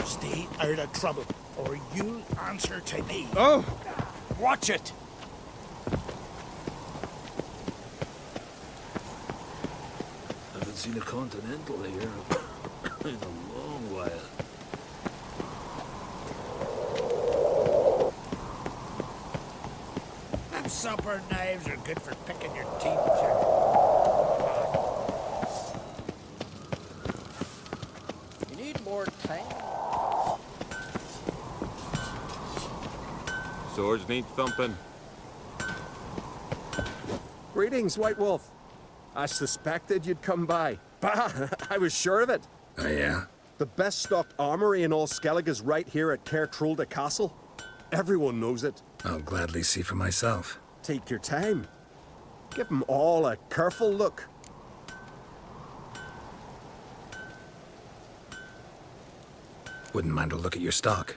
Speaker 10: Stay out of trouble, or you'll answer to me.
Speaker 19: Oh! Watch it!
Speaker 1: Haven't seen a Continental here in a long while.
Speaker 10: Them supper knives are good for picking your teeth, Jack.
Speaker 18: You need more time?
Speaker 19: Swords need thumping. Greetings, White Wolf. I suspected you'd come by. Bah, I was sure of it.
Speaker 5: Oh yeah?
Speaker 19: The best stocked armory in all Skellig is right here at Caer Trolda Castle. Everyone knows it.
Speaker 5: I'll gladly see for myself.
Speaker 19: Take your time. Give them all a careful look.
Speaker 5: Wouldn't mind a look at your stock.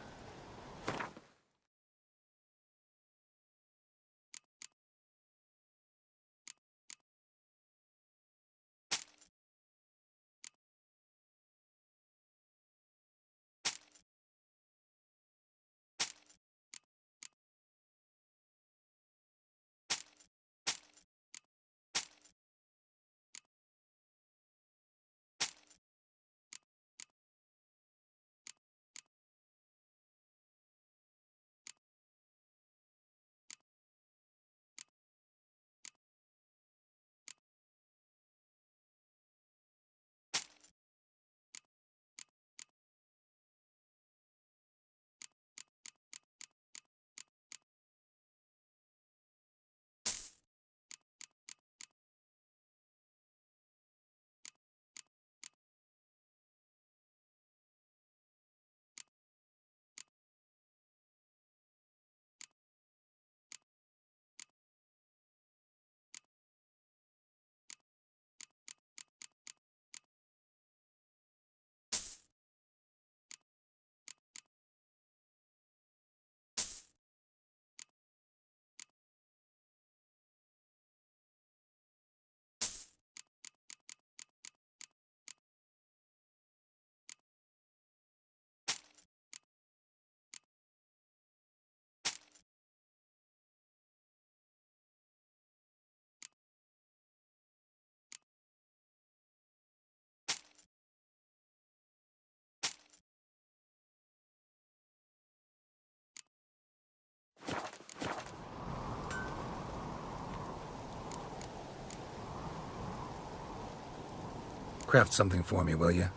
Speaker 5: Craft something for me, will you?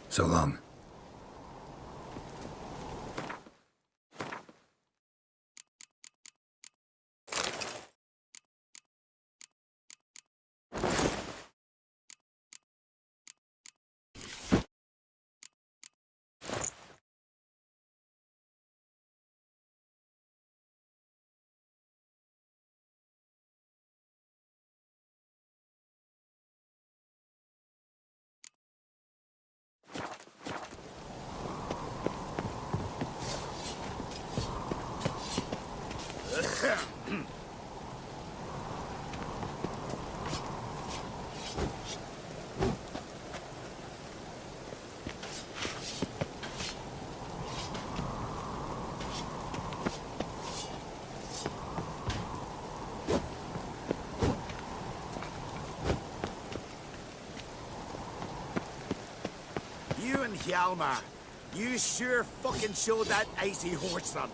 Speaker 5: So long.
Speaker 12: You and Hjalmar, you sure fucking showed that icy horse them.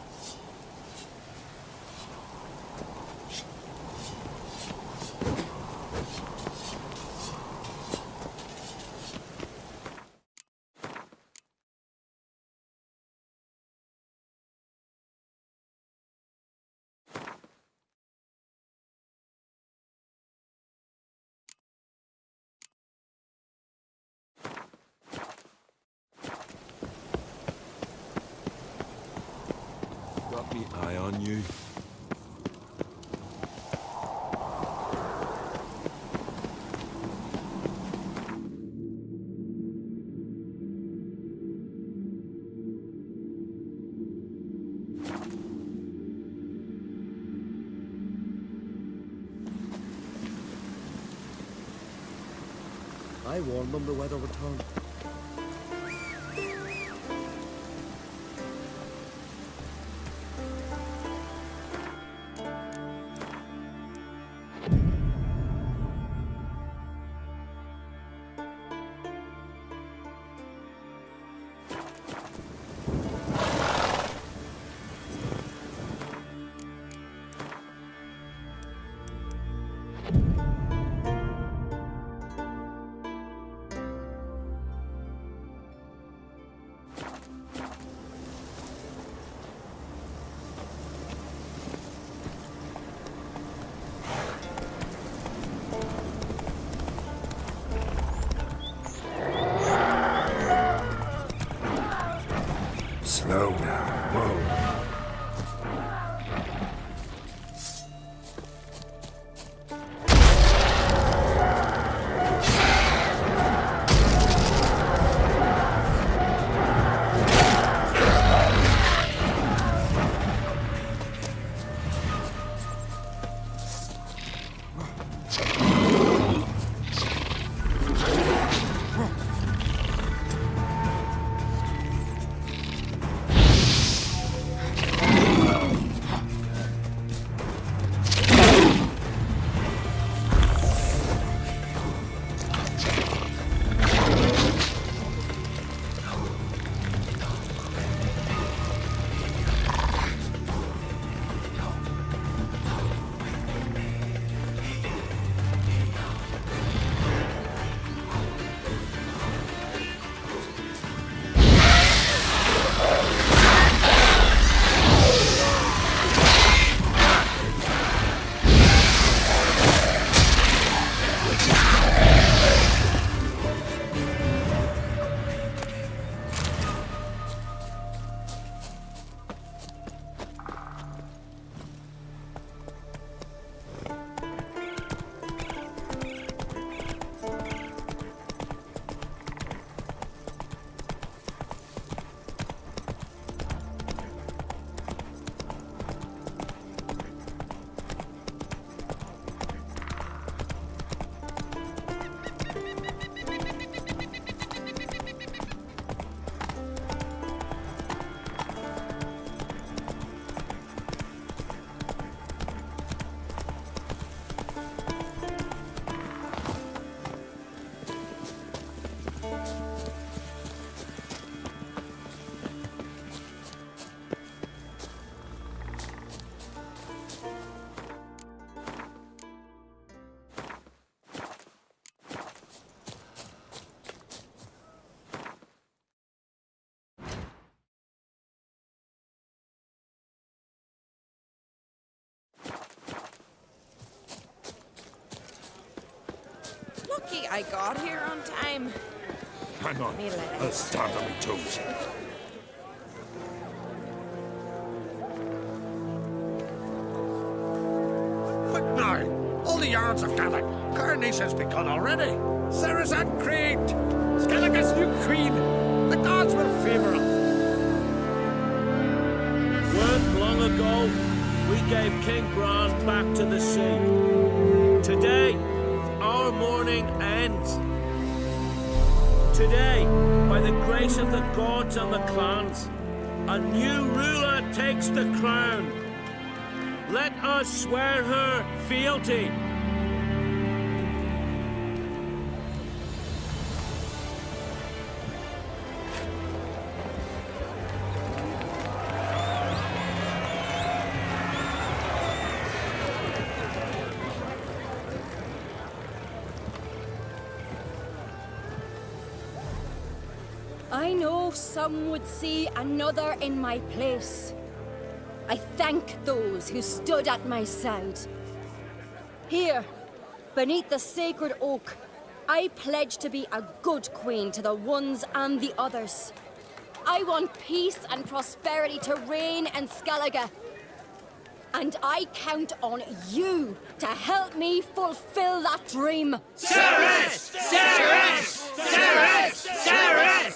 Speaker 17: Got me eye on you.
Speaker 3: I warned them the weather would turn.
Speaker 5: Slow now. Whoa.
Speaker 20: Lucky I got here on time.
Speaker 6: Hang on,
Speaker 20: Me legs.
Speaker 6: I'll stand on my toes.
Speaker 15: Quick now! All the yards have gathered. Coronation's begun already. Sarah's uncreed. Skellige's new queen. The gods will favor us.
Speaker 1: Weren't long ago, we gave King Bran back to the sea. Today, our mourning ends. Today, by the grace of the gods and the clans, a new ruler takes the crown. Let us swear her fealty.
Speaker 23: I know some would see another in my place. I thank those who stood at my side. Here, beneath the sacred oak, I pledge to be a good queen to the ones and the others. I want peace and prosperity to reign in Skellige. And I count on you to help me fulfill that dream.
Speaker 15: Sarah! Sarah! Sarah! Sarah!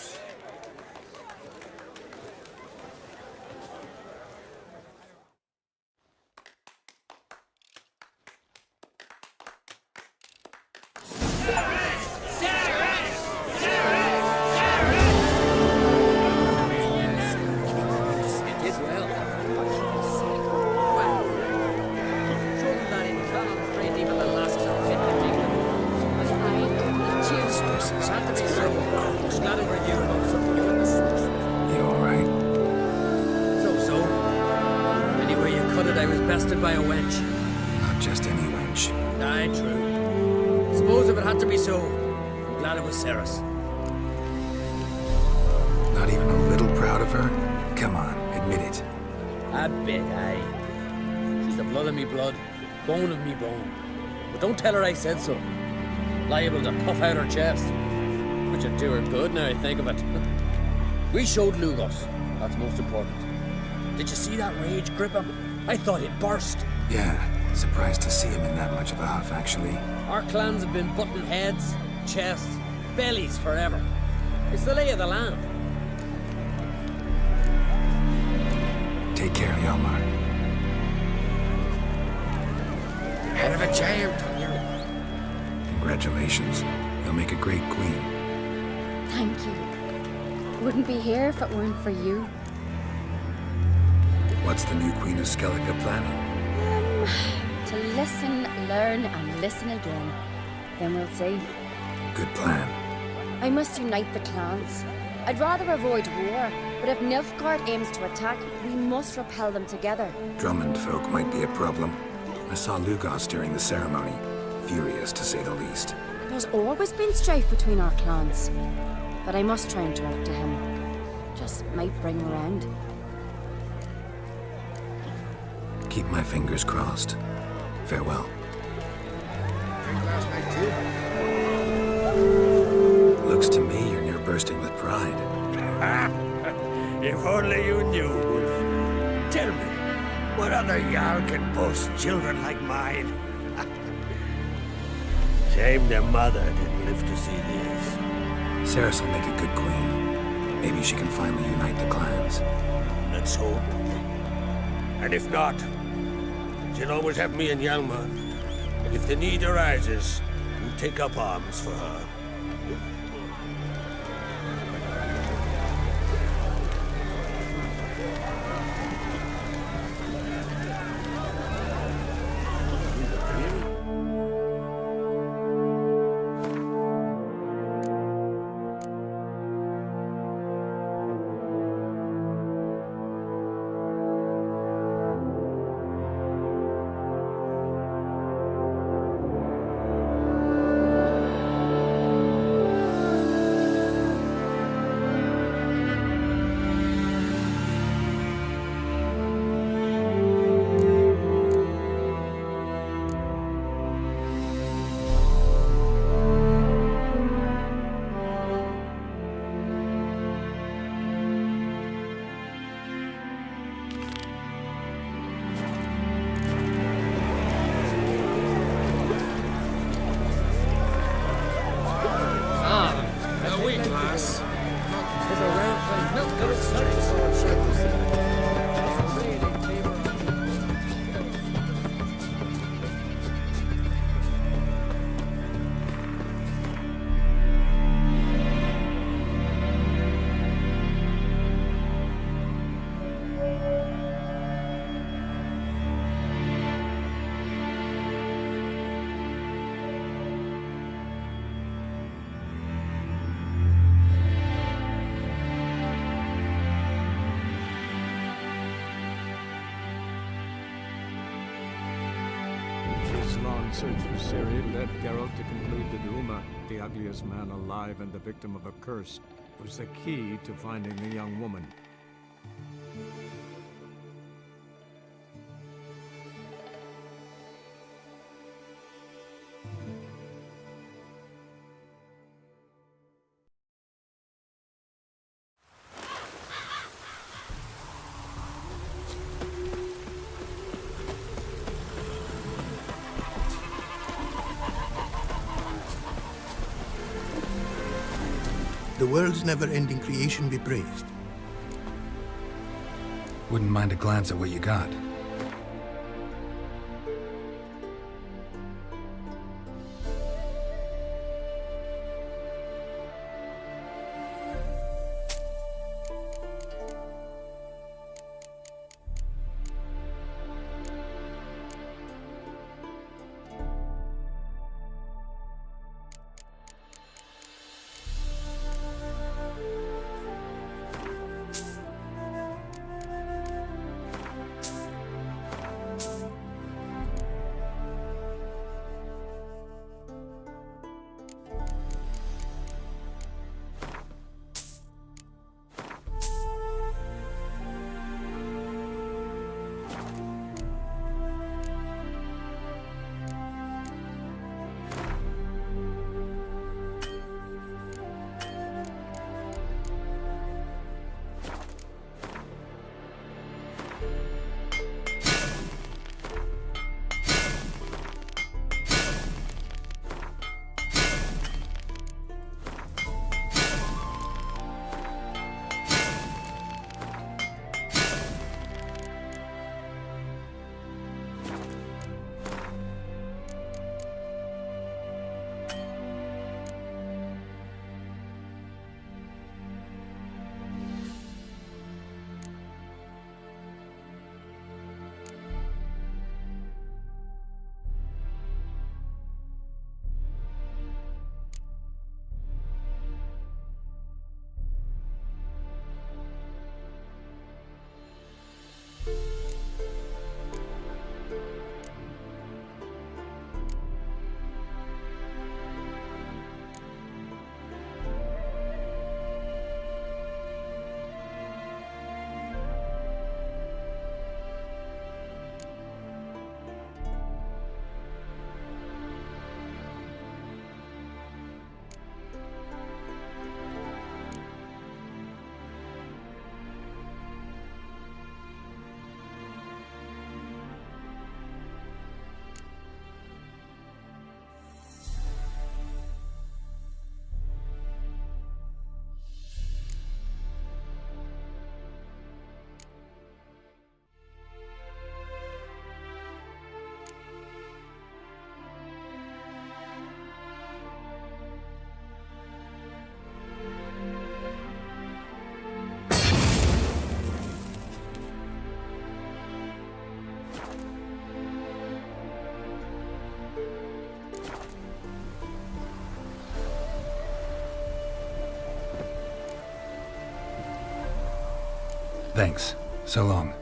Speaker 3: Bested by a wench.
Speaker 5: Not just any wench.
Speaker 3: Aye, true. Suppose if it had to be so, I'm glad it was Sarah's.
Speaker 5: Not even a little proud of her? Come on, admit it.
Speaker 3: A bit, aye. She's the blood of me blood, bone of me bone. But don't tell her I said so. Liable to puff out her chest. Which would do her good now I think of it. We showed Lugos. That's most important. Did you see that rage grip him? I thought he'd burst.
Speaker 5: Yeah, surprised to see him in that much of a huff, actually.
Speaker 3: Our clans have been butting heads, chests, bellies forever. It's the lay of the land.
Speaker 5: Take care, Hjalmar.
Speaker 14: Head of a giant on you.
Speaker 5: Congratulations. You'll make a great queen.
Speaker 23: Thank you. Wouldn't be here if it weren't for you.
Speaker 5: What's the new Queen of Skellige planning?
Speaker 23: To listen, learn, and listen again. Then we'll see.
Speaker 5: Good plan.
Speaker 23: I must unite the clans. I'd rather avoid war, but if Nilfgaard aims to attack, we must repel them together.
Speaker 5: Drummond folk might be a problem. I saw Lugos during the ceremony. Furious, to say the least.
Speaker 23: There's always been strife between our clans. But I must try and talk to him. Just might bring around.
Speaker 5: Keep my fingers crossed. Farewell.
Speaker 12: Drink last night too?
Speaker 5: Looks to me you're near bursting with pride.
Speaker 15: If only you knew, Wolf. Tell me, what other Jarl can boast children like mine? Shame their mother didn't live to see this.
Speaker 5: Ceres will make a good queen. Maybe she can finally unite the clans.
Speaker 15: Let's hope. And if not, she'll always have me and Hjalmar. If the need arises, we'll take up arms for her.
Speaker 2: Search for Ciri led Geralt to conclude that Uma, the ugliest man alive and the victim of a curse, was the key to finding the young woman.
Speaker 7: The world's never-ending creation be praised.
Speaker 5: Wouldn't mind a glance at what you got. Thanks. So long.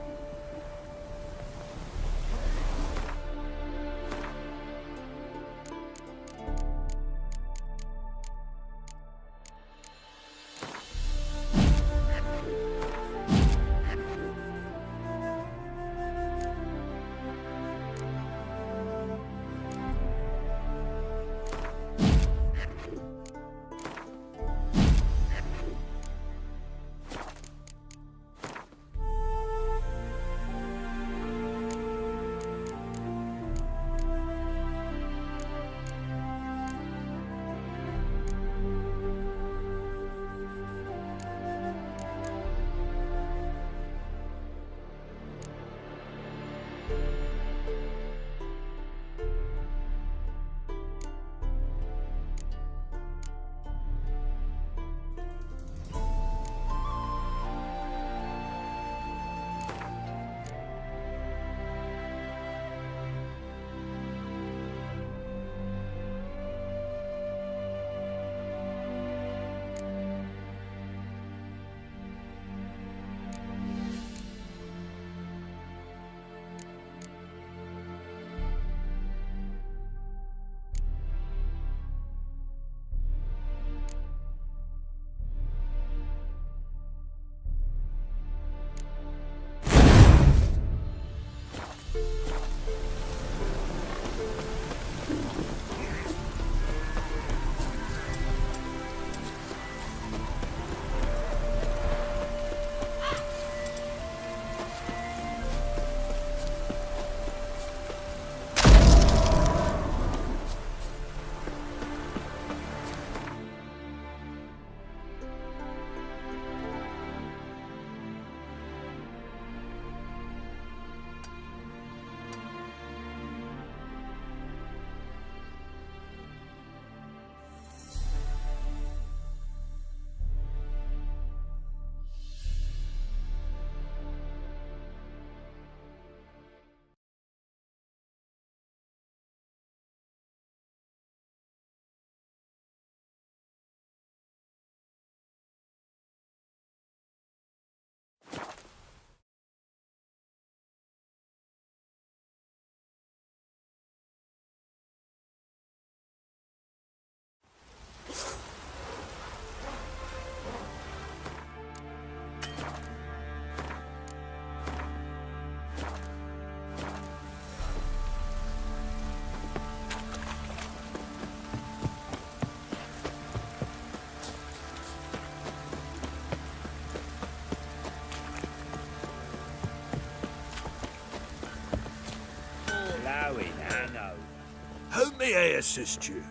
Speaker 10: How may I assist you?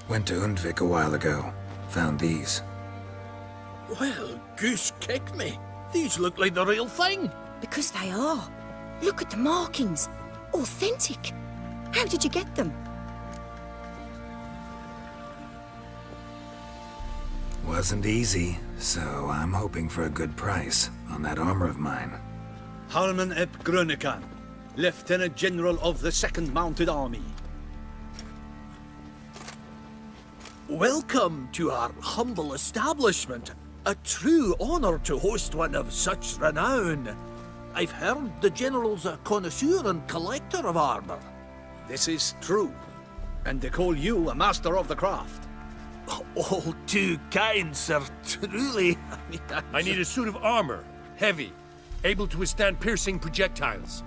Speaker 5: Went to Undvik a while ago. Found these.
Speaker 10: Well, goose kick me. These look like the real thing.
Speaker 9: Because they are. Look at the markings. Authentic. How did you get them?
Speaker 5: Wasn't easy, so I'm hoping for a good price on that armor of mine.
Speaker 11: Harman ep Grönekan, Lieutenant General of the 2nd Mounted Army.
Speaker 10: Welcome to our humble establishment. A true honor to host one of such renown. I've heard the General's a connoisseur and collector of armor.
Speaker 11: This is true, and they call you a master of the craft.
Speaker 10: All too kind, sir. Truly.
Speaker 6: I need a suit of armor, heavy, able to withstand piercing projectiles.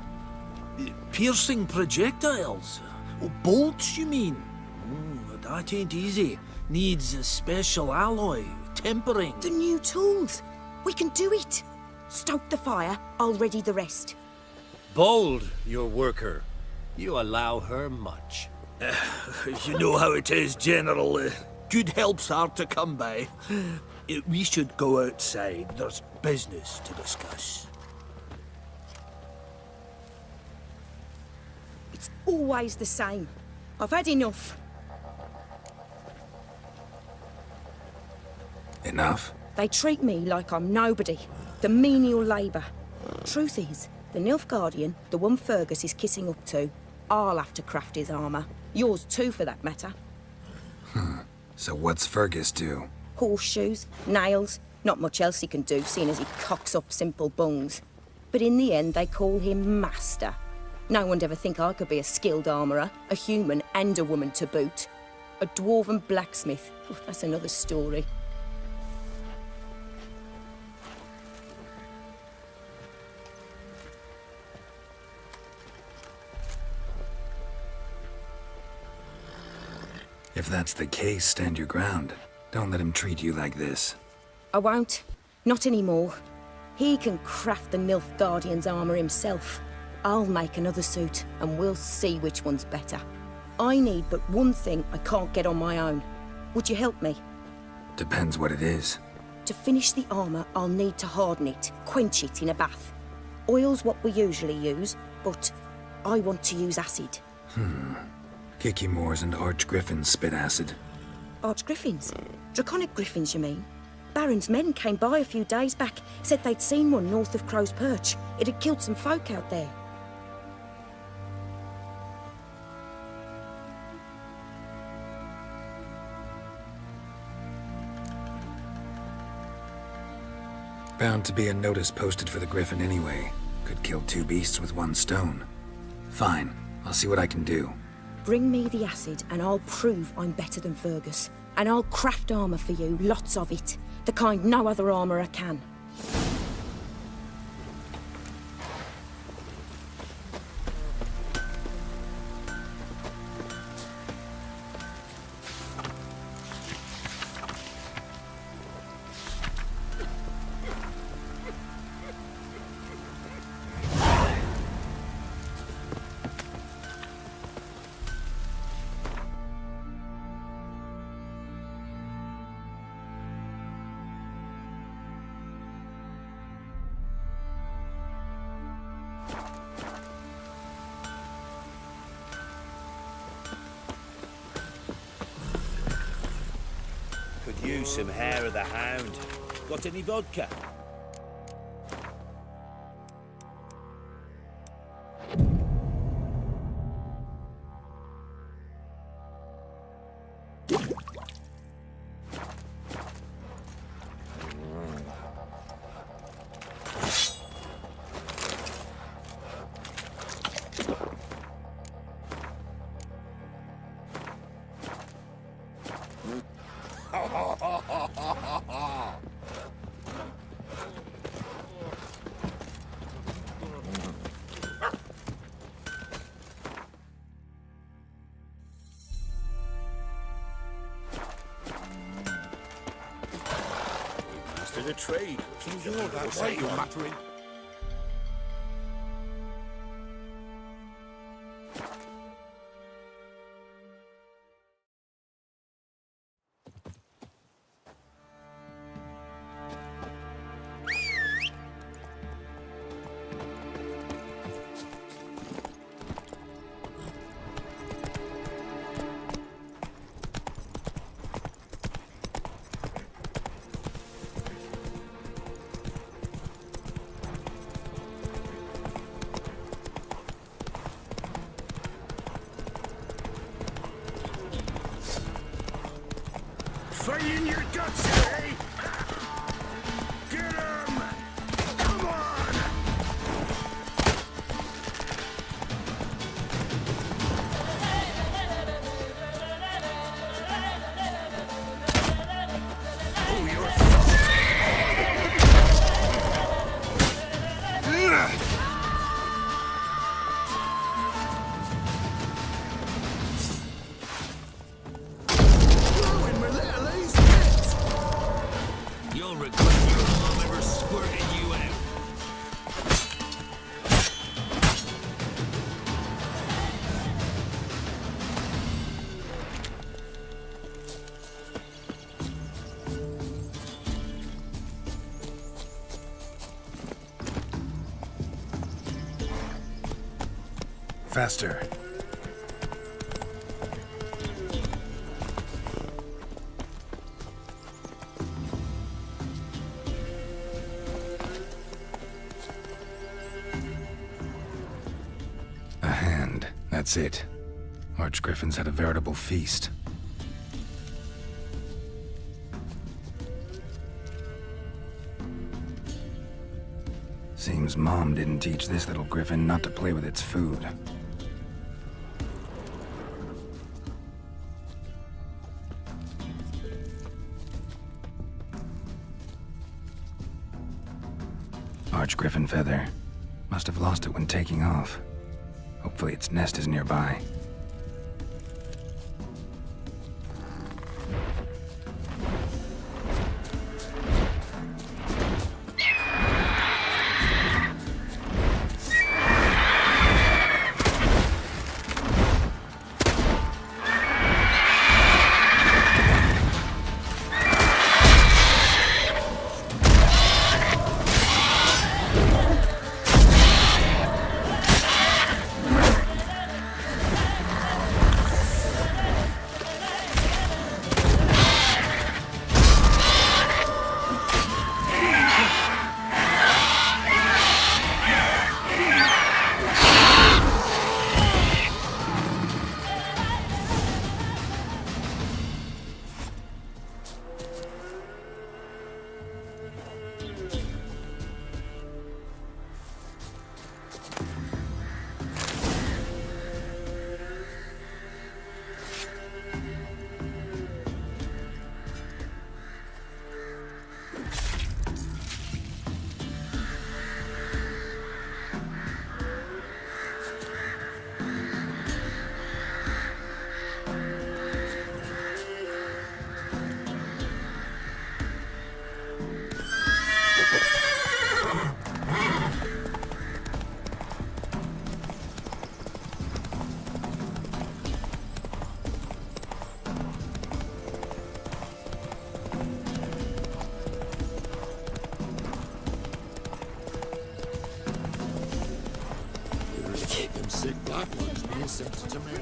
Speaker 10: Piercing projectiles? Oh, bolts, you mean? Oh, that ain't easy. Needs a special alloy, tempering.
Speaker 9: The new tools. We can do it. Stoke the fire, I'll ready the rest.
Speaker 21: Bold, your worker. You allow her much.
Speaker 10: You know how it is, General. Good help's hard to come by. We should go outside. There's business to discuss.
Speaker 9: It's always the same. I've had enough.
Speaker 5: Enough?
Speaker 9: They treat me like I'm nobody. The menial labour. Truth is, the Nilfgaardian, the one Fergus is kissing up to, I'll have to craft his armour. Yours too, for that matter.
Speaker 5: So what's Fergus do?
Speaker 9: Horseshoes, nails,
Speaker 4: Not much else he can do, seeing as he cocks up simple bungs. But in the end, they call him Master. No one'd ever think I could be a skilled armourer, a human and a woman to boot. A dwarven blacksmith. Oh, that's another story.
Speaker 5: If that's the case, stand your ground. Don't let him treat you like this.
Speaker 4: I won't. Not anymore. He can craft the Nilfgaardian's armour himself. I'll make another suit, and we'll see which one's better. I need but one thing I can't get on my own. Would you help me?
Speaker 5: Depends what it is.
Speaker 4: To finish the armour, I'll need to harden it, quench it in a bath. Oil's what we usually use, but I want to use acid.
Speaker 5: Kicky Moors and Archgriffins spit acid.
Speaker 4: Archgriffins? Draconic griffins, you mean? Baron's men came by a few days back, said they'd seen one north of Crow's Perch. It had killed some folk out there.
Speaker 5: Bound to be a notice posted for the Griffin anyway. Could kill two beasts with one stone. Fine, I'll see what I can do.
Speaker 4: Bring me the acid and I'll prove I'm better than Fergus. And I'll craft armour for you, lots of it. The kind no other armourer can.
Speaker 21: Could use some hair of the hound. Got any vodka?
Speaker 12: Master the trade. You know that way you're muttering. Fight in your guts, eh? Get him! Come on! Oh, you're
Speaker 16: You'll regret your mom ever squirted you out.
Speaker 5: Faster. A hand. That's it. Archgriffins had a veritable feast. Seems Mom didn't teach this little griffin not to play with its food. Arch-griffin feather. Must have lost it when taking off. Hopefully its nest is nearby.
Speaker 15: Them sick black ones being sent to me.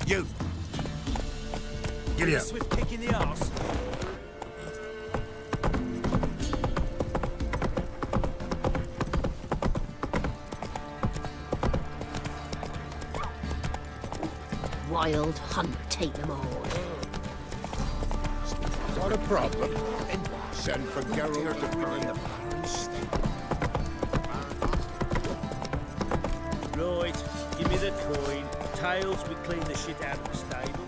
Speaker 12: You!
Speaker 5: Giddy up.
Speaker 12: Swift kick in the arse.
Speaker 4: Wild hunt, take them all.
Speaker 15: Not a problem. Send for Geralt to burn the
Speaker 1: Right, give me the coin. Tails, we clean the shit out of the stable.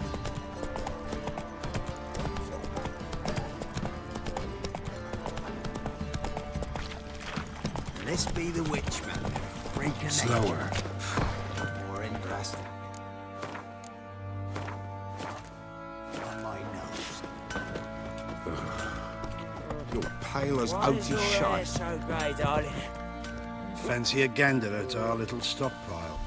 Speaker 12: This be the witch, man. Freaking
Speaker 5: Slower.
Speaker 12: More interesting. On my nose.
Speaker 11: You're pale as outy shite.
Speaker 12: So grey, darling.
Speaker 11: Fancy a gander at our little stockpile.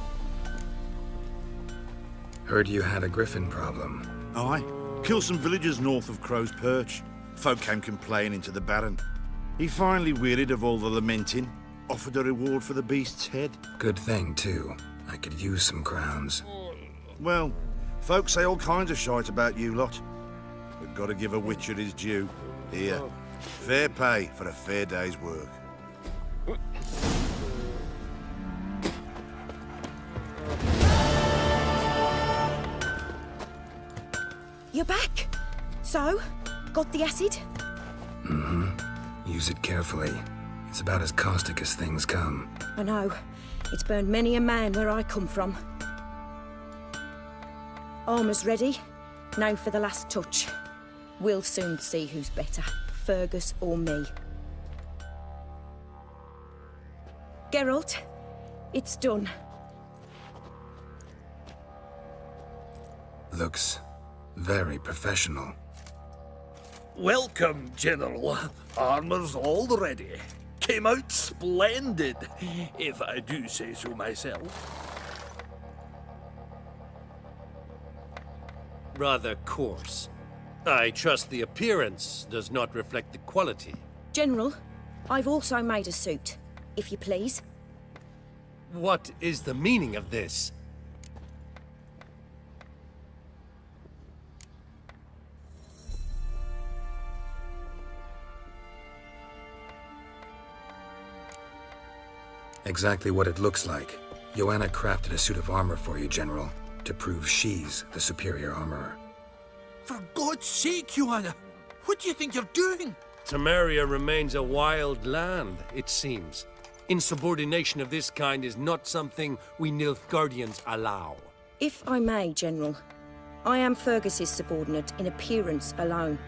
Speaker 5: Heard you had a griffin problem.
Speaker 11: Aye. Killed some villagers north of Crow's Perch. Folk came complaining to the Baron. He finally wearied of all the lamenting, offered a reward for the beast's head.
Speaker 5: Good thing, too. I could use some crowns.
Speaker 11: Well, folks say all kinds of shite about you lot. We've got to give a witcher his due. Here, fair pay for a fair day's work.
Speaker 4: You're back? So? Got the acid?
Speaker 5: Mm-hmm. Use it carefully. It's about as caustic as things come.
Speaker 4: I know. It's burned many a man where I come from. Armor's ready. Now for the last touch. We'll soon see who's better, Fergus or me. Geralt, it's done.
Speaker 5: Looks very professional.
Speaker 10: Welcome, General. Armor's all ready. Came out splendid, if I do say so myself.
Speaker 16: Rather coarse. I trust the appearance does not reflect the quality.
Speaker 4: General, I've also made a suit, if you please.
Speaker 16: What is the meaning of this?
Speaker 5: Exactly what it looks like. Joanna crafted a suit of armor for you, General, to prove she's the superior armorer.
Speaker 10: For God's sake, Joanna, what do you think you're doing?
Speaker 16: Temeria remains a wild land, it seems. Insubordination of this kind is not something we Nilfgaardians allow.
Speaker 4: If I may, General, I am Fergus's subordinate in appearance alone.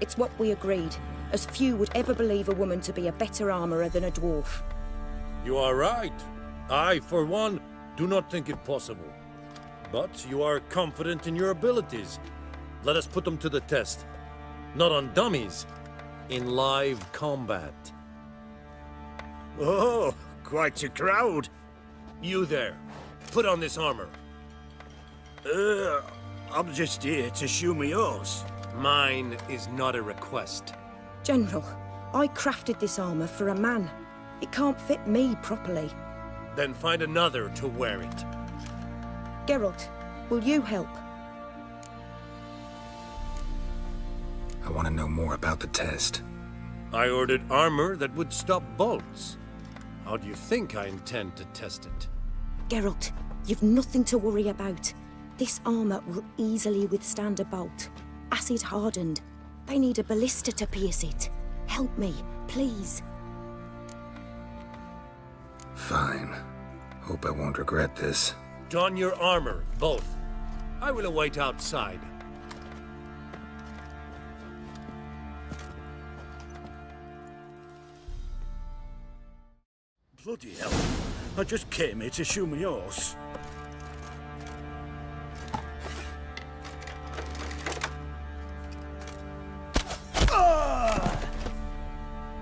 Speaker 4: It's what we agreed, as few would ever believe a woman to be a better armorer than a dwarf.
Speaker 1: You are right. I, for one, do not think it possible. But you are confident in your abilities. Let us put them to the test. Not on dummies, in live combat.
Speaker 12: Oh, quite a crowd.
Speaker 1: You there, put on this armor.
Speaker 12: I'm just here to show me yours.
Speaker 16: Mine is not a request.
Speaker 4: General, I crafted this armor for a man. It can't fit me properly.
Speaker 1: Then find another to wear it.
Speaker 4: Geralt, will you help?
Speaker 5: I want to know more about the test.
Speaker 1: I ordered armor that would stop bolts. How do you think I intend to test it?
Speaker 4: Geralt, you've nothing to worry about. This armor will easily withstand a bolt. Acid hardened. They need a ballista to pierce it. Help me, please.
Speaker 5: Fine. Hope I won't regret this.
Speaker 1: Don your armor, both. I will await outside.
Speaker 12: Bloody hell. I just came here to show me yours.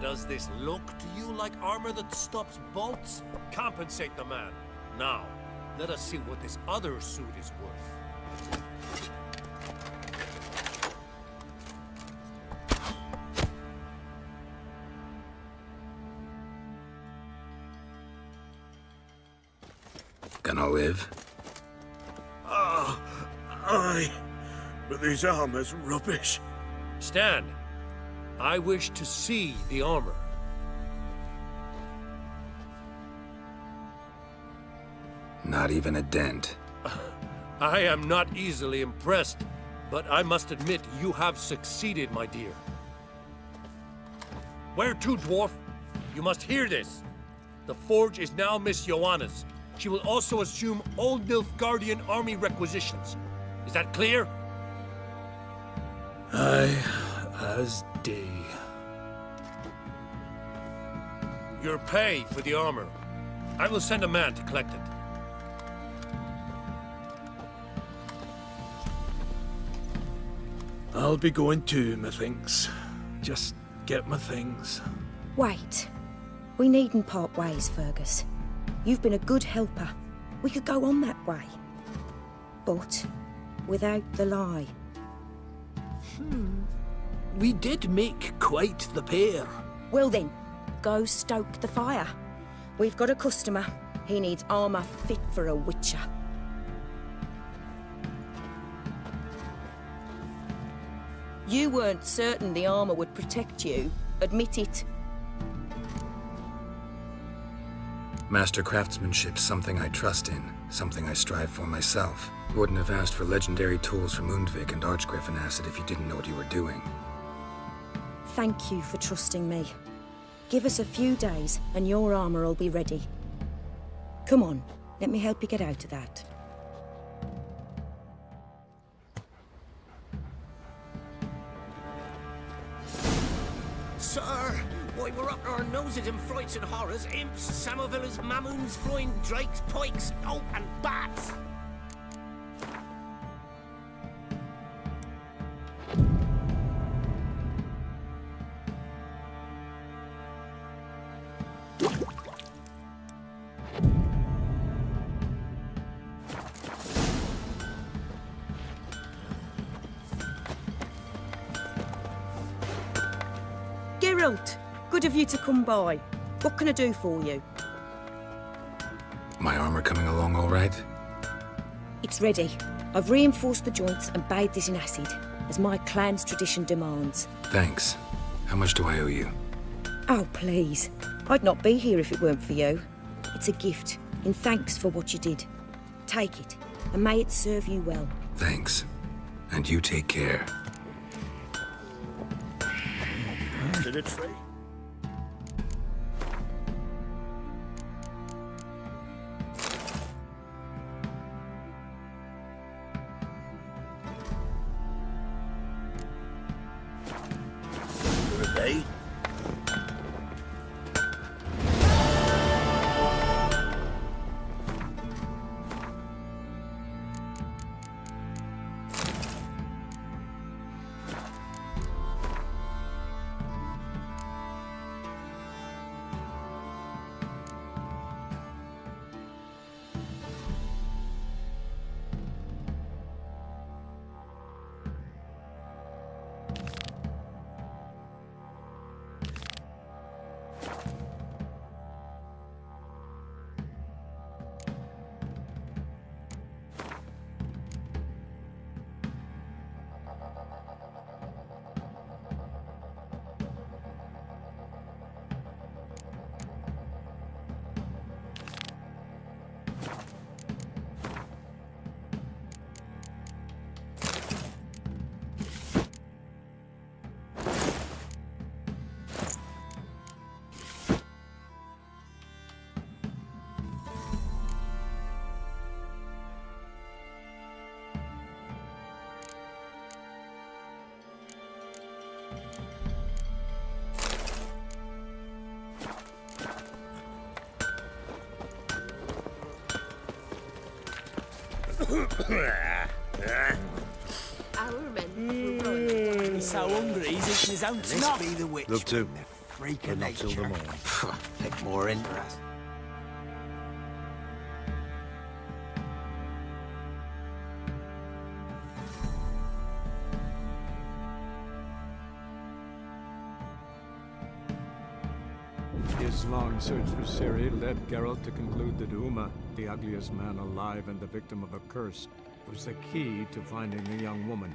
Speaker 1: Does this look to you like armor that stops bolts? Compensate the man. Now, let us see what this other suit is worth.
Speaker 5: Gonna live?
Speaker 12: Aye. But this armor's rubbish.
Speaker 1: Stand. I wish to see the armor.
Speaker 5: Not even a dent.
Speaker 1: I am not easily impressed, but I must admit you have succeeded, my dear. Where to, dwarf? You must hear this. The forge is now Miss Joanna's. She will also assume all Nilfgaardian army requisitions. Is that clear?
Speaker 10: Aye, as day.
Speaker 1: Your pay for the armor. I will send a man to collect it.
Speaker 10: I'll be going too, methinks. Just get my things.
Speaker 4: Wait. We needn't part ways, Fergus. You've been a good helper. We could go on that way. But without the lie.
Speaker 10: We did make quite the pair.
Speaker 4: Well then, go stoke the fire. We've got a customer. He needs armor fit for a witcher. You weren't certain the armor would protect you. Admit it.
Speaker 5: Master craftsmanship's something I trust in, something I strive for myself. Wouldn't have asked for legendary tools from Undvik and Archgriffin Acid if you didn't know what you were doing.
Speaker 4: Thank you for trusting me. Give us a few days and your armor will be ready. Come on, let me help you get out of that.
Speaker 12: Sir, Why, we're up to our noses in frights and horrors, imps, samovillas, mamoons, flying drakes, pikes, oh, and bats!
Speaker 4: Geralt, good of you to come by. What can I do for you?
Speaker 5: My armor coming along all right?
Speaker 4: It's ready. I've reinforced the joints and bathed it in acid, as my clan's tradition demands.
Speaker 5: Thanks. How much do I owe you?
Speaker 4: Oh, please. I'd not be here if it weren't for you. It's a gift, in thanks for what you did. Take it, and may it serve you well.
Speaker 5: Thanks. And you take care.
Speaker 1: To the tree.
Speaker 12: They?
Speaker 10: He's so hungry, he's eating his own snot. This be the witch.
Speaker 11: Love to.
Speaker 10: Freak
Speaker 11: But
Speaker 10: of
Speaker 11: not till
Speaker 10: nature.
Speaker 11: the morning.
Speaker 10: Take more interest.
Speaker 2: His long search for Ciri led Geralt to conclude that Uma, the ugliest man alive and the victim of a curse, was the key to finding the young woman.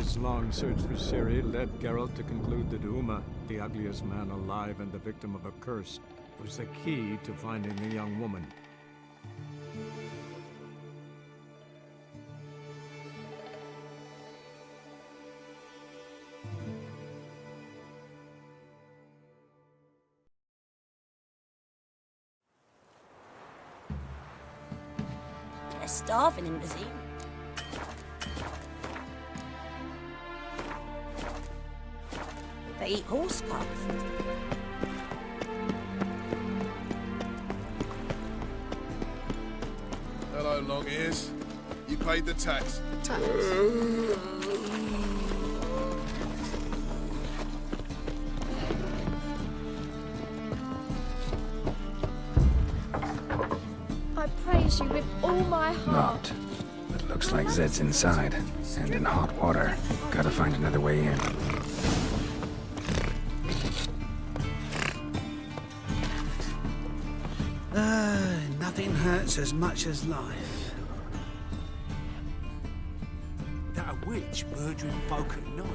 Speaker 2: His long search for Ciri led Geralt to conclude that Uma, the ugliest man alive and the victim of a curse, was the key to finding the young woman.
Speaker 8: They're starving in Museum. They eat horse cubs.
Speaker 13: Hello, long ears. You paid the tax.
Speaker 8: Tax?
Speaker 22: I praise you with all my heart.
Speaker 5: Locked. But looks like Zed's inside. And in hot water. Gotta find another way in.
Speaker 10: Nothing hurts as much as life. That a witch murdering folk at night?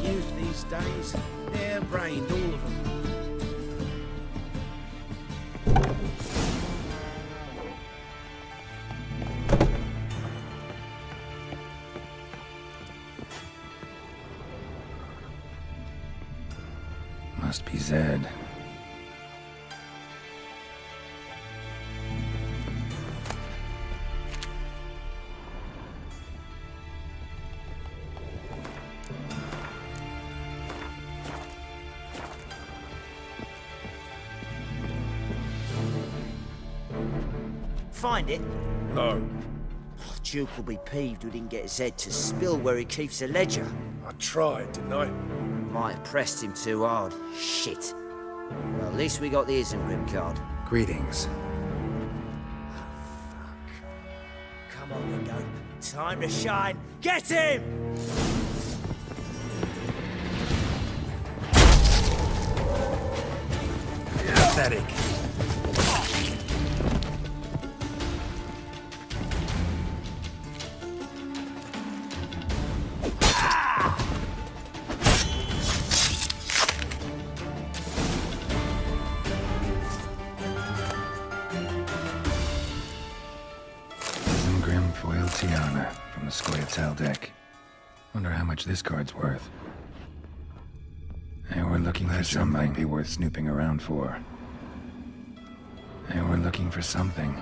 Speaker 10: Youth these days, they're brained, all of them.
Speaker 5: Must be Zed.
Speaker 18: Find it?
Speaker 13: No.
Speaker 18: Duke will be peeved we didn't get Zed to spill where he keeps the ledger.
Speaker 13: I tried, didn't I?
Speaker 18: Might have pressed him too hard. Shit. Well, at least we got the Isengrim card.
Speaker 5: Greetings.
Speaker 18: Come on, Window. Time to shine. Get him!
Speaker 10: Pathetic.
Speaker 5: Isengrim foil Tiana from the Scoia'tael deck. Wonder how much this card's worth. Hey, we're looking for something might be worth snooping around for. Hey, we're looking for something.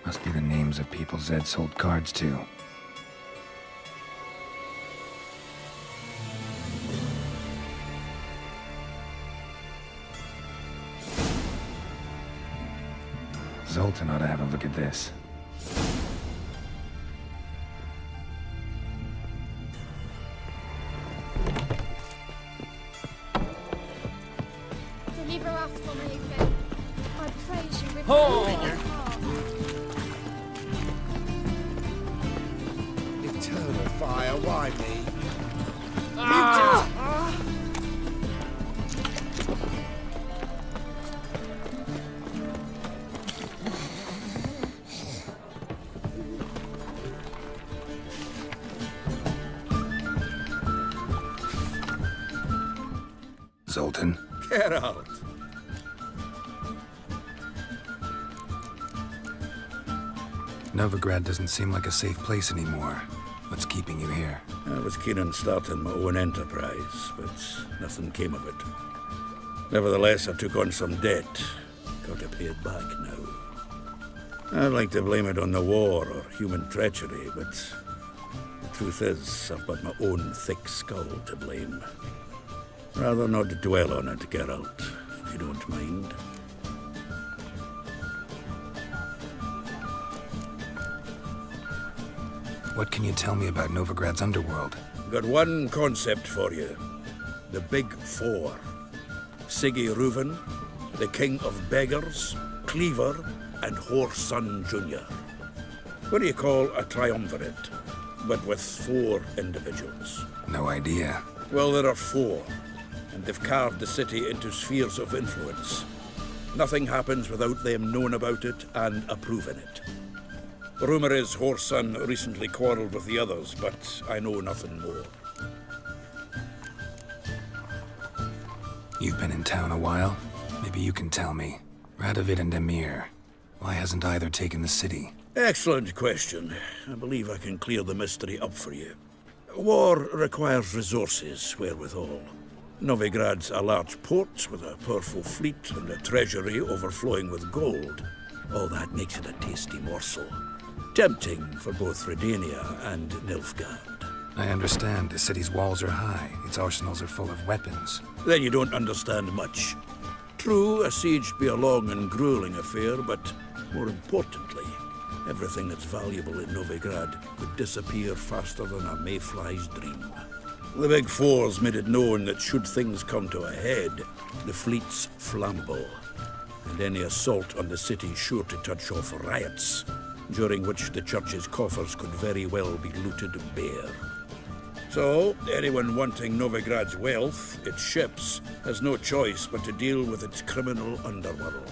Speaker 5: Must be the names of people Zed sold cards to. Zoltan ought to have a look at this.
Speaker 22: Deliver us from evil. I praise you with all my heart.
Speaker 15: Eternal fire, why me?
Speaker 5: Zoltan?
Speaker 15: Geralt.
Speaker 5: Novigrad doesn't seem like a safe place anymore. What's keeping you here?
Speaker 11: I was keen on starting my own enterprise, but nothing came of it. Nevertheless, I took on some debt. Got to pay it back now. I'd like to blame it on the war or human treachery, but the truth is, I've got my own thick skull to blame. Rather not dwell on it, Geralt, if you don't mind.
Speaker 5: What can you tell me about Novigrad's underworld?
Speaker 11: got one concept for you. The Big Four. Siggy Reuven, the King of Beggars, Cleaver, and Whoreson Jr. What do you call a triumvirate, but with 4 individuals?
Speaker 5: No idea.
Speaker 11: Well, there are 4, and they've carved the city into spheres of influence. Nothing happens without them knowing about it and approving it. The rumor is Whoreson recently quarreled with the others, but I know nothing more.
Speaker 5: You've been in town a while? Maybe you can tell me. Radovid and Emir. Why hasn't either taken the city?
Speaker 11: Excellent question. I believe I can clear the mystery up for you. War requires resources wherewithal. Novigrad's a large port with a powerful fleet and a treasury overflowing with gold. All that makes it a tasty morsel. Tempting for both Redania and Nilfgaard.
Speaker 5: I understand. The city's walls are high. Its arsenals are full of weapons.
Speaker 11: Then you don't understand much. True, a siege be a long and grueling affair, but more importantly, everything that's valuable in Novigrad could disappear faster than a mayfly's dream. The Big Four's made it known that should things come to a head, the fleet's flammable, and any assault on the city's sure to touch off riots, during which the church's coffers could very well be looted bare. So, anyone wanting Novigrad's wealth, its ships, has no choice but to deal with its criminal underworld.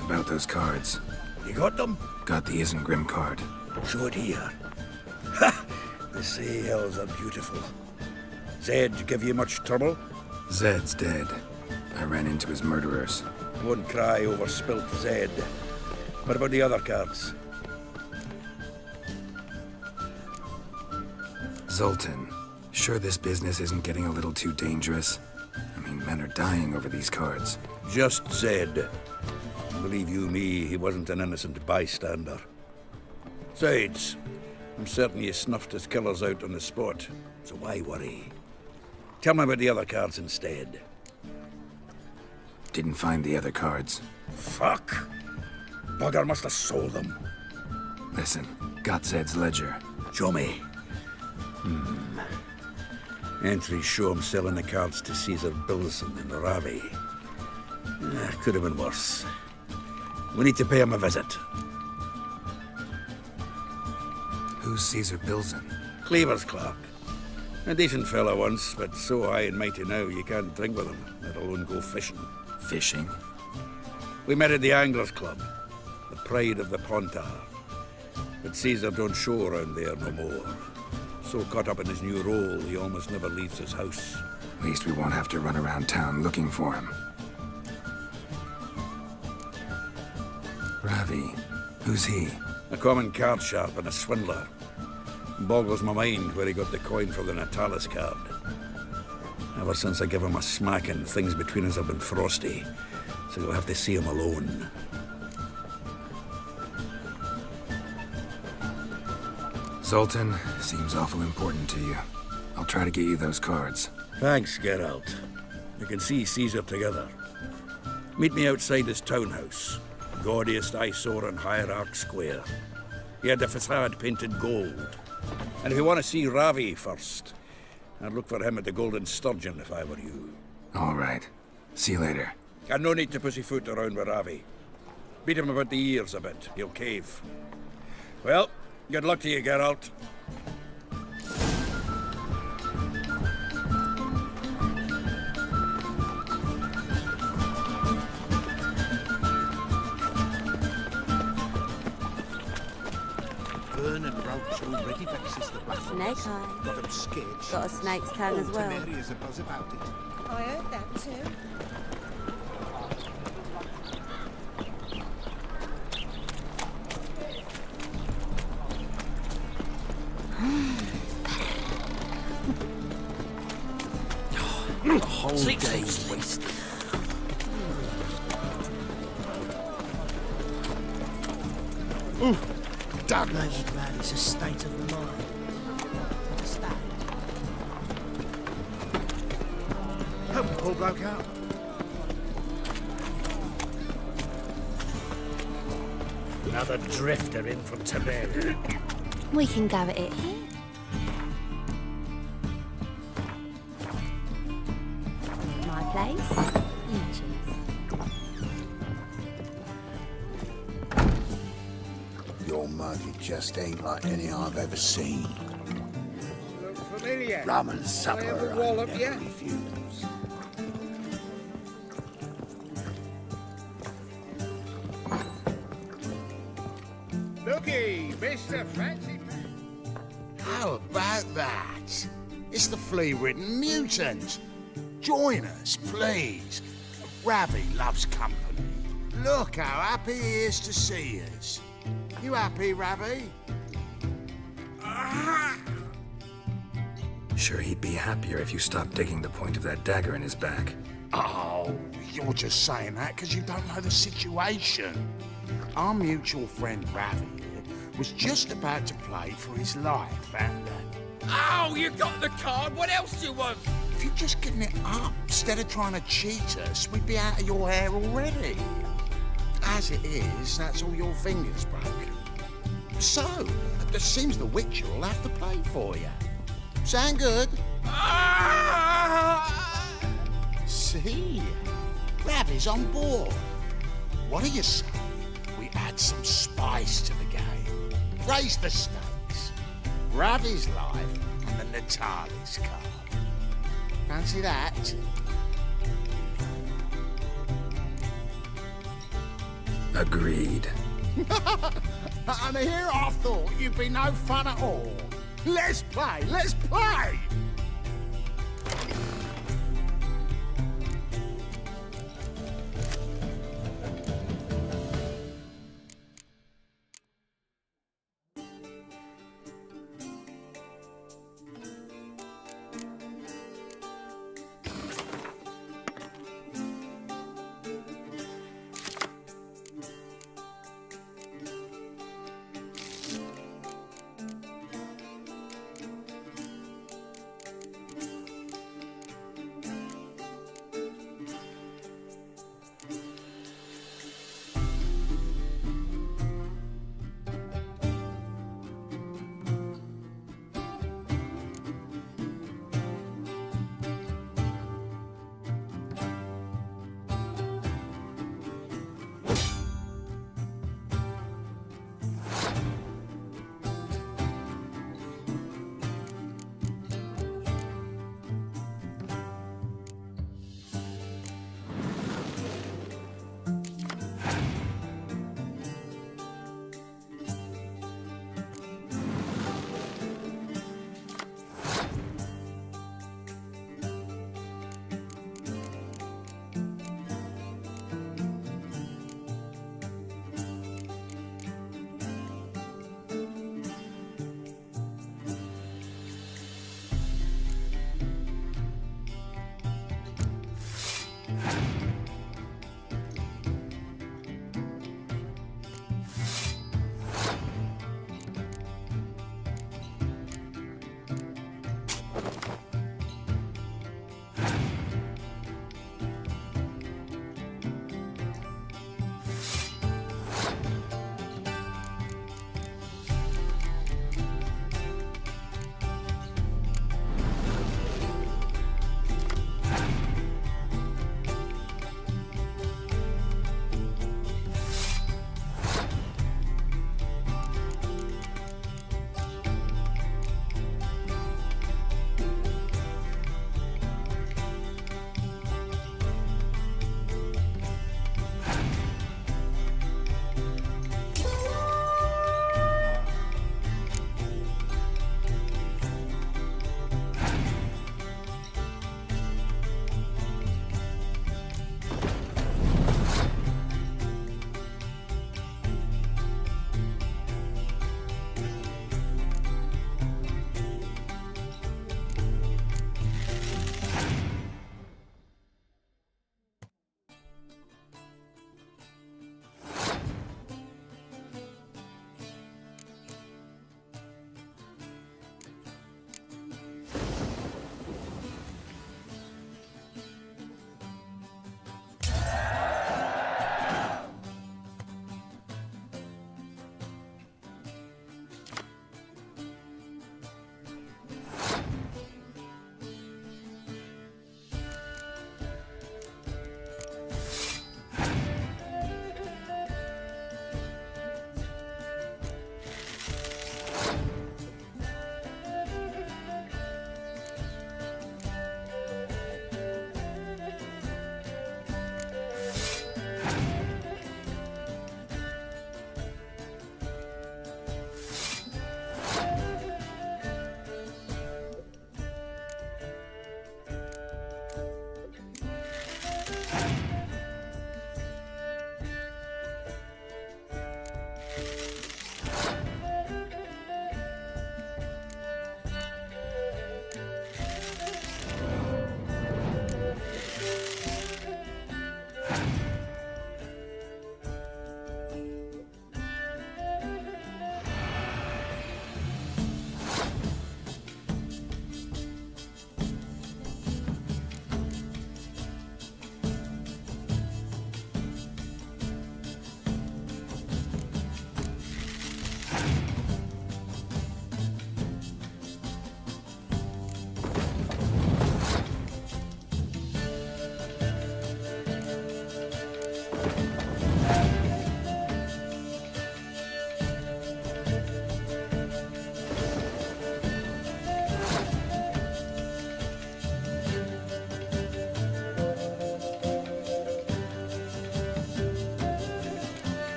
Speaker 5: About those cards.
Speaker 11: You got them?
Speaker 5: Got the Isengrim card.
Speaker 11: Show it here. Ha! The sails are beautiful. Zed give you much trouble?
Speaker 5: Zed's dead. I ran into his murderers.
Speaker 11: Won't cry over spilt Zed. What about the other cards?
Speaker 5: Zoltan, sure this business isn't getting a little too dangerous? I mean, men are dying over these cards.
Speaker 11: Just Zed. Believe you me, he wasn't an innocent bystander. Besides, I'm certain you snuffed his killers out on the spot, so why worry? Tell me about the other cards instead.
Speaker 5: Didn't find the other cards.
Speaker 11: Fuck! Bugger must have sold them.
Speaker 5: Listen, got Zed's ledger.
Speaker 11: Show me. Entries show him selling the cards to Caesar Bilson and Ravi. Could have been worse. We need to pay him a visit.
Speaker 5: Who's Caesar Bilson?
Speaker 11: Cleaver's clerk. A decent fellow once, but so high and mighty now you can't drink with him, let alone go fishing.
Speaker 5: Fishing?
Speaker 11: We met at the Anglers Club, the pride of the Pontar. But Caesar don't show around there no more. So caught up in his new role, he almost never leaves his house.
Speaker 5: At least we won't have to run around town looking for him. Ravi, who's he?
Speaker 11: A common card sharp and a swindler. Boggles my mind where he got the coin for the Natalis card. Ever since I gave him a smacking, things between us have been frosty, so you'll have to see him alone.
Speaker 5: Zoltan, seems awful important to you. I'll try to get you those cards.
Speaker 11: Thanks, Geralt. You can see Caesar together. Meet me outside his townhouse. Gaudiest eyesore on Hierarch Square. He had the facade painted gold. And if you want to see Ravi first, I'd look for him at the Golden Sturgeon if I were you.
Speaker 5: All right. See you later.
Speaker 11: And no need to pussyfoot around with Ravi. Beat him about the ears a bit. He'll cave. Well, good luck to you, Geralt.
Speaker 22: Fern and Roach already vexes the black
Speaker 8: Snake eye.
Speaker 22: Got them sketched.
Speaker 8: Got a snake's tongue as well.
Speaker 22: Temeria's a buzz about it. I heard that too.
Speaker 10: The whole day's wasted.
Speaker 22: Ooh, damn Novigrad is a state of mind. Hope the poor broke out.
Speaker 12: Another drifter in from Tibet.
Speaker 22: We can go at it here. My place. You choose.
Speaker 15: Your mug, it just ain't like any I've ever seen.
Speaker 17: Look familiar.
Speaker 15: Rum and supper,
Speaker 17: I ever
Speaker 15: I
Speaker 17: wallop
Speaker 15: never
Speaker 17: ya?
Speaker 15: refuse.
Speaker 17: Looky, Mr. Fancy.
Speaker 19: How about that? It's the flea-ridden mutant. Join us, please. Ravi loves company. Look how happy he is to see us. You happy, Ravi?
Speaker 5: Sure, he'd be happier if you stopped digging the point of that dagger in his back.
Speaker 19: Oh, you're just saying that because you don't know the situation. Our mutual friend Ravi here was just about to play for his life, and...
Speaker 14: Oh, you got the card. What else do you want?
Speaker 19: If you'd just given it up instead of trying to cheat us, we'd be out of your hair already. As it is, that's all your fingers broken. So, it seems the Witcher will have to play for you. Sound good? See? Ravi's on board. What do you say? We add some spice to the game. Raise the stakes. Ravi's life and the Natali's card. Fancy that?
Speaker 5: Agreed.
Speaker 19: And here I thought you'd be no fun at all. Let's play, let's play!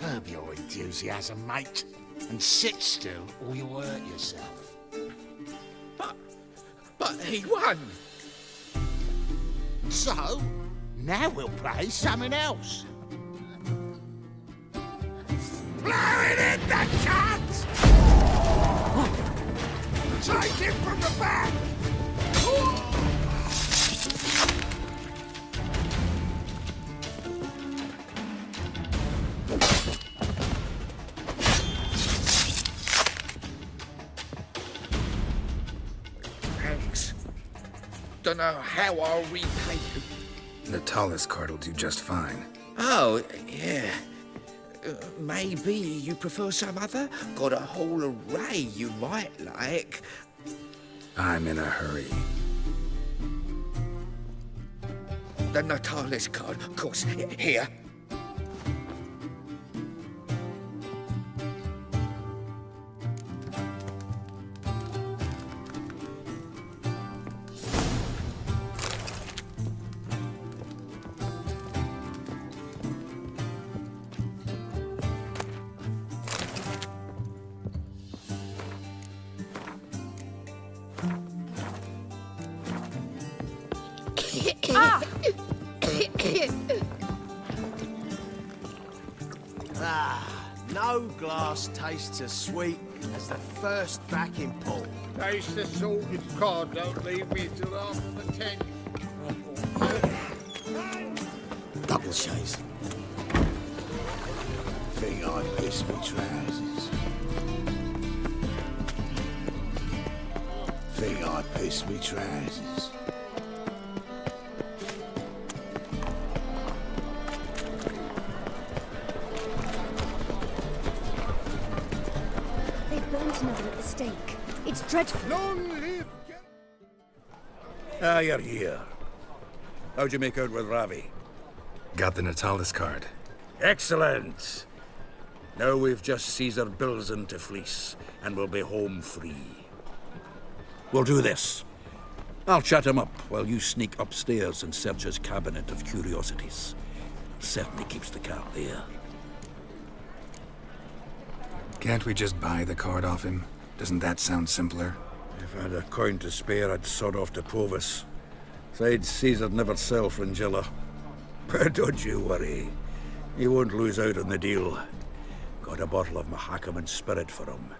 Speaker 19: Curb your enthusiasm, mate, and sit still or you'll hurt yourself.
Speaker 10: But he won.
Speaker 19: So, now we'll play something else. Blowing in the cat! Take him from the back!
Speaker 10: Thanks. Dunno how I'll repay you.
Speaker 5: Natalis card will do just fine.
Speaker 10: Oh, yeah. Maybe you prefer some other? Got a whole array you might like.
Speaker 5: I'm in a hurry.
Speaker 10: The Natalis card, of course. Here.
Speaker 12: No glass tastes as sweet as the first backing pull.
Speaker 17: Taste the salted cod, don't leave me till after the 10.
Speaker 19: Double chase. Think I pissed me trousers. Think I pissed me trousers.
Speaker 22: They've burnt another at the stake. It's dreadful.
Speaker 17: Long live...
Speaker 11: Ah, you're here. How'd you make out with Ravi?
Speaker 5: Got the Natalis card.
Speaker 11: Excellent! Now we've just Caesar Bilzen to fleece, and we'll be home free. We'll do this. I'll chat him up while you sneak upstairs and search his cabinet of curiosities. Certainly keeps the cat there.
Speaker 5: Can't we just buy the card off him? Doesn't that sound simpler?
Speaker 11: If I had a coin to spare, I'd sod off to Provis. Besides, Caesar'd never sell Fringilla. But don't you worry. He won't lose out on the deal. Got a bottle of Mahakaman spirit for him.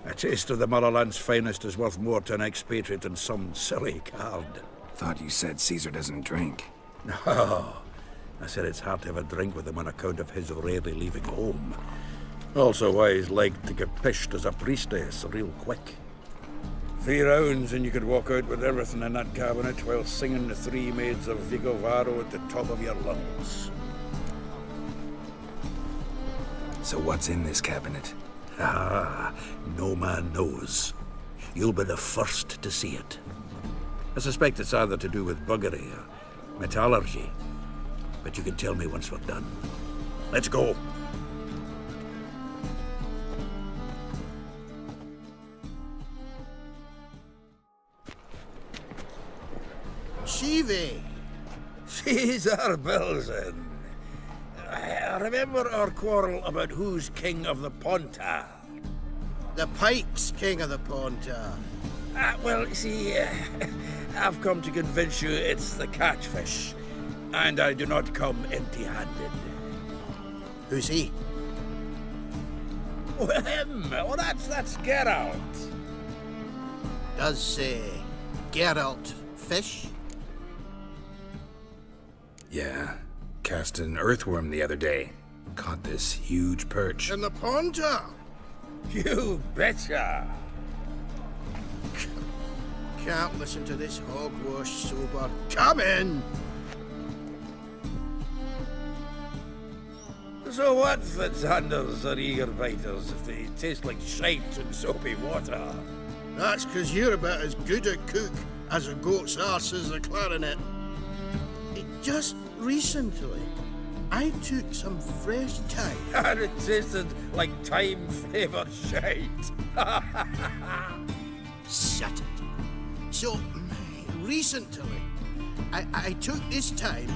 Speaker 11: A taste of the motherland's finest is worth more to an expatriate than some silly card.
Speaker 5: Thought you said Caesar doesn't drink.
Speaker 11: No. I said it's hard to have a drink with him on account of his rarely leaving home. Also why he's liked to get pished as a priestess real quick. 3 rounds and you could walk out with everything in that cabinet while singing the 3 maids of Vigovaro at the top of your lungs.
Speaker 5: So what's in this cabinet?
Speaker 11: Ah, no man knows. You'll be the first to see it. I suspect it's either to do with buggery or metallurgy. But you can tell me once we're done. Let's go.
Speaker 12: Shivi!
Speaker 11: Caesar Bilzen. I remember our quarrel about who's king of the Pontar.
Speaker 12: The Pike's king of the Pontar.
Speaker 11: Well, you see, I've come to convince you it's the catfish. And I do not come empty-handed.
Speaker 12: Who's he?
Speaker 11: Well, him. Oh, that's Geralt.
Speaker 12: Does Geralt fish?
Speaker 5: Yeah. Cast an earthworm the other day. Caught this huge perch.
Speaker 12: In the Pontar?
Speaker 11: You betcha.
Speaker 12: Can't listen to this hogwash sober. Come in!
Speaker 11: So what, Fitzhanders or eager biters, if they taste like shite and soapy water?
Speaker 12: That's 'cause you're about as good a cook as a goat's arse is a clarinet. Just recently, I took some fresh thyme.
Speaker 11: And it tasted like thyme-flavoured shite.
Speaker 12: Shut it. So, recently, I took this thyme.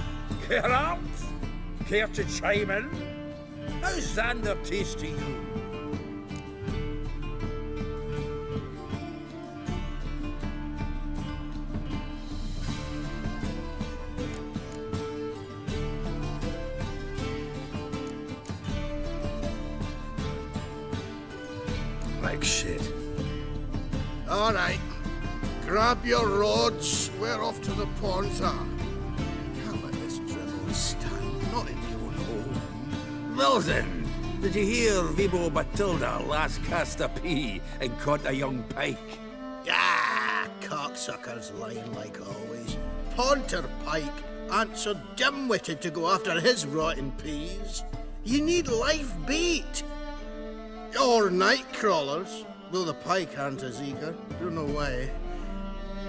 Speaker 11: Geralt? Care to chime in?
Speaker 15: How's Xander taste to you?
Speaker 5: Like shit.
Speaker 12: All right. Grab your rods. We're off to the Ponta. Can't let this drivel stand. Not in your home.
Speaker 15: Milton, did you hear Vibo Batilda last cast a pea and caught a young pike?
Speaker 12: Ah, cocksuckers lying like always. Ponter Pike aren't so dim-witted to go after his rotten peas. You need live bait. Or night crawlers, though the pike aren't as eager. Don't know why.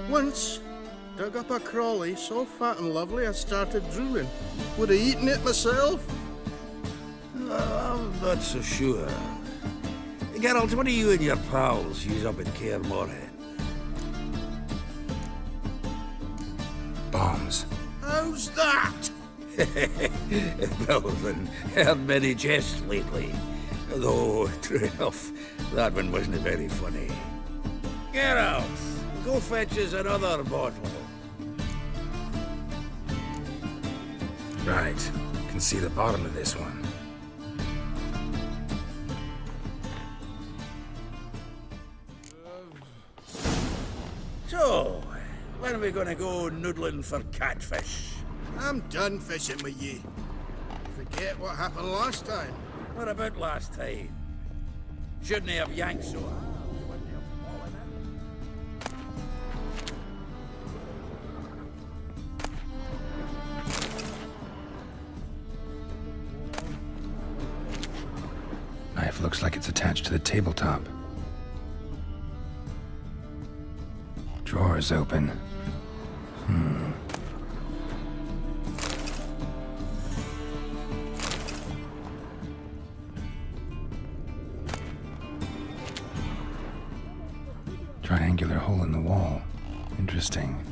Speaker 12: Once, dug up a crawly so fat and lovely I started drooling. Would have eaten it myself.
Speaker 15: I'm not so sure. Geralt, what do you and your pals use up in Kaer Morhen?
Speaker 5: Bombs.
Speaker 12: How's that?
Speaker 15: Milton, heard many jests lately. Though, true enough, that one wasn't very funny. Geralt, go fetch us another bottle.
Speaker 5: Right. Can see the bottom of this one.
Speaker 15: So, when are we gonna go noodling for catfish?
Speaker 12: I'm done fishing with ye. Forget what happened last time.
Speaker 15: What about last time? Shouldn't he have yanked so hard?
Speaker 5: Knife looks like it's attached to the tabletop. Drawer's open. Triangular hole in the wall. Interesting.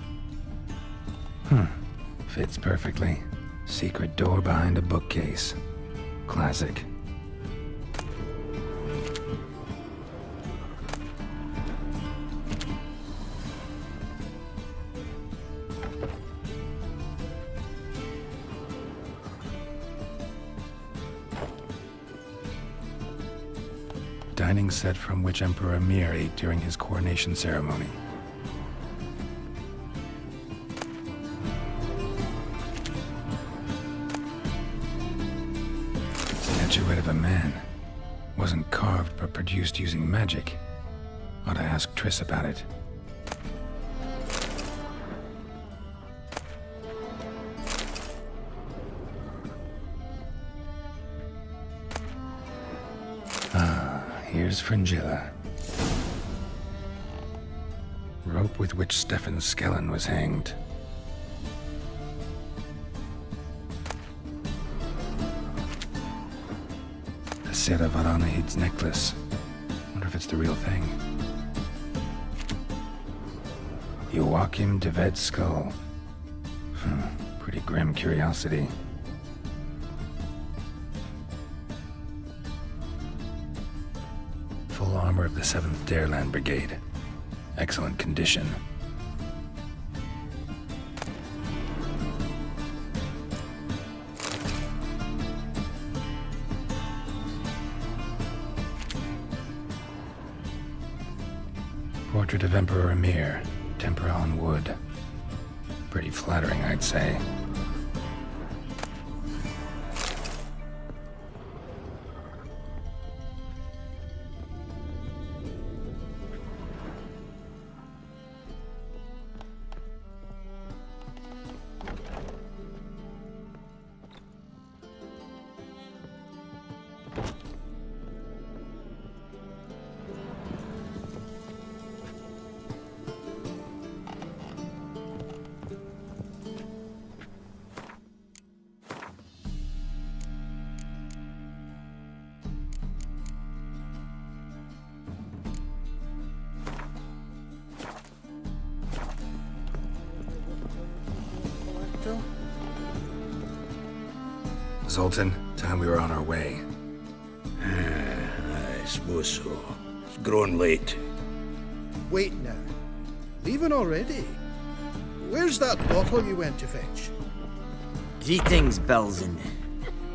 Speaker 5: Fits perfectly. Secret door behind a bookcase. Classic. Dining set from which Emperor Mir ate during his coronation ceremony. Statuette of a man. Wasn't carved but produced using magic. Ought to ask Triss about it. Here's Fringilla. Rope with which Stefan Skellen was hanged. The Sera Varanahid's necklace. Wonder if it's the real thing. Joachim de Ved's skull. Pretty grim curiosity. Full armor of the 7th Dareland Brigade. Excellent condition. Portrait of Emperor Emir, tempera on wood. Pretty flattering, I'd say. Zoltan, time we were on our way.
Speaker 11: suppose so. It's grown late.
Speaker 12: Wait now. Leaving already? Where's that bottle you went to fetch?
Speaker 3: Greetings, Belzen.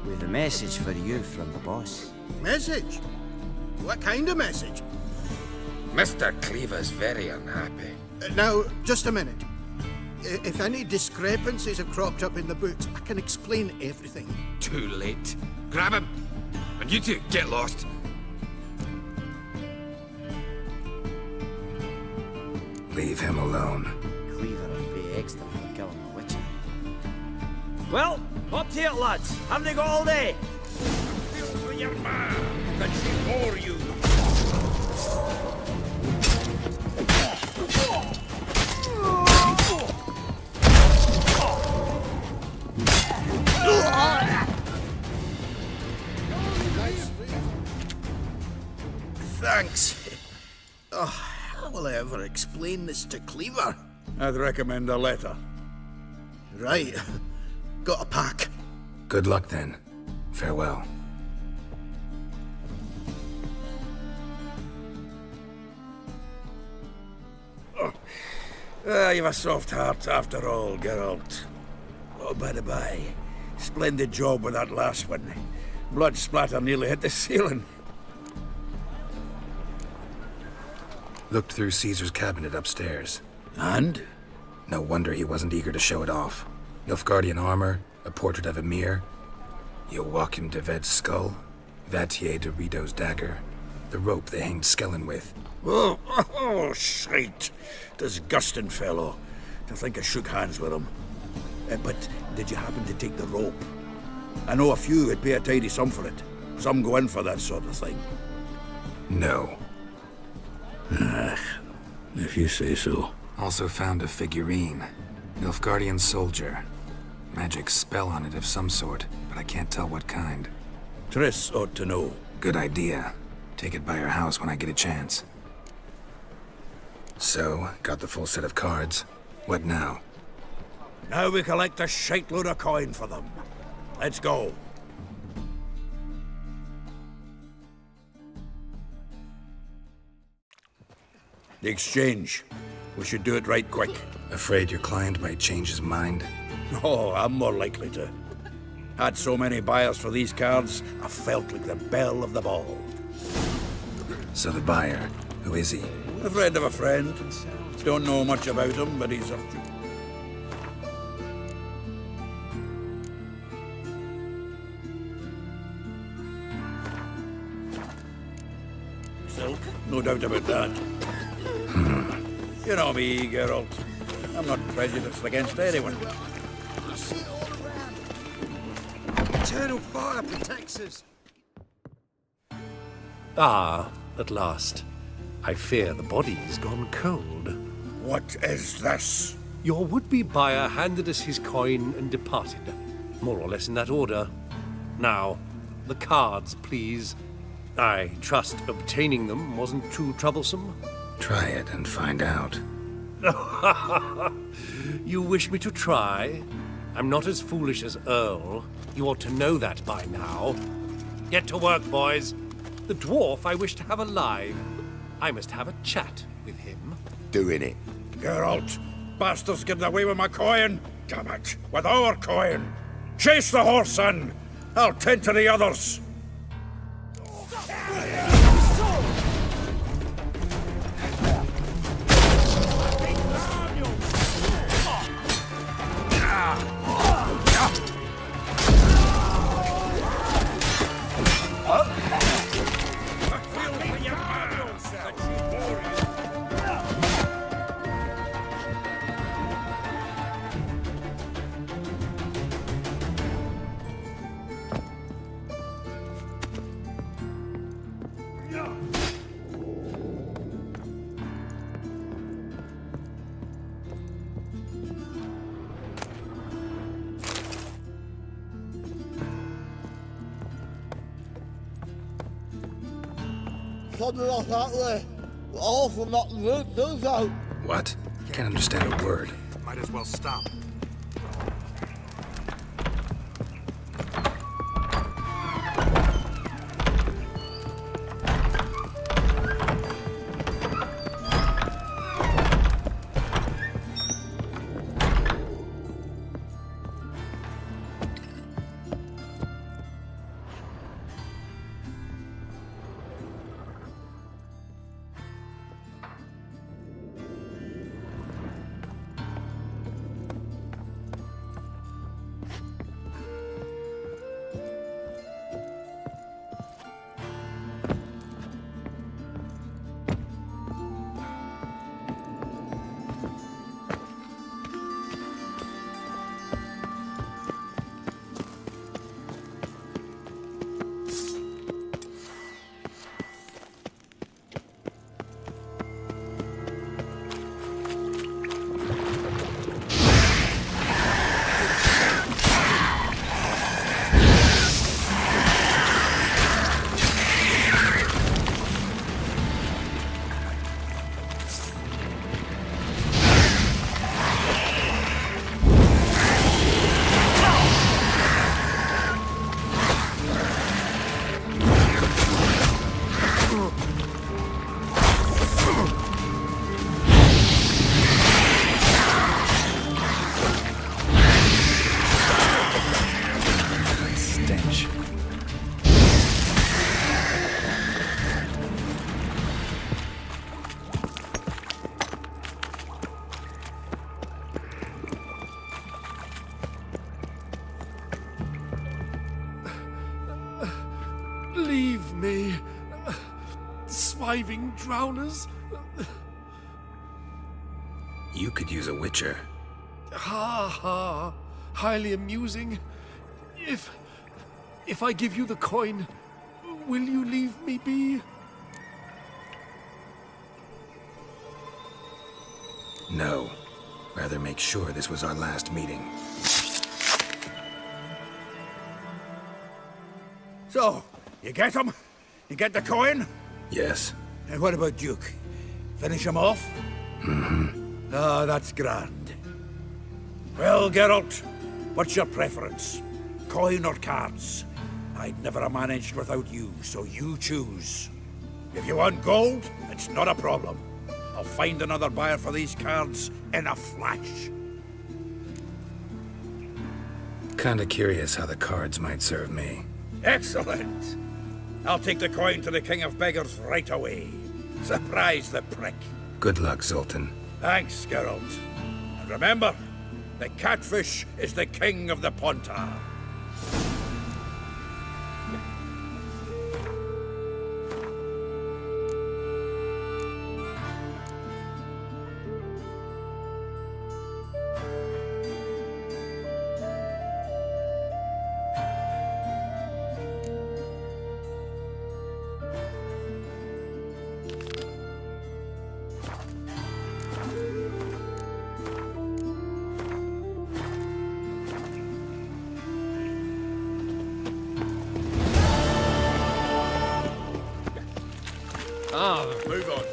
Speaker 3: With a message for you from the boss.
Speaker 12: Message? What kind of message?
Speaker 14: Mr. Cleaver's very unhappy.
Speaker 12: Now, just a minute. If any discrepancies have cropped up in the books, I can explain everything.
Speaker 14: Too late. Grab him! And you two, get lost.
Speaker 5: Leave him alone.
Speaker 3: Cleaver will pay extra for killing the witcher.
Speaker 20: Well, up to it, lads. Haven't they got all day?
Speaker 11: Feel for your ma, that she bore you.
Speaker 12: Thanks. Oh, how will I ever explain this to Cleaver?
Speaker 11: I'd recommend a letter.
Speaker 12: Right. Got a pack.
Speaker 5: Good luck then. Farewell.
Speaker 11: You've a soft heart after all, Geralt. Oh, by the by, splendid job with that last one. Blood splatter nearly hit the ceiling.
Speaker 5: Looked through Caesar's cabinet upstairs.
Speaker 11: And?
Speaker 5: No wonder he wasn't eager to show it off. Nilfgaardian armor, a portrait of Emir, Joachim de Ved's skull, Vatier de Rideau's dagger, the rope they hanged Skellen with.
Speaker 11: Oh, shite. Disgusting fellow. To think I shook hands with him. But did you happen to take the rope? I know a few would pay a tidy sum for it. Some go in for that sort of thing.
Speaker 5: No.
Speaker 11: If you say so.
Speaker 5: Also found a figurine. Nilfgaardian soldier. Magic spell on it of some sort, but I can't tell what kind.
Speaker 11: Triss ought to know.
Speaker 5: Good idea. Take it by her house when I get a chance. So, got the full set of cards. What now?
Speaker 11: Now we collect a shite load of coin for them. Let's go. The exchange. We should do it right quick.
Speaker 5: Afraid your client might change his mind?
Speaker 11: Oh, I'm more likely to. Had so many buyers for these cards, I felt like the belle of the ball.
Speaker 5: So the buyer, who is he?
Speaker 11: A friend of a friend. Don't know much about him, but he's up to... Silk, no doubt about that. You know me, Geralt. I'm not prejudiced against anyone.
Speaker 20: Eternal fire protects us. Ah, at last. I fear the body's gone cold.
Speaker 11: What is this?
Speaker 20: Your would-be buyer handed us his coin and departed. More or less in that order. Now, the cards, please. I trust obtaining them wasn't too troublesome.
Speaker 5: Try it and find out.
Speaker 20: You wish me to try? I'm not as foolish as Earl. You ought to know that by now. Get to work, boys. The dwarf I wish to have alive. I must have a chat with him.
Speaker 15: Doing it.
Speaker 11: Geralt, bastards getting away with my coin. Damn it, with our coin. Chase the horse, son. I'll tend to the others.
Speaker 17: Something off that way. All from not root those out.
Speaker 5: What? Can't understand a word.
Speaker 17: Might as well stop.
Speaker 20: Leave me. Swiving drowners.
Speaker 5: You could use a witcher.
Speaker 20: Ha ha. Highly amusing. If I give you the coin, will you leave me be?
Speaker 5: No. Rather make sure this was our last meeting.
Speaker 11: So, you get him? You get the coin?
Speaker 5: Yes.
Speaker 11: And what about Duke? Finish him off?
Speaker 5: Mm-hmm.
Speaker 11: Ah, that's grand. Well, Geralt, what's your preference? Coin or cards? I'd never have managed without you, so you choose. If you want gold, it's not a problem. I'll find another buyer for these cards in a flash.
Speaker 5: Kinda curious how the cards might serve me.
Speaker 11: Excellent! I'll take the coin to the King of Beggars right away. Surprise the prick.
Speaker 5: Good luck, Zoltan.
Speaker 11: Thanks, Geralt. And remember, the catfish is the king of the Pontar.
Speaker 13: Move on.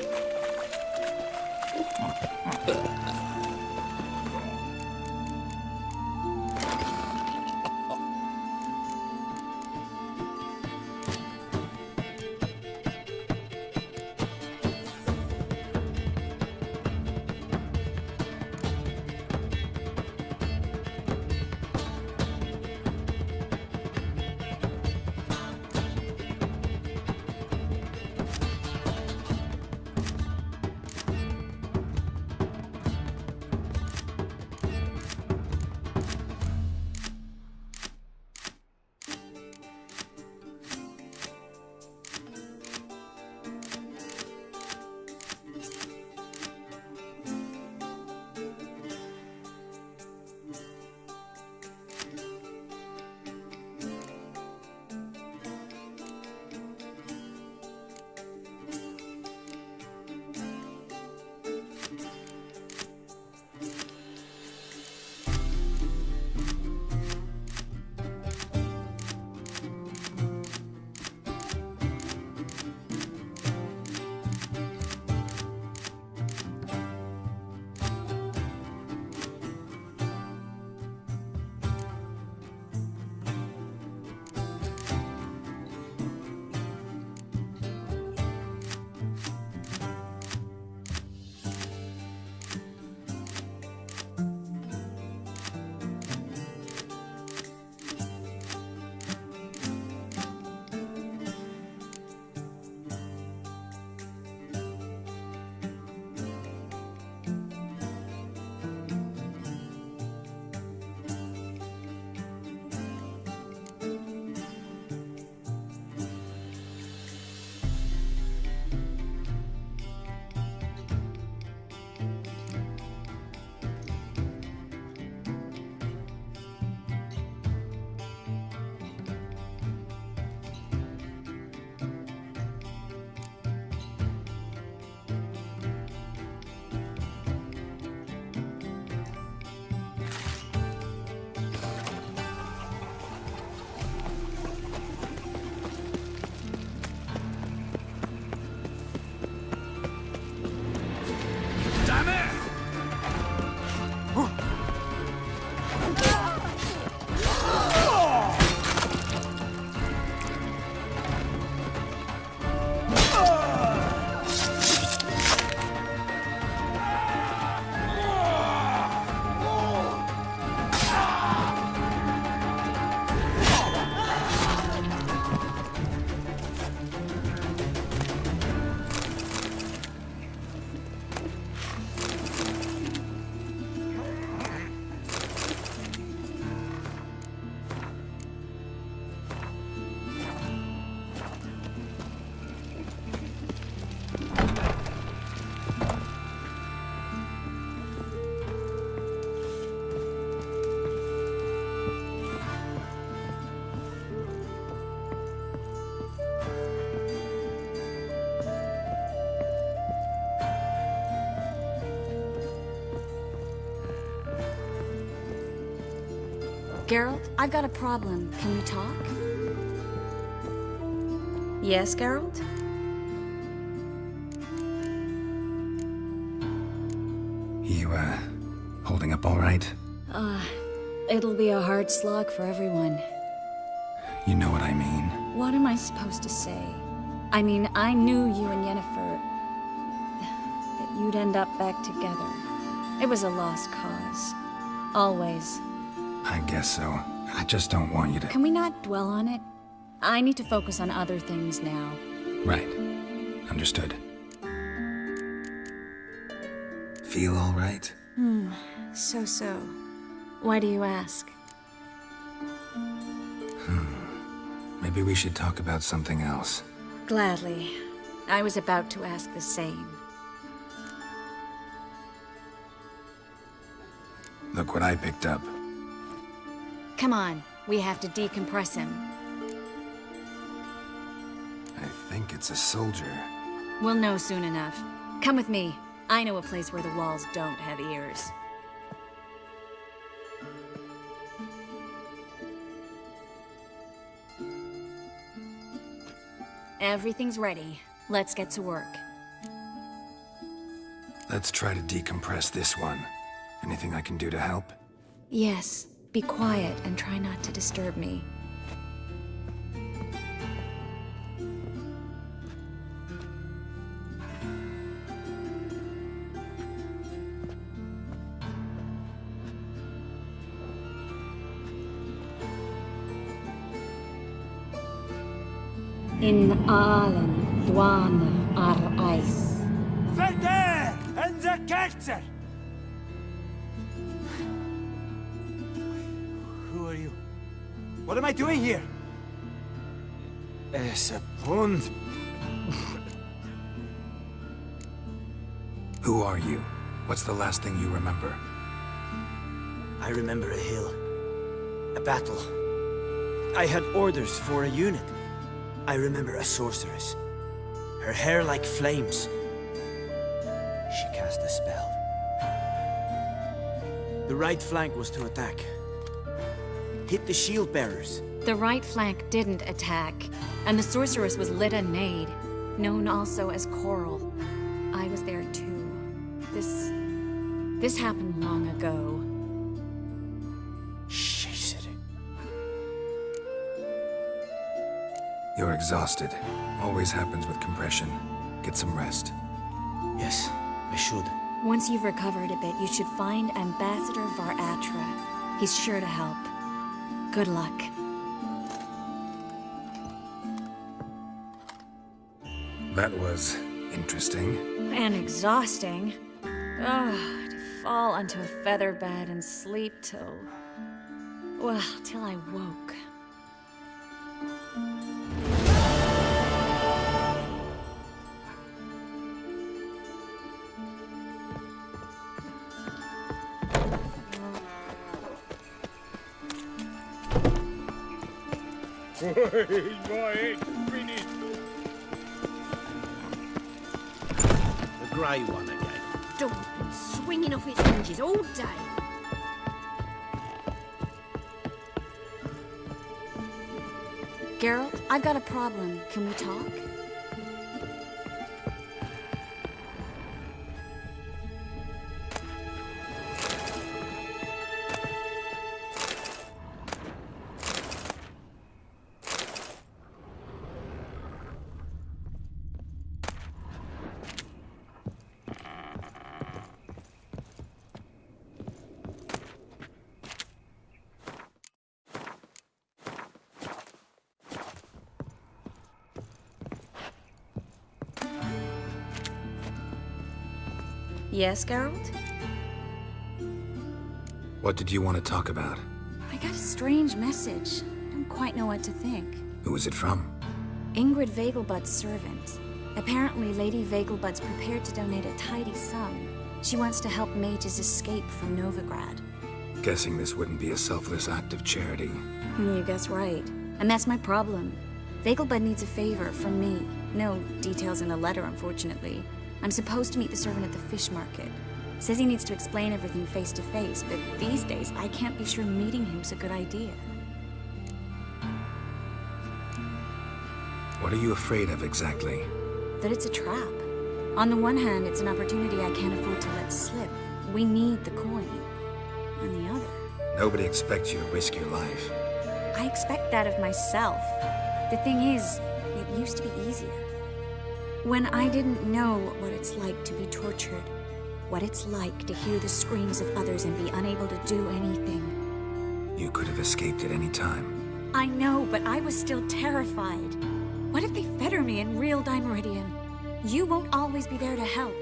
Speaker 9: Geralt, I've got a problem. Can we talk? Yes, Geralt?
Speaker 5: You, holding up all right?
Speaker 9: It'll be a hard slog for everyone.
Speaker 5: You know what I mean.
Speaker 9: What am I supposed to say? I mean, I knew you and Yennefer... that you'd end up back together. It was a lost cause. Always.
Speaker 5: I guess so. I just don't want you to...
Speaker 9: Can we not dwell on it? I need to focus on other things now.
Speaker 5: Right. Understood. Feel all right?
Speaker 9: So. Why do you ask?
Speaker 5: Maybe we should talk about something else.
Speaker 9: Gladly. I was about to ask the same.
Speaker 5: Look what I picked up.
Speaker 9: Come on, we have to decompress him.
Speaker 5: I think it's a soldier.
Speaker 9: We'll know soon enough. Come with me. I know a place where the walls don't have ears. Everything's ready. Let's get to work.
Speaker 5: Let's try to decompress this one. Anything I can do to help?
Speaker 9: Yes, be quiet and try not to disturb me. In Allen, Dwana, Ar-Eis.
Speaker 1: Verder and the Kerzer! Who are you? What am I doing here?
Speaker 3: Es a pond.
Speaker 5: Who are you? What's the last thing you remember?
Speaker 3: I remember a hill. A battle. I had orders for a unit. I remember a sorceress. Her hair like flames. She cast a spell. The right flank was to attack. Hit the shield bearers.
Speaker 9: The right flank didn't attack, and the sorceress was Lyda Nade, known also as Coral. I was there too. This happened long ago.
Speaker 5: You're exhausted. Always happens with compression. Get some rest.
Speaker 3: Yes, I should.
Speaker 9: Once you've recovered a bit, you should find Ambassador Var-Atra. He's sure to help. Good luck.
Speaker 5: That was interesting.
Speaker 9: And exhausting. Ugh, to fall onto a feather bed and sleep till... well, till I woke.
Speaker 19: The grey one again.
Speaker 22: Don't be swinging off its hinges all day.
Speaker 9: Geralt, I've got a problem. Can we talk? Yes, Geralt?
Speaker 5: What did you want to talk about?
Speaker 9: I got a strange message. I don't quite know what to think.
Speaker 5: Who was it from?
Speaker 9: Ingrid Vegelbud's servant. Apparently, Lady Vegelbud's prepared to donate a tidy sum. She wants to help mages escape from Novigrad.
Speaker 5: Guessing this wouldn't be a selfless act of charity.
Speaker 9: You guess right. And that's my problem. Vegelbud needs a favor from me. No details in the letter, unfortunately. I'm supposed to meet the servant at the fish market.
Speaker 6: Says he needs to explain everything face to face, but these days I can't be sure meeting him's a good idea.
Speaker 5: What are you afraid of exactly?
Speaker 6: That it's a trap. On the one hand, it's an opportunity I can't afford to let slip. We need the coin. On the other...
Speaker 5: Nobody expects you to risk your life.
Speaker 6: I expect that of myself. The thing is, it used to be easier. When I didn't know what it's like to be tortured, what it's like to hear the screams of others and be unable to do anything.
Speaker 5: You could have escaped at any time.
Speaker 6: I know, but I was still terrified. What if they fetter me in real Dimeridian? You won't always be there to help.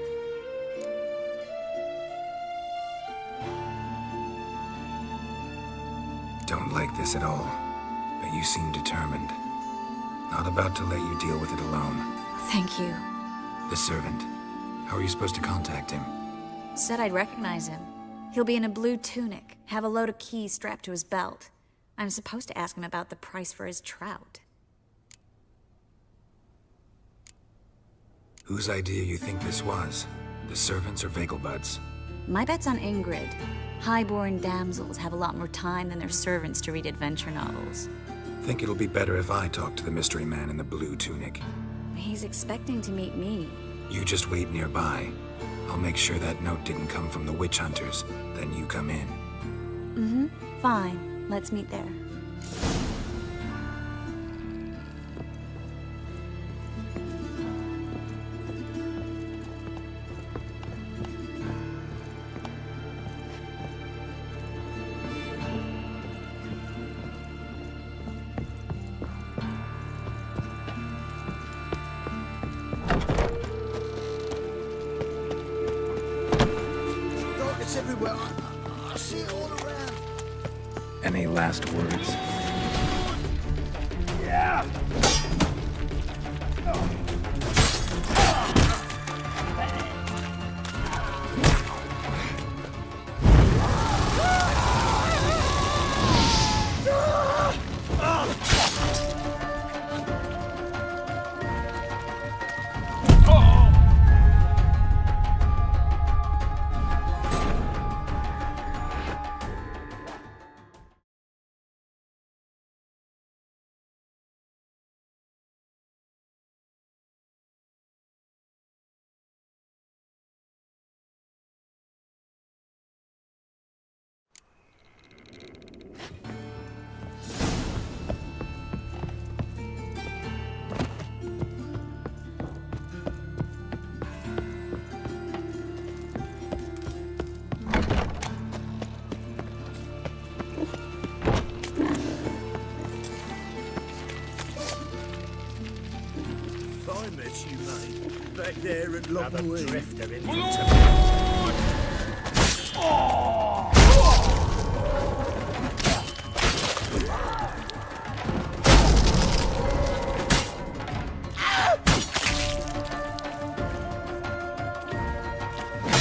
Speaker 5: Don't like this at all, but you seem determined. Not about to let you deal with it alone.
Speaker 6: Thank you.
Speaker 5: The servant. How are you supposed to contact him?
Speaker 6: Said I'd recognize him. He'll be in a blue tunic, have a load of keys strapped to his belt. I'm supposed to ask him about the price for his trout.
Speaker 5: Whose idea you think this was? The servants or Vegelbud's?
Speaker 6: My bet's on Ingrid. Highborn damsels have a lot more time than their servants to read adventure novels.
Speaker 5: Think it'll be better if I talk to the mystery man in the blue tunic.
Speaker 6: He's expecting to meet me.
Speaker 5: You just wait nearby. I'll make sure that note didn't come from the witch hunters. Then you come in.
Speaker 6: Mm-hmm. Fine. Let's meet there.
Speaker 12: Everywhere. I see it all around.
Speaker 5: Any last words?
Speaker 12: Yeah.
Speaker 1: You mate, back there at Lock Drifter in
Speaker 5: Come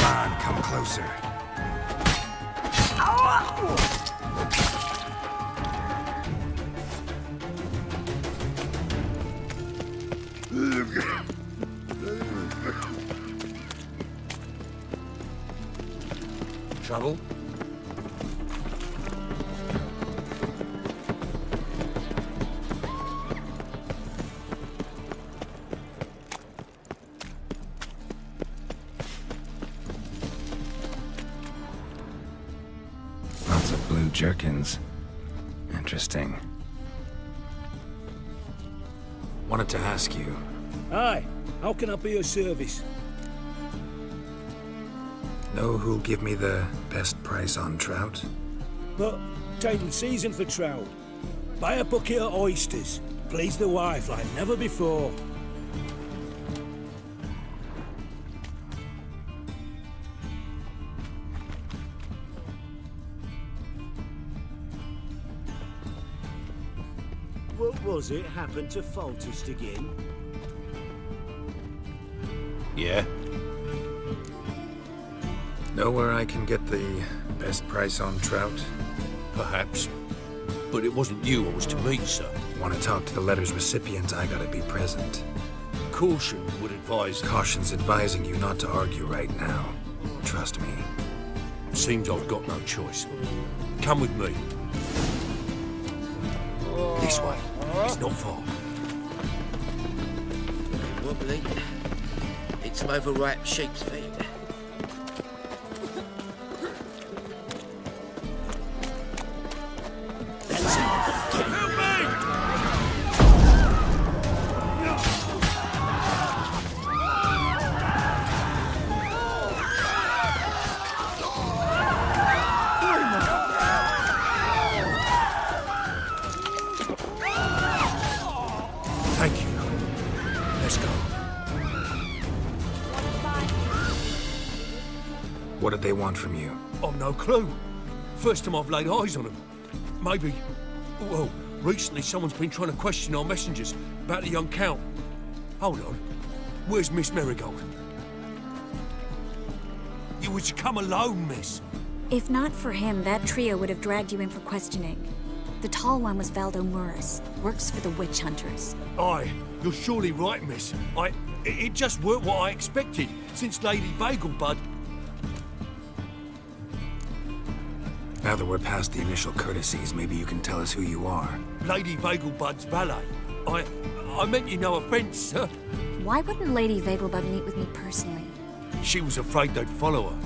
Speaker 5: on, come closer.
Speaker 21: Trouble?
Speaker 5: Lots of blue jerkins. Interesting. Wanted to ask you.
Speaker 1: Aye, how can I be of service?
Speaker 5: Know who'll give me the best price on trout?
Speaker 1: But, taking season for trout. Buy a bucket of oysters. Please the wife like never before. What was it happened to Foltest again?
Speaker 21: Yeah?
Speaker 5: Know where I can get the best price on trout?
Speaker 21: Perhaps. But it wasn't you I was to meet, sir.
Speaker 5: Want to talk to the letter's recipient, I gotta be present.
Speaker 21: Caution would advise...
Speaker 5: Caution's advising you not to argue right now. Trust me.
Speaker 21: Seems I've got no choice. Come with me. This way. It's not far.
Speaker 18: Wobbly. It's some overripe sheep's feet.
Speaker 21: Thank you. Let's go.
Speaker 5: What did they want from you?
Speaker 21: I've no clue. First time I've laid eyes on them. Maybe... Well, recently someone's been trying to question our messengers about the young Count. Hold on. Where's Miss Marigold? You was to come alone, miss.
Speaker 6: If not for him, that trio would have dragged you in for questioning. The tall one was Valdo Murris, works for the witch hunters.
Speaker 21: Aye, you're surely right, miss. It just weren't what I expected, since Lady Vegelbud...
Speaker 5: Now that we're past the initial courtesies, maybe you can tell us who you are.
Speaker 21: Lady Vegelbud's valet. I meant you no offence, sir.
Speaker 6: Why wouldn't Lady Vegelbud meet with me personally?
Speaker 21: She was afraid they'd follow her.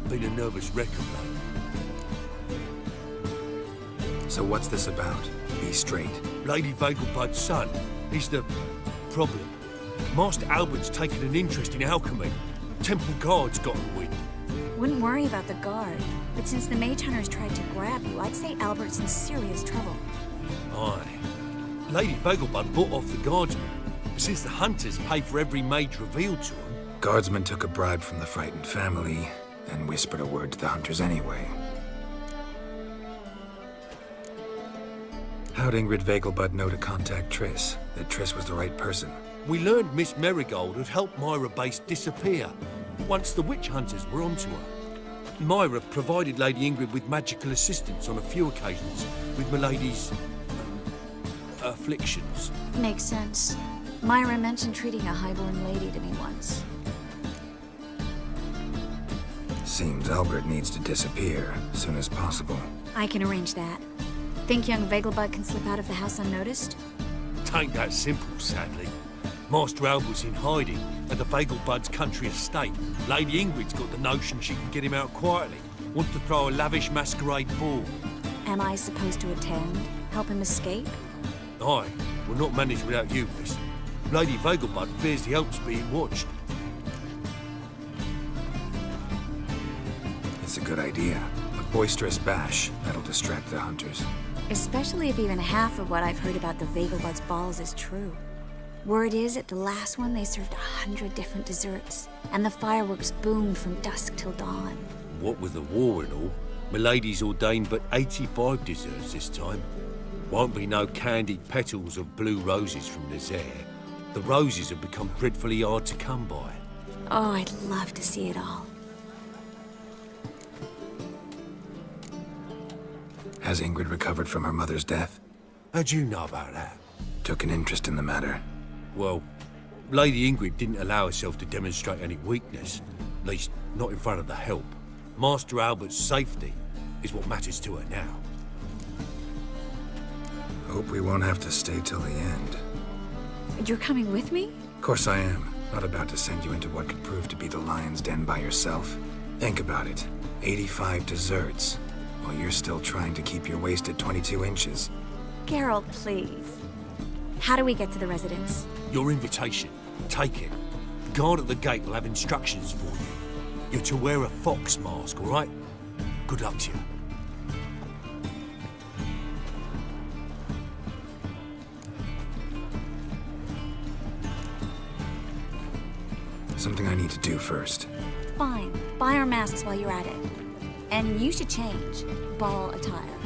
Speaker 21: Been a nervous wreck of late.
Speaker 5: So what's this about? Be straight.
Speaker 21: Lady Vegelbud's son. He's the problem. Master Albert's taken an interest in alchemy. Temple Guard's got a wind.
Speaker 6: Wouldn't worry about the guard, but since the mage hunters tried to grab you, I'd say Albert's in serious trouble.
Speaker 21: Aye. Lady Vegelbud bought off the guardsmen. Since the hunters pay for every mage revealed to them...
Speaker 5: Guardsmen took a bribe from the frightened family, and whispered a word to the hunters anyway. How'd Ingrid Vegelbud know to contact Triss? That Triss was the right person?
Speaker 21: We learned Miss Marigold had helped Myra Base disappear once the witch hunters were onto her. Myra provided Lady Ingrid with magical assistance on a few occasions with Milady's... afflictions.
Speaker 6: Makes sense. Myra mentioned treating a highborn lady to me once.
Speaker 5: Seems Albert needs to disappear as soon as possible.
Speaker 6: I can arrange that. Think young Vegelbud can slip out of the house unnoticed?
Speaker 21: Tain't that simple, sadly. Master Albert's in hiding at the Vegelbud's country estate. Lady Ingrid's got the notion she can get him out quietly. Wants to throw a lavish masquerade ball.
Speaker 6: Am I supposed to attend? Help him escape?
Speaker 21: Aye, we'll not manage without you, miss. Lady Vegelbud fears the Alps being watched.
Speaker 5: It's a good idea. A boisterous bash, that'll distract the hunters.
Speaker 6: Especially if even half of what I've heard about the Vegelbud's balls is true. Word is, at the last one they served 100 different desserts, and the fireworks boomed from dusk till dawn.
Speaker 21: What with the war and all, Milady's ordained but 85 desserts this time. Won't be no candied petals of blue roses from this air. The roses have become dreadfully hard to come by.
Speaker 6: Oh, I'd love to see it all.
Speaker 5: Has Ingrid recovered from her mother's death?
Speaker 21: How'd you know about that?
Speaker 5: Took an interest in the matter.
Speaker 21: Well, Lady Ingrid didn't allow herself to demonstrate any weakness, at least not in front of the help. Master Albert's safety is what matters to her now.
Speaker 5: Hope we won't have to stay till the end.
Speaker 6: You're coming with me?
Speaker 5: Of course I am. Not about to send you into what could prove to be the lion's den by yourself. Think about it. 85 desserts, while you're still trying to keep your waist at 22 inches.
Speaker 6: Geralt, please. How do we get to the residence?
Speaker 21: Your invitation. Take it. The guard at the gate will have instructions for you. You're to wear a fox mask, all right? Good luck to you.
Speaker 5: Something I need to do first.
Speaker 6: Fine. Buy our masks while you're at it. And you should change. Ball attire.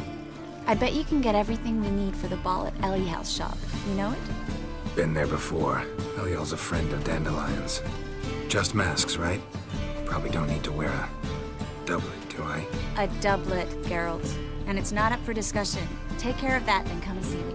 Speaker 6: I bet you can get everything we need for the ball at Eliel's shop. You know it?
Speaker 5: Been there before. Eliel's a friend of Dandelion's. Just masks, right? Probably don't need to wear a doublet, do I?
Speaker 6: A doublet, Geralt. And it's not up for discussion. Take care of that, then come and see me.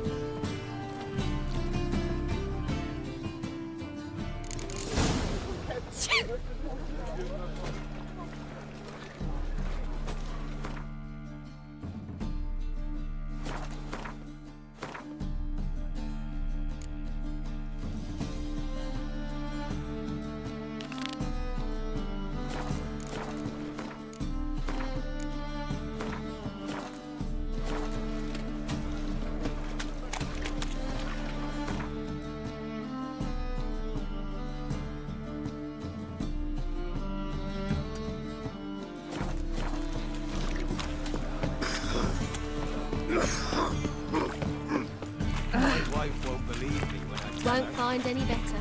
Speaker 22: find any better.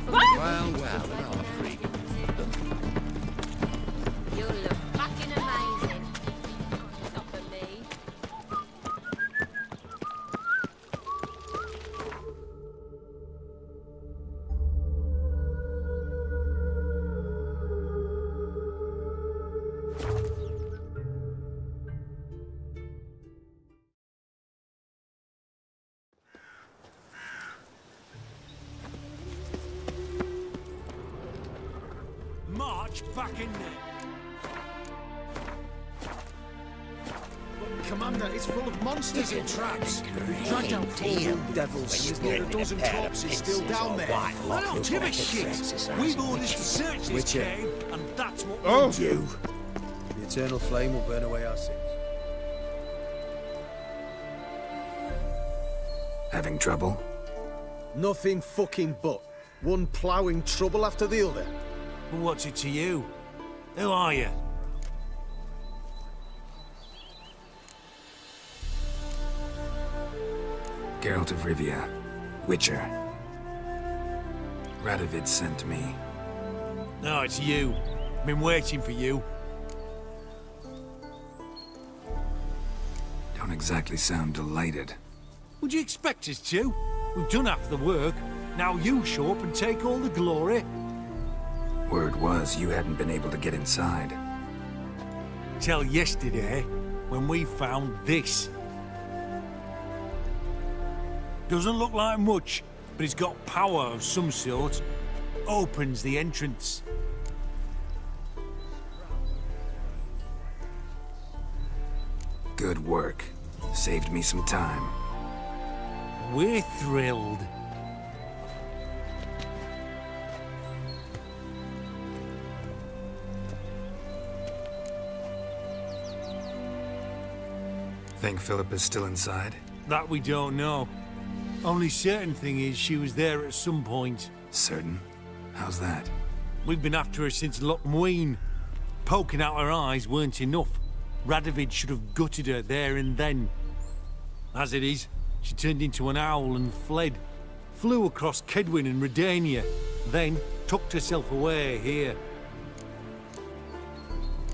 Speaker 15: Well, an old freak.
Speaker 22: You look fucking amazing. Not for me.
Speaker 1: March back in there.
Speaker 17: Commander, it's full of monsters and traps. We dragged out 4 devils. There's near a dozen corpses still down there.
Speaker 1: I don't give a shit. We've orders to search this
Speaker 7: Witcher.
Speaker 1: cave, and that's what
Speaker 7: Oh!
Speaker 1: we do.
Speaker 7: The eternal flame will burn away our sins.
Speaker 5: Having trouble?
Speaker 17: Nothing fucking but. One ploughing trouble after the other.
Speaker 1: Well, what's it to you? Who are you?
Speaker 5: Geralt of Rivia, Witcher. Radovid sent me.
Speaker 1: No, it's you. Been waiting for you.
Speaker 5: Don't exactly sound delighted.
Speaker 1: Would you expect us to? We've done half the work. Now you show up and take all the glory.
Speaker 5: Word was you hadn't been able to get inside.
Speaker 1: Till yesterday, when we found this. Doesn't look like much, but it's got power of some sort. Opens the entrance.
Speaker 5: Good work. Saved me some time.
Speaker 1: We're thrilled.
Speaker 5: Think Philip is still inside?
Speaker 1: That we don't know. Only certain thing is she was there at some point.
Speaker 5: Certain? How's that?
Speaker 1: We've been after her since Lochmuin. Poking out her eyes weren't enough. Radovid should have gutted her there and then. As it is, she turned into an owl and fled. Flew across Kedwin and Redania, then tucked herself away here.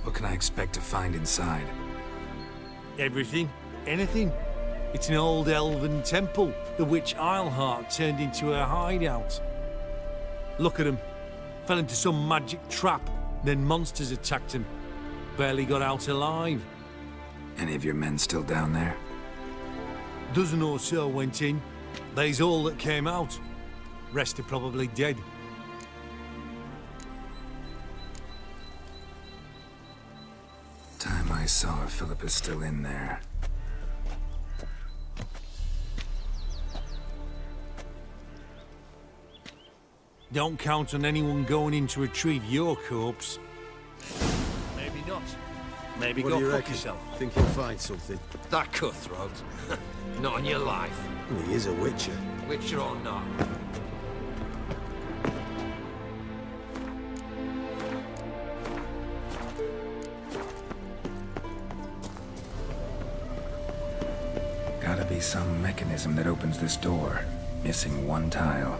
Speaker 5: What can I expect to find inside?
Speaker 1: Everything. Anything. It's an old elven temple, the witch Eilhart turned into her hideout. Look at him. Fell into some magic trap, then monsters attacked him. Barely got out alive.
Speaker 5: Any of your men still down there?
Speaker 1: Dozen or so went in. They's all that came out. Rest are probably dead.
Speaker 5: Time I saw if Philip is still in there.
Speaker 1: Don't count on anyone going in to retrieve your corpse. Maybe not. Maybe
Speaker 7: What
Speaker 1: go
Speaker 7: do you
Speaker 1: fuck
Speaker 7: reckon?
Speaker 1: yourself.
Speaker 7: Think he'll find something?
Speaker 20: That cutthroat. Not on your life.
Speaker 7: He is a witcher.
Speaker 20: Witcher or not.
Speaker 5: Gotta be some mechanism that opens this door. Missing one tile.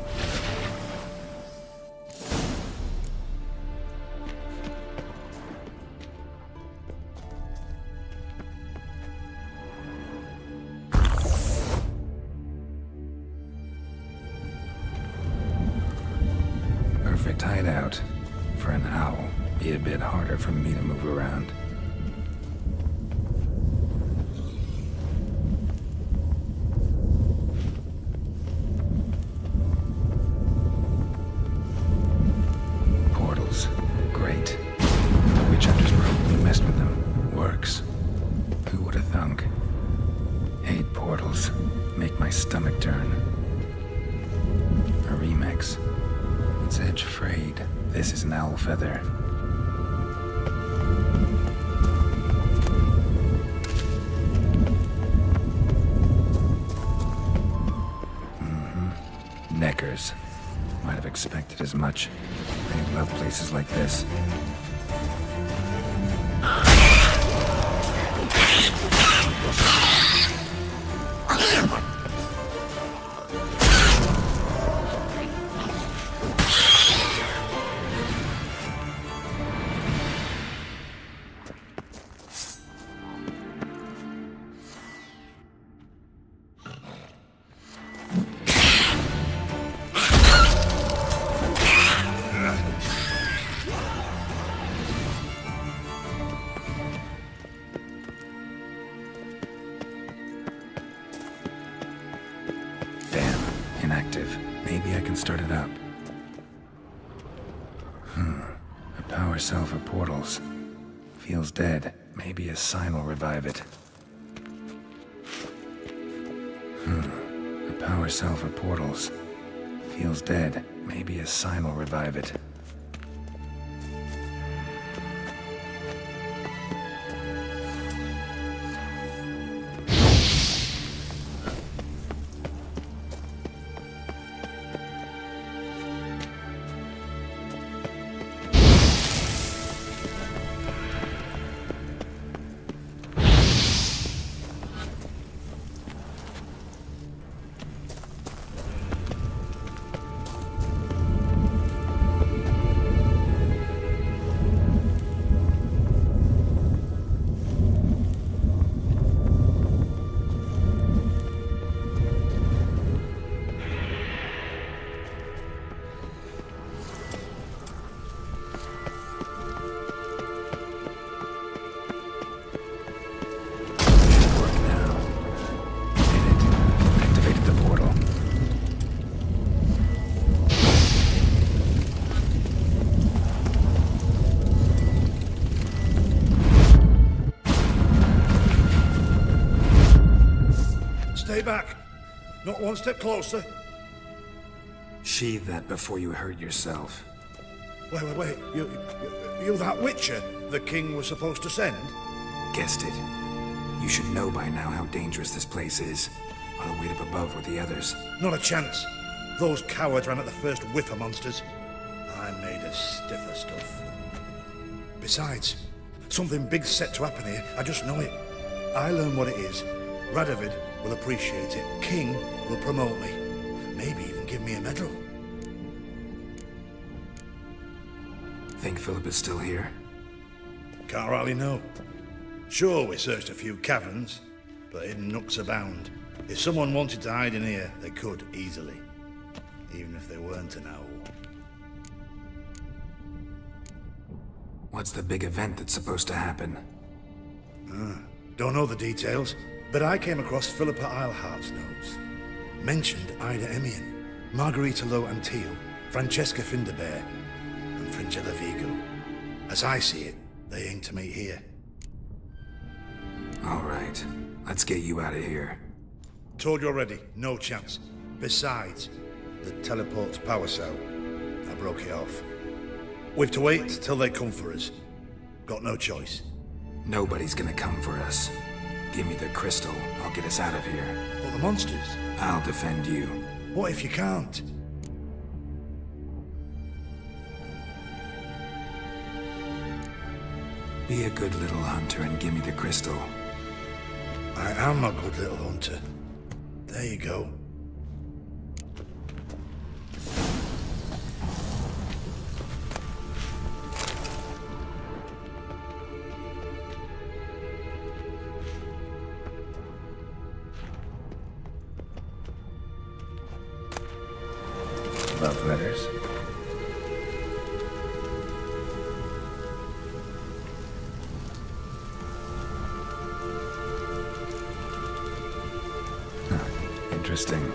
Speaker 5: Perfect hideout. For an owl. Be a bit harder for me to move around. Portals. Great. The witch hunters probably messed with them. Works. Who would have thunk? Hate portals. Make my stomach turn. A remix. It's edge frayed. This is an owl feather. Neckers. Might have expected as much. They love places like this. power cell for portals. Feels dead. Maybe a sign will revive it. A power cell for portals. Feels dead. Maybe a sign will revive it.
Speaker 4: Stay back. Not one step closer.
Speaker 5: Sheathe that before you hurt yourself.
Speaker 4: Wait. You that Witcher the king was supposed to send?
Speaker 5: Guessed it. You should know by now how dangerous this place is. I'll wait up above with the others.
Speaker 4: Not a chance. Those cowards ran at the first whiff of monsters. I made a stiffer stuff. Besides, something big's set to happen here. I just know it. I learn what it is. Radovid will appreciate it. King will promote me. Maybe even give me a medal.
Speaker 5: Think Philip is still here?
Speaker 4: Can't rightly know. Sure, we searched a few caverns, but hidden nooks abound. If someone wanted to hide in here, they could easily. Even if they weren't an owl.
Speaker 5: What's the big event that's supposed to happen?
Speaker 4: Don't know the details, but I came across Philippa Eilhart's notes. Mentioned Ida Emian, Margarita Lo Antio, Francesca Finderbear, and Fringilla Vigo. As I see it, they aim to meet here.
Speaker 5: All right, let's get you out of here.
Speaker 4: Told you already, no chance. Besides, the teleport's power cell. I broke it off. We've to wait till they come for us. Got no choice.
Speaker 5: Nobody's gonna come for us. Give me the crystal. I'll get us out of here.
Speaker 4: But the monsters?
Speaker 5: I'll defend you.
Speaker 4: What if you can't?
Speaker 5: Be a good little hunter and give me the crystal.
Speaker 4: I am a good little hunter. There you go.
Speaker 5: Love letters. Interesting.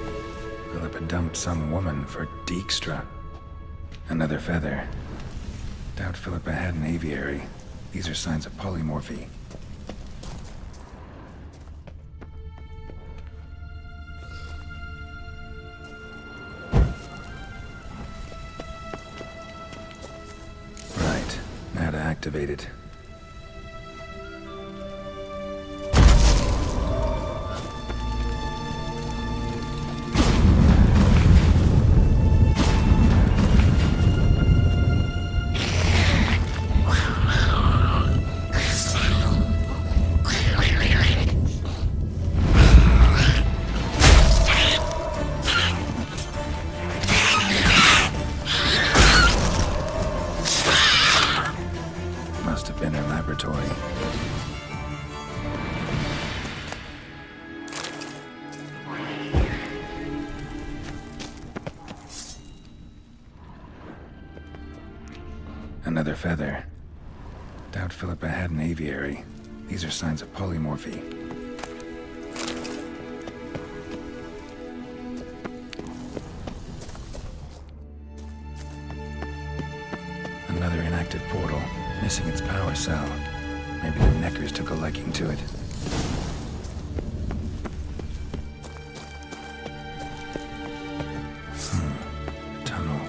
Speaker 5: Philippa dumped some woman for Dijkstra. Another feather. Doubt Philippa had an aviary. These are signs of polymorphy. Right. Now to activate it. Must have been her laboratory. Another feather. Doubt Philippa had an aviary. These are signs of polymorphy. Another inactive portal, missing its power cell. Maybe the Neckers took a liking to it. Tunnel.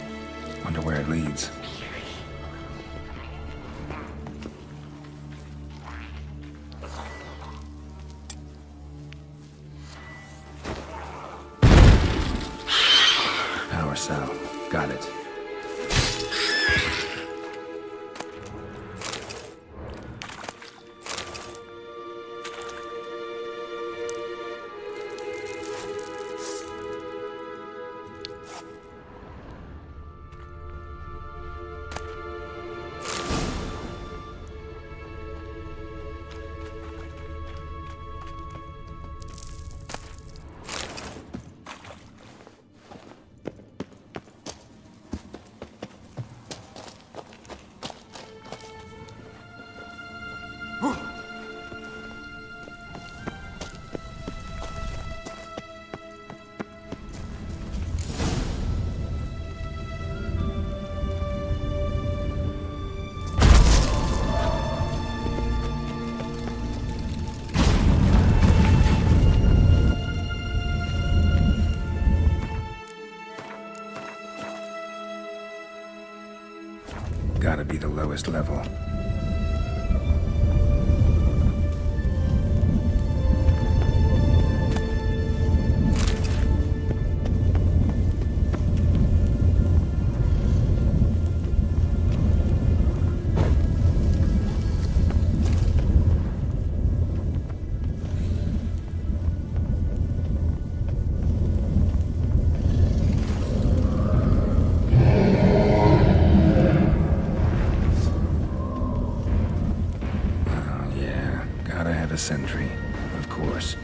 Speaker 5: Wonder where it leads. Power cell. Got it. Gotta be the lowest level. A sentry, of course.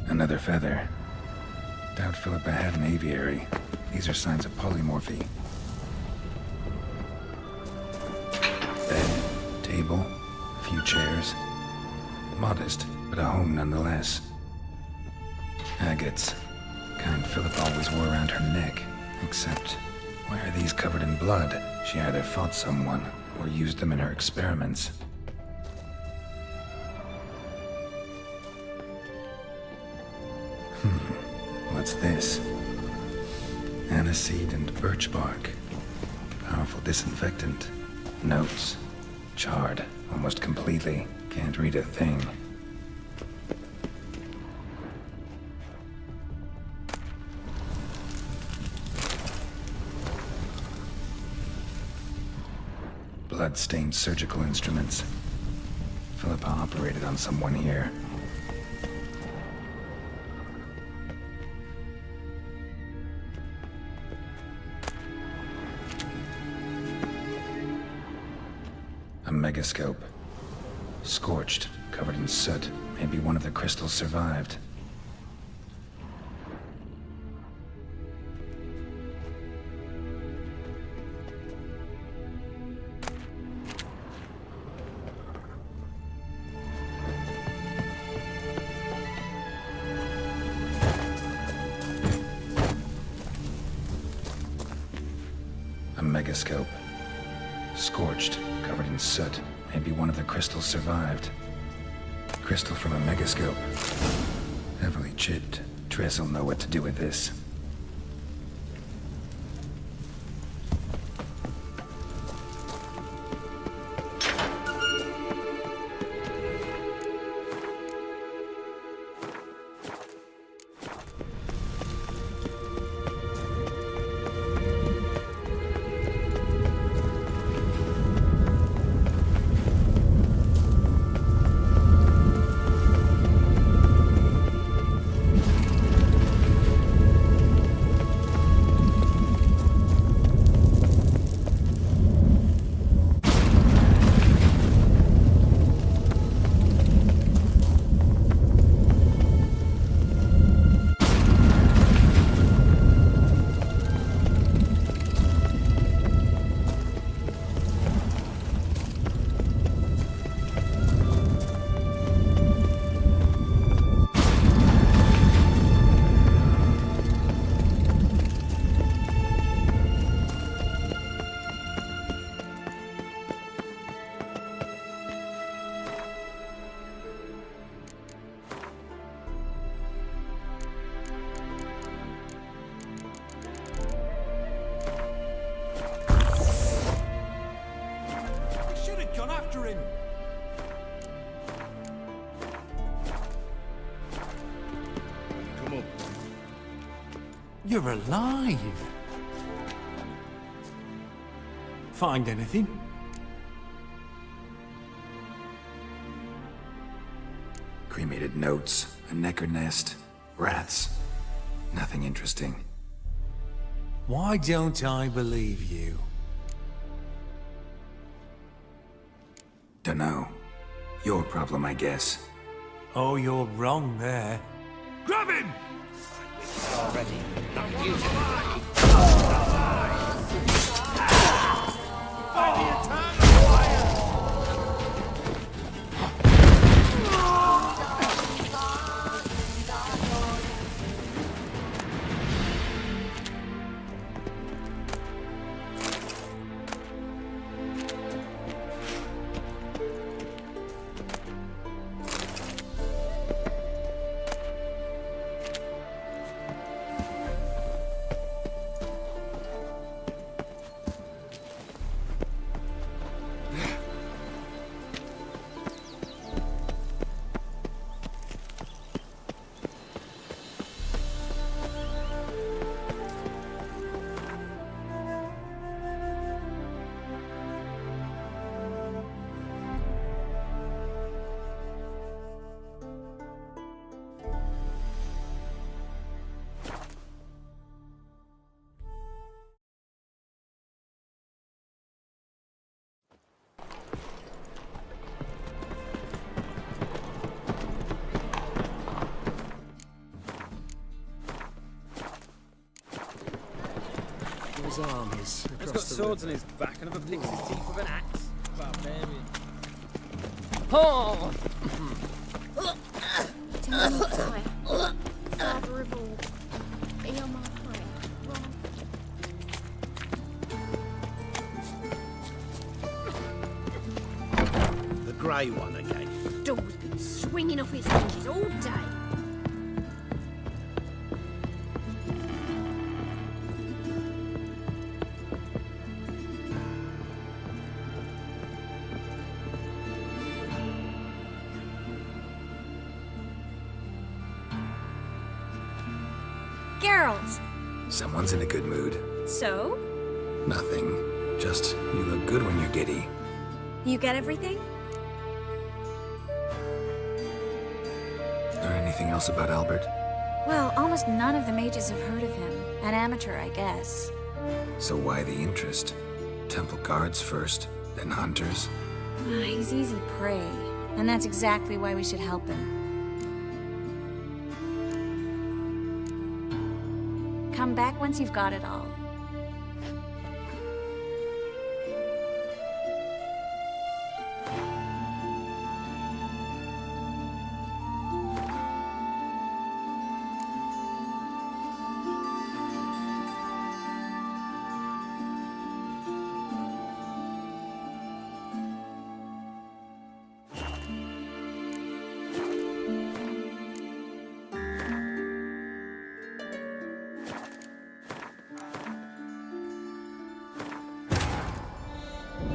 Speaker 5: Another feather. Doubt Philippa had an aviary. These are signs of polymorphy. Bed, table, a few chairs. Modest, but a home nonetheless. Agates. Kind Philippa always wore around her neck. Except, why are these covered in blood? She either fought someone, or used them in her experiments. What's this? Aniseed and birch bark. Powerful disinfectant. Notes. Charred, almost completely. Can't read a thing. Blood-stained surgical instruments. Philippa operated on someone here. A megascope. Scorched, covered in soot. Maybe one of the crystals survived. A megascope. Scorched, covered in soot. Maybe one of the crystals survived. Crystal from a megascope. Heavily chipped. Triss will know what to do with this.
Speaker 2: You're alive! Find anything?
Speaker 5: Cremated notes, a necker nest, rats. Nothing interesting.
Speaker 2: Why don't I believe you?
Speaker 5: Dunno. Your problem, I guess.
Speaker 2: Oh, you're wrong there.
Speaker 17: Grab him!
Speaker 18: Already. Not you.
Speaker 17: By the eternal fire!
Speaker 16: His armies.
Speaker 23: He's got swords on his back and never picks his teeth with an axe. Barbarian.
Speaker 22: Oh! Father of all, hear my prayer.
Speaker 12: The grey one again.
Speaker 22: Door's been swinging off its hinges all day.
Speaker 6: Geralt!
Speaker 5: Someone's in a good mood.
Speaker 6: So?
Speaker 5: Nothing. Just, you look good when you're giddy.
Speaker 6: You get everything?
Speaker 5: Learn anything else about Albert?
Speaker 6: Well, almost none of the mages have heard of him. An amateur, I guess.
Speaker 5: So why the interest? Temple guards first, then hunters?
Speaker 6: He's easy prey. And that's exactly why we should help him. Come back once you've got it all.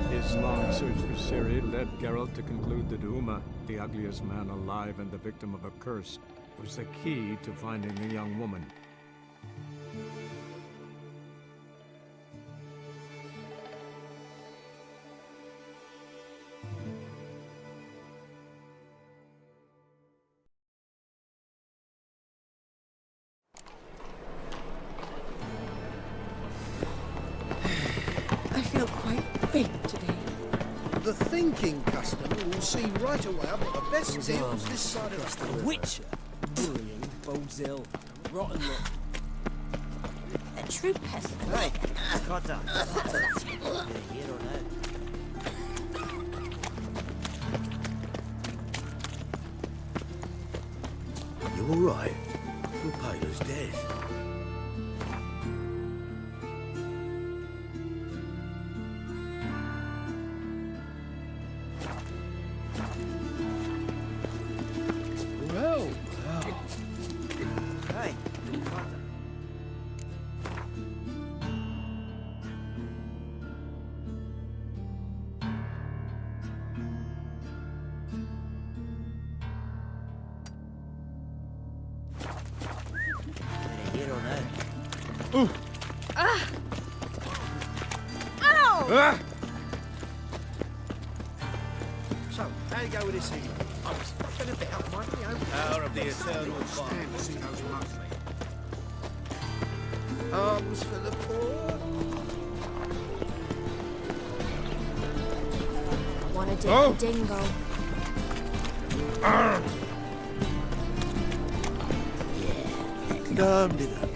Speaker 8: His long search for Ciri led Geralt to conclude that Uma, the ugliest man alive and the victim of a curse, was the key to finding the young woman.
Speaker 12: I feel quite faint today. The thinking customer will see right away I've got the best deals this side of the river.
Speaker 23: Witcher. Bullying, bodes ill. Rotten luck.
Speaker 22: A true pest.
Speaker 3: Hey, Cotta.
Speaker 23: Here or now.
Speaker 15: You all right? Your paler's dead.
Speaker 12: Well,
Speaker 3: Hey,
Speaker 23: Here or now.
Speaker 12: Ow! So, how you go with this thing? I was fucking a bit up, mind me.
Speaker 15: Power of the eternal fire.
Speaker 12: Stand to see those monthly. Arms for the poor.
Speaker 6: Wanna dig
Speaker 12: Oh.
Speaker 6: a dingo?
Speaker 15: Calm down.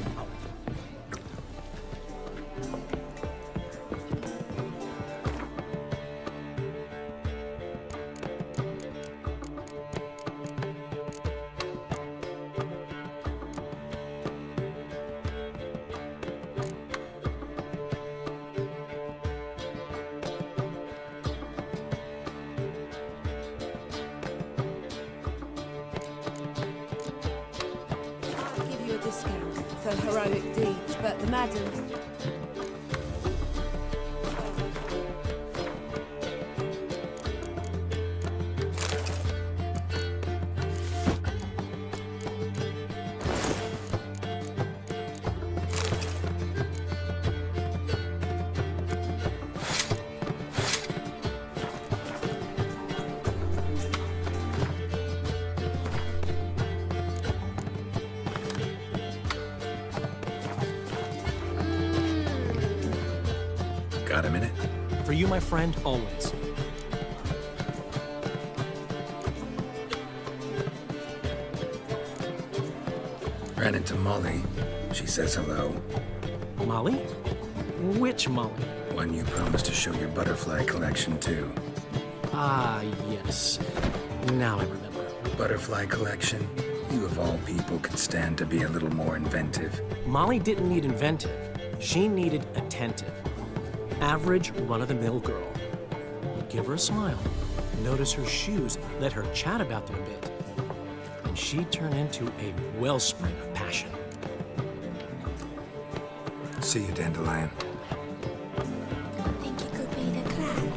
Speaker 22: I'll give you a discount for heroic deeds, but the madam...
Speaker 5: Got a minute?
Speaker 20: For you, my friend, always.
Speaker 5: Ran into Molly. She says hello.
Speaker 20: Molly? Which Molly?
Speaker 5: One you promised to show your butterfly collection to.
Speaker 20: Ah, yes. Now I remember.
Speaker 5: Butterfly collection? You of all people could stand to be a little more inventive.
Speaker 20: Molly didn't need inventive. She needed attentive. Average, run-of-the-mill girl. Give her a smile. Notice her shoes. Let her chat about them a bit. And she'd turn into a wellspring of passion.
Speaker 5: See you, Dandelion.
Speaker 22: Think you could be the clan?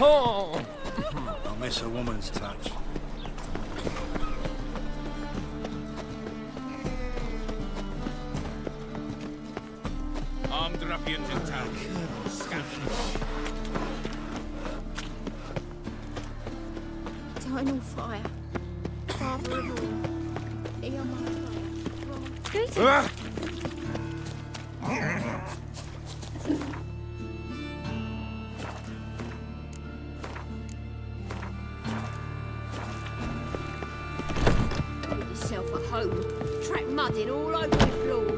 Speaker 20: Oh!
Speaker 4: I miss a woman's touch.
Speaker 13: Armed ruffians in town.
Speaker 22: Eternal fire. Father of all. Hear my prayer.
Speaker 13: Ah!
Speaker 22: for home. Track mudding all over the floors.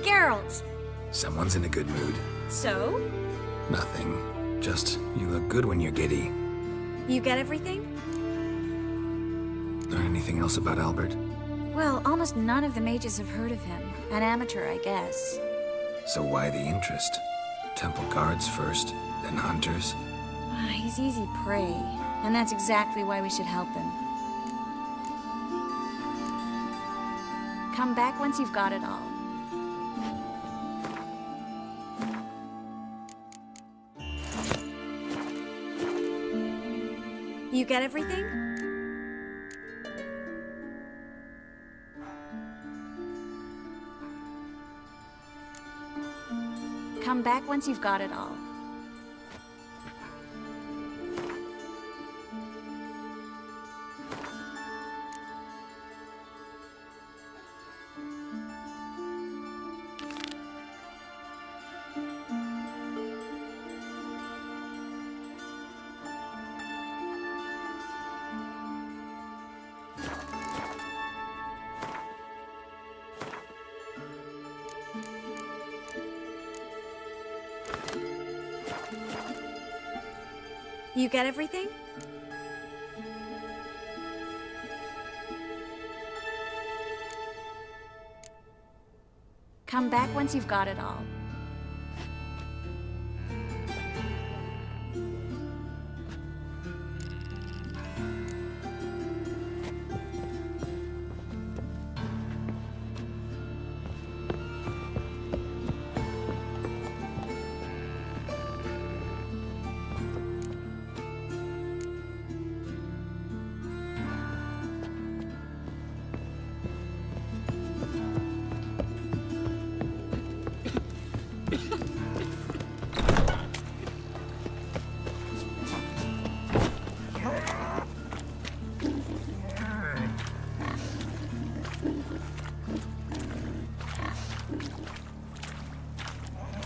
Speaker 6: Geralt!
Speaker 5: Someone's in a good mood.
Speaker 6: So?
Speaker 5: Nothing. Just, you look good when you're giddy.
Speaker 6: You get everything?
Speaker 5: Anything else about Albert?
Speaker 6: Well, almost none of the mages have heard of him. An amateur, I guess.
Speaker 5: So why the interest? Temple guards first, then hunters?
Speaker 6: He's easy prey, and that's exactly why we should help him. Come back once you've got it all. You get everything? Come back once you've got it all. You get everything? Come back once you've got it all.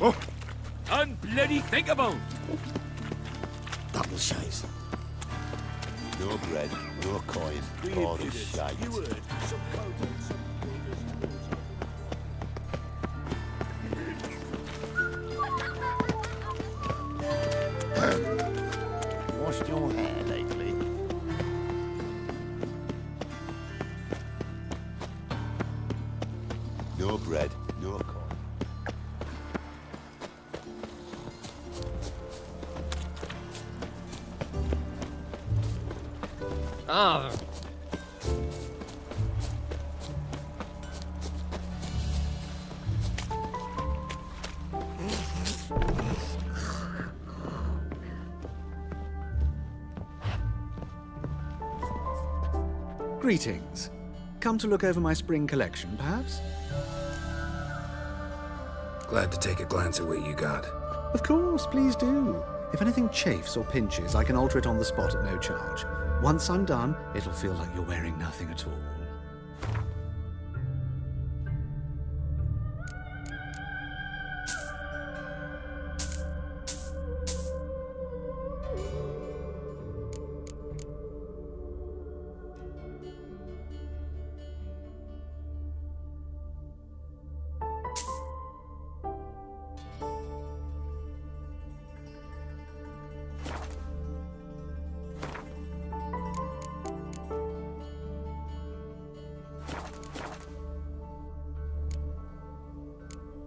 Speaker 21: Oh, unbloody thinkable!
Speaker 7: Double shies. No bread, no coin, all this shite. Washed your hair lately? No bread, no coin.
Speaker 23: Ah.
Speaker 10: Greetings. Come to look over my spring collection, perhaps?
Speaker 5: Glad to take a glance at what you got.
Speaker 10: Of course, please do. If anything chafes or pinches, I can alter it on the spot at no charge. Once I'm done, it'll feel like you're wearing nothing at all.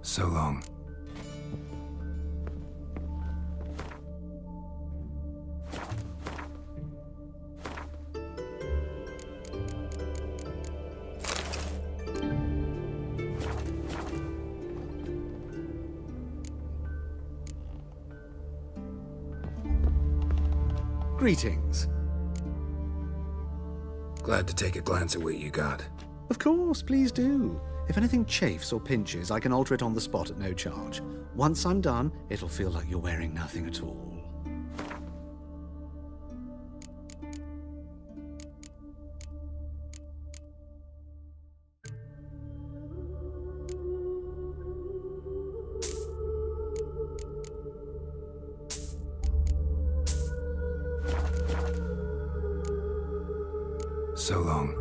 Speaker 5: So long.
Speaker 10: Greetings.
Speaker 5: Glad to take a glance at what you got.
Speaker 10: Of course, please do. If anything chafes or pinches, I can alter it on the spot at no charge. Once I'm done, it'll feel like you're wearing nothing at all.
Speaker 5: So long.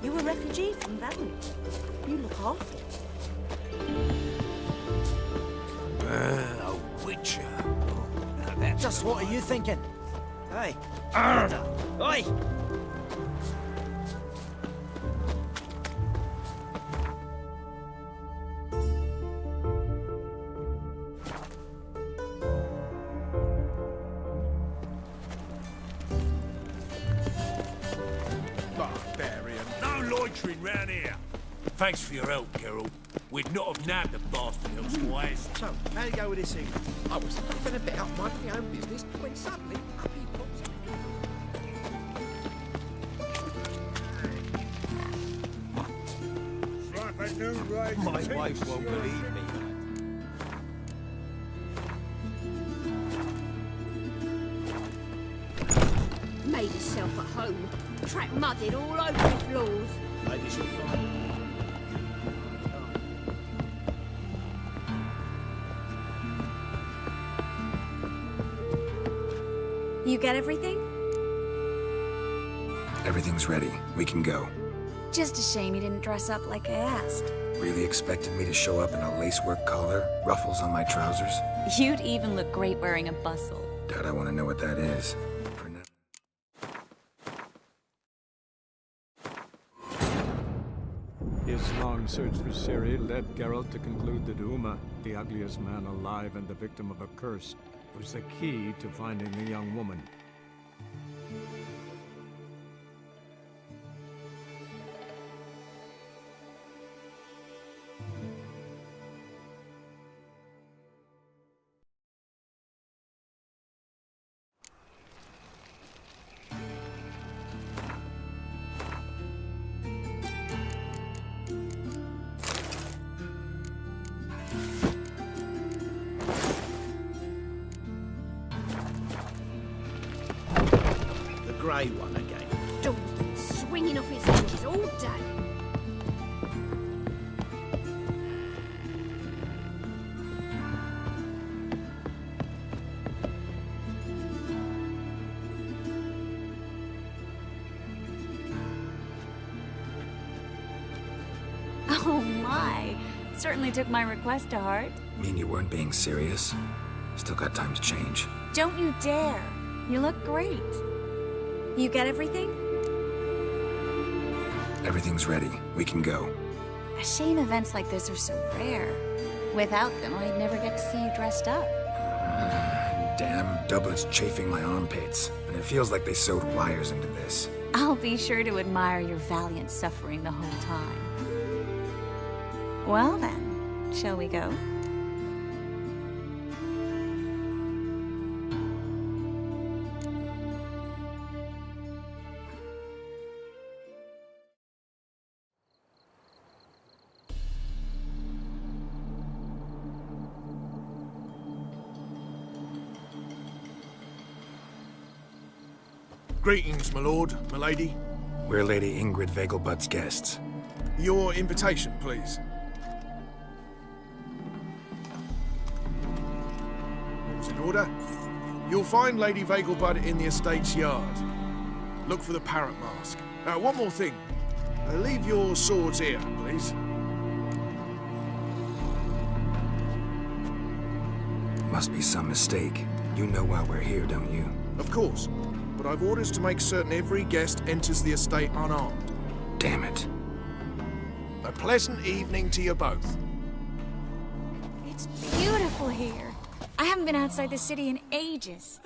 Speaker 11: You a refugee from Valley? You look awful.
Speaker 21: A witcher.
Speaker 3: Just what are you thinking? Hey. Oi!
Speaker 21: Barbarian. No loitering round here. Thanks for your help, Geralt. We'd not have nabbed the bastard elsewise.
Speaker 17: So, how you go with this thing? I was having a bit out minding my own business when suddenly up he pops.
Speaker 13: It's like a new rage.
Speaker 21: My wife won't believe me.
Speaker 22: Made herself at home. Track mudded all over the floors.
Speaker 1: Ladies and gentlemen.
Speaker 6: You get everything?
Speaker 5: Everything's ready. We can go.
Speaker 6: Just a shame you didn't dress up like I asked.
Speaker 5: Really expected me to show up in a lacework collar, ruffles on my trousers?
Speaker 14: You'd even look great wearing a bustle.
Speaker 5: Doubt I want to know what that is. For now.
Speaker 8: His long search for Ciri led Geralt to conclude that Uma, the ugliest man alive and the victim of a curse, was the key to finding the young woman.
Speaker 12: Grey one again.
Speaker 22: Dawn's been swinging off his hinges all day.
Speaker 14: Oh my! Certainly took my request to heart.
Speaker 5: Mean you weren't being serious? Still got time to change.
Speaker 6: Don't you dare. You look great. You get everything?
Speaker 5: Everything's ready. We can go.
Speaker 6: A shame events like this are so rare. Without them, I'd never get to see you dressed up.
Speaker 5: Damn doublets chafing my armpits. And it feels like they sewed wires into this.
Speaker 14: I'll be sure to admire your valiant suffering the whole time.
Speaker 6: Well then, shall we go?
Speaker 13: Greetings, my lord, my lady.
Speaker 5: We're Lady Ingrid Vegelbud's guests.
Speaker 13: Your invitation, please. All's in order. You'll find Lady Vegelbud in the estate's yard. Look for the parrot mask. One more thing. Leave your swords here, please.
Speaker 5: Must be some mistake. You know why we're here, don't you?
Speaker 13: Of course. But I've orders to make certain every guest enters the estate unarmed.
Speaker 5: Damn it.
Speaker 13: A pleasant evening to you both.
Speaker 6: It's beautiful here. I haven't been outside the city in ages.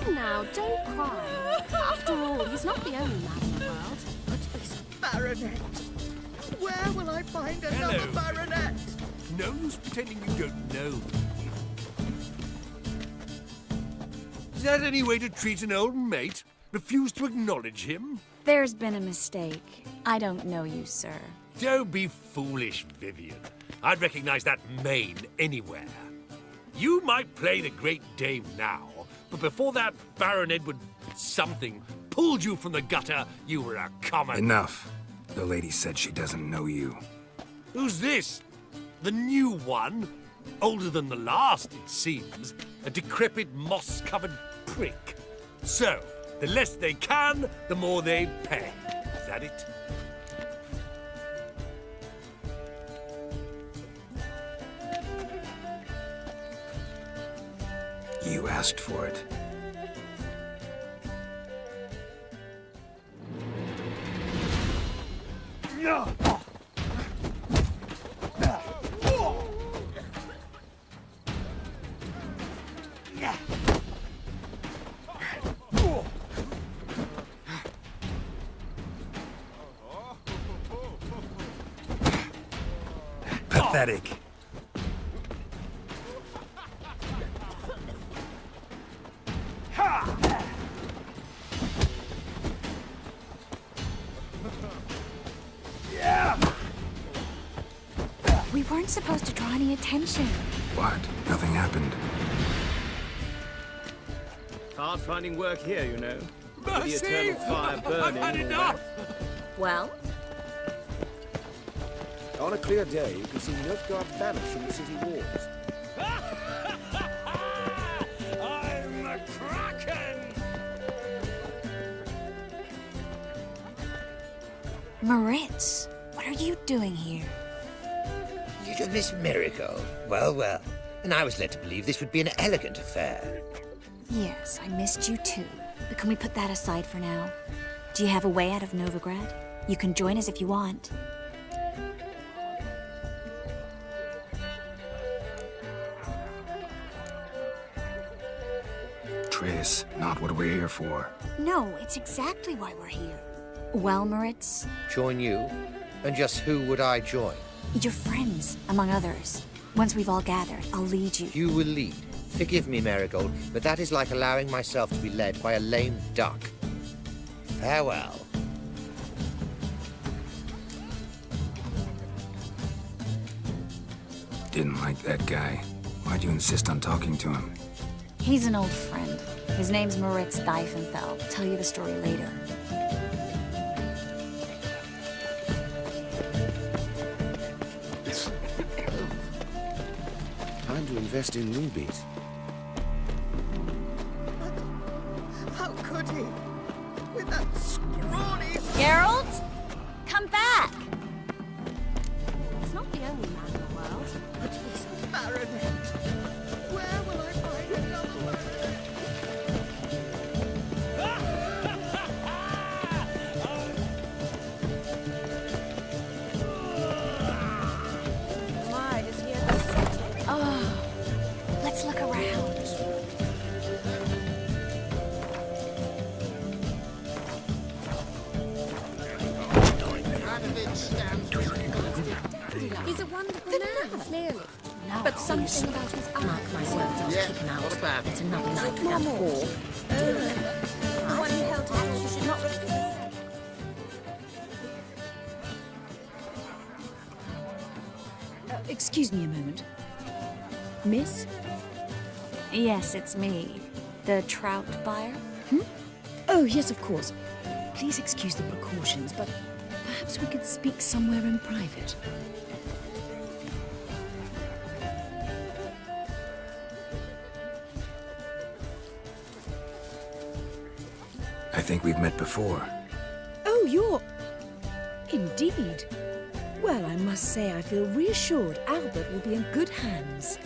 Speaker 22: on now, don't cry. After all, he's not the only man in the world.
Speaker 2: But this baronet. Where will I find another
Speaker 21: Hello.
Speaker 2: baronet?
Speaker 21: No use pretending you don't know. Is that any way to treat an old mate? Refuse to acknowledge him?
Speaker 6: There's been a mistake. I don't know you, sir.
Speaker 21: Don't be foolish, Vivian. I'd recognize that mane anywhere. You might play the Great Dame now, but before that Baron Edward something pulled you from the gutter, you were a common...
Speaker 5: Enough. The lady said she doesn't know you.
Speaker 21: Who's this? The new one? Older than the last, it seems. A decrepit, moss-covered prick. So, the less they can, the more they pay. Is that it?
Speaker 5: You asked for it. Pathetic.
Speaker 6: We weren't supposed to draw any attention.
Speaker 5: What? Nothing happened.
Speaker 23: Hard finding work here, you know. With the
Speaker 21: Mercy!
Speaker 23: eternal fire burning.
Speaker 21: I've had
Speaker 23: and all
Speaker 21: enough!
Speaker 6: Well?
Speaker 17: On a clear day, you can see Nilfgaard's banners from the city walls.
Speaker 21: I'm a Kraken!
Speaker 6: Moritz, what are you doing here?
Speaker 18: Little Miss Miracle. Well, well. And I was led to believe this would be an elegant affair.
Speaker 6: Yes, I missed you too. But can we put that aside for now? Do you have a way out of Novigrad? You can join us if you want.
Speaker 5: Triss, not what we're here for.
Speaker 6: No, it's exactly why we're here. Well, Moritz?
Speaker 18: Join you? And just who would I join?
Speaker 6: Your friends, among others. Once we've all gathered, I'll lead you.
Speaker 18: You will lead. Forgive me, Marigold, but that is like allowing myself to be led by a lame duck. Farewell.
Speaker 5: Didn't like that guy. Why'd you insist on talking to him?
Speaker 6: He's an old friend. His name's Moritz Diefenfeld. I'll tell you the story later.
Speaker 17: Time to invest in rubies.
Speaker 2: How could he? With that scrawny...
Speaker 14: Geralt? Come back!
Speaker 22: He's not the only man in the world.
Speaker 2: But this baronet. Where will I find another baronet?
Speaker 22: My, is he ever city?
Speaker 6: Oh, let's look around.
Speaker 22: He's a wonderful man, clearly. But something about his eye. Mark my words, I'll kick him out.
Speaker 2: Not bad.
Speaker 22: It's another night and more.
Speaker 2: Do you remember? The one who held hands, you should not refuse.
Speaker 9: Excuse me a moment. Miss?
Speaker 6: Yes, it's me. The trout buyer?
Speaker 9: Oh, yes, of course. Please excuse the precautions, but perhaps we could speak somewhere in private.
Speaker 5: I think we've met before.
Speaker 9: Oh, you're... Indeed. Well, I must say I feel reassured Albert will be in good hands.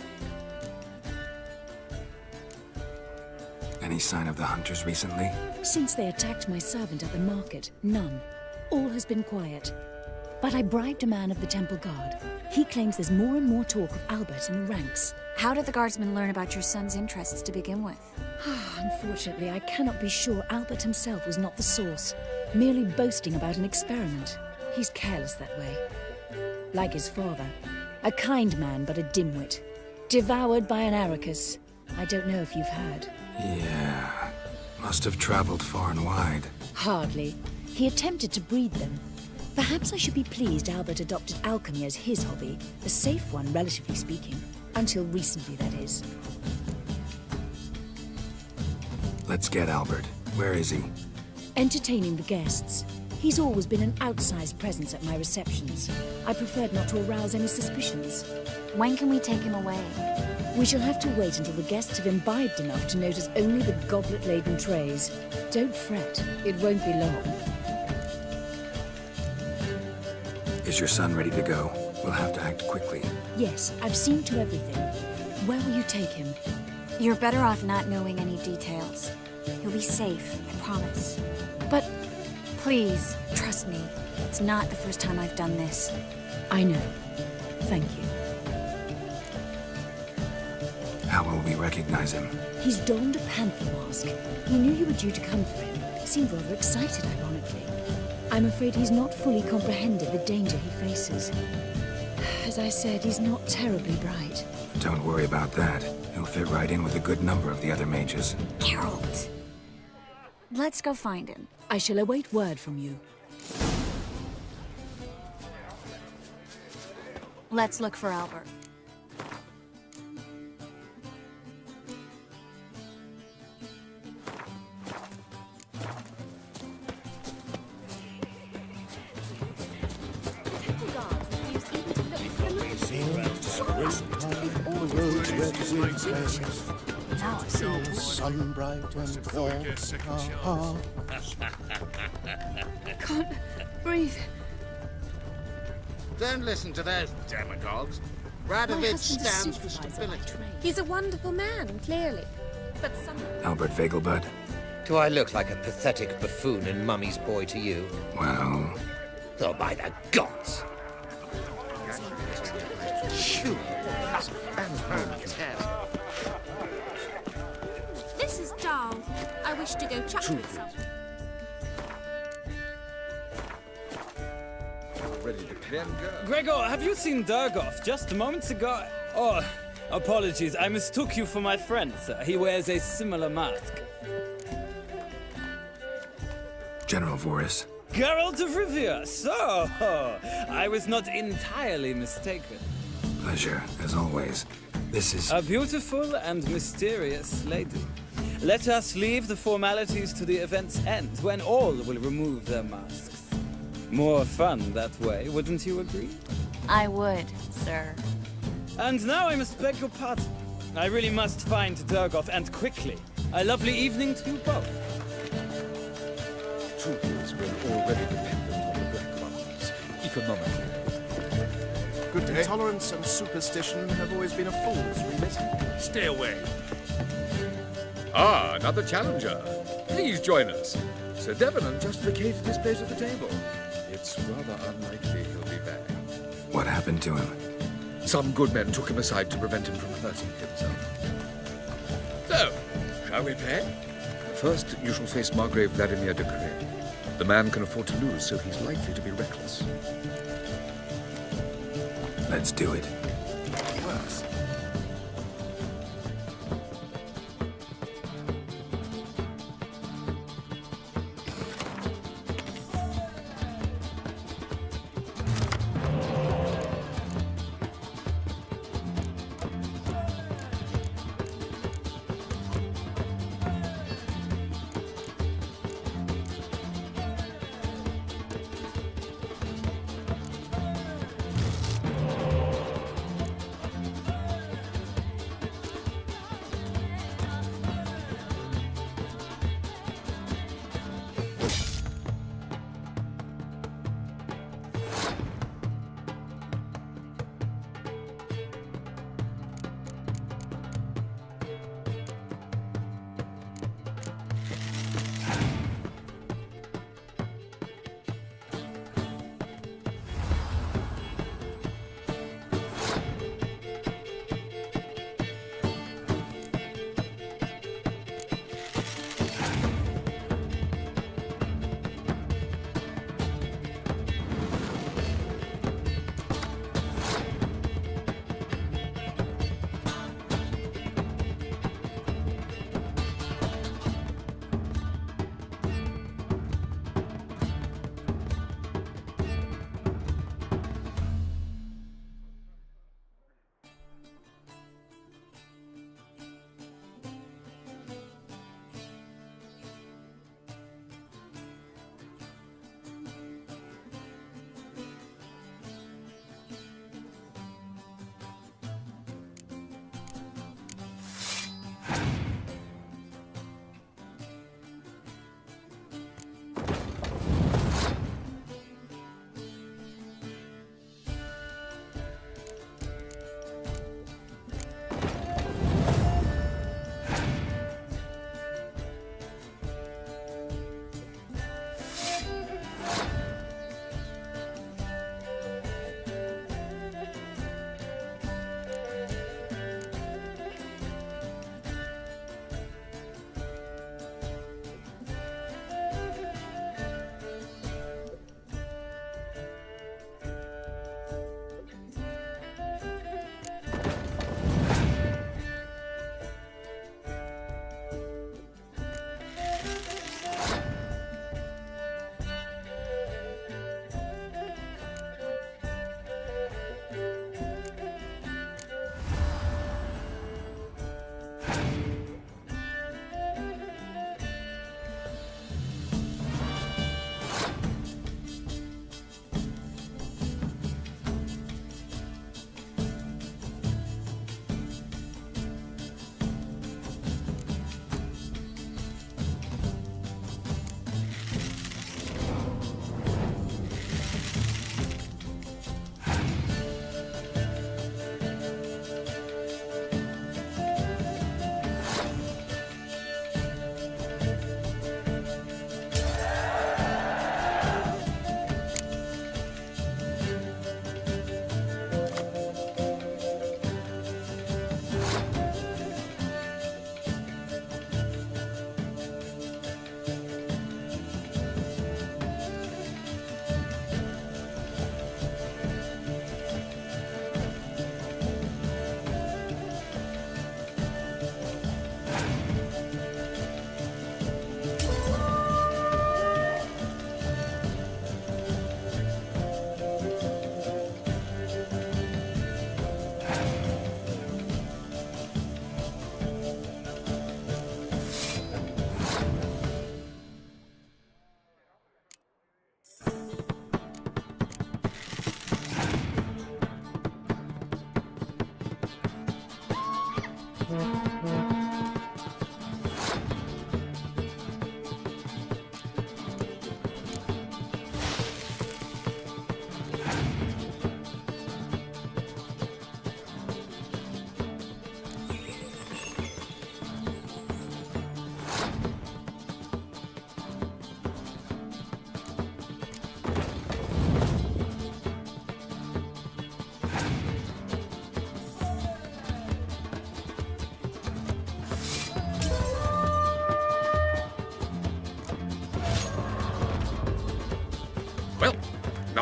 Speaker 5: Any sign of the hunters recently?
Speaker 9: Since they attacked my servant at the market, none. All has been quiet. But I bribed a man of the Temple Guard. He claims there's more and more talk of Albert in the ranks.
Speaker 6: How did the guardsmen learn about your son's interests to begin with?
Speaker 9: Unfortunately, I cannot be sure Albert himself was not the source, merely boasting about an experiment. He's careless that way. Like his father. A kind man, but a dimwit. Devoured by an Arrakis. I don't know if you've heard.
Speaker 5: Yeah. Must have traveled far and wide.
Speaker 9: Hardly. He attempted to breed them. Perhaps I should be pleased Albert adopted alchemy as his hobby. A safe one, relatively speaking. Until recently, that is.
Speaker 5: Let's get Albert. Where is he?
Speaker 9: Entertaining the guests. He's always been an outsized presence at my receptions. I preferred not to arouse any suspicions.
Speaker 6: When can we take him away?
Speaker 9: We shall have to wait until the guests have imbibed enough to notice only the goblet-laden trays. Don't fret, it won't be long.
Speaker 5: Is your son ready to go? We'll have to act quickly.
Speaker 9: Yes, I've seen to everything. Where will you take him?
Speaker 6: You're better off not knowing any details. He'll be safe, I promise.
Speaker 9: But...
Speaker 6: Please, trust me. It's not the first time I've done this.
Speaker 9: I know. Thank you.
Speaker 5: How will we recognize him?
Speaker 9: He's donned a panther mask. He knew you were due to come for him. Seemed rather excited, ironically. I'm afraid he's not fully comprehended the danger he faces. As I said, he's not terribly bright.
Speaker 5: Don't worry about that. He'll fit right in with a good number of the other mages.
Speaker 6: Geralt! Let's go find him.
Speaker 9: I shall await word from you.
Speaker 6: Let's look for Albert.
Speaker 2: Now I see the sun bright and warm.
Speaker 22: Can't breathe.
Speaker 15: Don't listen to those demagogues. Radovid stands for stability.
Speaker 22: He's a wonderful man, clearly. But some...
Speaker 5: Albert Vegelbud?
Speaker 18: Do I look like a pathetic buffoon and mummy's boy to you?
Speaker 5: Well...
Speaker 18: Oh, by the gods!
Speaker 22: This is Dahl. I wish to go chat with someone.
Speaker 23: Gregor, have you seen Durgoff just moments ago? Oh, apologies. I mistook you for my friend, sir. He wears a similar mask.
Speaker 5: General Voris.
Speaker 23: Geralt of Rivia. So, I was not entirely mistaken.
Speaker 5: Pleasure, as always. This is...
Speaker 23: A beautiful and mysterious lady. Let us leave the formalities to the event's end, when all will remove their masks. More fun that way, wouldn't you agree?
Speaker 6: I would, sir.
Speaker 23: And now I must beg your pardon. I really must find Durgoff, and quickly. A lovely evening to you both.
Speaker 16: Truth is, we're already dependent on the Black Ones, economically.
Speaker 13: Good day. Intolerance and superstition have always been a fool's remit.
Speaker 19: Stay away. Ah, another challenger. Please join us. Sir Devenant just vacated his place at the table. It's rather unlikely he'll be back.
Speaker 5: What happened to him?
Speaker 19: Some good men took him aside to prevent him from hurting himself. So, shall we play? First, you shall face Margrave Vladimir de Grey. The man can afford to lose, so he's likely to be reckless.
Speaker 5: Let's do it.
Speaker 13: Worse.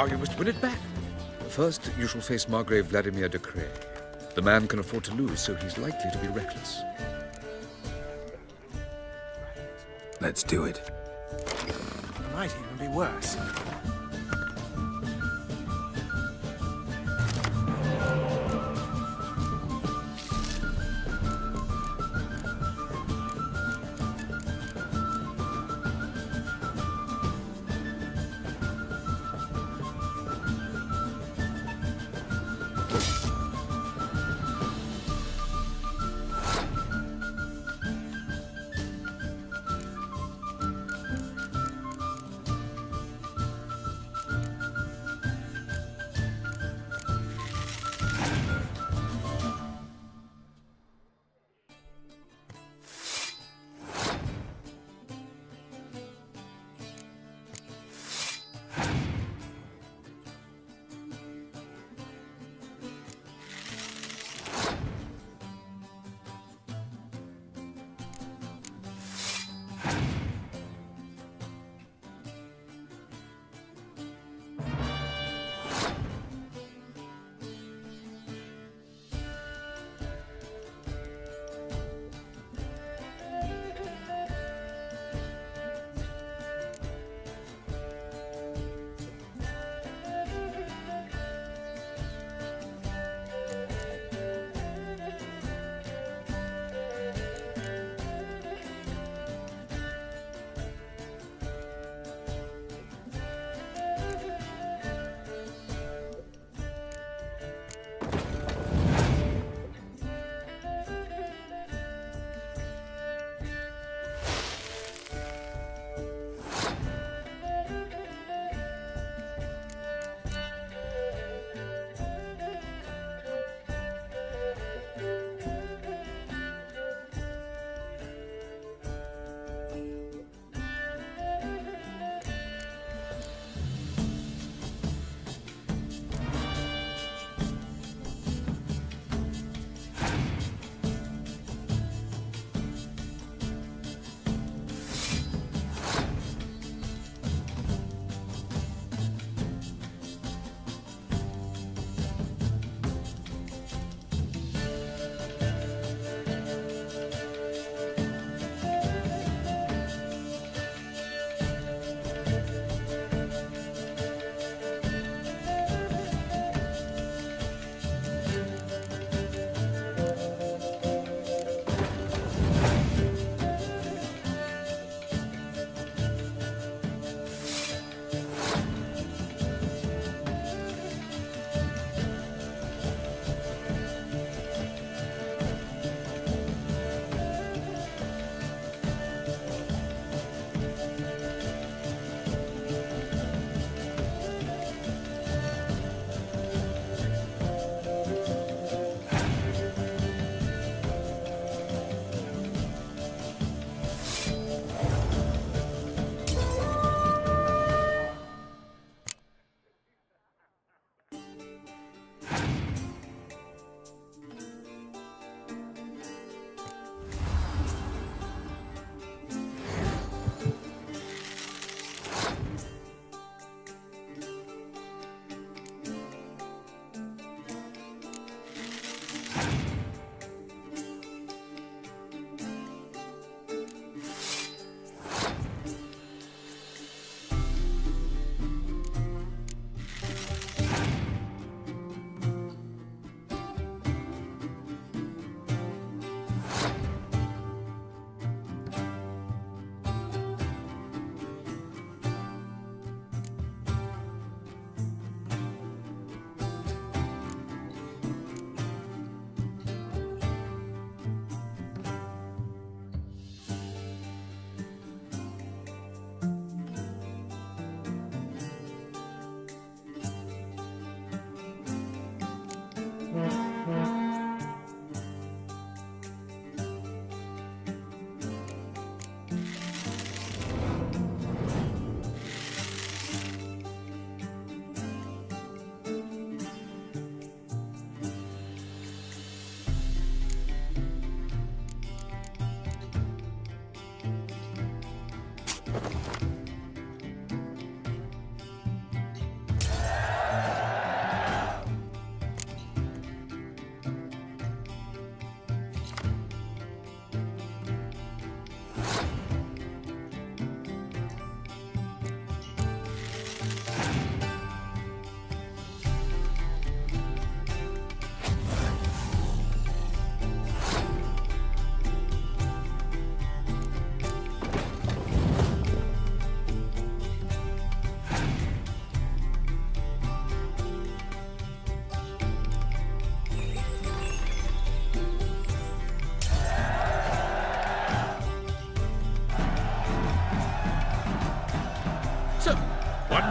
Speaker 19: Now you must win it back. First, you shall face Margrave Vladimir de Cray. The man can afford to lose, so he's likely to be reckless.
Speaker 5: Let's do it.
Speaker 17: Might even be worse.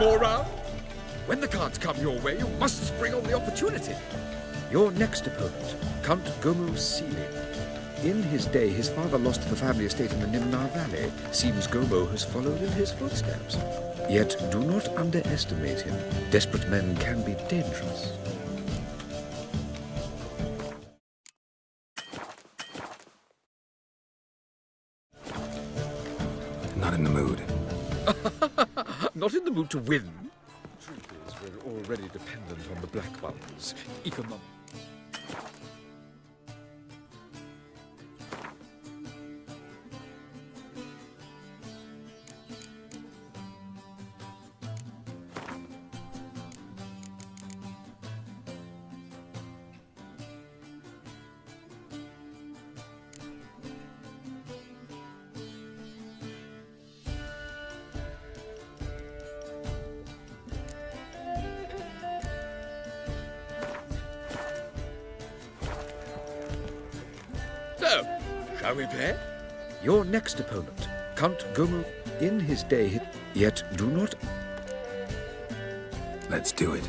Speaker 19: more round? When the cards come your way, you must spring on the opportunity. Your next opponent, Count Gomu Sealy. In his day, his father lost the family estate in the Nimnar Valley. Seems Gomo has followed in his footsteps. Yet do not underestimate him. Desperate men can be dangerous.
Speaker 5: Not in the mood.
Speaker 19: Not in the mood to win. The truth is, we're already dependent on the Black Ones. So, shall we play? Your next opponent, Count Gomu. In his day, yet do not...
Speaker 5: Let's do it.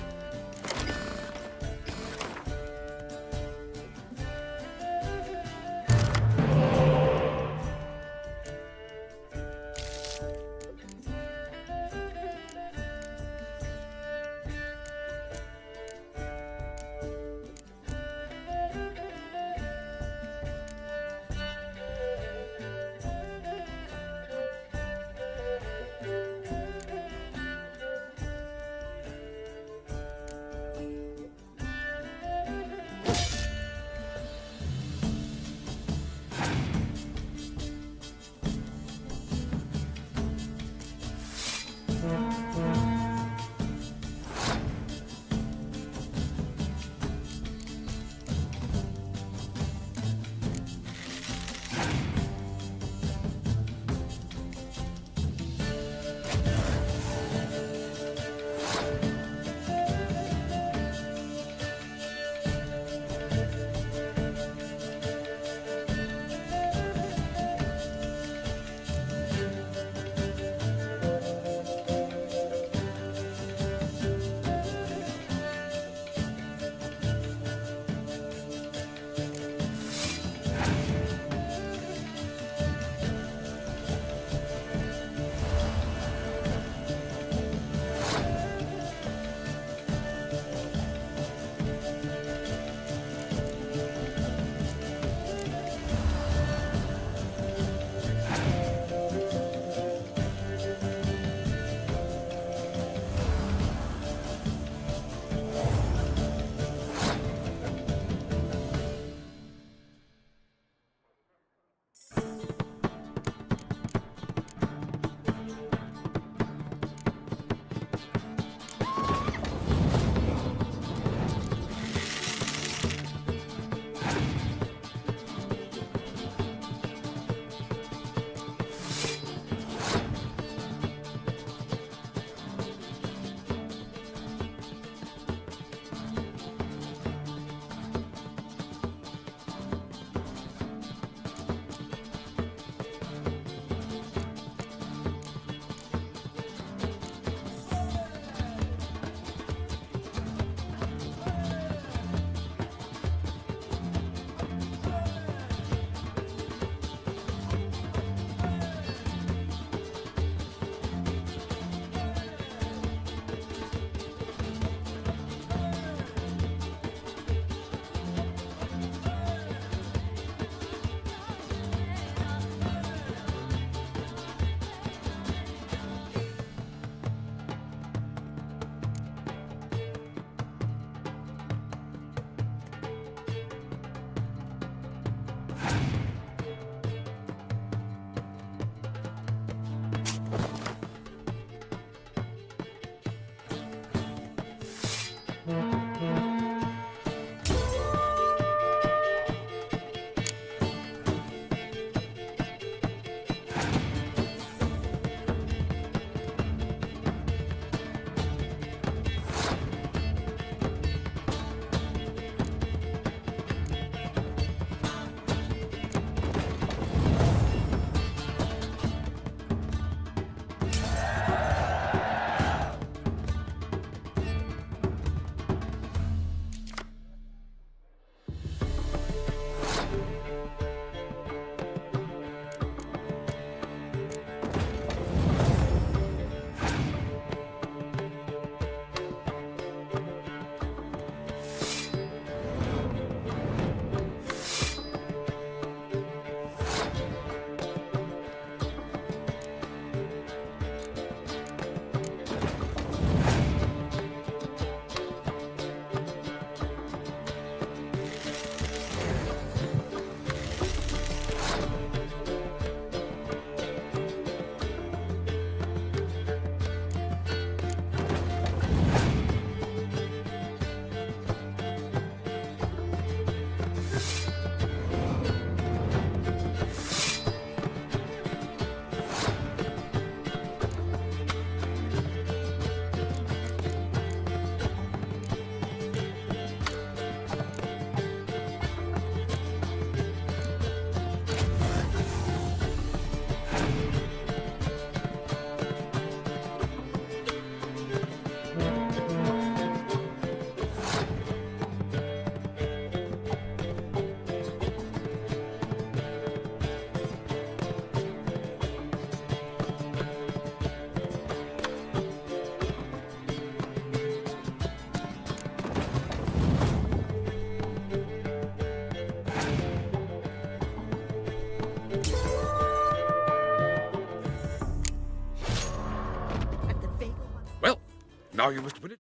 Speaker 19: Now you must win it.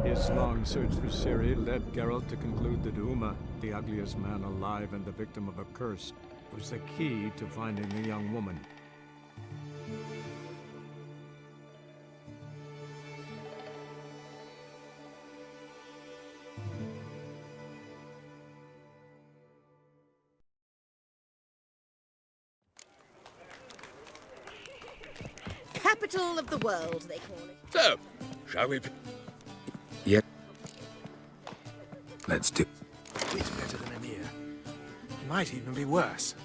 Speaker 8: His long search for Ciri led Geralt to conclude that Uma, the ugliest man alive and the victim of a curse, was the key to finding the young woman.
Speaker 2: Capital of the world, they call it.
Speaker 19: So, shall we...
Speaker 5: Yet. Let's do.
Speaker 17: It's better than an ear. Might even be worse.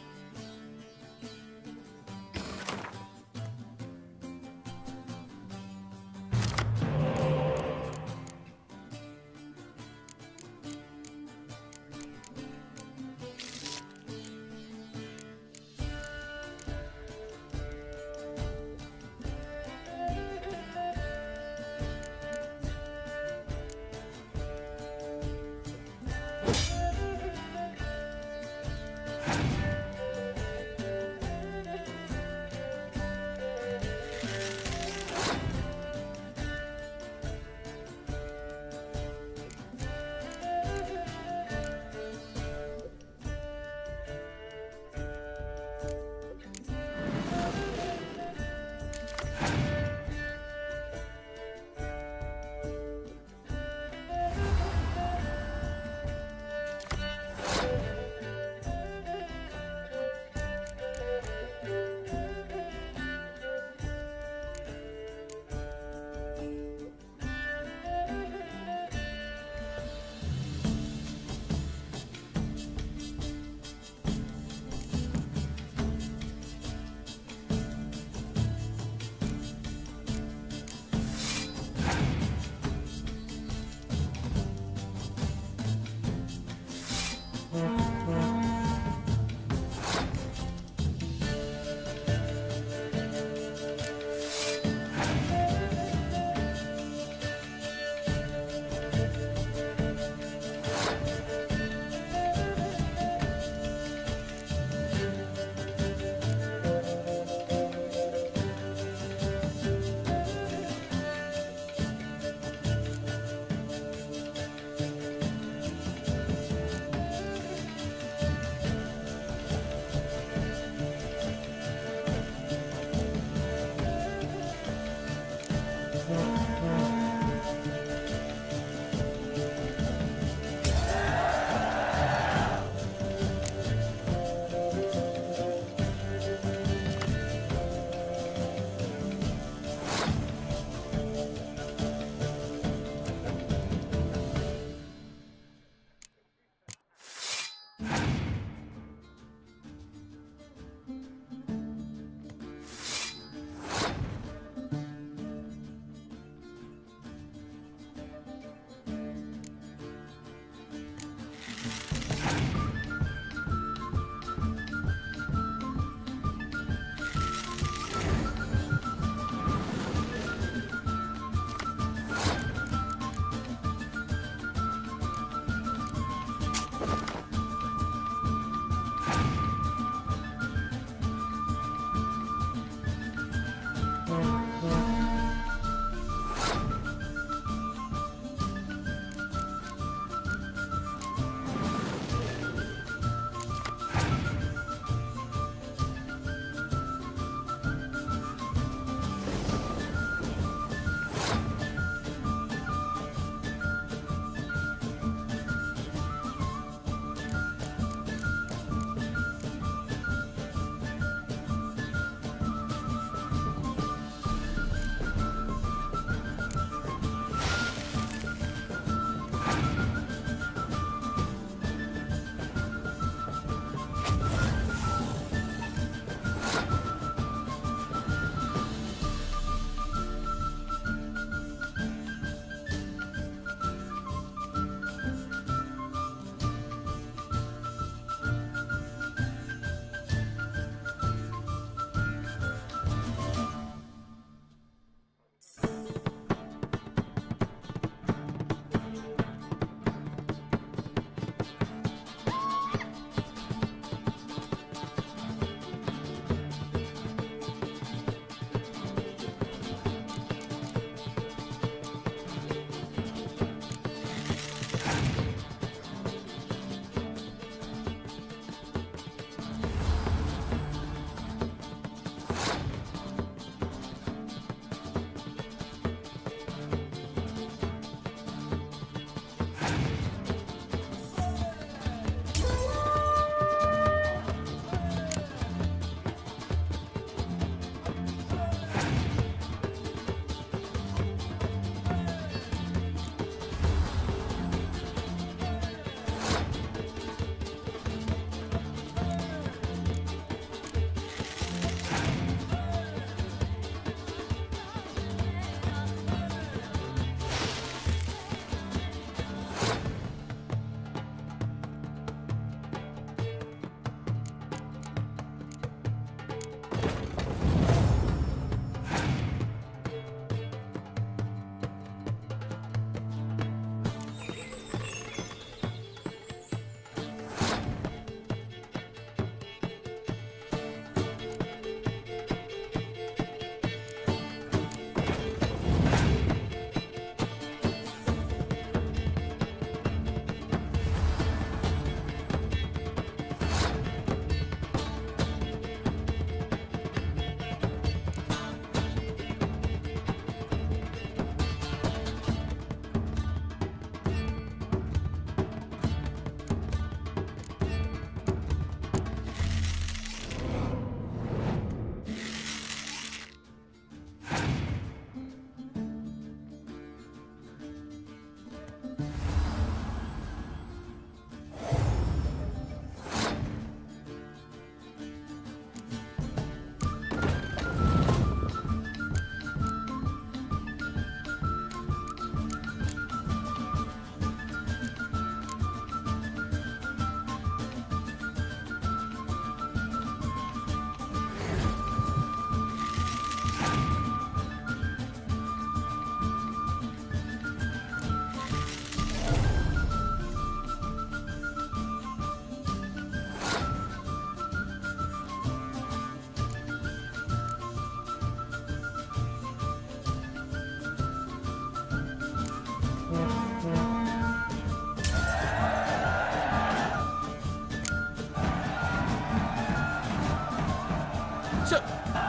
Speaker 19: So,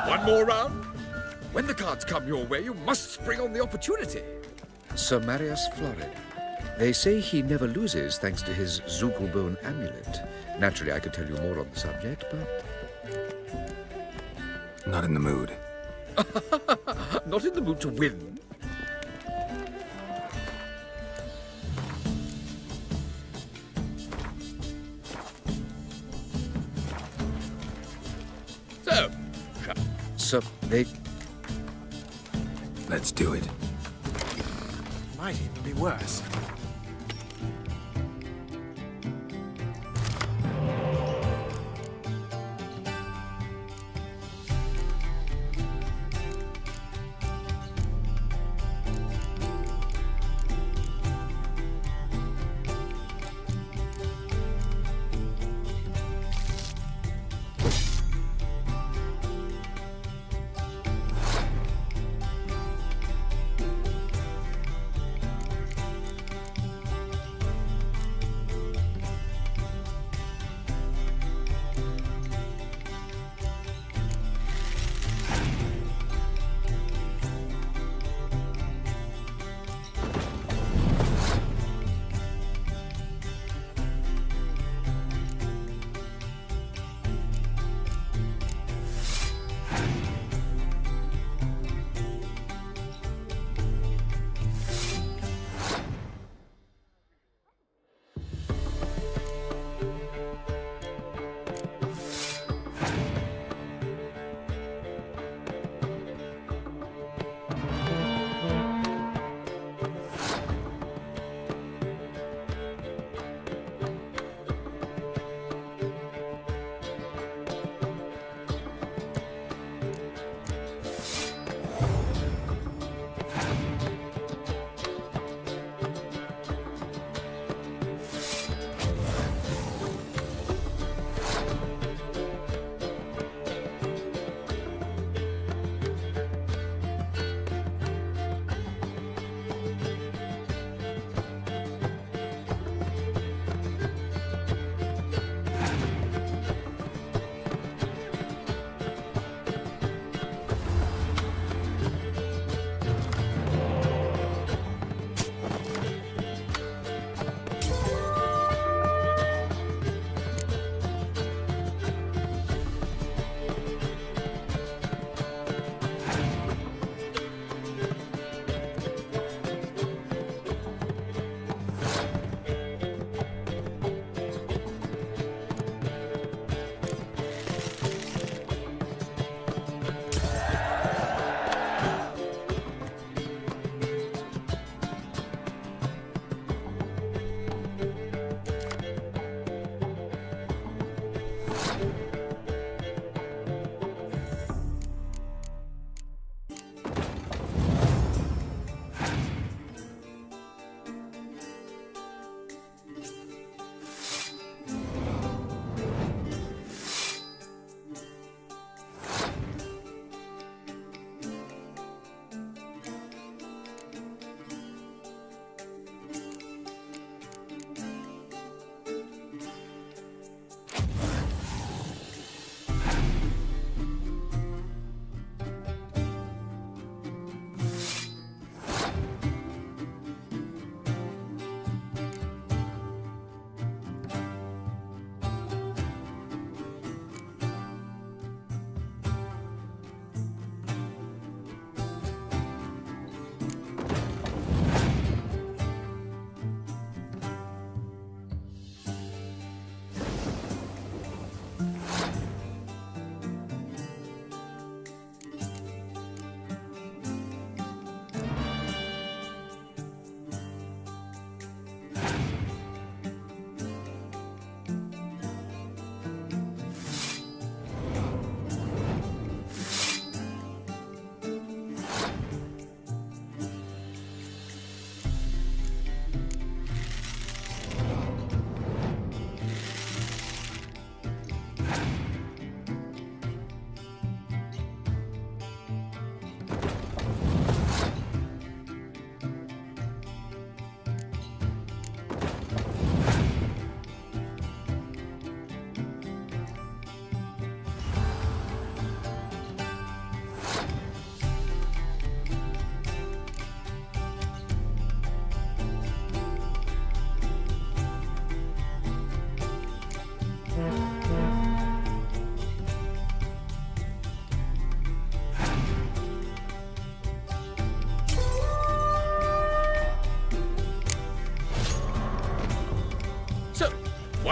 Speaker 19: one more round? When the cards come your way, you must spring on the opportunity. Sir Marius Florid. They say he never loses thanks to his Zugelbone amulet. Naturally, I could tell you more on the subject, but...
Speaker 5: Not in the mood.
Speaker 19: Not in the mood to win. So, they...
Speaker 5: Let's do it.
Speaker 13: Might even be worse.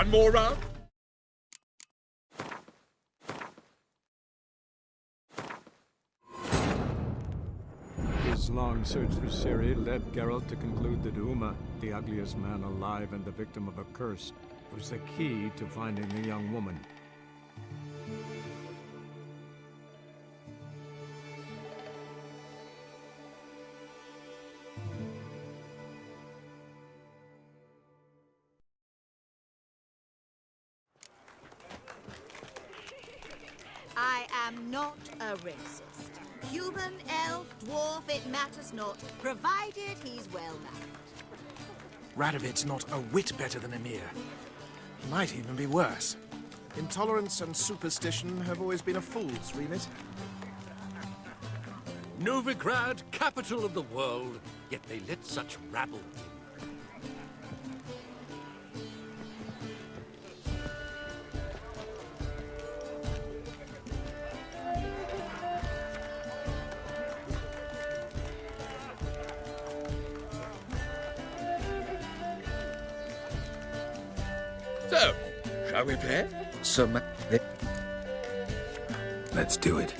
Speaker 19: One more round?
Speaker 8: His long search for Ciri led Geralt to conclude that Uma, the ugliest man alive and the victim of a curse, was the key to finding the young woman.
Speaker 2: I am not a racist. Human, elf, dwarf, it matters not, provided he's well mannered.
Speaker 17: Radovid's not a whit better than Emir. He might even be worse. Intolerance and superstition have always been a fool's remit.
Speaker 21: Novigrad, capital of the world, yet they let such rabble in.
Speaker 19: So, shall we play?
Speaker 5: Let's do it.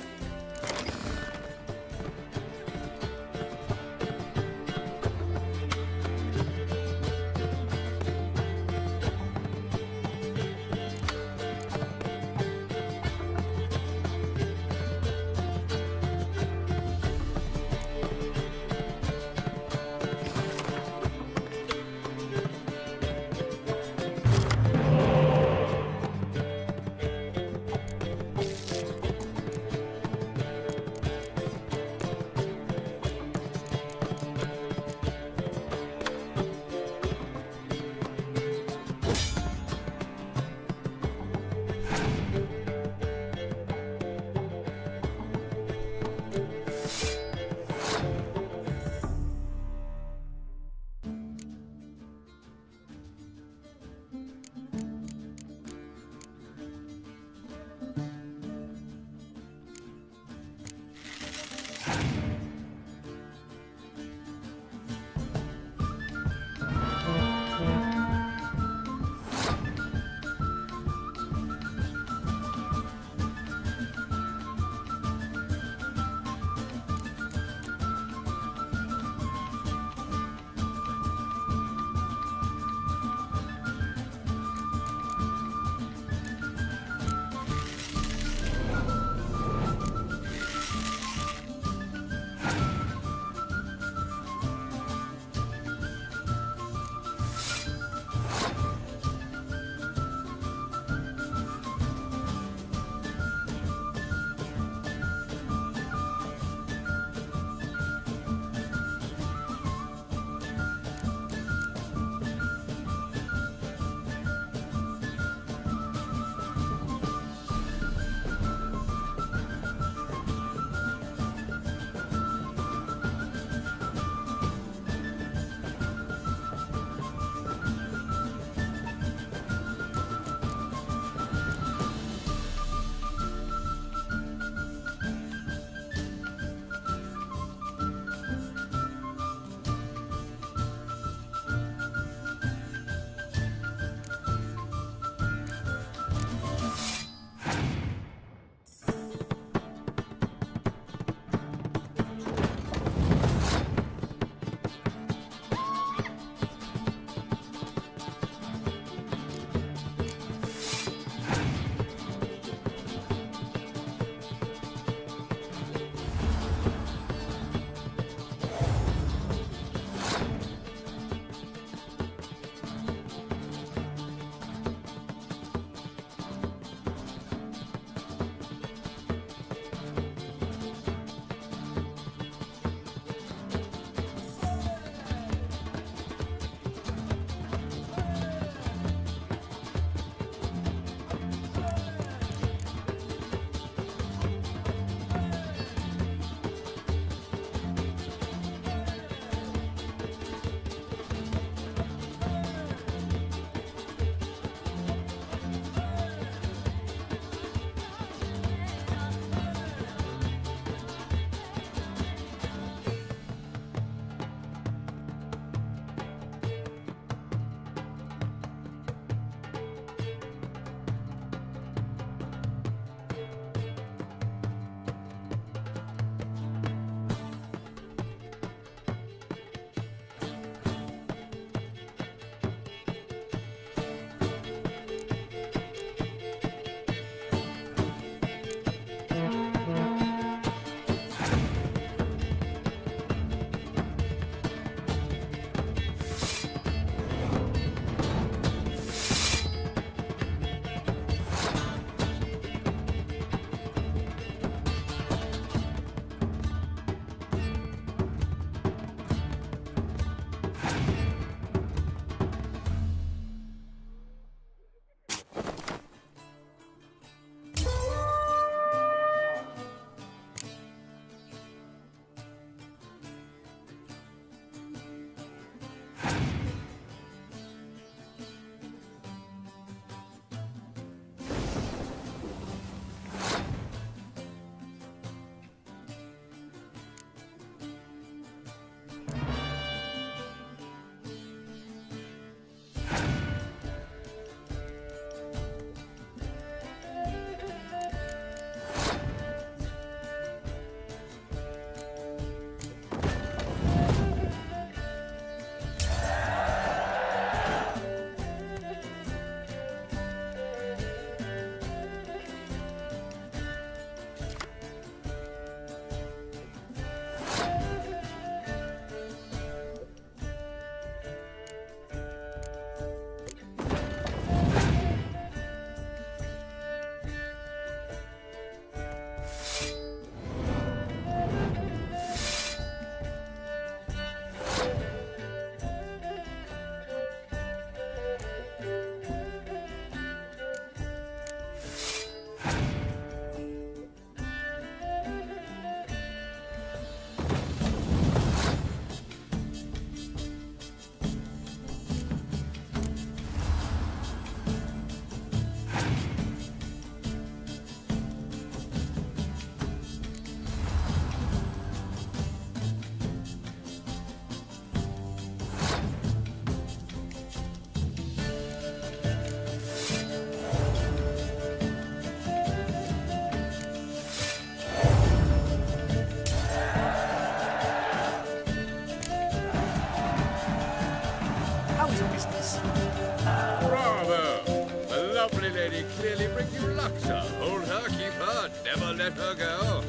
Speaker 19: lovely lady clearly brings you luck, sir. Hold her, keep her, never let her go.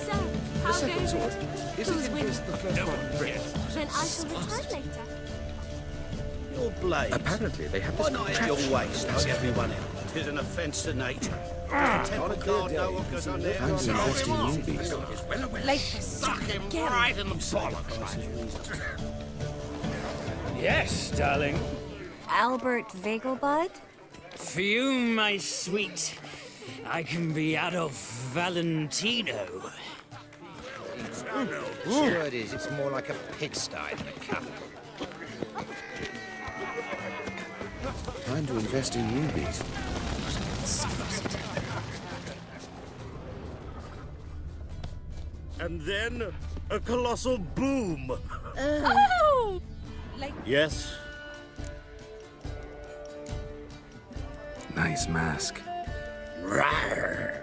Speaker 22: So, how
Speaker 16: The second
Speaker 22: goes
Speaker 16: sword.
Speaker 22: it?
Speaker 16: Is
Speaker 22: Who's
Speaker 16: it in
Speaker 22: winning?
Speaker 16: case the first one breaks?
Speaker 22: Then I shall return later.
Speaker 12: Your blade.
Speaker 19: Apparently, they have this
Speaker 12: Why not at your waist like everyone else? 'Tis an offence to nature. Does the temple guard know what goes on there?
Speaker 5: Fancy investing in you, beast.
Speaker 22: Late for
Speaker 15: Stuck him right in the bollocks.
Speaker 23: Yes, darling.
Speaker 6: Albert Vegelbud?
Speaker 23: For you, my sweet, I can be Adolf Valentino.
Speaker 18: Sure it is. It's more like a pigsty than a capital.
Speaker 5: Time to invest in you, beast.
Speaker 1: And then a colossal boom.
Speaker 22: Oh!
Speaker 1: Yes.
Speaker 5: Nice mask.
Speaker 1: Rawr.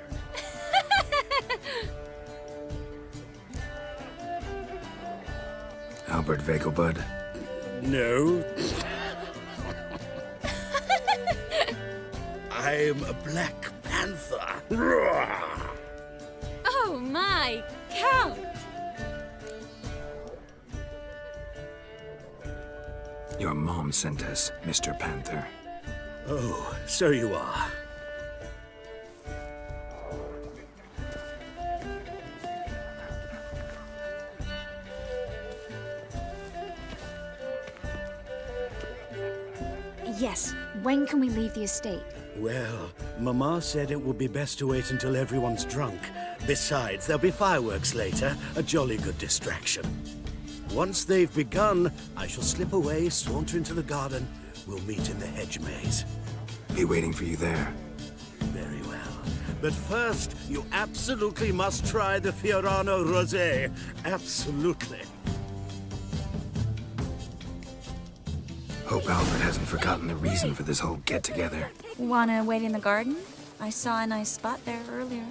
Speaker 5: Albert Vegelbud.
Speaker 1: No. I'm a Black Panther. Rawr.
Speaker 22: Oh my, Count!
Speaker 5: Your mom sent us, Mr. Panther.
Speaker 1: Oh, so you are.
Speaker 6: Yes. When can we leave the estate?
Speaker 1: Well, Mama said it would be best to wait until everyone's drunk. Besides, there'll be fireworks later, a jolly good distraction. Once they've begun, I shall slip away, saunter into the garden. We'll meet in the hedge maze.
Speaker 5: Be waiting for you there.
Speaker 1: Very well. But first, you absolutely must try the Fiorano Rosé. Absolutely.
Speaker 5: Hope Albert hasn't forgotten the reason for this whole get-together.
Speaker 6: Wanna wait in the garden? I saw a nice spot there earlier.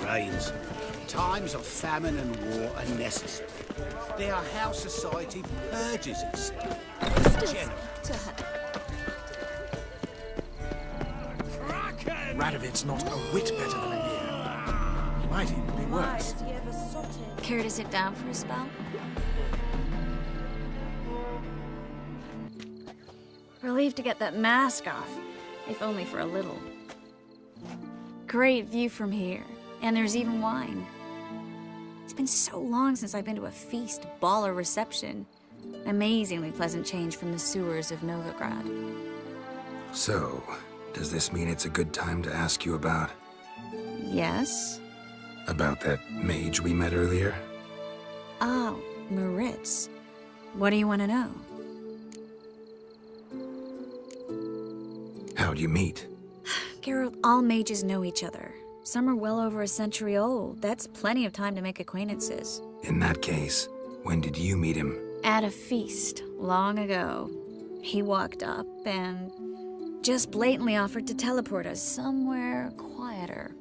Speaker 4: trains. Times of famine and war are necessary. They are how society purges itself.
Speaker 17: Radovid's not a whit better than Emir. He might even be worse.
Speaker 6: Care to sit down for a spell? Relieved to get that mask off, if only for a little. Great view from here, and there's even wine. It's been so long since I've been to a feast, ball, or reception. Amazingly pleasant change from the sewers of Novigrad.
Speaker 5: So, does this mean it's a good time to ask you about...
Speaker 6: Yes?
Speaker 5: About that mage we met earlier?
Speaker 6: Oh, Maritz. What do you want to know?
Speaker 5: How'd you meet?
Speaker 6: Geralt, all mages know each other. Some are well over a century old. That's plenty of time to make acquaintances.
Speaker 5: In that case, when did you meet him?
Speaker 6: At a feast, long ago. He walked up and just blatantly offered to teleport us somewhere quieter.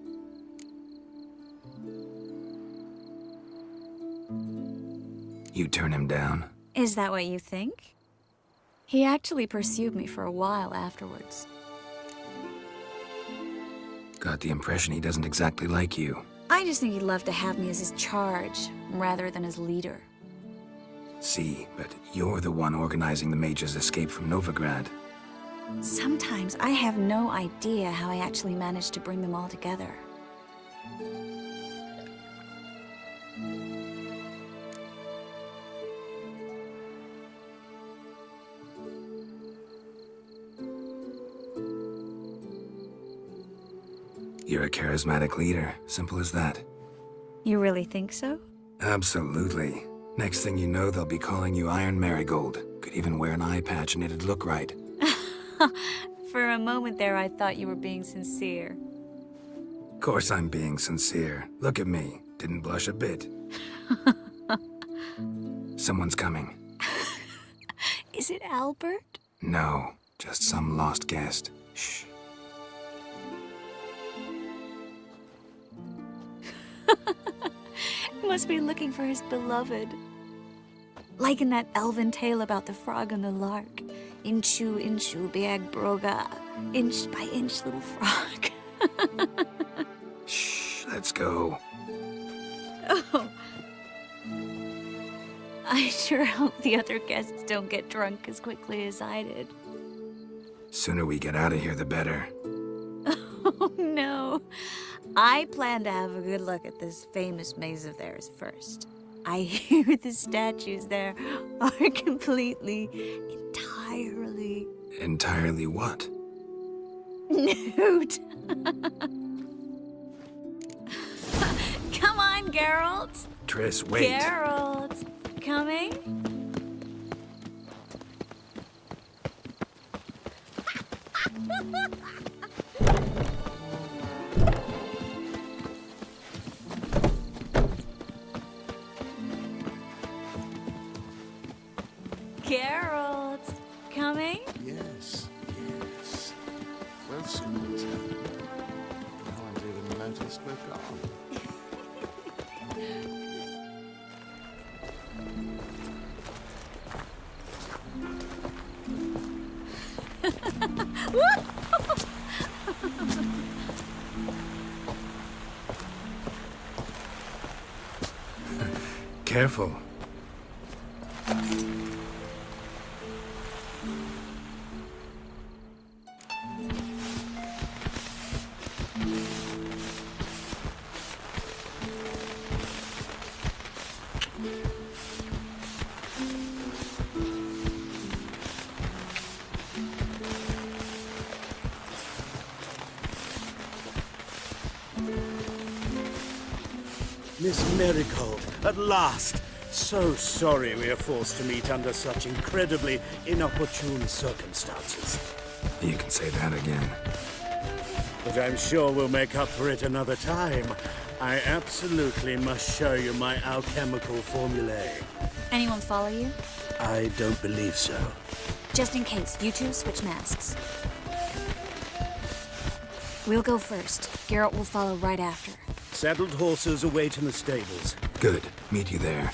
Speaker 5: You turn him down?
Speaker 6: Is that what you think? He actually pursued me for a while afterwards.
Speaker 5: Got the impression he doesn't exactly like you.
Speaker 6: I just think he'd love to have me as his charge, rather than his leader.
Speaker 5: See, but you're the one organizing the mage's escape from Novigrad.
Speaker 6: Sometimes I have no idea how I actually managed to bring them all together.
Speaker 5: You're a charismatic leader. Simple as that.
Speaker 6: You really think so?
Speaker 5: Absolutely. Next thing you know, they'll be calling you Iron Marigold. Could even wear an eye patch and it'd look right.
Speaker 6: For a moment there, I thought you were being sincere.
Speaker 5: Of course I'm being sincere. Look at me. Didn't blush a bit. Someone's coming.
Speaker 6: Is it Albert?
Speaker 5: No, just some lost guest. Shh.
Speaker 6: Must be looking for his beloved. Like in that elven tale about the frog and the lark. Inchu, inchu, biag broga. Inch by inch, little frog.
Speaker 5: Shh, let's go.
Speaker 6: Oh. I sure hope the other guests don't get drunk as quickly as I did.
Speaker 5: Sooner we get out of here, the better.
Speaker 6: Oh, no. I plan to have a good look at this famous maze of theirs first. I hear the statues there are completely, entirely...
Speaker 5: Entirely what?
Speaker 6: Nude. Come on, Geralt.
Speaker 5: Triss, wait.
Speaker 6: Geralt, coming? Geralt, coming?
Speaker 13: Yes, yes. Well, soon it's happened. No one's even noticed we're gone.
Speaker 5: Careful.
Speaker 12: Miss Marigold, at last! So sorry we are forced to meet under such incredibly inopportune circumstances.
Speaker 5: You can say that again.
Speaker 12: But I'm sure we'll make up for it another time. I absolutely must show you my alchemical formulae.
Speaker 6: Anyone follow you?
Speaker 12: I don't believe so.
Speaker 6: Just in case, you two switch masks. We'll go first. Geralt will follow right after.
Speaker 7: Saddled horses await in the stables.
Speaker 5: Good. Meet you there.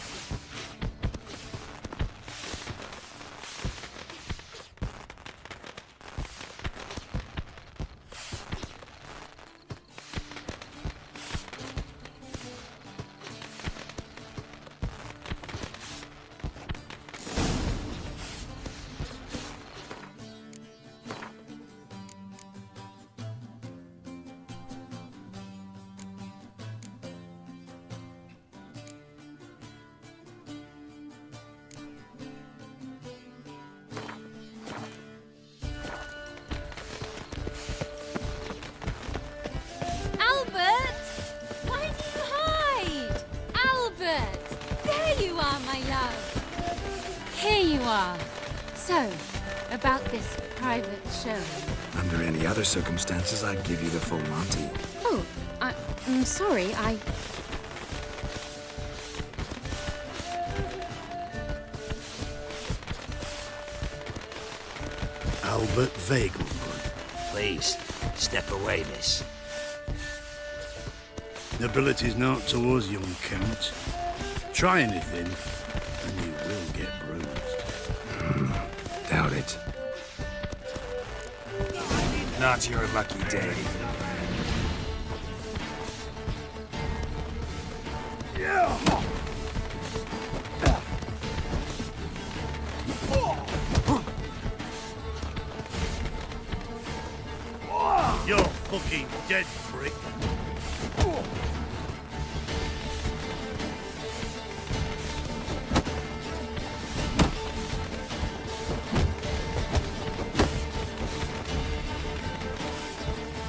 Speaker 10: Albert! Why do you hide? Albert! There you are, my love. Here you are. So, about this private show.
Speaker 5: Under any other circumstances, I'd give you the full Monty.
Speaker 10: Oh, I'm sorry,
Speaker 20: Albert Vagelbud. Please, step away, miss. Nobility's not towards young Count. Try anything, and you will get bruised.
Speaker 5: Doubt it. Not your lucky day.
Speaker 20: You're fucking dead, prick.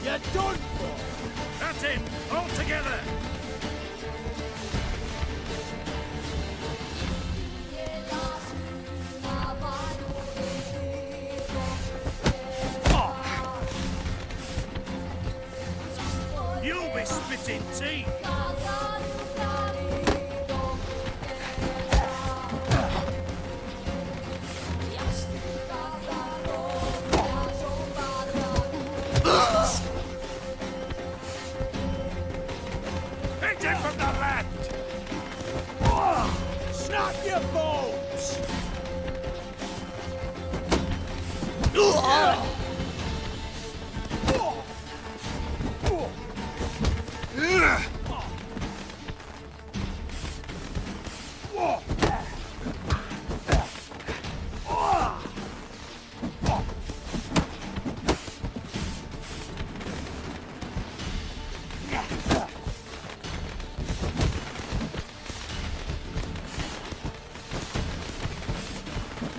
Speaker 1: You're done for! That's it! All together! You'll be spitting teeth! Hit him from the left! Snap your bones!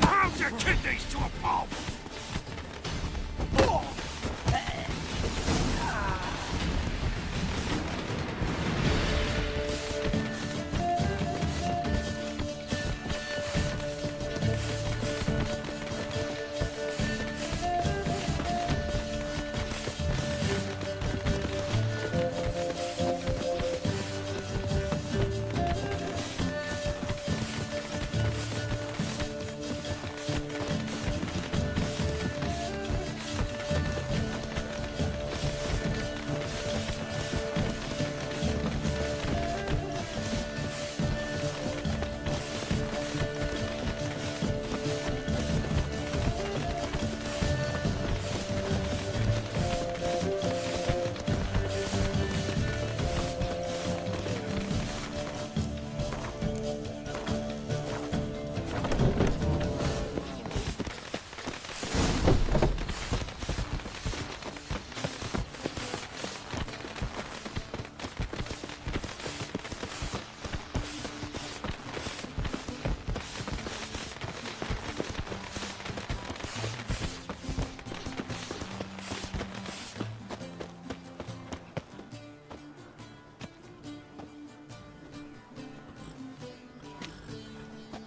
Speaker 1: Pound your kidneys to a pulp!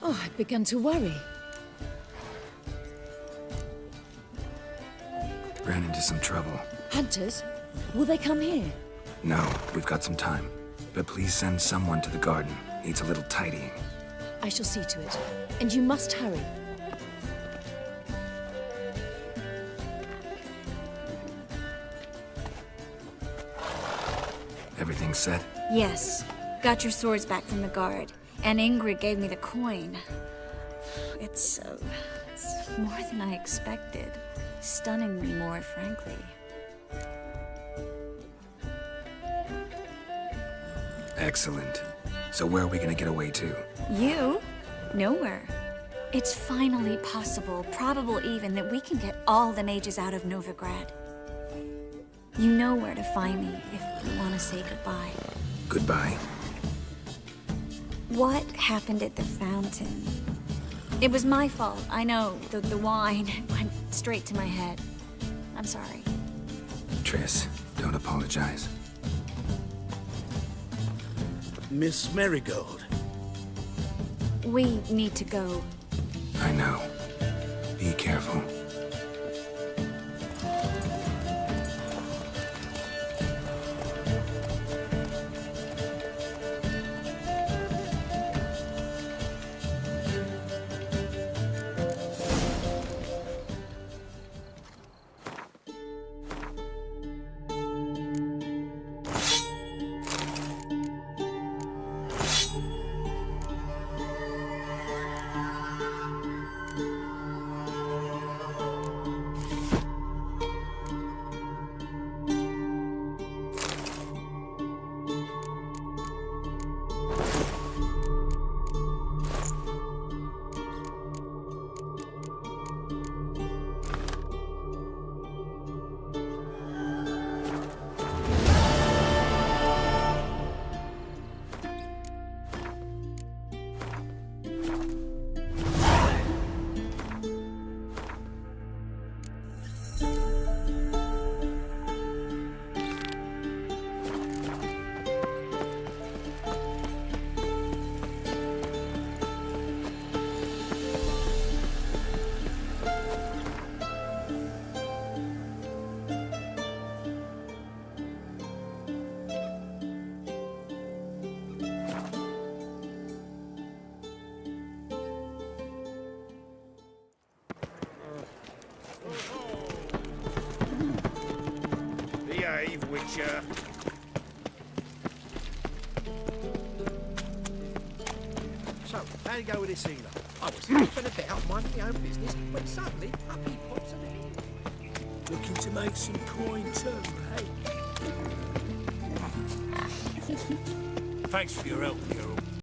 Speaker 9: Oh, I'd begun to worry.
Speaker 5: Ran into some trouble.
Speaker 9: Hunters? Will they come here?
Speaker 5: No, we've got some time. But please send someone to the garden. Needs a little tidying.
Speaker 9: I shall see to it. And you must hurry.
Speaker 5: Everything set?
Speaker 6: Yes. Got your swords back from the guard. And Ingrid gave me the coin. It's more than I expected. Stunningly more, frankly.
Speaker 5: Excellent. So where are we gonna get away to?
Speaker 6: You? Nowhere. It's finally possible, probable even, that we can get all the mages out of Novigrad. You know where to find me if you want to say goodbye.
Speaker 5: Goodbye.
Speaker 6: What happened at the fountain? It was my fault, I know. The wine went straight to my head. I'm sorry.
Speaker 5: Triss, don't apologize.
Speaker 7: Miss Marigold.
Speaker 6: We need to go.
Speaker 5: I know. Be careful.
Speaker 15: Behave, Witcher.
Speaker 17: So, how'd it go with this healer?
Speaker 15: I was huffing about minding my own business when suddenly up he pops at me.
Speaker 1: Looking to make some coin too, hey?
Speaker 21: Thanks for your help, Hero.